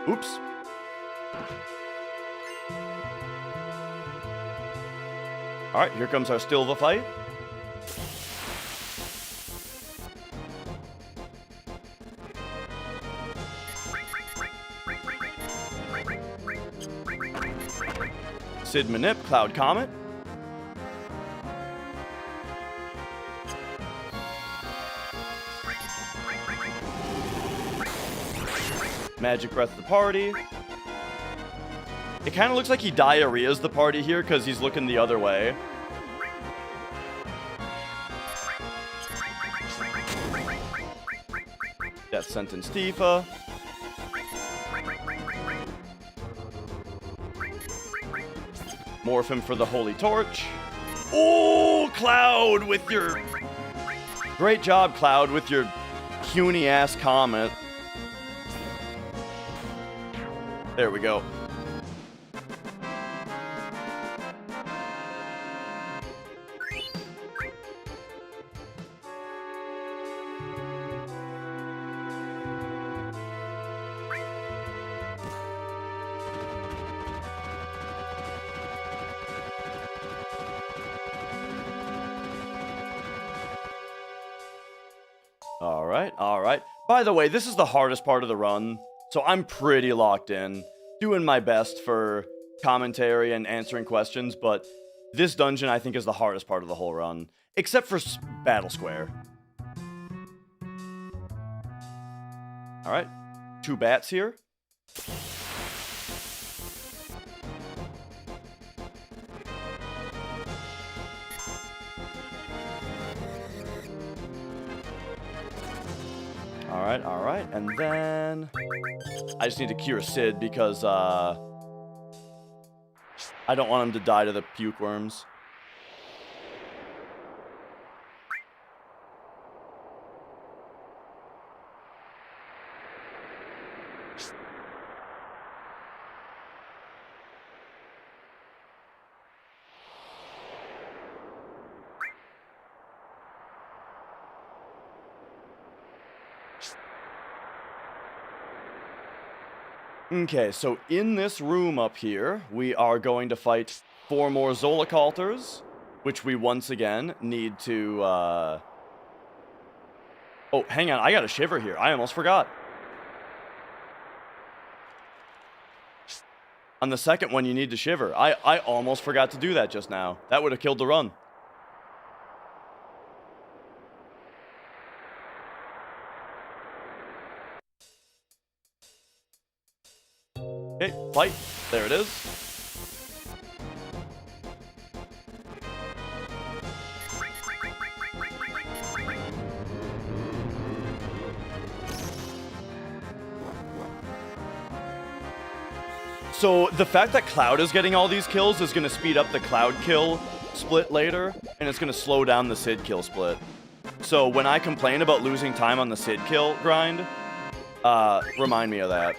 Oops. Alright, here comes our Stilva fight. Sid Manip, Cloud Comet. Magic Breath the party. It kind of looks like he diarrheas the party here because he's looking the other way. Death Sentence Tifa. Morph him for the Holy Torch. Oh, Cloud with your... Great job, Cloud, with your puny-ass comet. There we go. Alright. By the way, this is the hardest part of the run, so I'm pretty locked in. Doing my best for commentary and answering questions, but this dungeon I think is the hardest part of the whole run. Except for Battle Square. Alright. 2 bats here. Alright, and then I just need to cure Sid because I don't want him to die to the puke worms. Okay, so in this room up here, we are going to fight 4 more Zolaculters, which we once again need to, Oh, hang on, I got a shiver here. I almost forgot. On the second one, you need to shiver. I almost forgot to do that just now. That would have killed the run. Okay, fight. There it is. So the fact that Cloud is getting all these kills is going to speed up the Cloud kill split later, and it's going to slow down the Sid kill split. So when I complain about losing time on the Sid kill grind, remind me of that.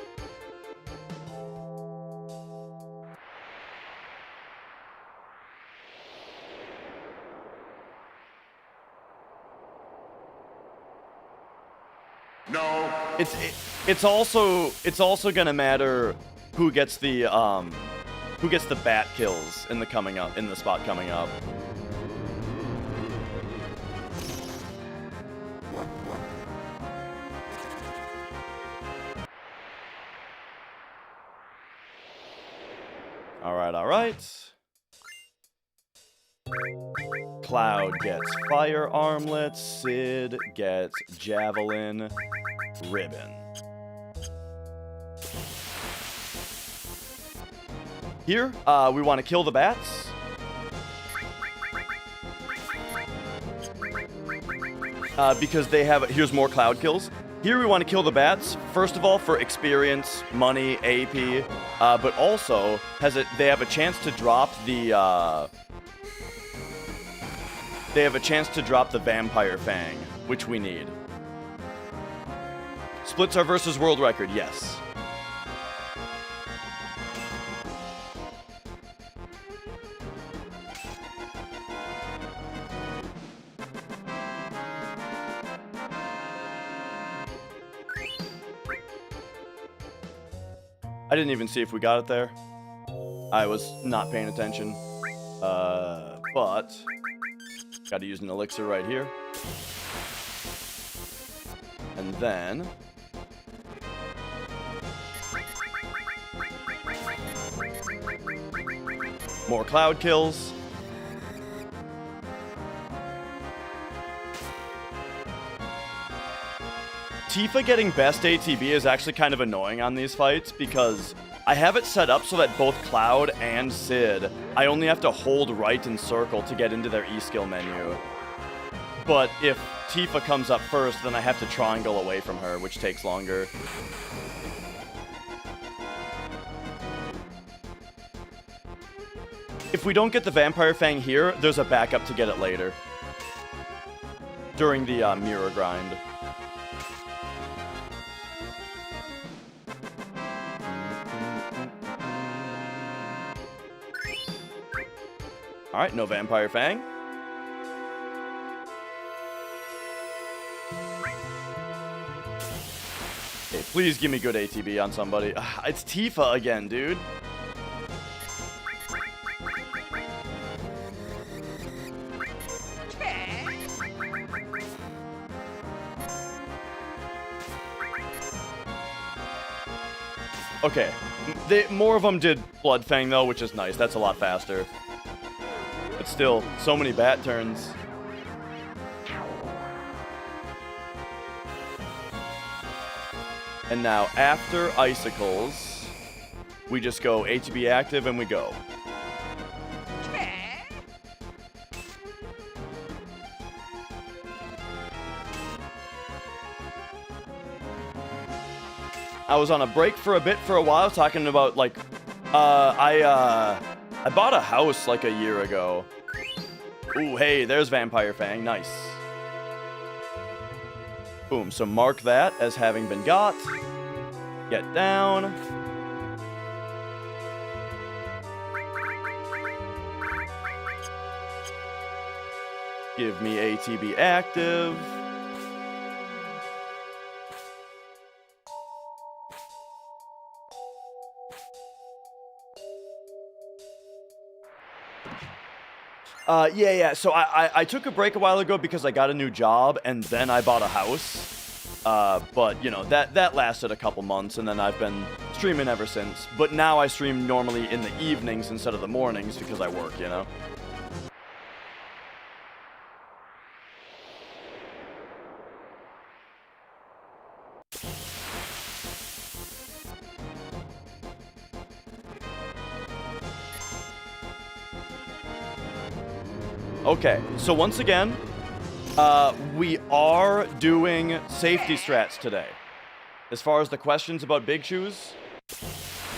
No. It's also gonna matter who gets the bat kills in the spot coming up. Alright, alright. Cloud gets fire armlet, Sid gets javelin ribbon. Here, we want to kill the bats. Because they have, here's more cloud kills. Here we want to kill the bats, first of all for experience, money, AP, but also they have a chance to drop the Vampire Fang, which we need. Splits our versus world record, yes. I didn't even see if we got it there. I was not paying attention. But gotta use an elixir right here. And then more cloud kills. Tifa getting best ATB is actually kind of annoying on these fights because I have it set up so that both Cloud and Sid, I only have to hold right and circle to get into their E-skill menu. But if Tifa comes up first, then I have to triangle away from her, which takes longer. If we don't get the Vampire Fang here, there's a backup to get it later. During the mirror grind. Alright, no Vampire Fang. Okay, please give me good ATB on somebody. It's Tifa again, dude. Okay, more of them did Blood Fang though, which is nice. That's a lot faster. But still, so many bat turns. And now, after Icicles, we just go ATB active and we go. I was on a break for a bit for a while, talking about, like, I bought a house, like, a year ago. Ooh, hey, there's Vampire Fang, nice. Boom, so mark that as having been got. Get down. Give me ATB active. Yeah. So I took a break a while ago because I got a new job and then I bought a house. But, you know, that lasted a couple months and then I've been streaming ever since. But now I stream normally in the evenings instead of the mornings because I work, you know? Okay, so once again, we are doing safety strats today. As far as the questions about Big Shoes,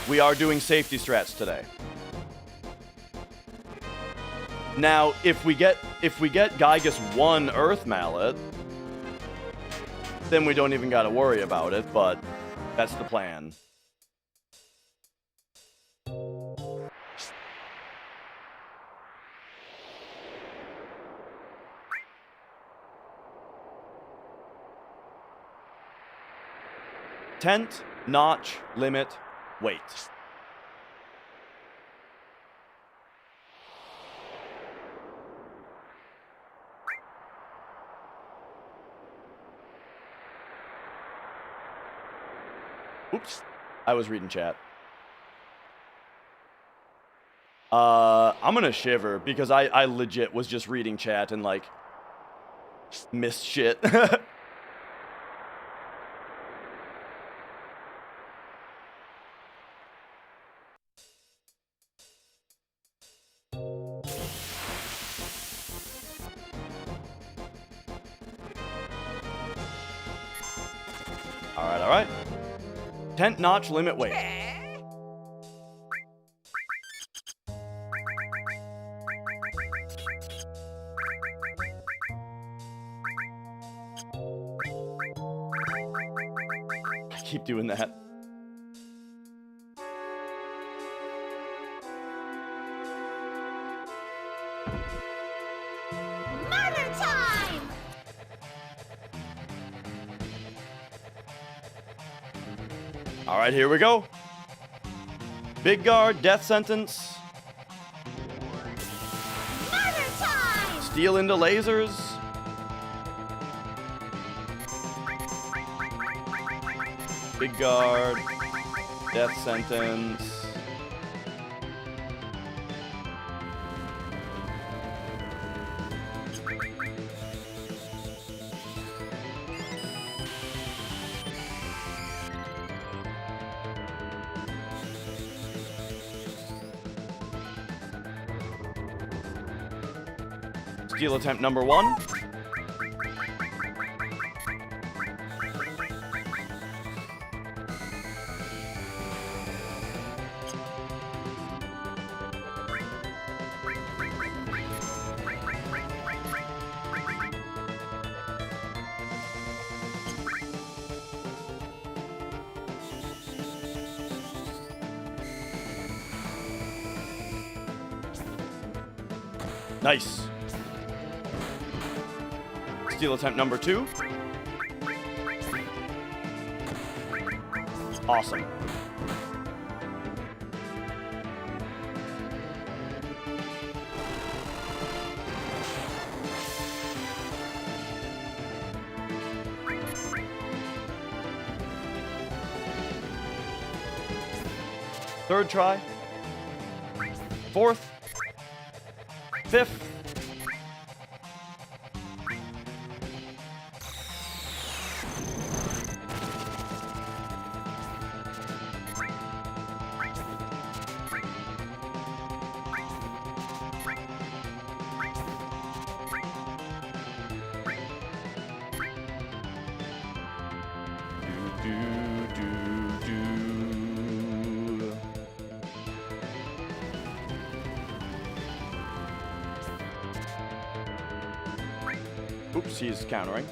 we are doing safety strats today. Now, if we get Gygus 1 Earth Mallet, then we don't even gotta worry about it, but that's the plan. Tent, notch, limit, wait. Oops, I was reading chat. I'm gonna shiver because I legit was just reading chat and like missed shit. All right. 10th notch limit weight. I keep doing that. Murder time! All right, here we go. Big guard, death sentence. Murder time! Steal into lasers. Big guard, death sentence. Steal attempt number 1. Nice. Steal attempt number 2. Awesome. Third try. Fourth. Fifth. Oops, he's countering.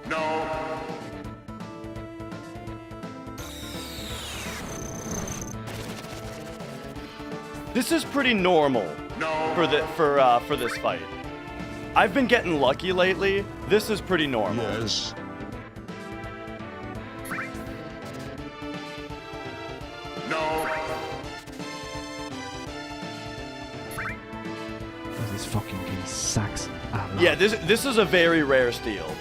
No. This is pretty normal for this fight. I've been getting lucky lately. This is pretty normal. Yes. No. This fucking game sucks a lot. Yeah, this is a very rare steal.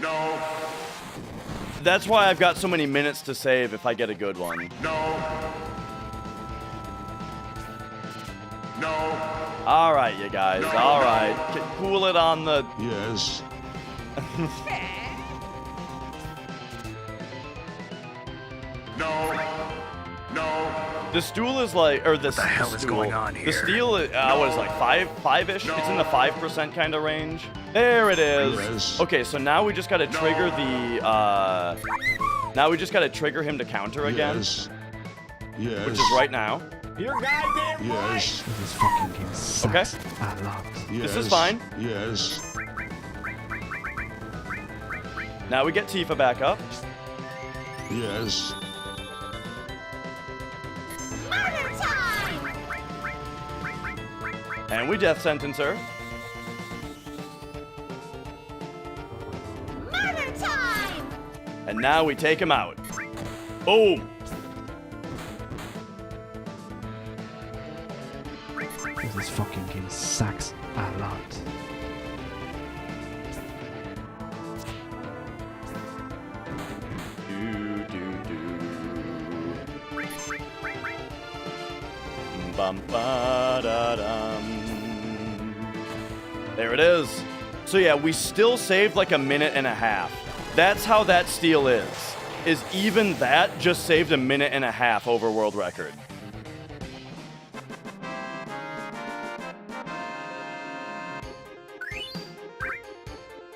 No. That's why I've got so many minutes to save if I get a good one. No. No. All right, you guys. No, All no. right. Cool it on the... Yes. No. No. The stool is like, or this. What the hell is stool. going on The here? steel is, what is it, like five-ish? No. It's in the 5% kind of range. There it is. Yes. Okay, so now we just gotta No. trigger the, now we just gotta trigger him to counter again, Yes. Yes. which is right now. You're goddamn right! Yes. This fucking game sucks a lot. Yes. This is fine. Yes. Now we get Tifa back up. Yes. And we death sentence her. Murder time! And now we take him out. Boom. This fucking game sucks a lot. Bum, ba, da, dum. There it is. So yeah, we still saved like a minute and a half. That's how that steal is even that just saved a minute and a half over world record.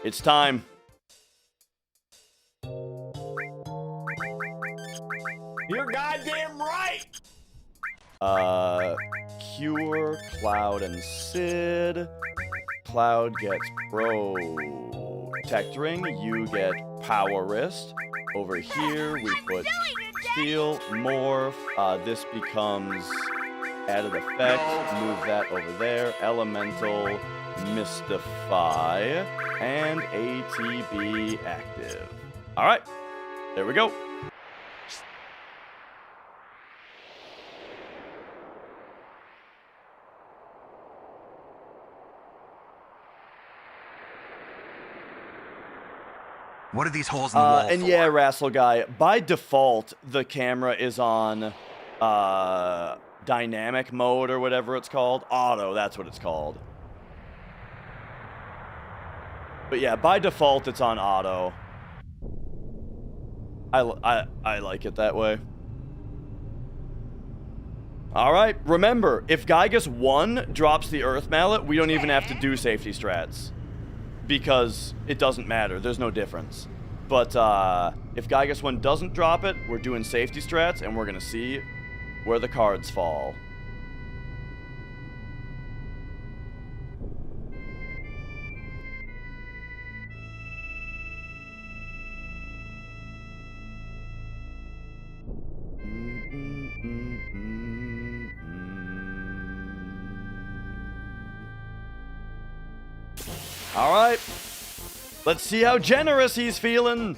It's time. You're goddamn right! Cure, Cloud, and Sid. Cloud gets Protect Ring. You get Power Wrist. Over here, we put Steel, Morph. This becomes Added Effect. Move that over there. Elemental, Mystify, and ATB active. All right, there we go. What are these holes in the wall And for? yeah, Wrestle Guy, by default, the camera is on dynamic mode or whatever it's called. Auto, that's what it's called. But yeah, by default, it's on auto. I like it that way. All right, remember, if Gygus 1 drops the Earth Mallet, we don't even have to do safety strats. Because it doesn't matter. There's no difference. But if Gygus 1 doesn't drop it, we're doing safety strats, and we're going to see where the cards fall. All right, let's see how generous he's feeling.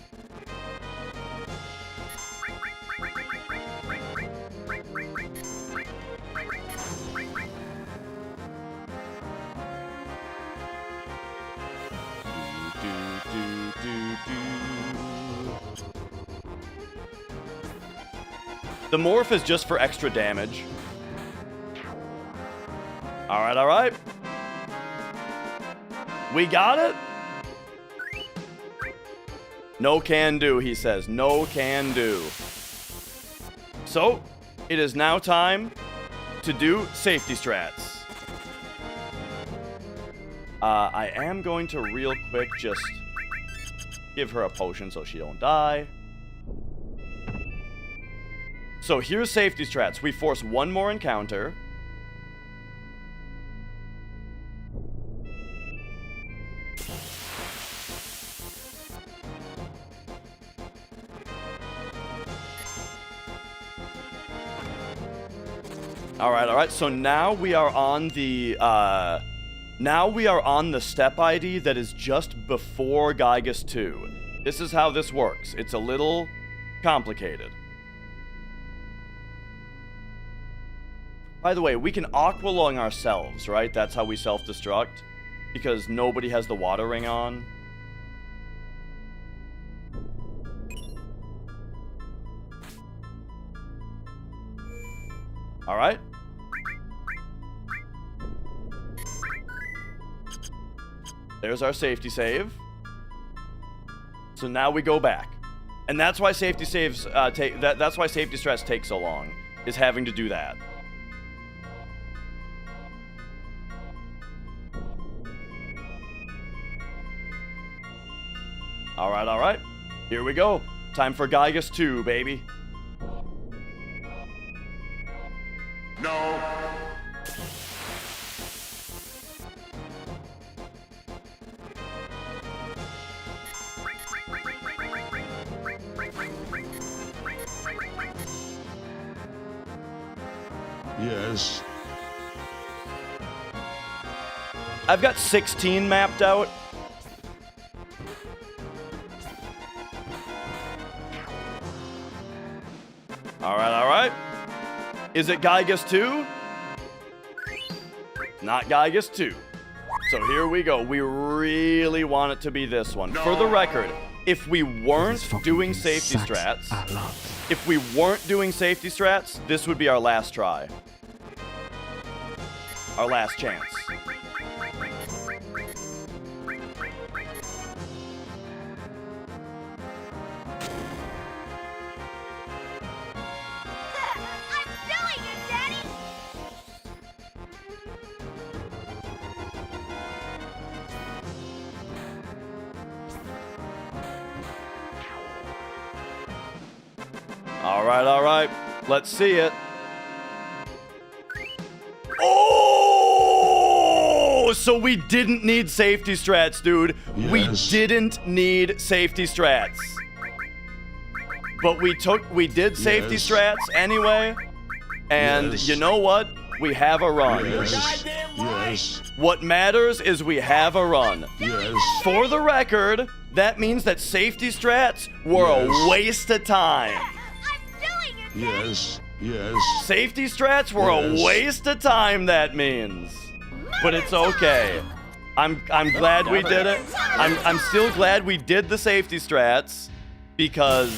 The morph is just for extra damage. All right, all right. We got it? No can do, he says. No can do. So, it is now time to do safety strats. I am going to real quick just give her a potion so she don't die. So here's safety strats. We force one more encounter. All right. So now we are on the step ID that is just before Gygus 2. This is how this works. It's a little complicated. By the way, we can aqua lung ourselves, right? That's how we self-destruct, because nobody has the water ring on. All right. There's our safety save. So now we go back, and that's why safety saves that's why safety strats take so long, is having to do that. All right. Here we go. Time for Gygus 2, baby. No. Yes. I've got 16 mapped out. All right. Is it Gygus 2? Not Gygus 2. So here we go. We really want it to be this one. For the record, if we weren't doing safety strats, this would be our last try. Our last chance. All right. Let's see it. Oh! So we didn't need safety strats, dude. Yes. We didn't need safety strats. But we did safety strats anyway. And you know what? We have a run. Yes. What matters is we have a run. Yes. For the record, that means that safety strats were a waste of time. Yes. Safety strats were a waste of time, that means. But it's okay. I'm glad we did it. I'm still glad we did the safety strats because,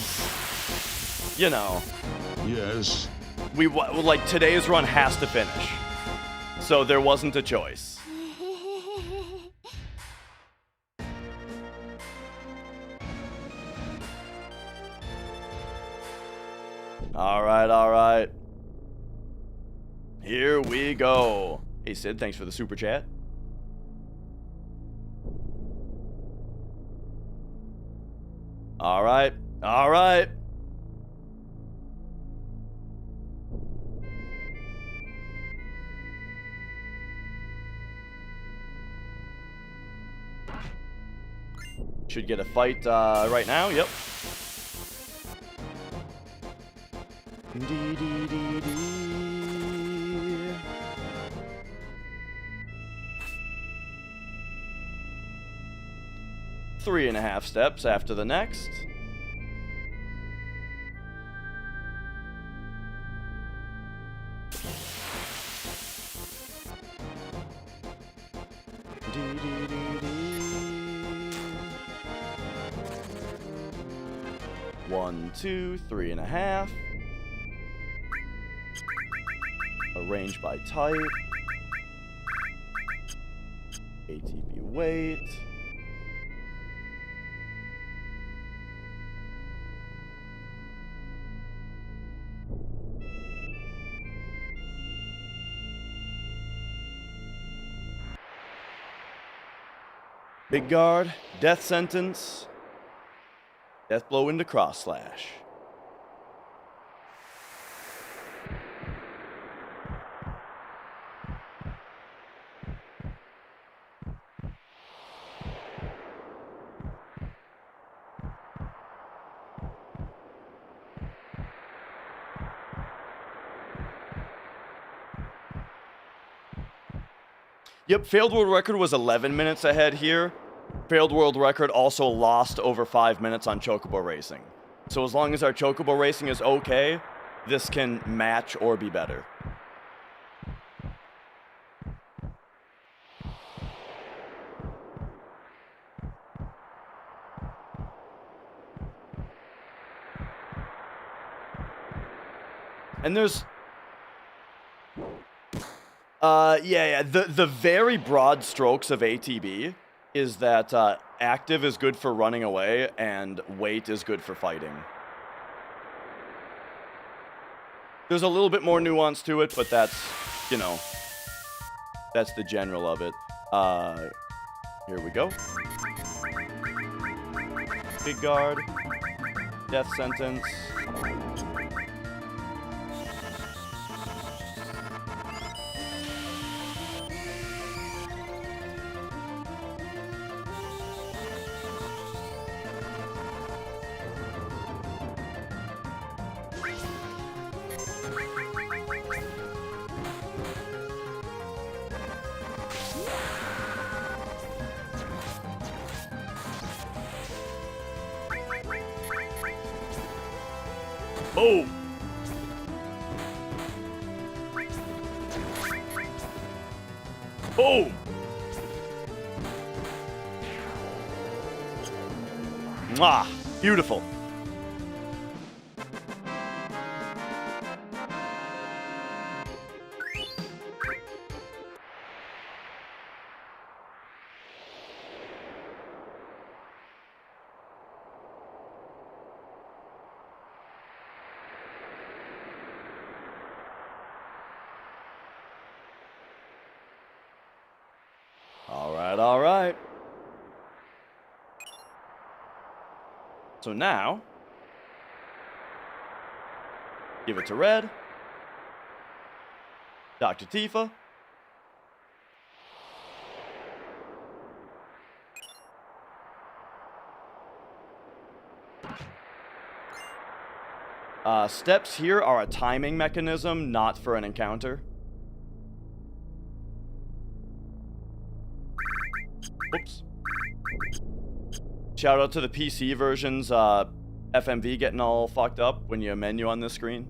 you know, Yes. like today's run has to finish. So there wasn't a choice. All right. Here we go. Hey, Sid, thanks for the super chat. All right. Should get a fight right now. Yep. 3.5 steps after the next. One, 2, 3.5. Arrange by type. ATB weight. Big guard, death sentence, death blow into cross slash. Yep, failed world record was 11 minutes ahead here. Failed world record also lost over 5 minutes on Chocobo Racing. So as long as our Chocobo Racing is okay, this can match or be better. And there's... The very broad strokes of ATB is that active is good for running away and weight is good for fighting. There's a little bit more nuance to it, but that's, you know, that's the general of it. Here we go. Big guard. Death sentence. Boom. Boom. Mwah! Beautiful. All right. So now, give it to Red. Dr. Tifa. Steps here are a timing mechanism, not for an encounter. Oops. Shout out to the PC versions, FMV getting all fucked up when you menu on this screen.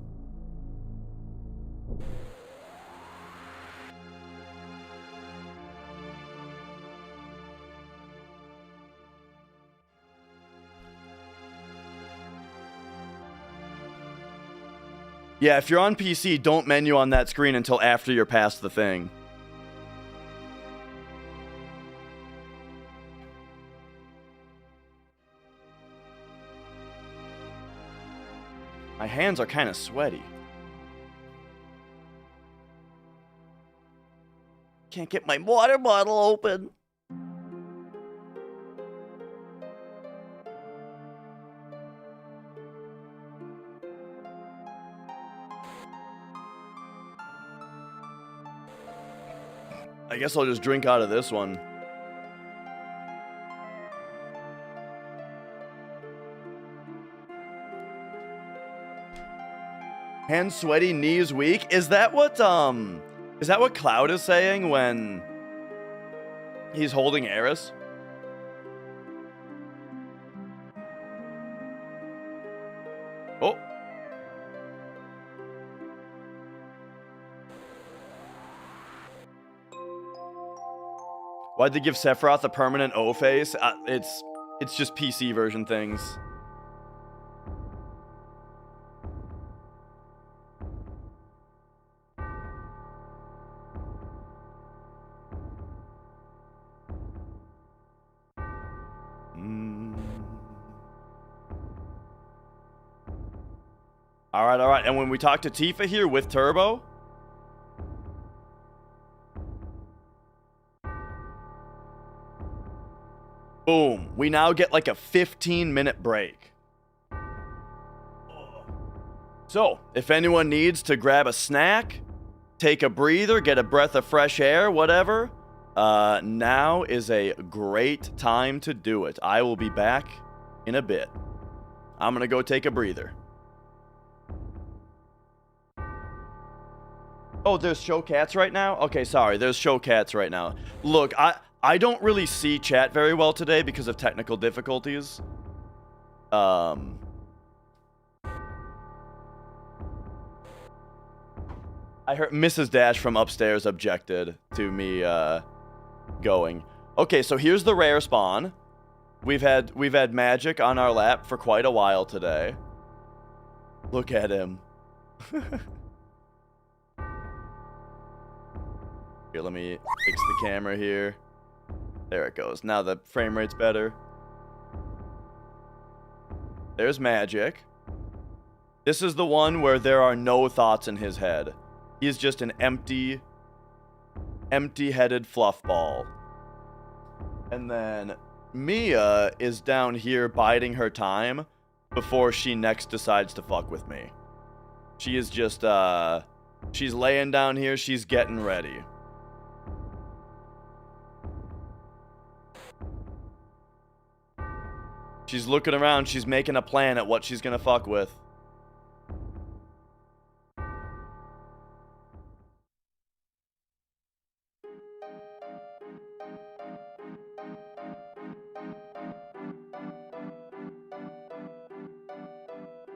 Yeah, if you're on PC, don't menu on that screen until after you're past the thing. My hands are kind of sweaty. Can't get my water bottle open. I guess I'll just drink out of this one. Hands sweaty, knees weak. Is that what Cloud is saying when he's holding Eris? Oh. Why'd they give Sephiroth a permanent O face? It's just PC version things. All right. And when we talk to Tifa here with Turbo, boom, we now get like a 15-minute break. So, if anyone needs to grab a snack, take a breather, get a breath of fresh air, whatever, now is a great time to do it. I will be back in a bit. I'm gonna go take a breather. Oh, there's show cats right now? Okay, sorry, there's show cats right now. Look, I don't really see chat very well today because of technical difficulties. I heard Mrs. Dash from upstairs objected to me going. Okay, so here's the rare spawn. We've had Magic on our lap for quite a while today. Look at him. Here, let me fix the camera here. There it goes. Now the frame rate's better. There's Magic. This is the one where there are no thoughts in his head. He's just an empty-headed fluff ball. And then Mia is down here biding her time before she next decides to fuck with me. She is just, she's laying down here, she's getting ready. She's looking around, she's making a plan at what she's gonna fuck with.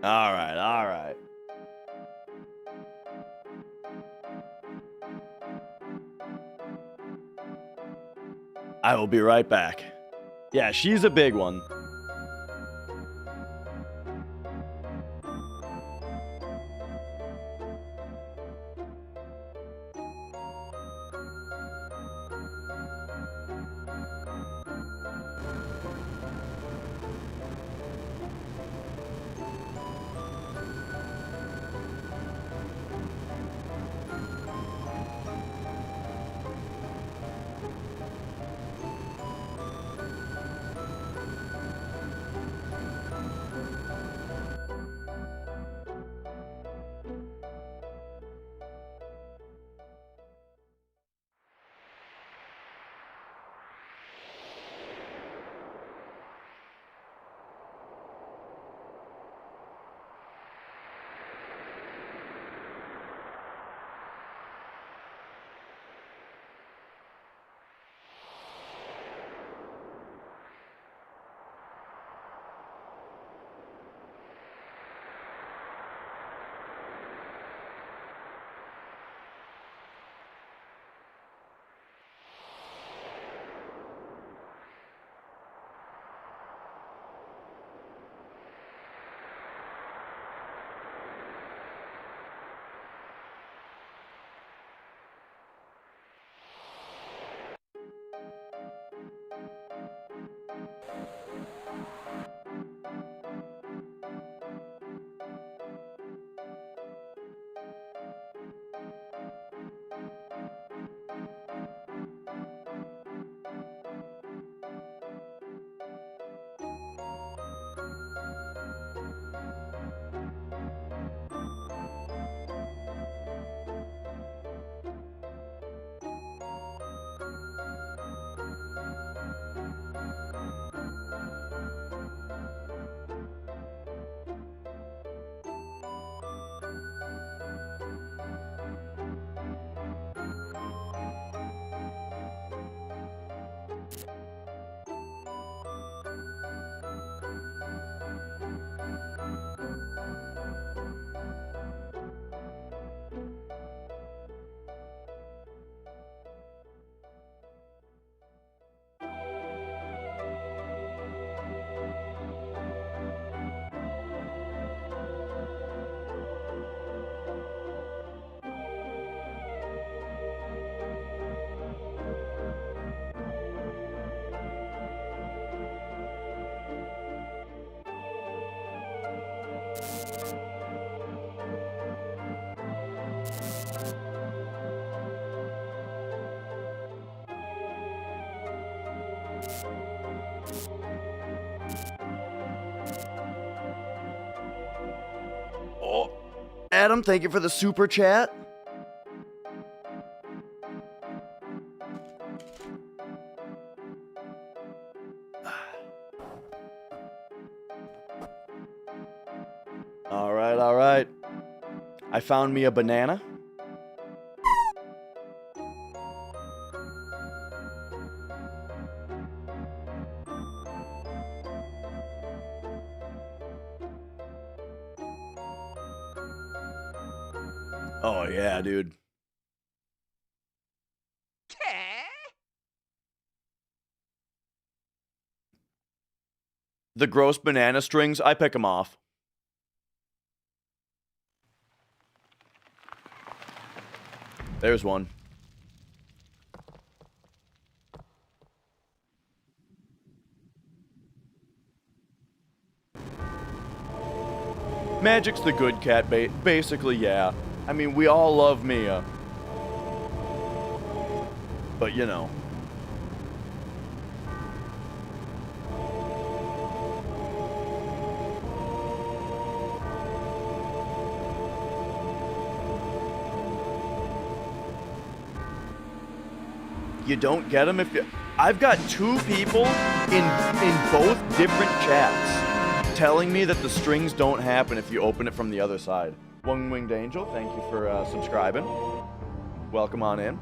All right, all right. I will be right back. Yeah, she's a big one. Oh, Adam, thank you for the super chat. All right, all right. I found me a banana. Oh, yeah, dude. The gross banana strings, I pick them off. There's one. Magic's the good cat, basically, yeah. I mean, we all love Mia. But, you know. You don't get them if you... I've got 2 people in both different chats telling me that the strings don't happen if you open it from the other side. One Winged Angel, thank you for subscribing. Welcome on in.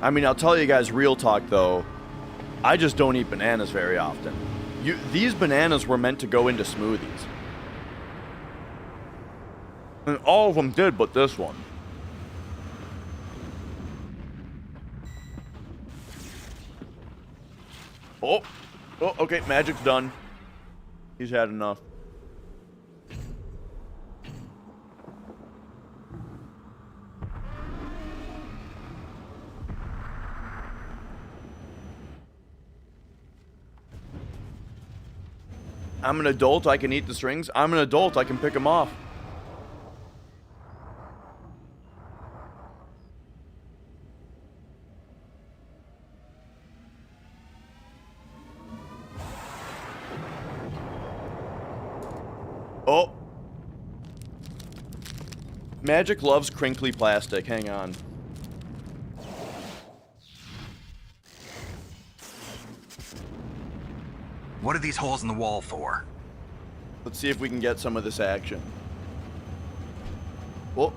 I mean, I'll tell you guys real talk, though. I just don't eat bananas very often. These bananas were meant to go into smoothies. And all of them did, but this one. Oh, okay, magic's done. He's had enough. I'm an adult, I can eat the strings. I'm an adult, I can pick them off. Oh. Magic loves crinkly plastic. Hang on. What are these holes in the wall for? Let's see if we can get some of this action. Oh.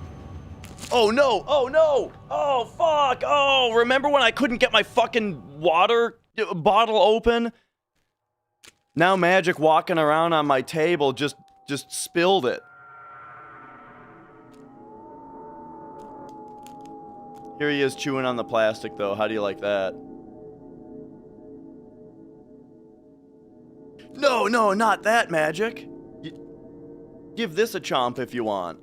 Oh no! Oh no! Oh fuck! Oh, remember when I couldn't get my fucking water bottle open? Now Magic walking around on my table just spilled it. Here he is chewing on the plastic though. How do you like that? No, no, not that, Magic. Give this a chomp if you want.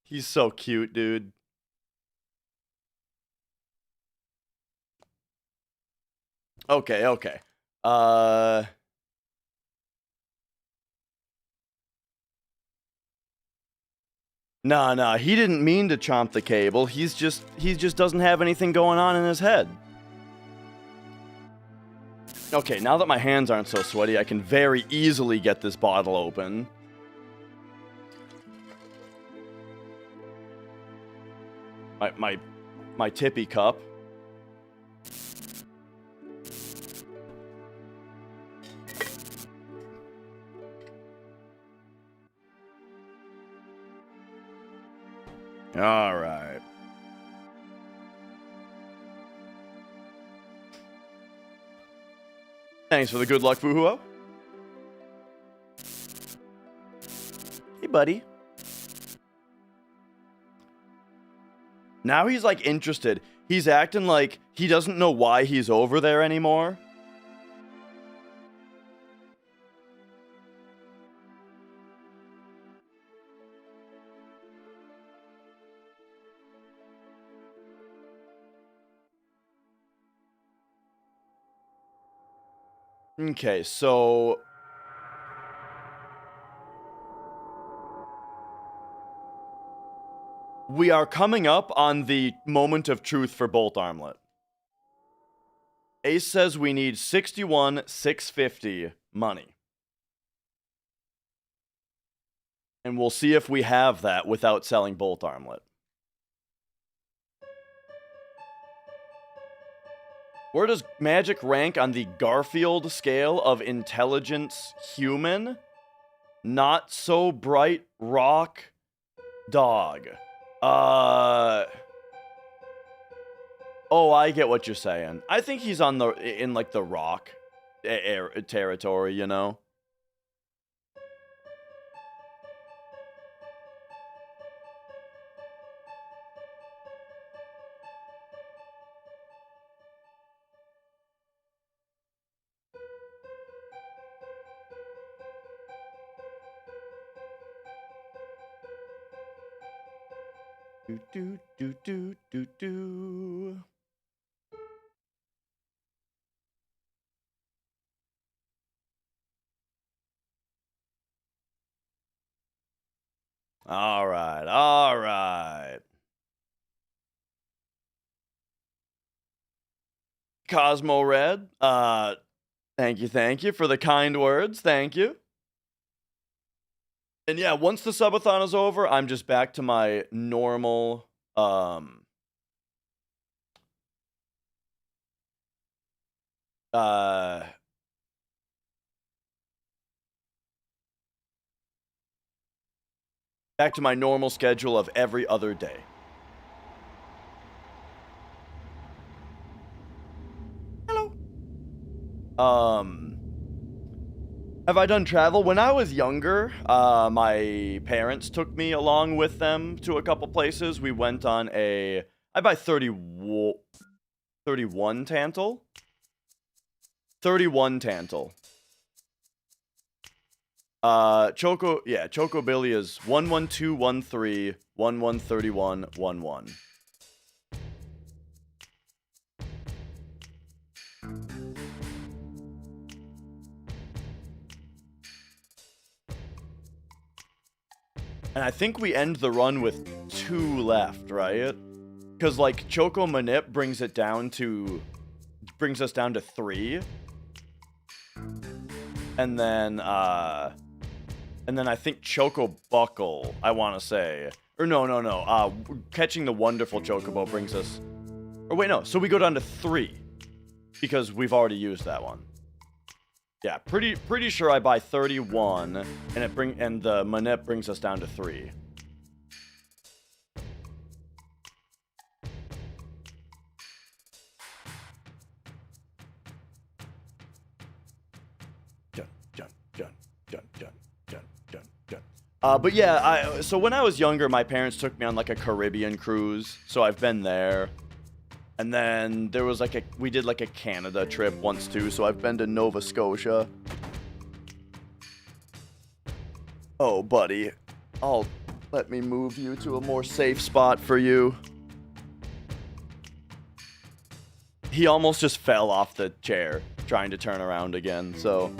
He's so cute, dude. Okay, okay. Nah, he didn't mean to chomp the cable. He just doesn't have anything going on in his head. Okay, now that my hands aren't so sweaty, I can very easily get this bottle open. My tippy cup. All right. Thanks for the good luck, Fuhuo. Hey, buddy. Now he's like interested. He's acting like he doesn't know why he's over there anymore. Okay, so we are coming up on the moment of truth for Bolt Armlet. Ace says we need 61,650 money. And we'll see if we have that without selling Bolt Armlet. Where does Magic rank on the Garfield scale of intelligence human? Not so bright rock dog. Oh, I get what you're saying. I think he's on in like the rock territory, you know? Do. All right. Cosmo Red, thank you for the kind words. Thank you. And yeah, once the subathon is over, I'm just back to my normal, Back to my normal schedule of every other day. Hello. Have I done travel? When I was younger, my parents took me along with them to a couple places. We went on a... I buy 31 Tantal? 31 Tantal. Chocobilly is 11213 1131 11. And I think we end the run with 2 left, right? Because, like, Choco Manip brings us down to 3. And then I think Choco Buckle, I want to say. Or no. Catching the Wonderful Chocobo brings us... Or wait, no. So we go down to 3. Because we've already used that one. Yeah, pretty sure I buy 31, and the Manip brings us down to 3. But yeah, so when I was younger, my parents took me on like a Caribbean cruise, so I've been there. And then there was we did like a Canada trip once too, so I've been to Nova Scotia. Oh, buddy. Let me move you to a more safe spot for you. He almost just fell off the chair trying to turn around again, so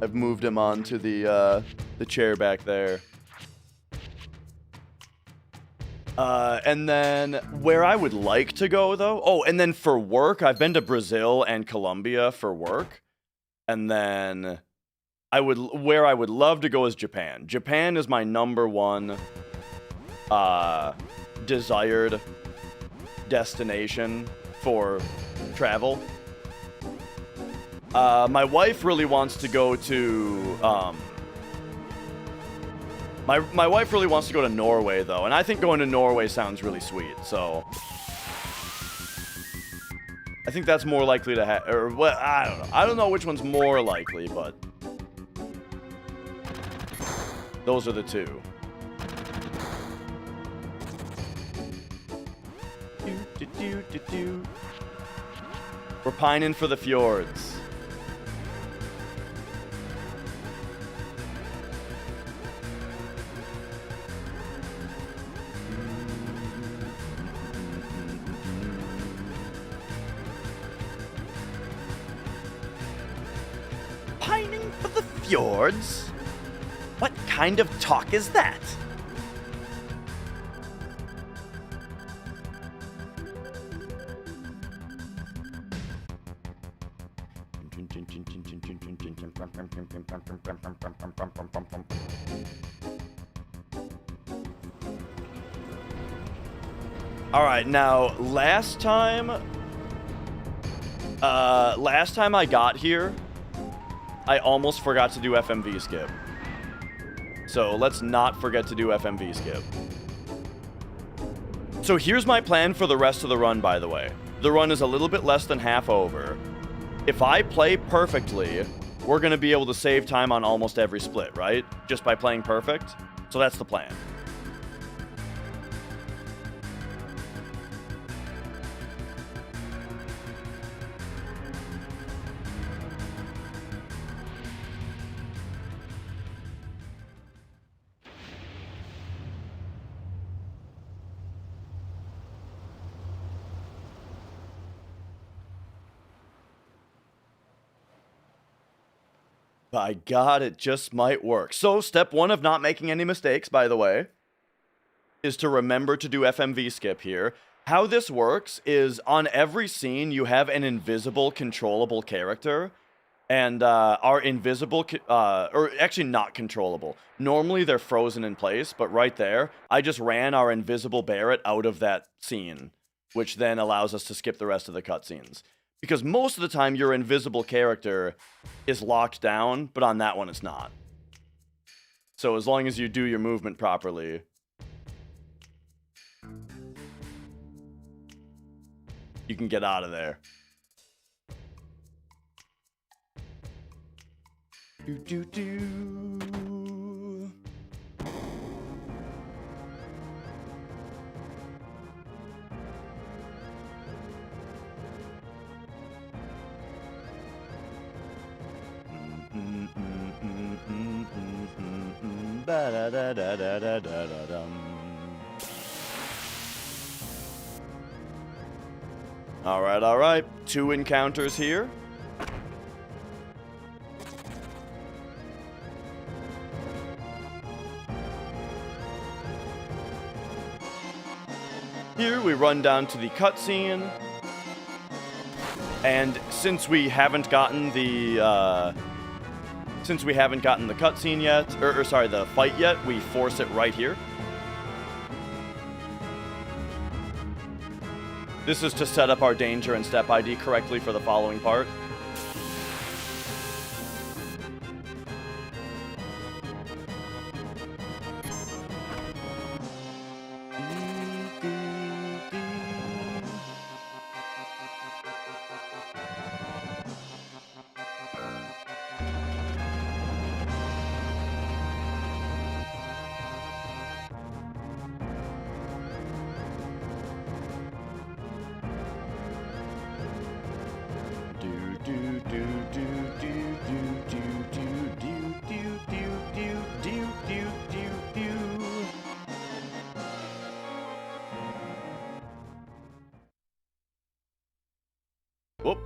I've moved him onto the chair back there. And then where I would like to go though, and then for work, I've been to Brazil and Colombia for work. And then where I would love to go is Japan. Japan is my #1 desired destination for travel. My wife really wants to go to My wife really wants to go to Norway, though, and I think going to Norway sounds really sweet, so... I think that's more likely to happen, or, well, I don't know. I don't know which one's more likely, but... Those are the 2. We're pining for the fjords. Pining for the fjords? What kind of talk is that? All right, now last time I got here, I almost forgot to do FMV skip. So let's not forget to do FMV skip. So here's my plan for the rest of the run, by the way. The run is a little bit less than half over. If I play perfectly, we're going to be able to save time on almost every split, right? Just by playing perfect. So that's the plan. By God, it just might work. So, step 1 of not making any mistakes, by the way, is to remember to do FMV skip here. How this works is on every scene, you have an invisible, controllable character. And our invisible, or actually not controllable. Normally, they're frozen in place, but right there, I just ran our invisible Barret out of that scene, which then allows us to skip the rest of the cutscenes. Because most of the time, your invisible character is locked down, but on that one, it's not. So as long as you do your movement properly. You can get out of there. Do do do. All right. 2 encounters here. Here we run down to the cutscene. And since we haven't gotten the cutscene yet, or sorry, the fight yet, we force it right here. This is to set up our danger and step ID correctly for the following part. Whoop.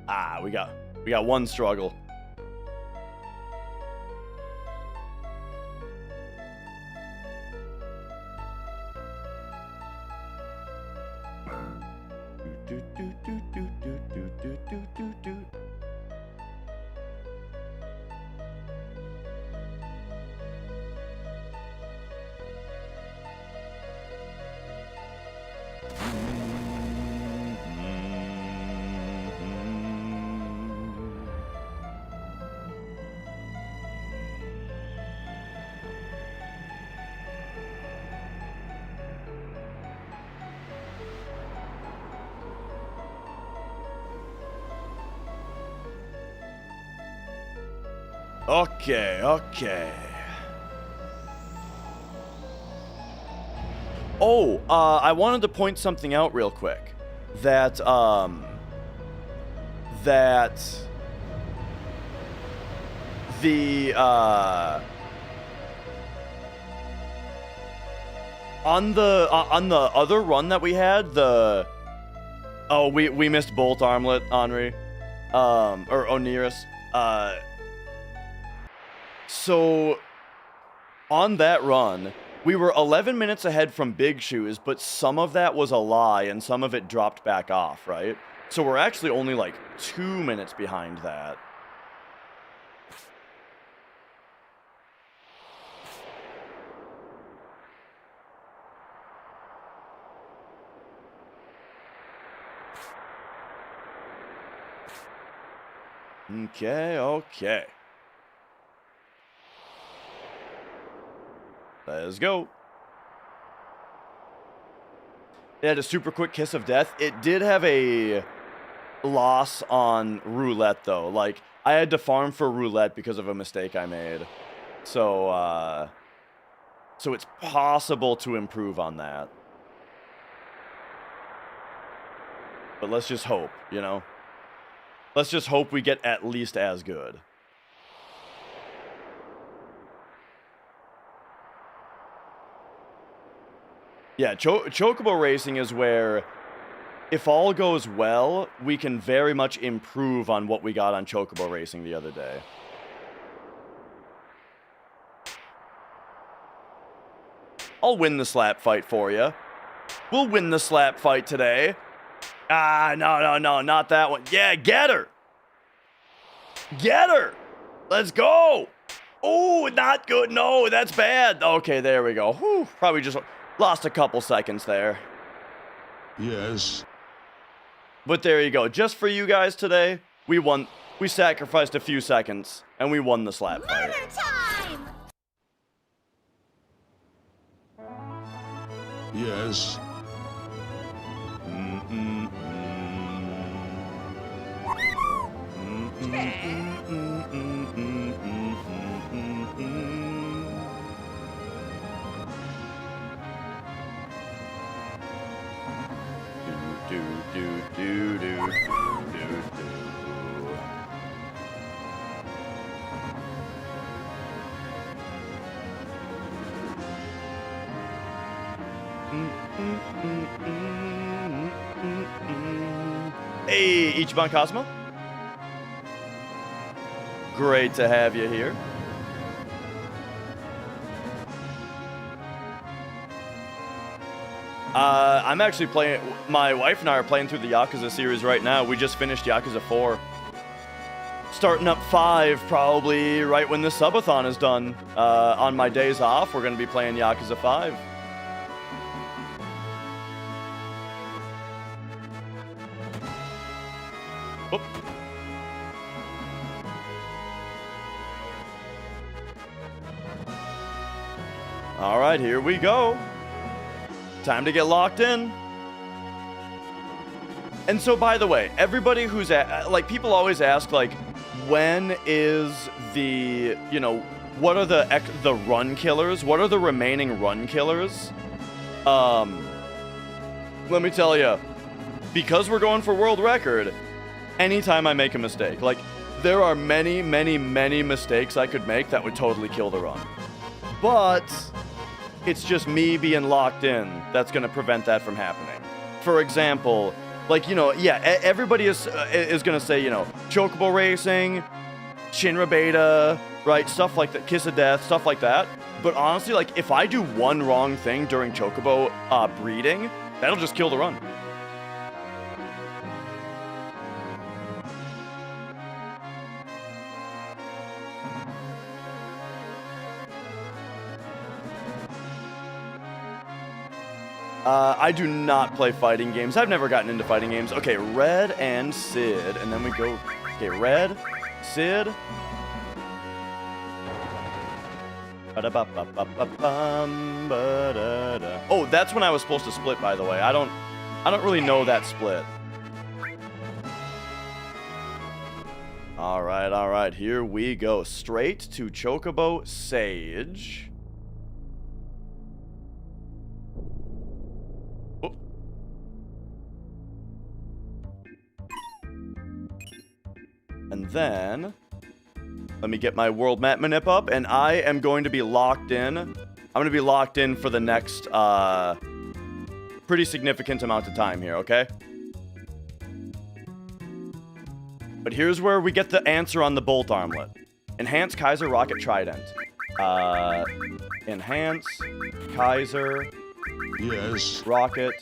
Ah, we got one struggle. Okay. Oh, I wanted to point something out real quick. That the, on the other run that we had, we missed Bolt Armlet, Henri, or Oniris. So, on that run, we were 11 minutes ahead from Big Shoes, but some of that was a lie, and some of it dropped back off, right? So we're actually only like 2 minutes behind that. Okay. Let's go. It had a super quick kiss of death. It did have a loss on roulette, though. Like, I had to farm for roulette because of a mistake I made. So it's possible to improve on that. But let's just hope, you know? Let's just hope we get at least as good. Yeah, Chocobo Racing is where, if all goes well, we can very much improve on what we got on Chocobo Racing the other day. I'll win the slap fight for you. We'll win the slap fight today. Ah, no, not that one. Yeah, get her! Get her! Let's go! Oh, not good. No, that's bad. Okay, there we go. Whew, probably just lost a couple seconds there. Yes. But there you go. Just for you guys today, we won. We sacrificed a few seconds, and we won the slap fight. Murder time! Yes. Do, do, do, do, do, do, do. Hey, Ichiban Cosmo. Great to have you here. I'm actually playing, my wife and I are playing through the Yakuza series right now. We just finished Yakuza 4. Starting up 5 probably right when the subathon is done. On my days off, we're going to be playing Yakuza 5. Oop. All right, here we go. Time to get locked in. And so, by the way, everybody who's like, people always ask, like, when is the, you know, what are the run killers? What are the remaining run killers? Let me tell you, because we're going for world record, anytime I make a mistake, like, there are many, many, many mistakes I could make that would totally kill the run. But it's just me being locked in that's going to prevent that from happening. For example, like, you know, yeah, everybody is going to say, you know, chocobo racing, Shinra Beta, right? Stuff like that, Kiss of Death, stuff like that. But honestly, like, if I do one wrong thing during chocobo breeding, that'll just kill the run. I do not play fighting games. I've never gotten into fighting games. Okay, Red and Sid, and then we go... Okay, Red, Sid. Oh, that's when I was supposed to split, by the way. I don't really know that split. All right, here we go. Straight to Chocobo Sage. And then, let me get my world map manip up, and I am going to be locked in. I'm going to be locked in for the next, pretty significant amount of time here, okay? But here's where we get the answer on the bolt armlet. Enhance Kaiser Rocket Trident. Enhance Kaiser Yes. Rocket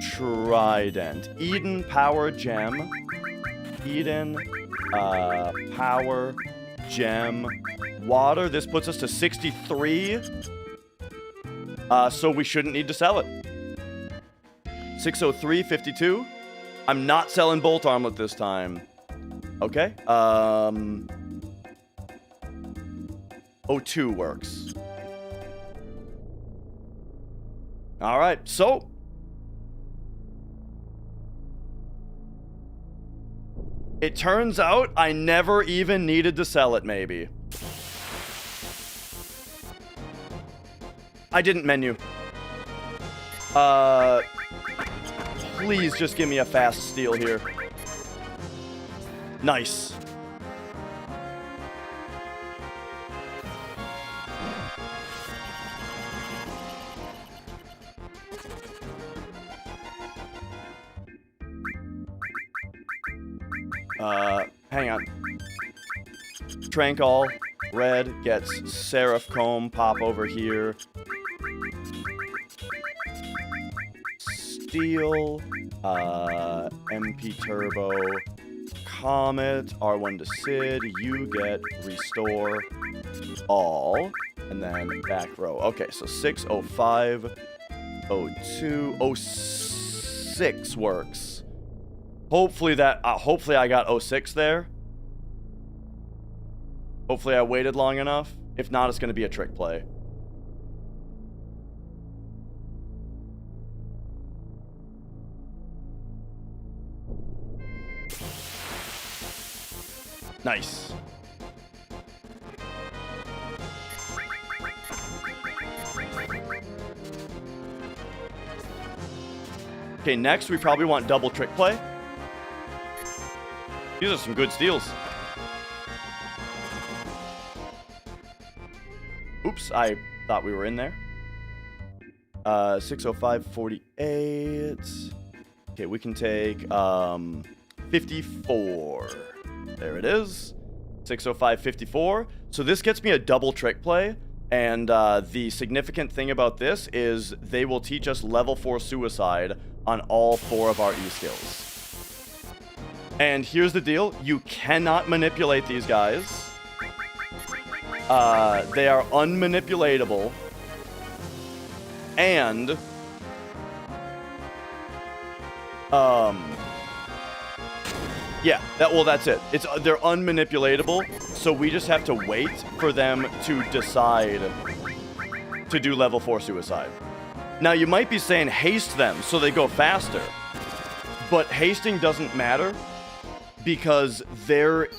Trident. Eden Power Gem. Eden Power Gem Water. This puts us to 63. So we shouldn't need to sell it. 603.52. I'm not selling Bolt Armlet this time. Okay. 02 works. All right. So it turns out I never even needed to sell it, maybe. I didn't menu. Please just give me a fast steal here. Nice. Hang on. Trankall, red, gets Seraph Comb, pop over here. Steel, MP Turbo, Comet, R1 to Sid, you get Restore All, and then back row. Okay, so 605, 02, 06 works. Hopefully hopefully I got 06 there. Hopefully I waited long enough. If not, it's going to be a trick play. Nice. Okay, next we probably want double trick play. These are some good steals. Oops, I thought we were in there. 605.48. Okay, we can take 54. There it is. 605.54. So this gets me a double trick play. And the significant thing about this is they will teach us level 4 suicide on all 4 of our E-skills. And here's the deal. You cannot manipulate these guys. They are unmanipulatable. And yeah, that's it. They're unmanipulatable, so we just have to wait for them to decide to do level 4 suicide. Now you might be saying haste them so they go faster, but hasting doesn't matter because they're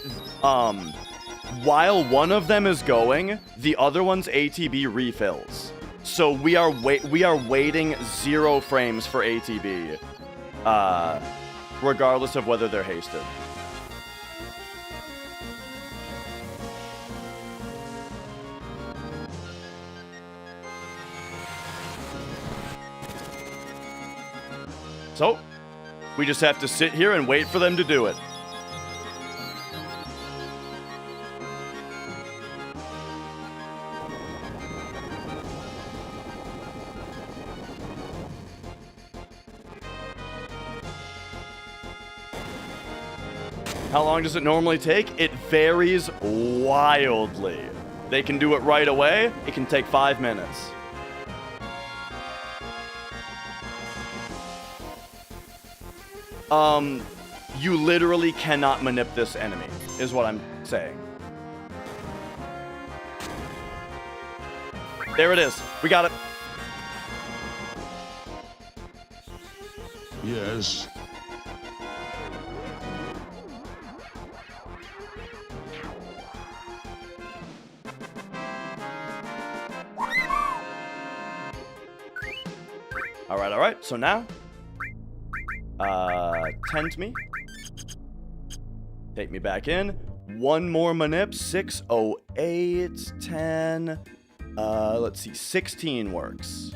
while one of them is going, the other one's ATB refills. So we are waiting 0 frames for ATB, regardless of whether they're hasted. So, we just have to sit here and wait for them to do it. How long does it normally take? It varies wildly. They can do it right away. It can take 5 minutes. You literally cannot manip this enemy, is what I'm saying. There it is. We got it. Yes. All right. So now, tent me. Take me back in. One more manip. 608, 10. Let's see. 16 works.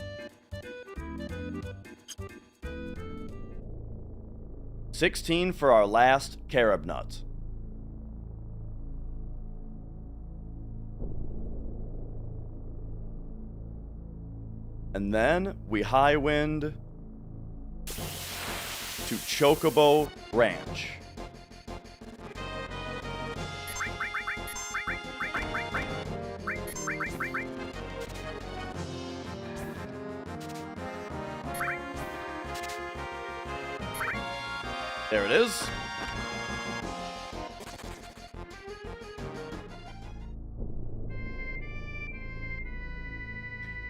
16 for our last carob nut. And then we high wind to Chocobo Ranch. There it is.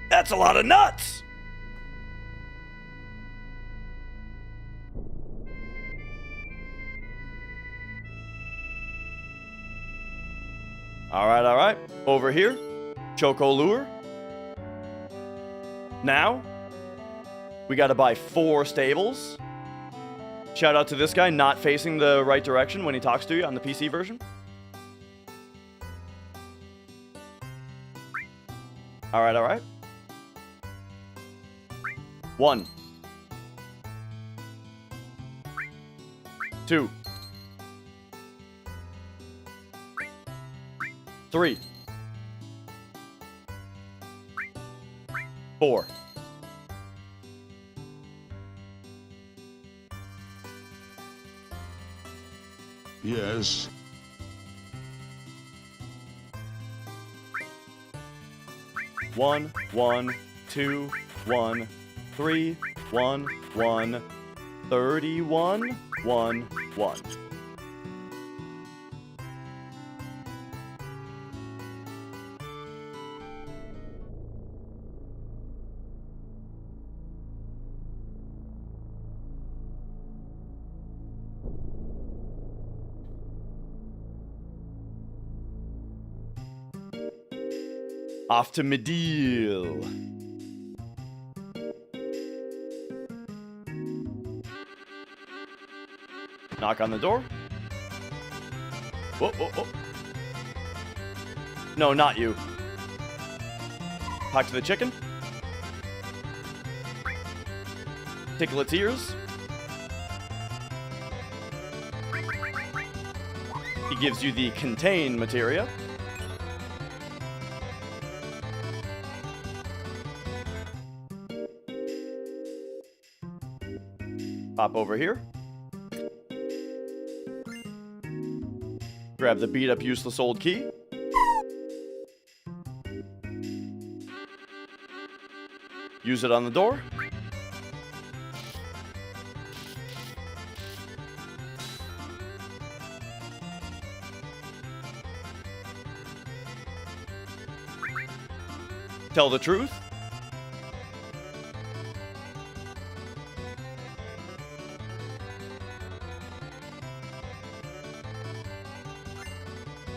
That's a lot of nuts! All right. Over here, Choco Lure. Now, we gotta buy 4 stables. Shout out to this guy not facing the right direction when he talks to you on the PC version. All right. 1, 2, 3, 4. Yes. 1, 1, 2, 1, 3, 1, 1, 31, 1, 1. Off to Medil. Knock on the door. Whoa, whoa, whoa. No, not you. Talk to the chicken. Tickle its ears. He gives you the contain materia. Pop over here. Grab the beat up useless old key. Use it on the door. Tell the truth.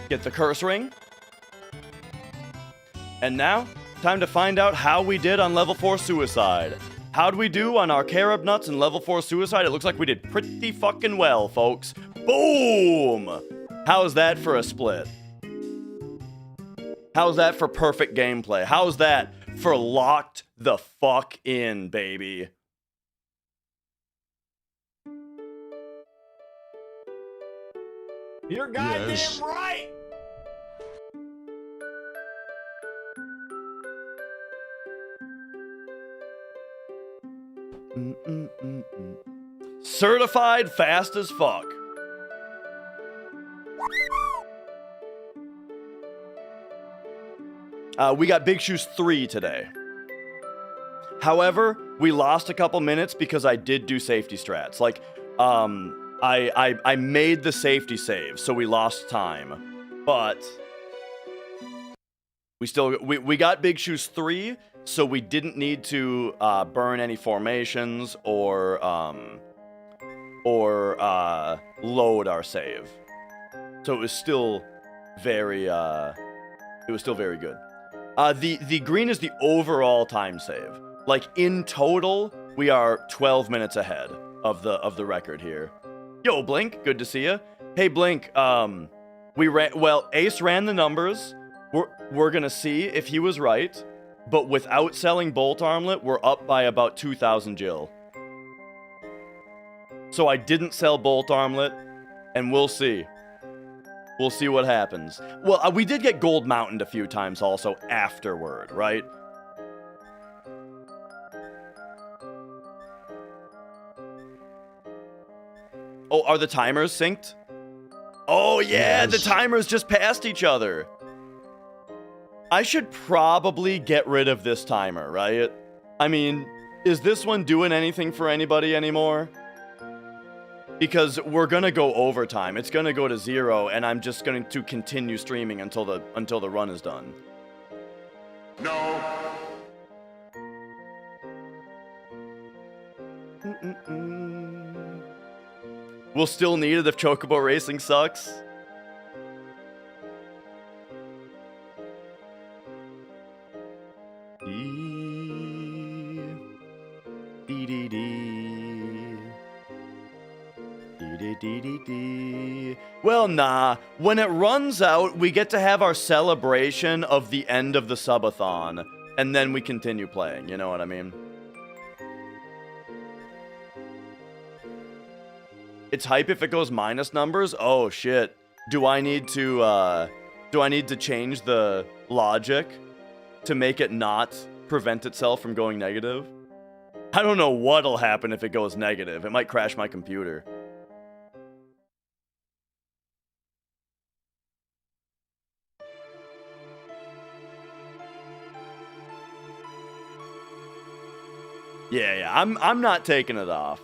Get the curse ring. And now, time to find out how we did on level 4 suicide. How'd we do on our carob nuts and level 4 suicide? It looks like we did pretty fucking well, folks. Boom! How's that for a split? How's that for perfect gameplay? How's that for locked the fuck in, baby? You're goddamn Yes. right. Certified fast as fuck. We got Big Shoes 3 today. However, we lost a couple minutes because I did do safety strats. Like, I made the safety save, so we lost time. But we got Big Shoes 3, so we didn't need to burn any formations or load our save. So it was still very good. The green is the overall time save. Like in total, we are 12 minutes ahead of the record here. Yo, Blink, good to see you. Hey, Blink, Ace ran the numbers. We're gonna see if he was right, but without selling Bolt Armlet, we're up by about 2,000 Jill. So I didn't sell Bolt Armlet, and we'll see. We'll see what happens. Well, we did get Gold Mountained a few times also afterward, right? Oh, are the timers synced? Oh, yeah, Yes. the timers just passed each other. I should probably get rid of this timer, right? I mean, is this one doing anything for anybody anymore? Because we're gonna go overtime. It's gonna go to 0, and I'm just going to continue streaming until the run is done. No. We'll still need it if Chocobo Racing sucks. Well, nah. When it runs out, we get to have our celebration of the end of the subathon, and then we continue playing. You know what I mean? It's hype if it goes minus numbers. Oh shit. Do I need to change the logic to make it not prevent itself from going negative? I don't know what'll happen if it goes negative. It might crash my computer. Yeah, I'm not taking it off.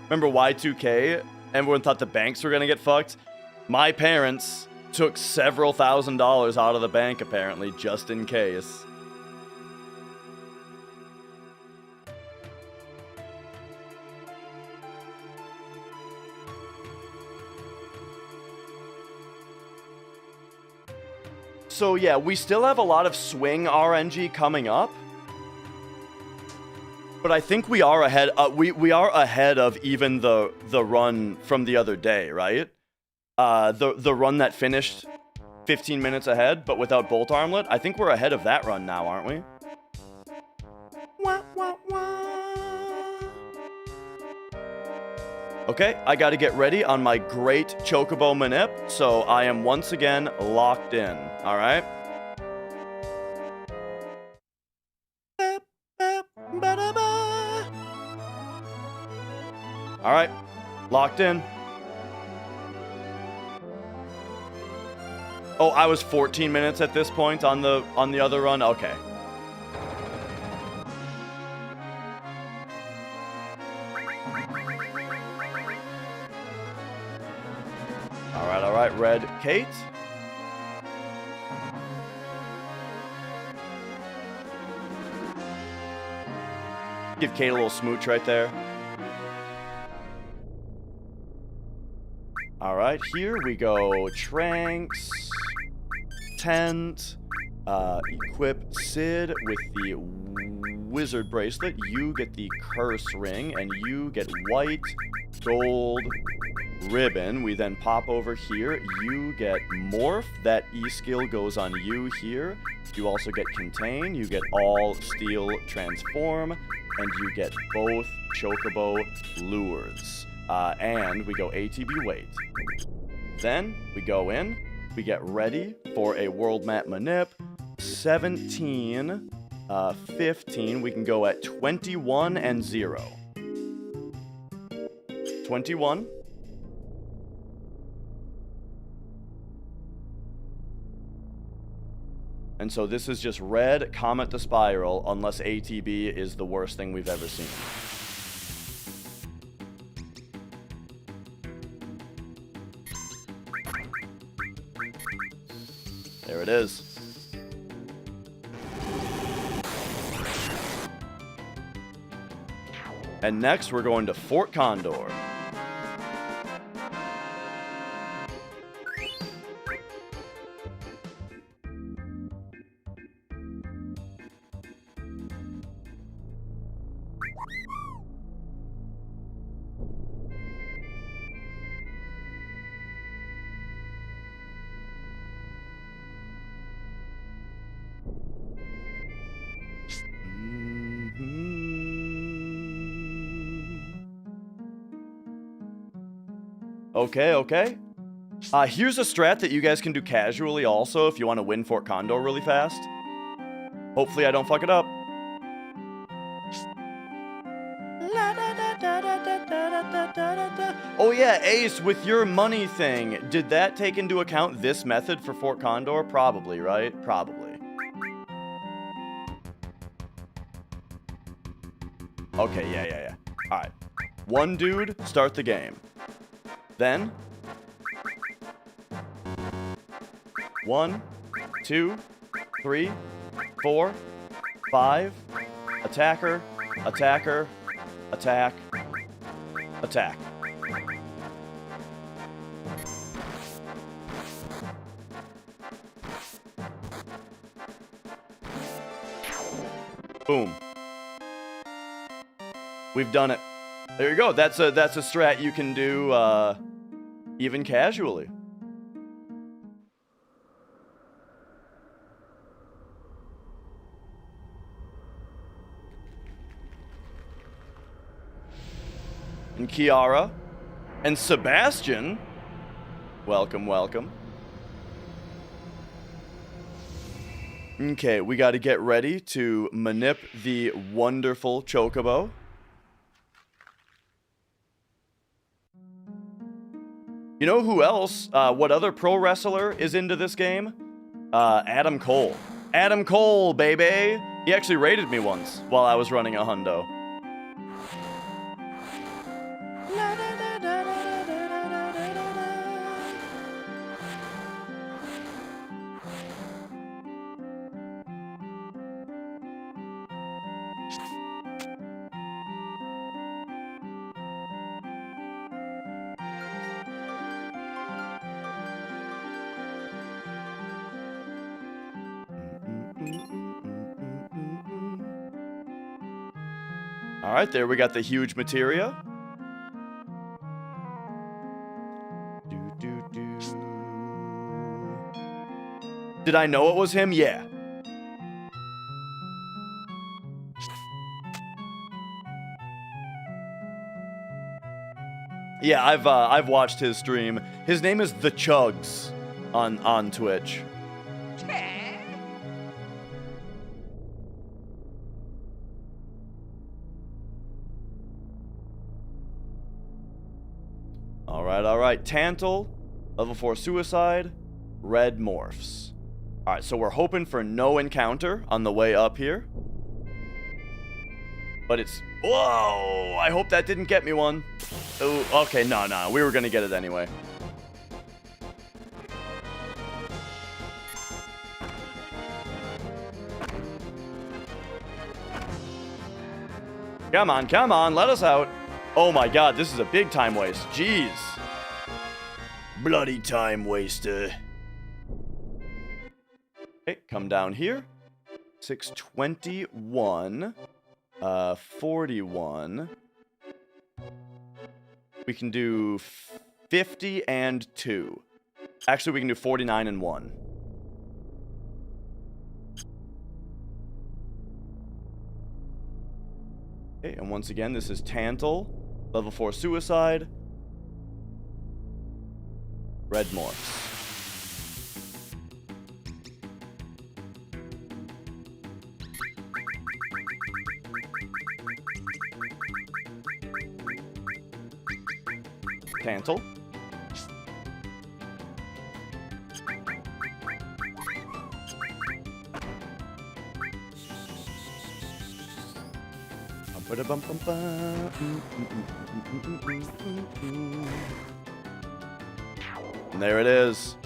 Remember Y2K? Everyone thought the banks were gonna get fucked. My parents took several $1,000s out of the bank, apparently, just in case. So yeah, we still have a lot of swing RNG coming up. But I think we are ahead. We are ahead of even the run from the other day, right? The run that finished 15 minutes ahead, but without bolt armlet. I think we're ahead of that run now, aren't we? Wah, wah, wah. Okay, I got to get ready on my great Chocobo Manip, so I am once again locked in. All right. All right, locked in. Oh, I was 14 minutes at this point on the other run. Okay. All right, Red Kate. Give Kate a little smooch right there. All right, here we go. Tranks, tent, equip Sid with the wizard bracelet. You get the curse ring, and you get white, gold, ribbon. We then pop over here. You get morph. That E-skill goes on you here. You also get contain. You get all steel transform, and you get both chocobo lures. And we go ATB wait. Then we go in. We get ready for a world map manip. 17, 15. We can go at 21 and 0. 21. And so this is just red, Comet to Spiral, unless ATB is the worst thing we've ever seen. There it is. And next we're going to Fort Condor. Okay. Here's a strat that you guys can do casually also if you want to win Fort Condor really fast. Hopefully I don't fuck it up. Oh yeah, Ace, with your money thing, did that take into account this method for Fort Condor? Probably, right? Probably. Okay, yeah. Alright. One dude, start the game. Then 1, 2, 3, 4, 5, attacker, attack, attack. Boom. We've done it. There you go. That's a strat you can do even casually. And Kiara and Sebastian, welcome. Okay, we got to get ready to manip the wonderful Chocobo. You know who else, what other pro wrestler is into this game? Adam Cole. Adam Cole, baby! He actually raided me once while I was running a hundo. Alright, there we got the huge materia. Did I know it was him? Yeah. Yeah, I've watched his stream. His name is The Chugs on Twitch. Alright. Tantal, level 4 suicide, red morphs. Alright, so we're hoping for no encounter on the way up here. But it's... Whoa! I hope that didn't get me one. Oh, okay, no. We were gonna get it anyway. Come on, let us out. Oh my god, this is a big time waste. Jeez. Bloody time waster. Okay, come down here. 621. 41. We can do 50 and 2. Actually, we can do 49 and 1. Okay, and once again, this is Tantal, level 4 suicide, red morphs. Tantal. And there it is.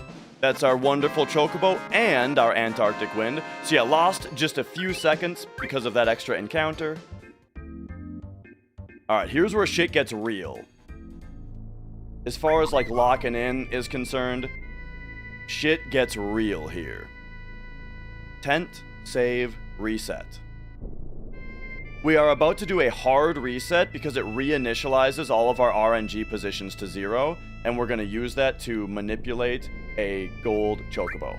That's our wonderful Chocobo and our Antarctic Wind. So yeah, lost just a few seconds because of that extra encounter. Alright, here's where shit gets real. As far as like locking in is concerned, shit gets real here. Tent, save, reset. We are about to do a hard reset because it reinitializes all of our RNG positions to 0, and we're going to use that to manipulate a gold Chocobo.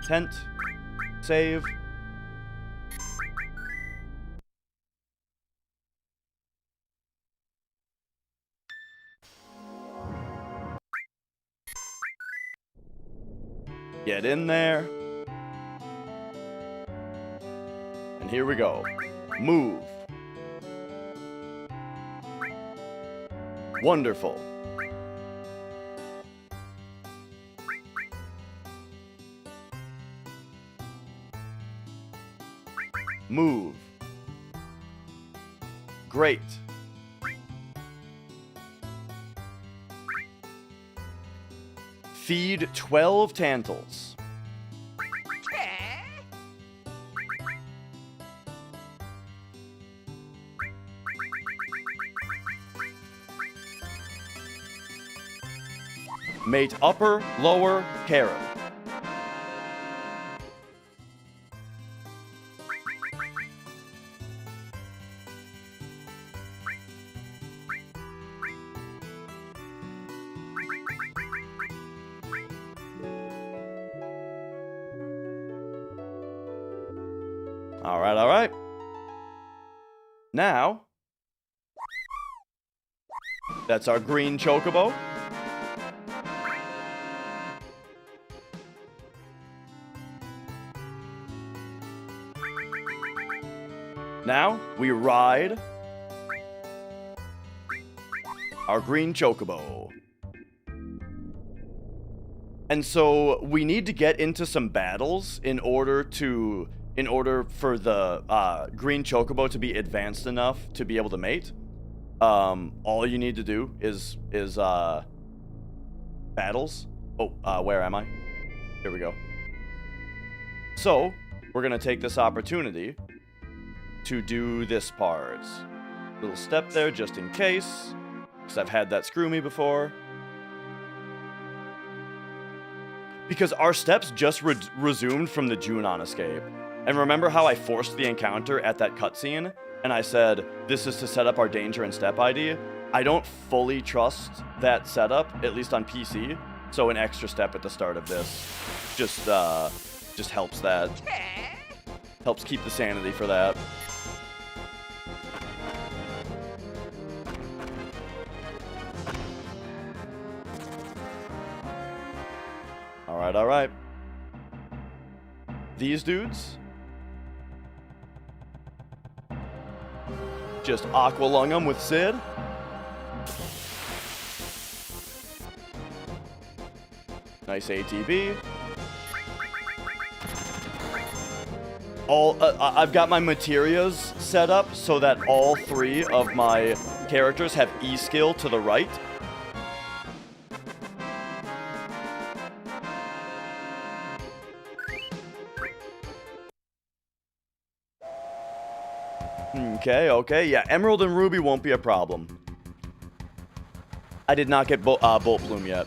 Tent, save. Get in there. And here we go. Move. Wonderful. Move. Great. Feed 12 Tantals. Mate upper, lower, carom. All right. Now, that's our green Chocobo. Now, we ride our green Chocobo. And so, we need to get into some battles in order for the green Chocobo to be advanced enough to be able to mate. All you need to do is battles. Oh, where am I? Here we go. So, we're gonna take this opportunity to do this part. Little step there just in case, because I've had that screw me before. Because our steps just resumed from the Junon escape. And remember how I forced the encounter at that cutscene? and I said, this is to set up our danger and step ID, I don't fully trust that setup, at least on PC. So an extra step at the start of this just helps that. Helps keep the sanity for that. All right. These dudes. Just aqua lung them with Sid. Nice ATB. I've got my materias set up so that all 3 of my characters have E skill to the right. Okay, yeah, Emerald and Ruby won't be a problem. I did not get Bolt Plume yet.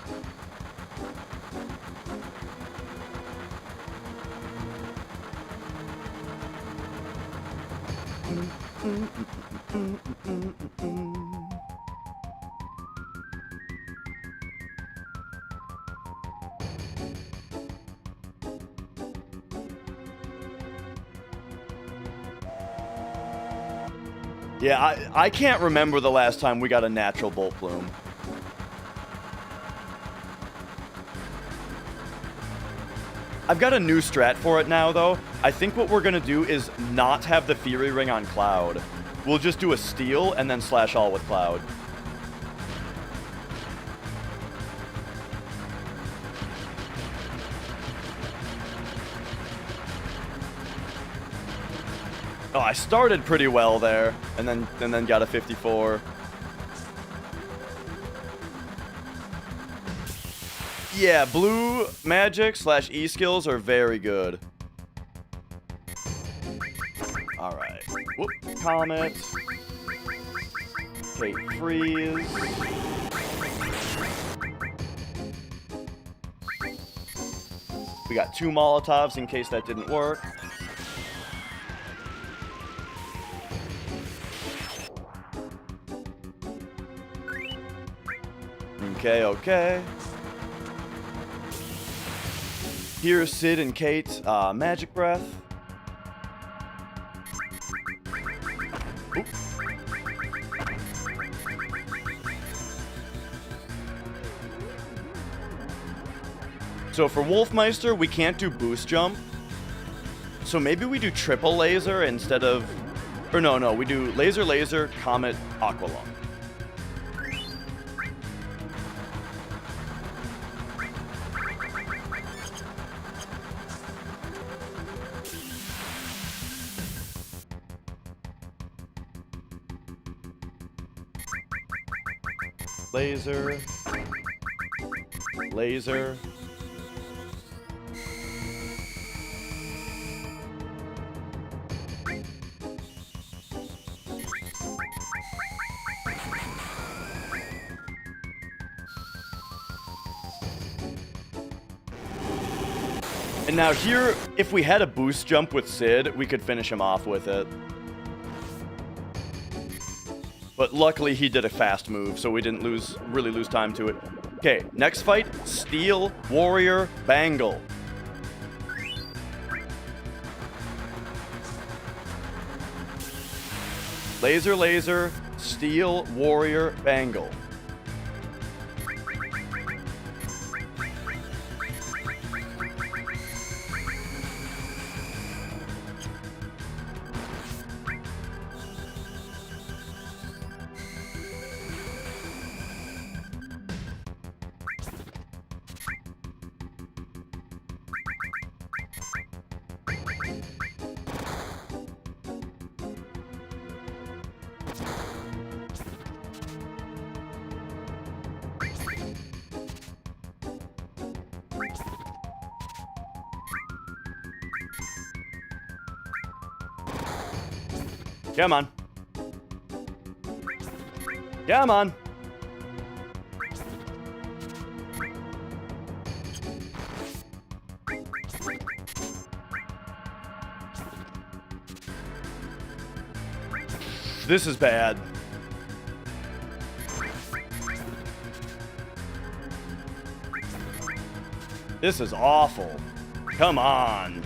Yeah, I can't remember the last time we got a natural Bolt Plume. I've got a new strat for it now, though. I think what we're gonna do is not have the Fury Ring on Cloud. We'll just do a Steel and then slash all with Cloud. Oh, I started pretty well there, and then got a 54. Yeah, blue magic / E skills are very good. All right. Whoop, Comet. Okay, freeze. We got 2 Molotovs in case that didn't work. Okay. Here's Sid and Kate, Magic Breath. Oop. So for Wolfmeister, we can't do boost jump. So maybe we do triple laser instead of... Or no, we do laser, comet, aqualung. Laser. And now here, if we had a boost jump with Sid, we could finish him off with it. But luckily he did a fast move, so we didn't really lose time to it. Okay, next fight, Steel, Warrior, Bangle. Laser, Steel, Warrior, Bangle. Come on. Come on. This is bad. This is awful. Come on.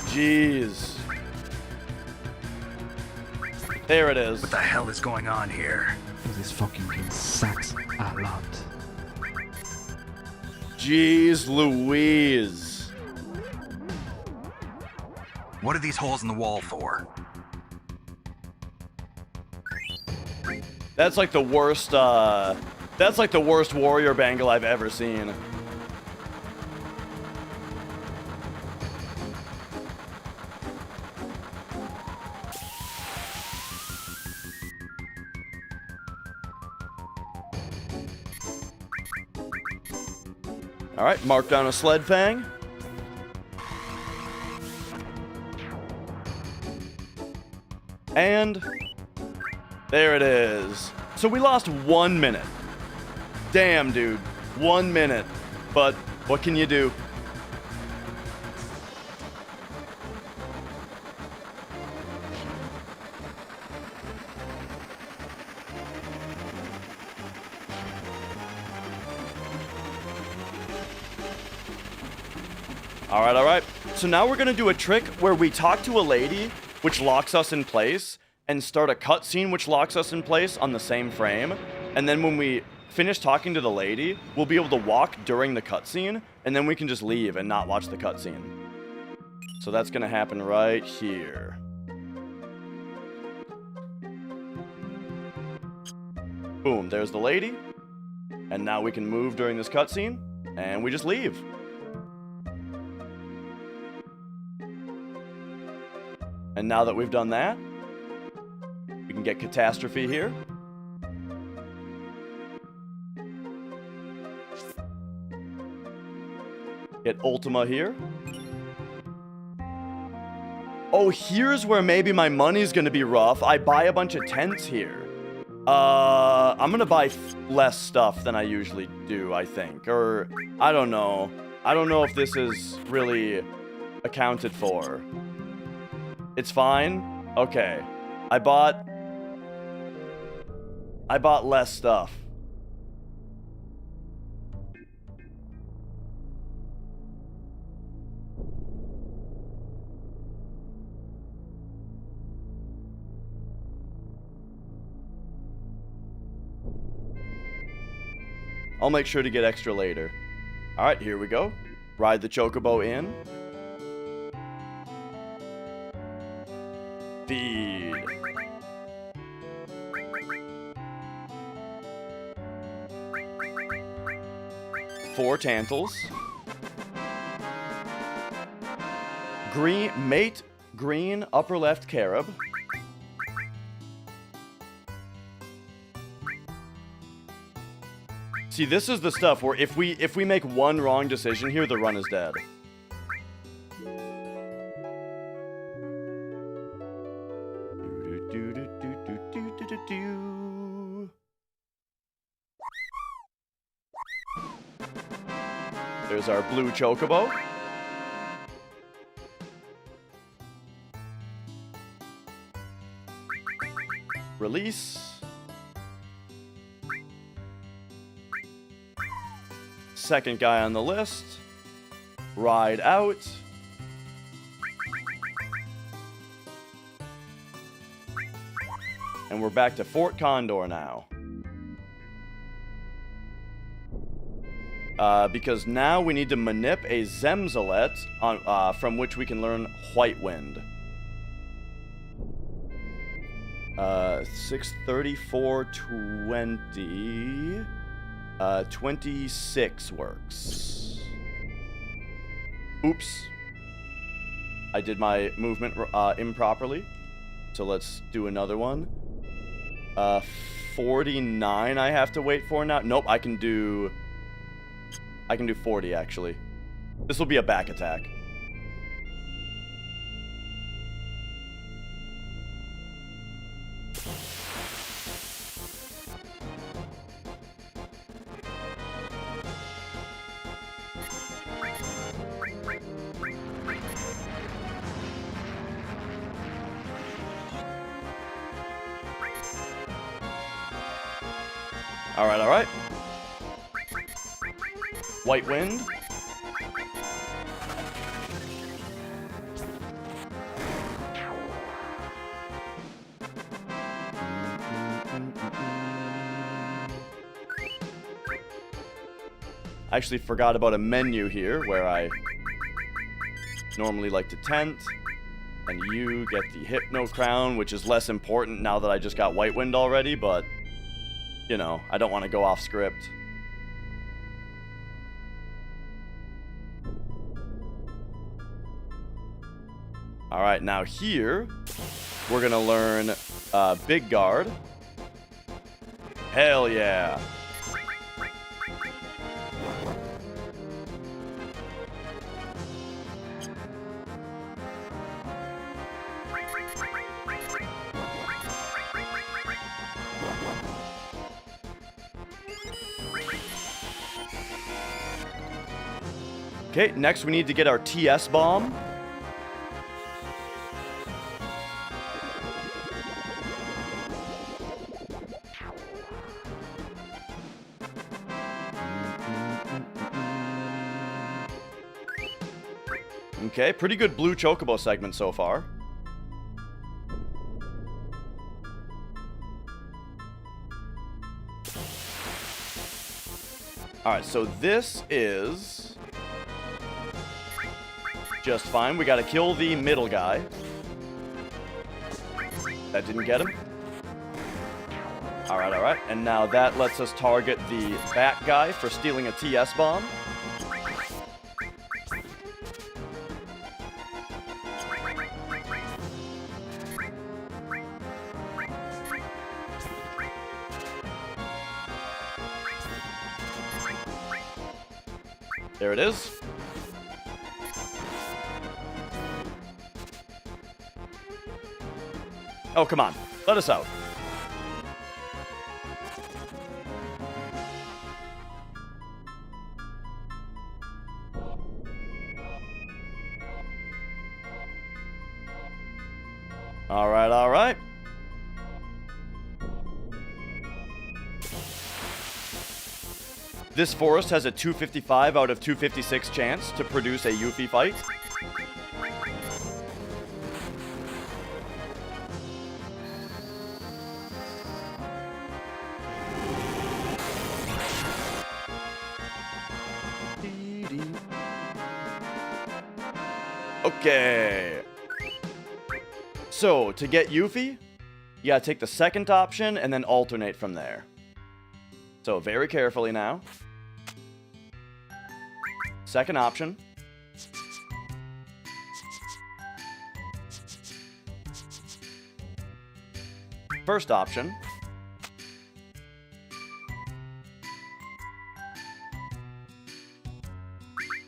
Jeez. There it is. What the hell is going on here? This fucking game sucks a lot. Jeez Louise. What are these holes in the wall for? That's like the worst, that's like the worst warrior bangle I've ever seen. All right, mark down a sled fang. And there it is. So we lost 1 minute. Damn, dude. 1 minute. But what can you do? All right. So now we're gonna do a trick where we talk to a lady, which locks us in place, and start a cutscene which locks us in place on the same frame. And then when we finish talking to the lady, we'll be able to walk during the cutscene, and then we can just leave and not watch the cutscene. So that's gonna happen right here. Boom, there's the lady. And now we can move during this cutscene, and we just leave. And now that we've done that, we can get Catastrophe here. Get Ultima here. Oh, here's where maybe my money's gonna be rough. I buy a bunch of tents here. I'm gonna buy less stuff than I usually do, I think. Or, I don't know. I don't know if this is really accounted for. It's fine? Okay. I bought less stuff. I'll make sure to get extra later. Alright, here we go. Ride the chocobo in. Feed. Four Tantals. Green, upper left carob. See, this is the stuff where if we make one wrong decision here, the run is dead. There's our blue chocobo. Release. Second guy on the list. Ride out. And we're back to Fort Condor now. Because now we need to manip a Zemzalet on, from which we can learn White Wind. 634.20. 26 works. Oops. I did my movement improperly. So let's do another one. 49 I have to wait for now. Nope, I can do 40 actually. This will be a back attack. Alright, alright. White Wind. I actually forgot about a menu here where I normally like to tent. And you get the Hypno Crown, which is less important now that I just got White Wind already, but, you know, I don't want to go off script. Alright, now here, we're gonna learn Big Guard. Hell yeah! Okay, next we need to get our TS bomb. Okay, pretty good blue chocobo segment so far. Alright, so this is just fine. We gotta kill the middle guy. That didn't get him. Alright, alright. And now that lets us target the back guy for stealing a TS bomb. There it is. Oh, come on. Let us out. All right, all right. This forest has a 255 out of 256 chance to produce a Yuffie fight. Okay. So, to get Yuffie, you gotta take the second option and then alternate from there. So, very carefully now. Second option. First option.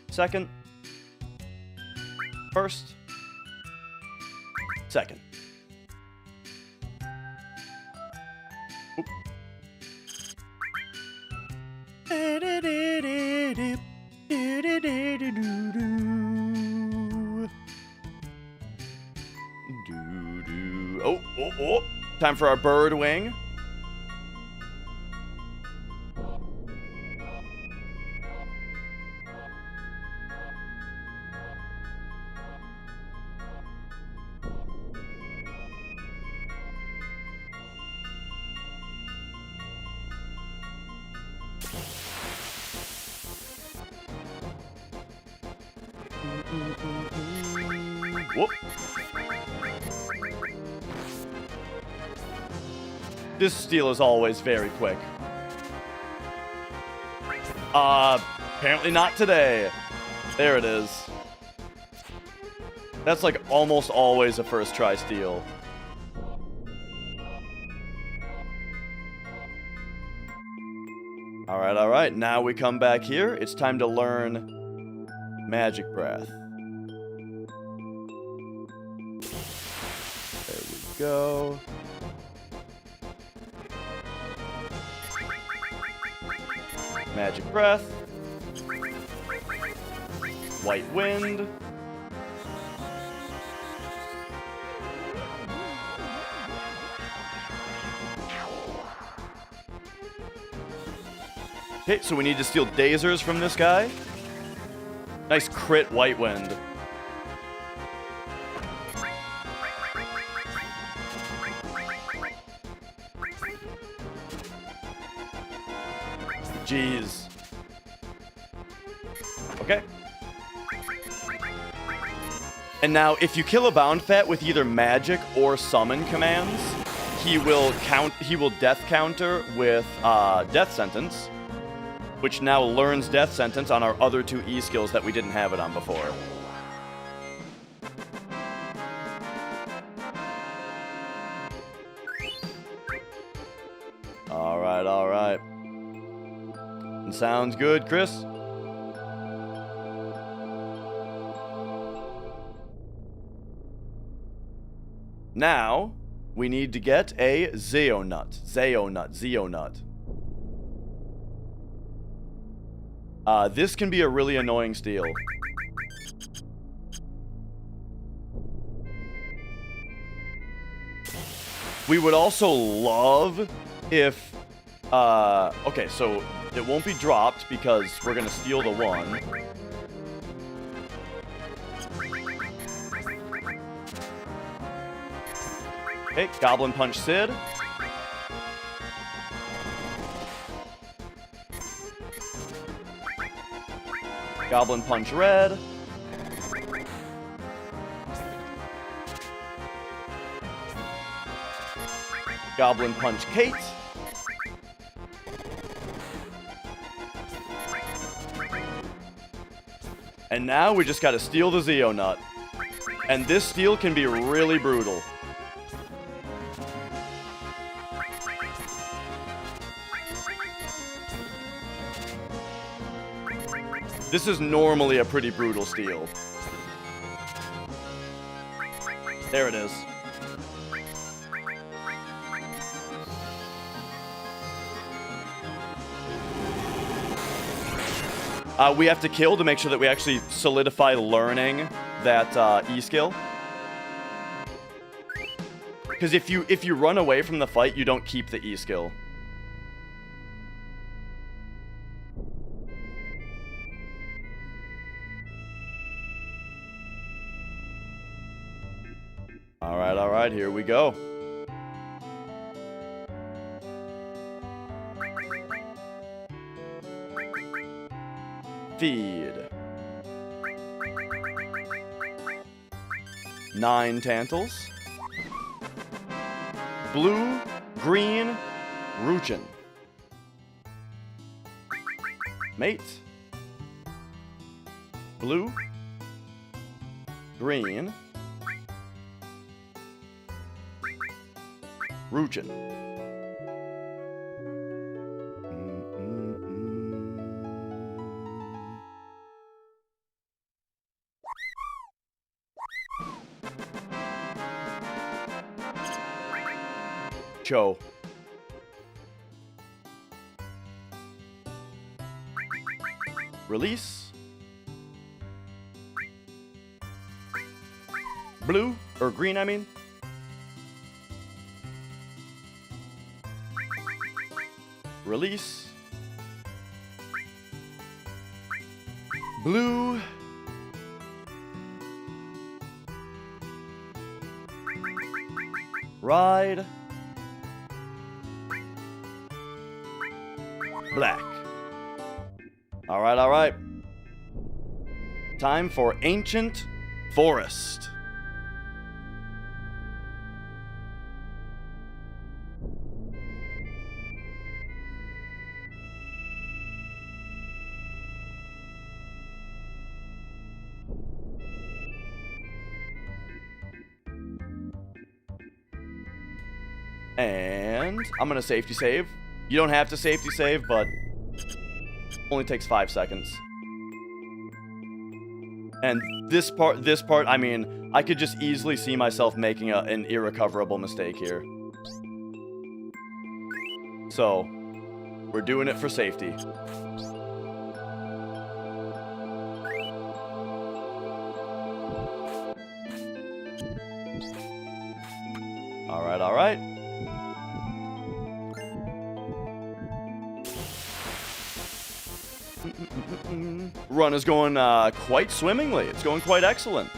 Second. First. Second. Oop. Oh, oh, oh. Time for our bird wing. Whoop. This steal is always very quick. Apparently not today. There it is. That's like almost always a first try steal. Alright, alright. Now we come back here. It's time to learn Magic Breath. There we go. Magic Breath. White Wind. Okay, so we need to steal Dazers from this guy. Nice crit White Wind. Jeez. Okay. And now, if you kill a Bound Fat with either magic or summon commands, he will death counter with Death Sentence, which now learns Death Sentence on our other 2 E skills that we didn't have it on before. Alright, alright. Sounds good, Chris. Now, we need to get a Zeonut. Zeonut. This can be a really annoying steal. We would also love if... okay, so it won't be dropped because we're going to steal the 1. Okay, Goblin Punch Sid. Goblin Punch Red. Goblin Punch Kate. And now we just gotta steal the Zeonut. And this steal can be really brutal. This is normally a pretty brutal steal. There it is. We have to kill to make sure that we actually solidify learning that E skill. Because if you run away from the fight, you don't keep the E skill. Alright, here we go. Feed. 9 Tantals. Blue, green, Ruchin. Mate. Blue, green, Ruchin. Cho. Release. Blue, or green, I mean. Release. Blue. Ride. Black. Alright. Time for Ancient Forest. And I'm gonna safety save. You don't have to safety save, but only takes 5 seconds. And this part, I mean, I could just easily see myself making an irrecoverable mistake here. So, we're doing it for safety. Alright. Run is going quite swimmingly. It's going quite excellent.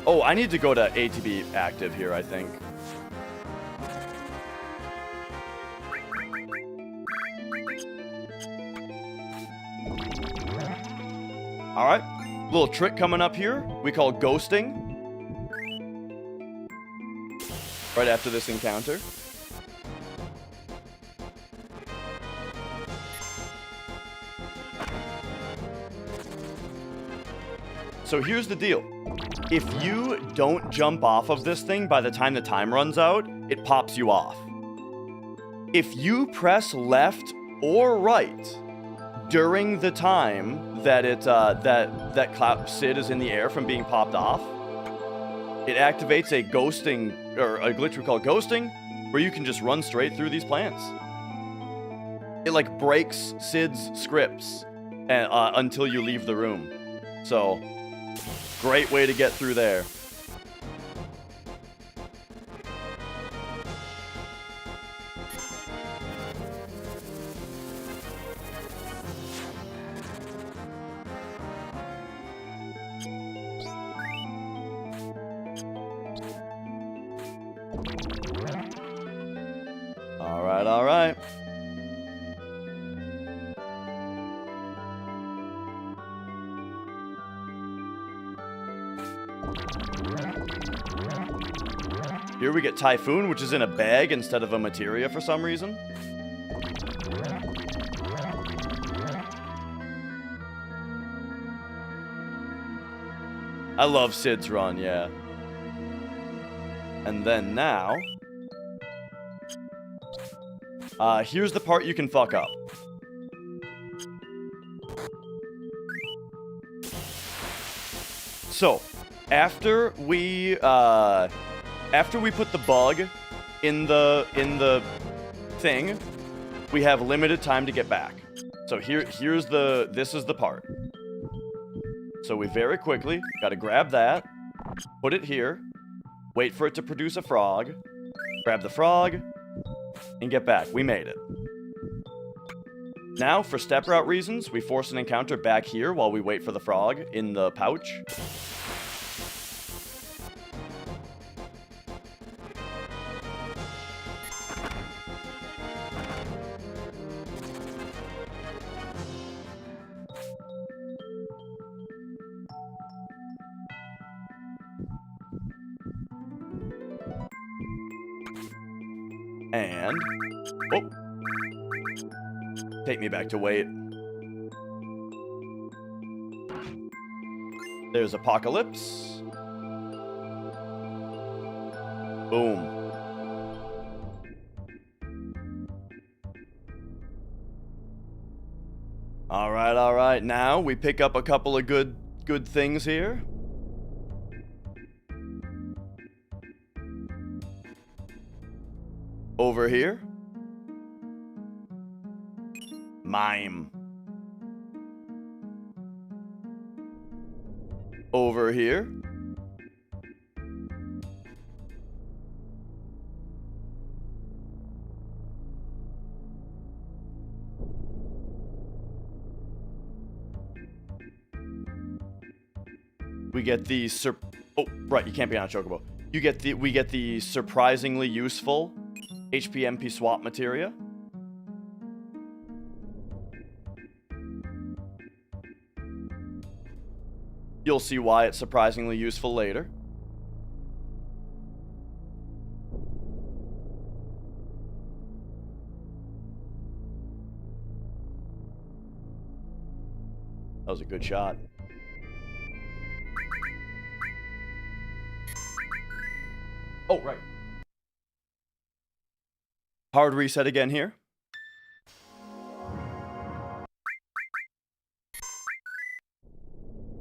Oh, I need to go to A to be active here, I think. All right, little trick coming up here we call ghosting. Right after this encounter. So here's the deal. If you don't jump off of this thing by the time the time runs out, it pops you off. If you press left or right during the time that that Sid is in the air from being popped off, it activates a ghosting, or a glitch we call ghosting, where you can just run straight through these plants. It like breaks Sid's scripts until you leave the room. So, great way to get through there. All right. Here we get Typhoon, which is in a bag instead of a materia for some reason. I love Sid's run, yeah. And then now... here's the part you can fuck up. So, after we put the bug in the thing, we have limited time to get back. So this is the part. So we very quickly gotta grab that, put it here, wait for it to produce a frog, grab the frog, and get back. We made it. Now, for step route reasons, we force an encounter back here while we wait for the frog in the pouch. And... oh. Take me back to wait. There's Apocalypse. Boom. All right. Now we pick up a couple of good things here. Over here. Mime. Over here. We get the oh, right, you can't be on a chocobo. We get the surprisingly useful HPMP swap materia. You'll see why it's surprisingly useful later. That was a good shot. Oh, right. Hard reset again here.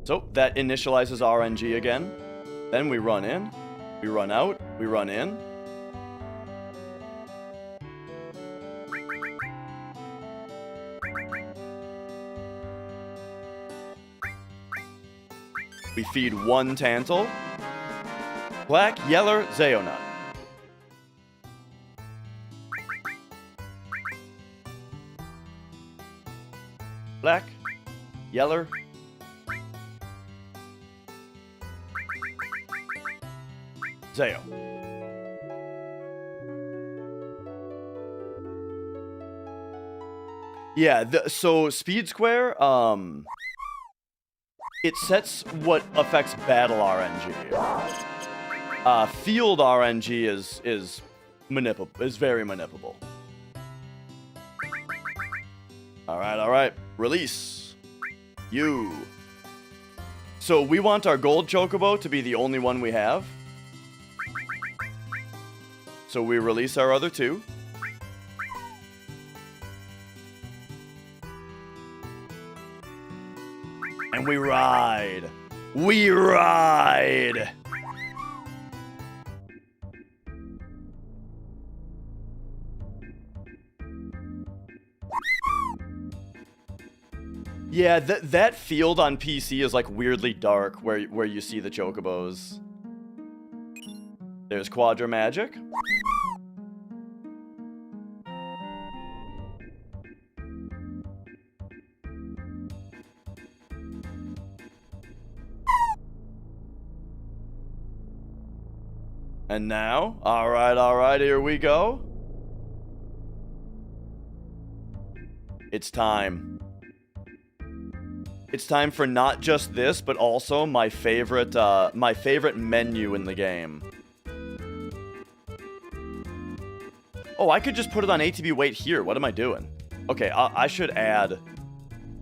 So that initializes RNG again. Then we run in, we run out, we run in. We feed one Tantal. Black, Yeller, Zeonut. Black. Yeller. Zayo. Yeah, so Speed Square, it sets what affects battle RNG. Field RNG is very manipulable. All right. Release. You. So we want our gold chocobo to be the only one we have. So we release our other two. And we ride. We ride. Yeah, that field on PC is like weirdly dark where you see the chocobos. There's Quadra Magic. And now, all right, here we go. It's time. It's time for not just this, but also my favorite menu in the game. Oh, I could just put it on ATB wait here. What am I doing? Okay, I should add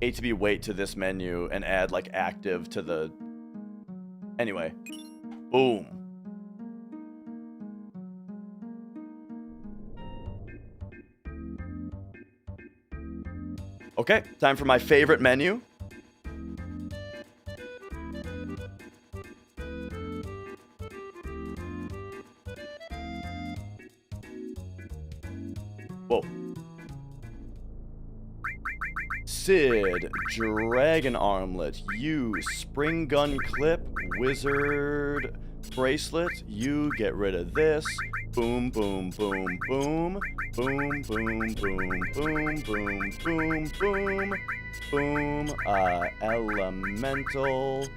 ATB wait to this menu and add like active to the... Anyway. Boom. Okay, time for my favorite menu. Whoa. Sid, Dragon Armlet, you, Spring Gun Clip, Wizard Bracelet, you, get rid of this. Boom, boom, boom, boom. Boom, boom, boom, boom, boom, boom, boom, boom, Elemental,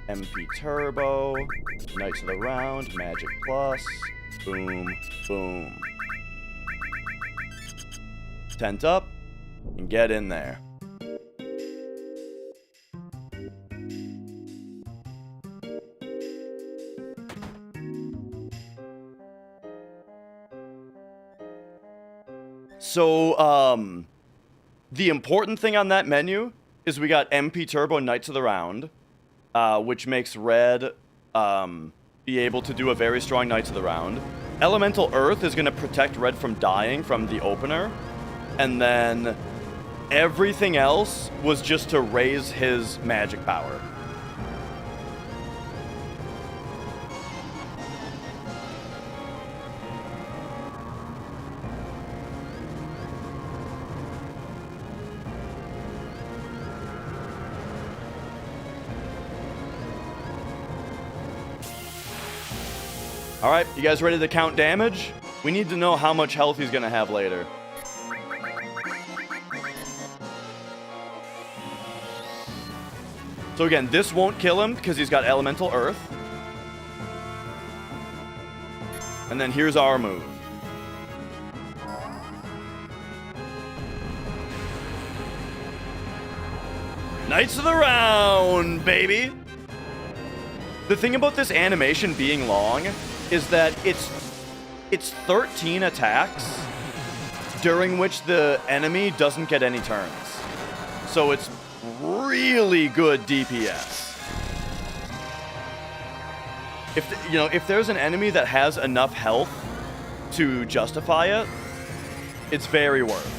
MP Turbo, Knights of the Round, Magic Plus, boom, boom. Tent up, and get in there. So, the important thing on that menu is we got MP Turbo Knights of the Round, which makes Red be able to do a very strong Knights of the Round. Elemental Earth is going to protect Red from dying from the opener, and then everything else was just to raise his magic power. All right, you guys ready to count damage? We need to know how much health he's gonna have later. So again, this won't kill him because he's got Elemental Earth. And then here's our move. Knights of the Round, baby! The thing about this animation being long is that it's 13 attacks during which the enemy doesn't get any turns. So it's really good DPS. If there's an enemy that has enough health to justify it, it's very worth.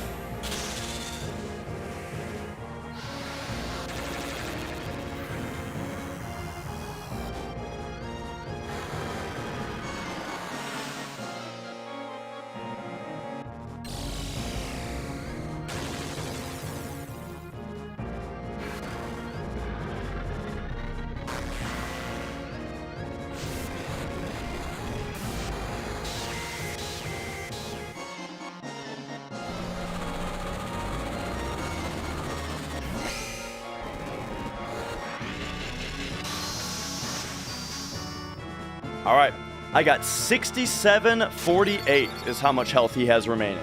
All right. I got 6748 is how much health he has remaining.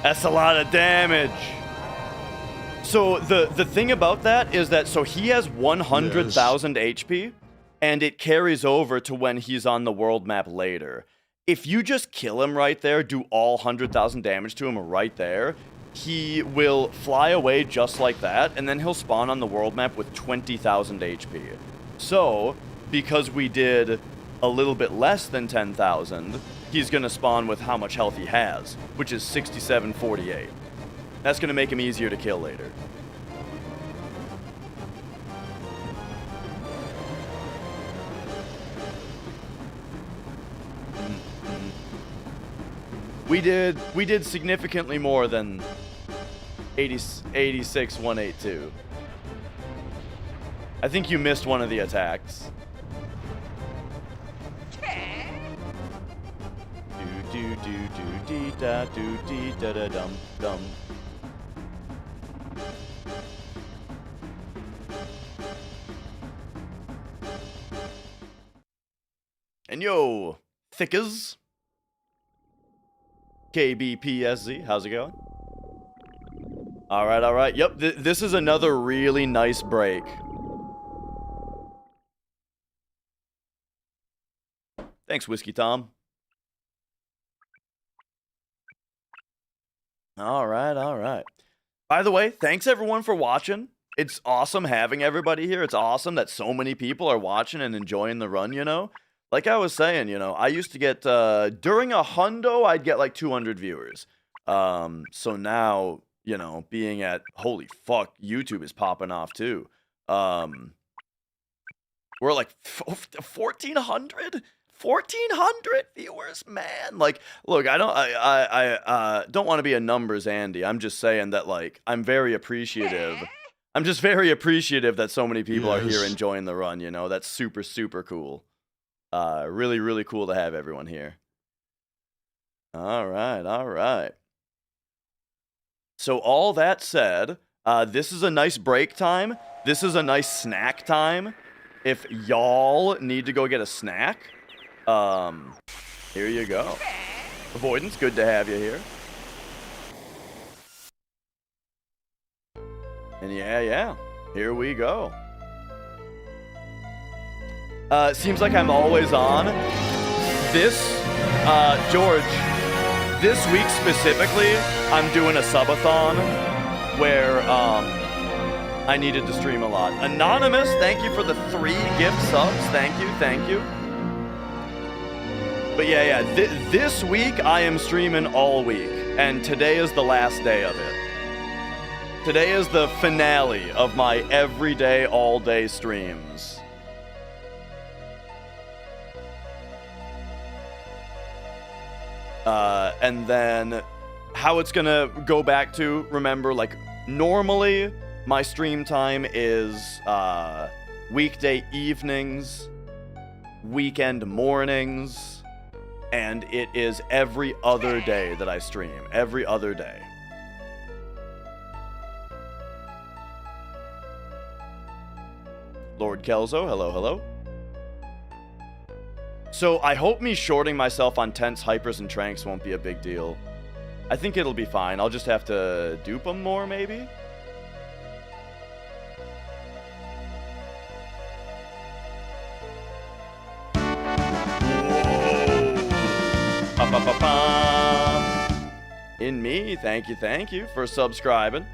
That's a lot of damage. So the thing about that is that so he has 100,000 HP, and it carries over to when he's on the world map later. If you just kill him right there, do all 100,000 damage to him right there, he will fly away just like that, and then he'll spawn on the world map with 20,000 HP. So, because we did a little bit less than 10,000, he's going to spawn with how much health he has, which is 6748. That's going to make him easier to kill later. We did significantly more than 86,182. I think you missed one of the attacks. Do do do dee da do dee da da dum dum. And yo, thickers. KBPSZ, how's it going? All right. Yep, this is another really nice break. Thanks, Whiskey Tom. All right. By the way, thanks everyone for watching. It's awesome having everybody here. It's awesome that so many people are watching and enjoying the run, you know? Like I was saying, you know, I used to get, during a hundo, I'd get like 200 viewers. So now, you know, being at, holy fuck, YouTube is popping off too. We're like 1,400? 1,400 viewers, man. Like, look, I don't want to be a numbers Andy. I'm just saying that, like, I'm very appreciative. I'm just very appreciative that so many people are here enjoying the run, you know? That's super, super cool. Really, really cool to have everyone here. All right. So all that said, this is a nice break time. This is a nice snack time. If y'all need to go get a snack, here you go. Avoidance, good to have you here. And yeah, here we go. Seems like I'm always on. This, George, this week specifically, I'm doing a subathon where, I needed to stream a lot. Anonymous, thank you for the 3 gift subs. Thank you. But yeah, this week I am streaming all week, and today is the last day of it. Today is the finale of my everyday, all-day streams. And then how it's gonna go back to, remember, like, normally my stream time is weekday evenings, weekend mornings, and it is every other day that I stream. Every other day. Lord Kelzo, hello. So I hope me shorting myself on Tense, Hypers, and Tranks won't be a big deal. I think it'll be fine. I'll just have to dupe them more, maybe? In me, thank you for subscribing.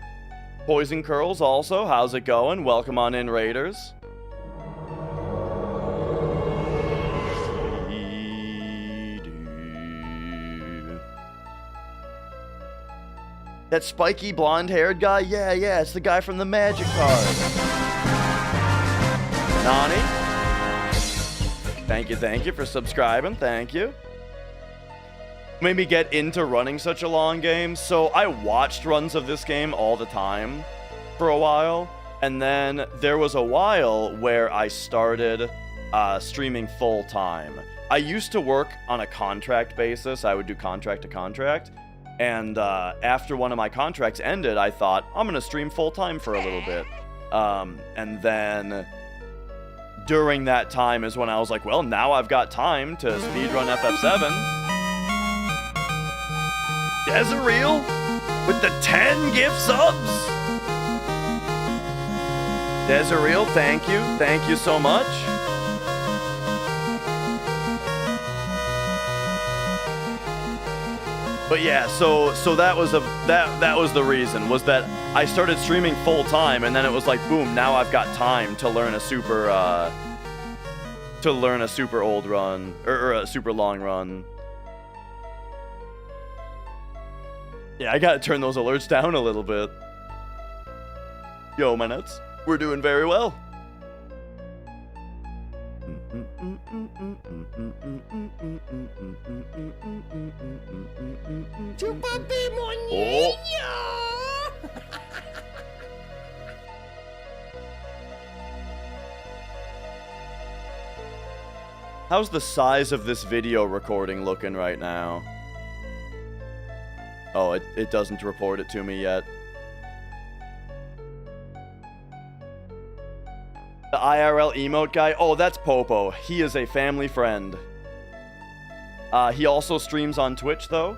Poison Curls also, how's it going? Welcome on in, Raiders. That spiky blonde-haired guy? Yeah, it's the guy from the Magic card. Nani? Thank you for subscribing, thank you. made me get into running such a long game. So I watched runs of this game all the time for a while, and then there was a while where I started streaming full time. I used to work on a contract basis. I would do contract to contract, and after one of my contracts ended, I thought, I'm gonna stream full time for a little bit. And then during that time is when I was like, well, now I've got time to speedrun FF7. Desireel with the 10 gift subs. Desireel, thank you. Thank you so much. But yeah, so that was that was the reason, was that I started streaming full time, and then it was like, boom, now I've got time to learn a super old run or a super long run. Yeah, I gotta turn those alerts down a little bit. Yo, my nuts, we're doing very well. Oh. How's the size of this video recording looking right now? Oh, it doesn't report it to me yet. The IRL emote guy? Oh, that's Popo. He is a family friend. He also streams on Twitch, though.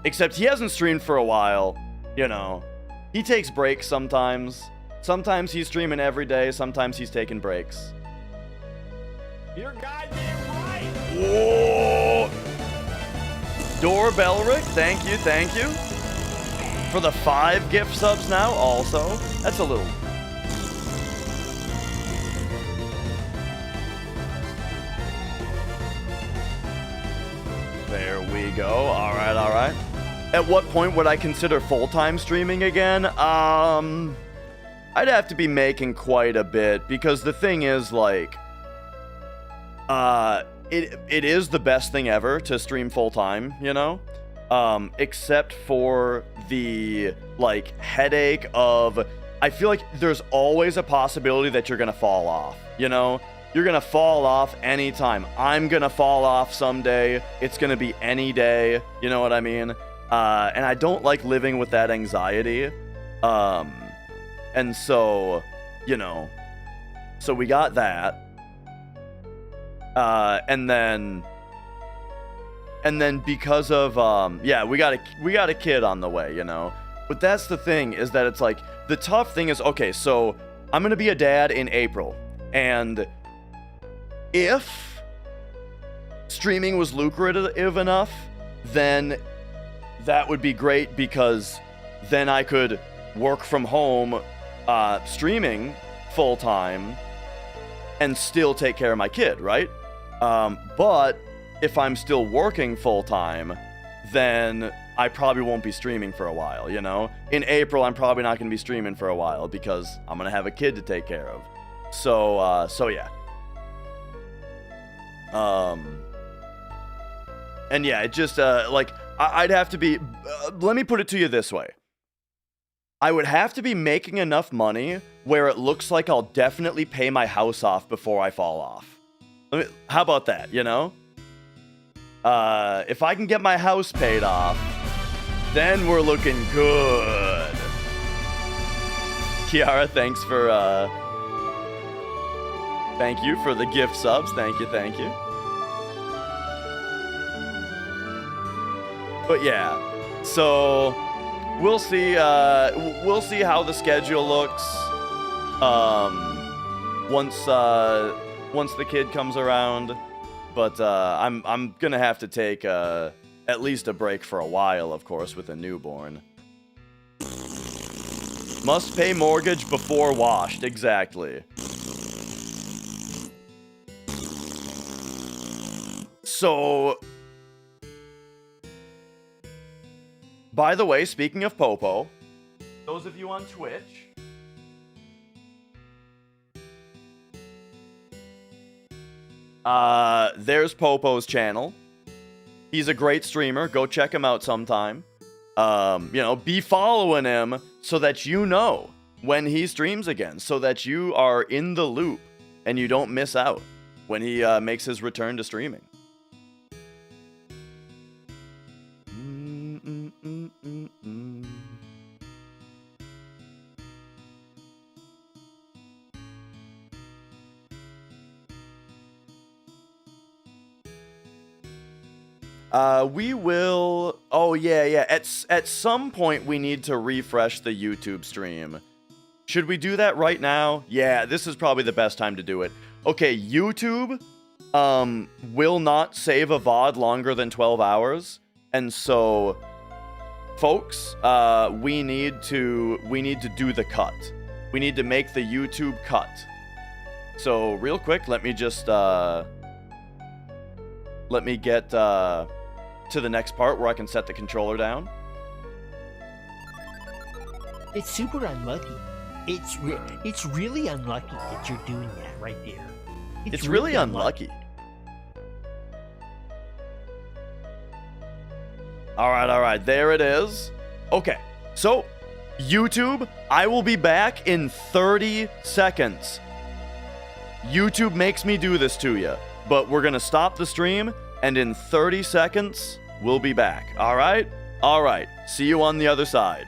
Except he hasn't streamed for a while. You know, he takes breaks sometimes. Sometimes he's streaming every day. Sometimes he's taking breaks. You're goddamn right. Whoa! Doorbellrick, thank you, thank you. For the 5 gift subs now, also. That's a little... There we go. All right, all right. At what point would I consider full-time streaming again? I'd have to be making quite a bit, because the thing is, like, it is the best thing ever to stream full-time, you know? Except for the, like, headache of, I feel like there's always a possibility that you're gonna fall off, you know? You're gonna fall off anytime. I'm gonna fall off someday. It's gonna be any day. You know what I mean? And I don't like living with that anxiety. And so, you know, so we got that. And then because of, yeah, we got a kid on the way, you know? But that's the thing, is that it's like, the tough thing is, okay, so I'm gonna be a dad in April, and if streaming was lucrative enough, then that would be great, because then I could work from home streaming full-time and still take care of my kid, right? But if I'm still working full-time, then I probably won't be streaming for a while, you know? In April, I'm probably not going to be streaming for a while, because I'm going to have a kid to take care of. So yeah. And yeah, it just, like, I'd have to be, let me put it to you this way. I would have to be making enough money where it looks like I'll definitely pay my house off before I fall off. How about that, you know? If I can get my house paid off, then we're looking good. Kiara, thanks for, thank you for the gift subs. Thank you, thank you. But yeah, so we'll see how the schedule looks once the kid comes around. But I'm gonna have to take at least a break for a while, of course, with a newborn. Must pay mortgage before washed, exactly. So, by the way, speaking of Popo, those of you on Twitch, there's Popo's channel. He's a great streamer. Go check him out sometime. Be following him so that you know when he streams again, so that you are in the loop and you don't miss out when he makes his return to streaming. We will... Oh, yeah. At some point, we need to refresh the YouTube stream. Should we do that right now? Yeah, this is probably the best time to do it. Okay, YouTube will not save a VOD longer than 12 hours. And so, folks, we need to do the cut. We need to make the YouTube cut. So, real quick, let me just... let me get... to the next part where I can set the controller down. It's super unlucky. It's really unlucky that you're doing that right there. It's really unlucky. All right. There it is. Okay. So, YouTube, I will be back in 30 seconds. YouTube makes me do this to you, but we're going to stop the stream. And in 30 seconds, we'll be back. All right? All right. See you on the other side.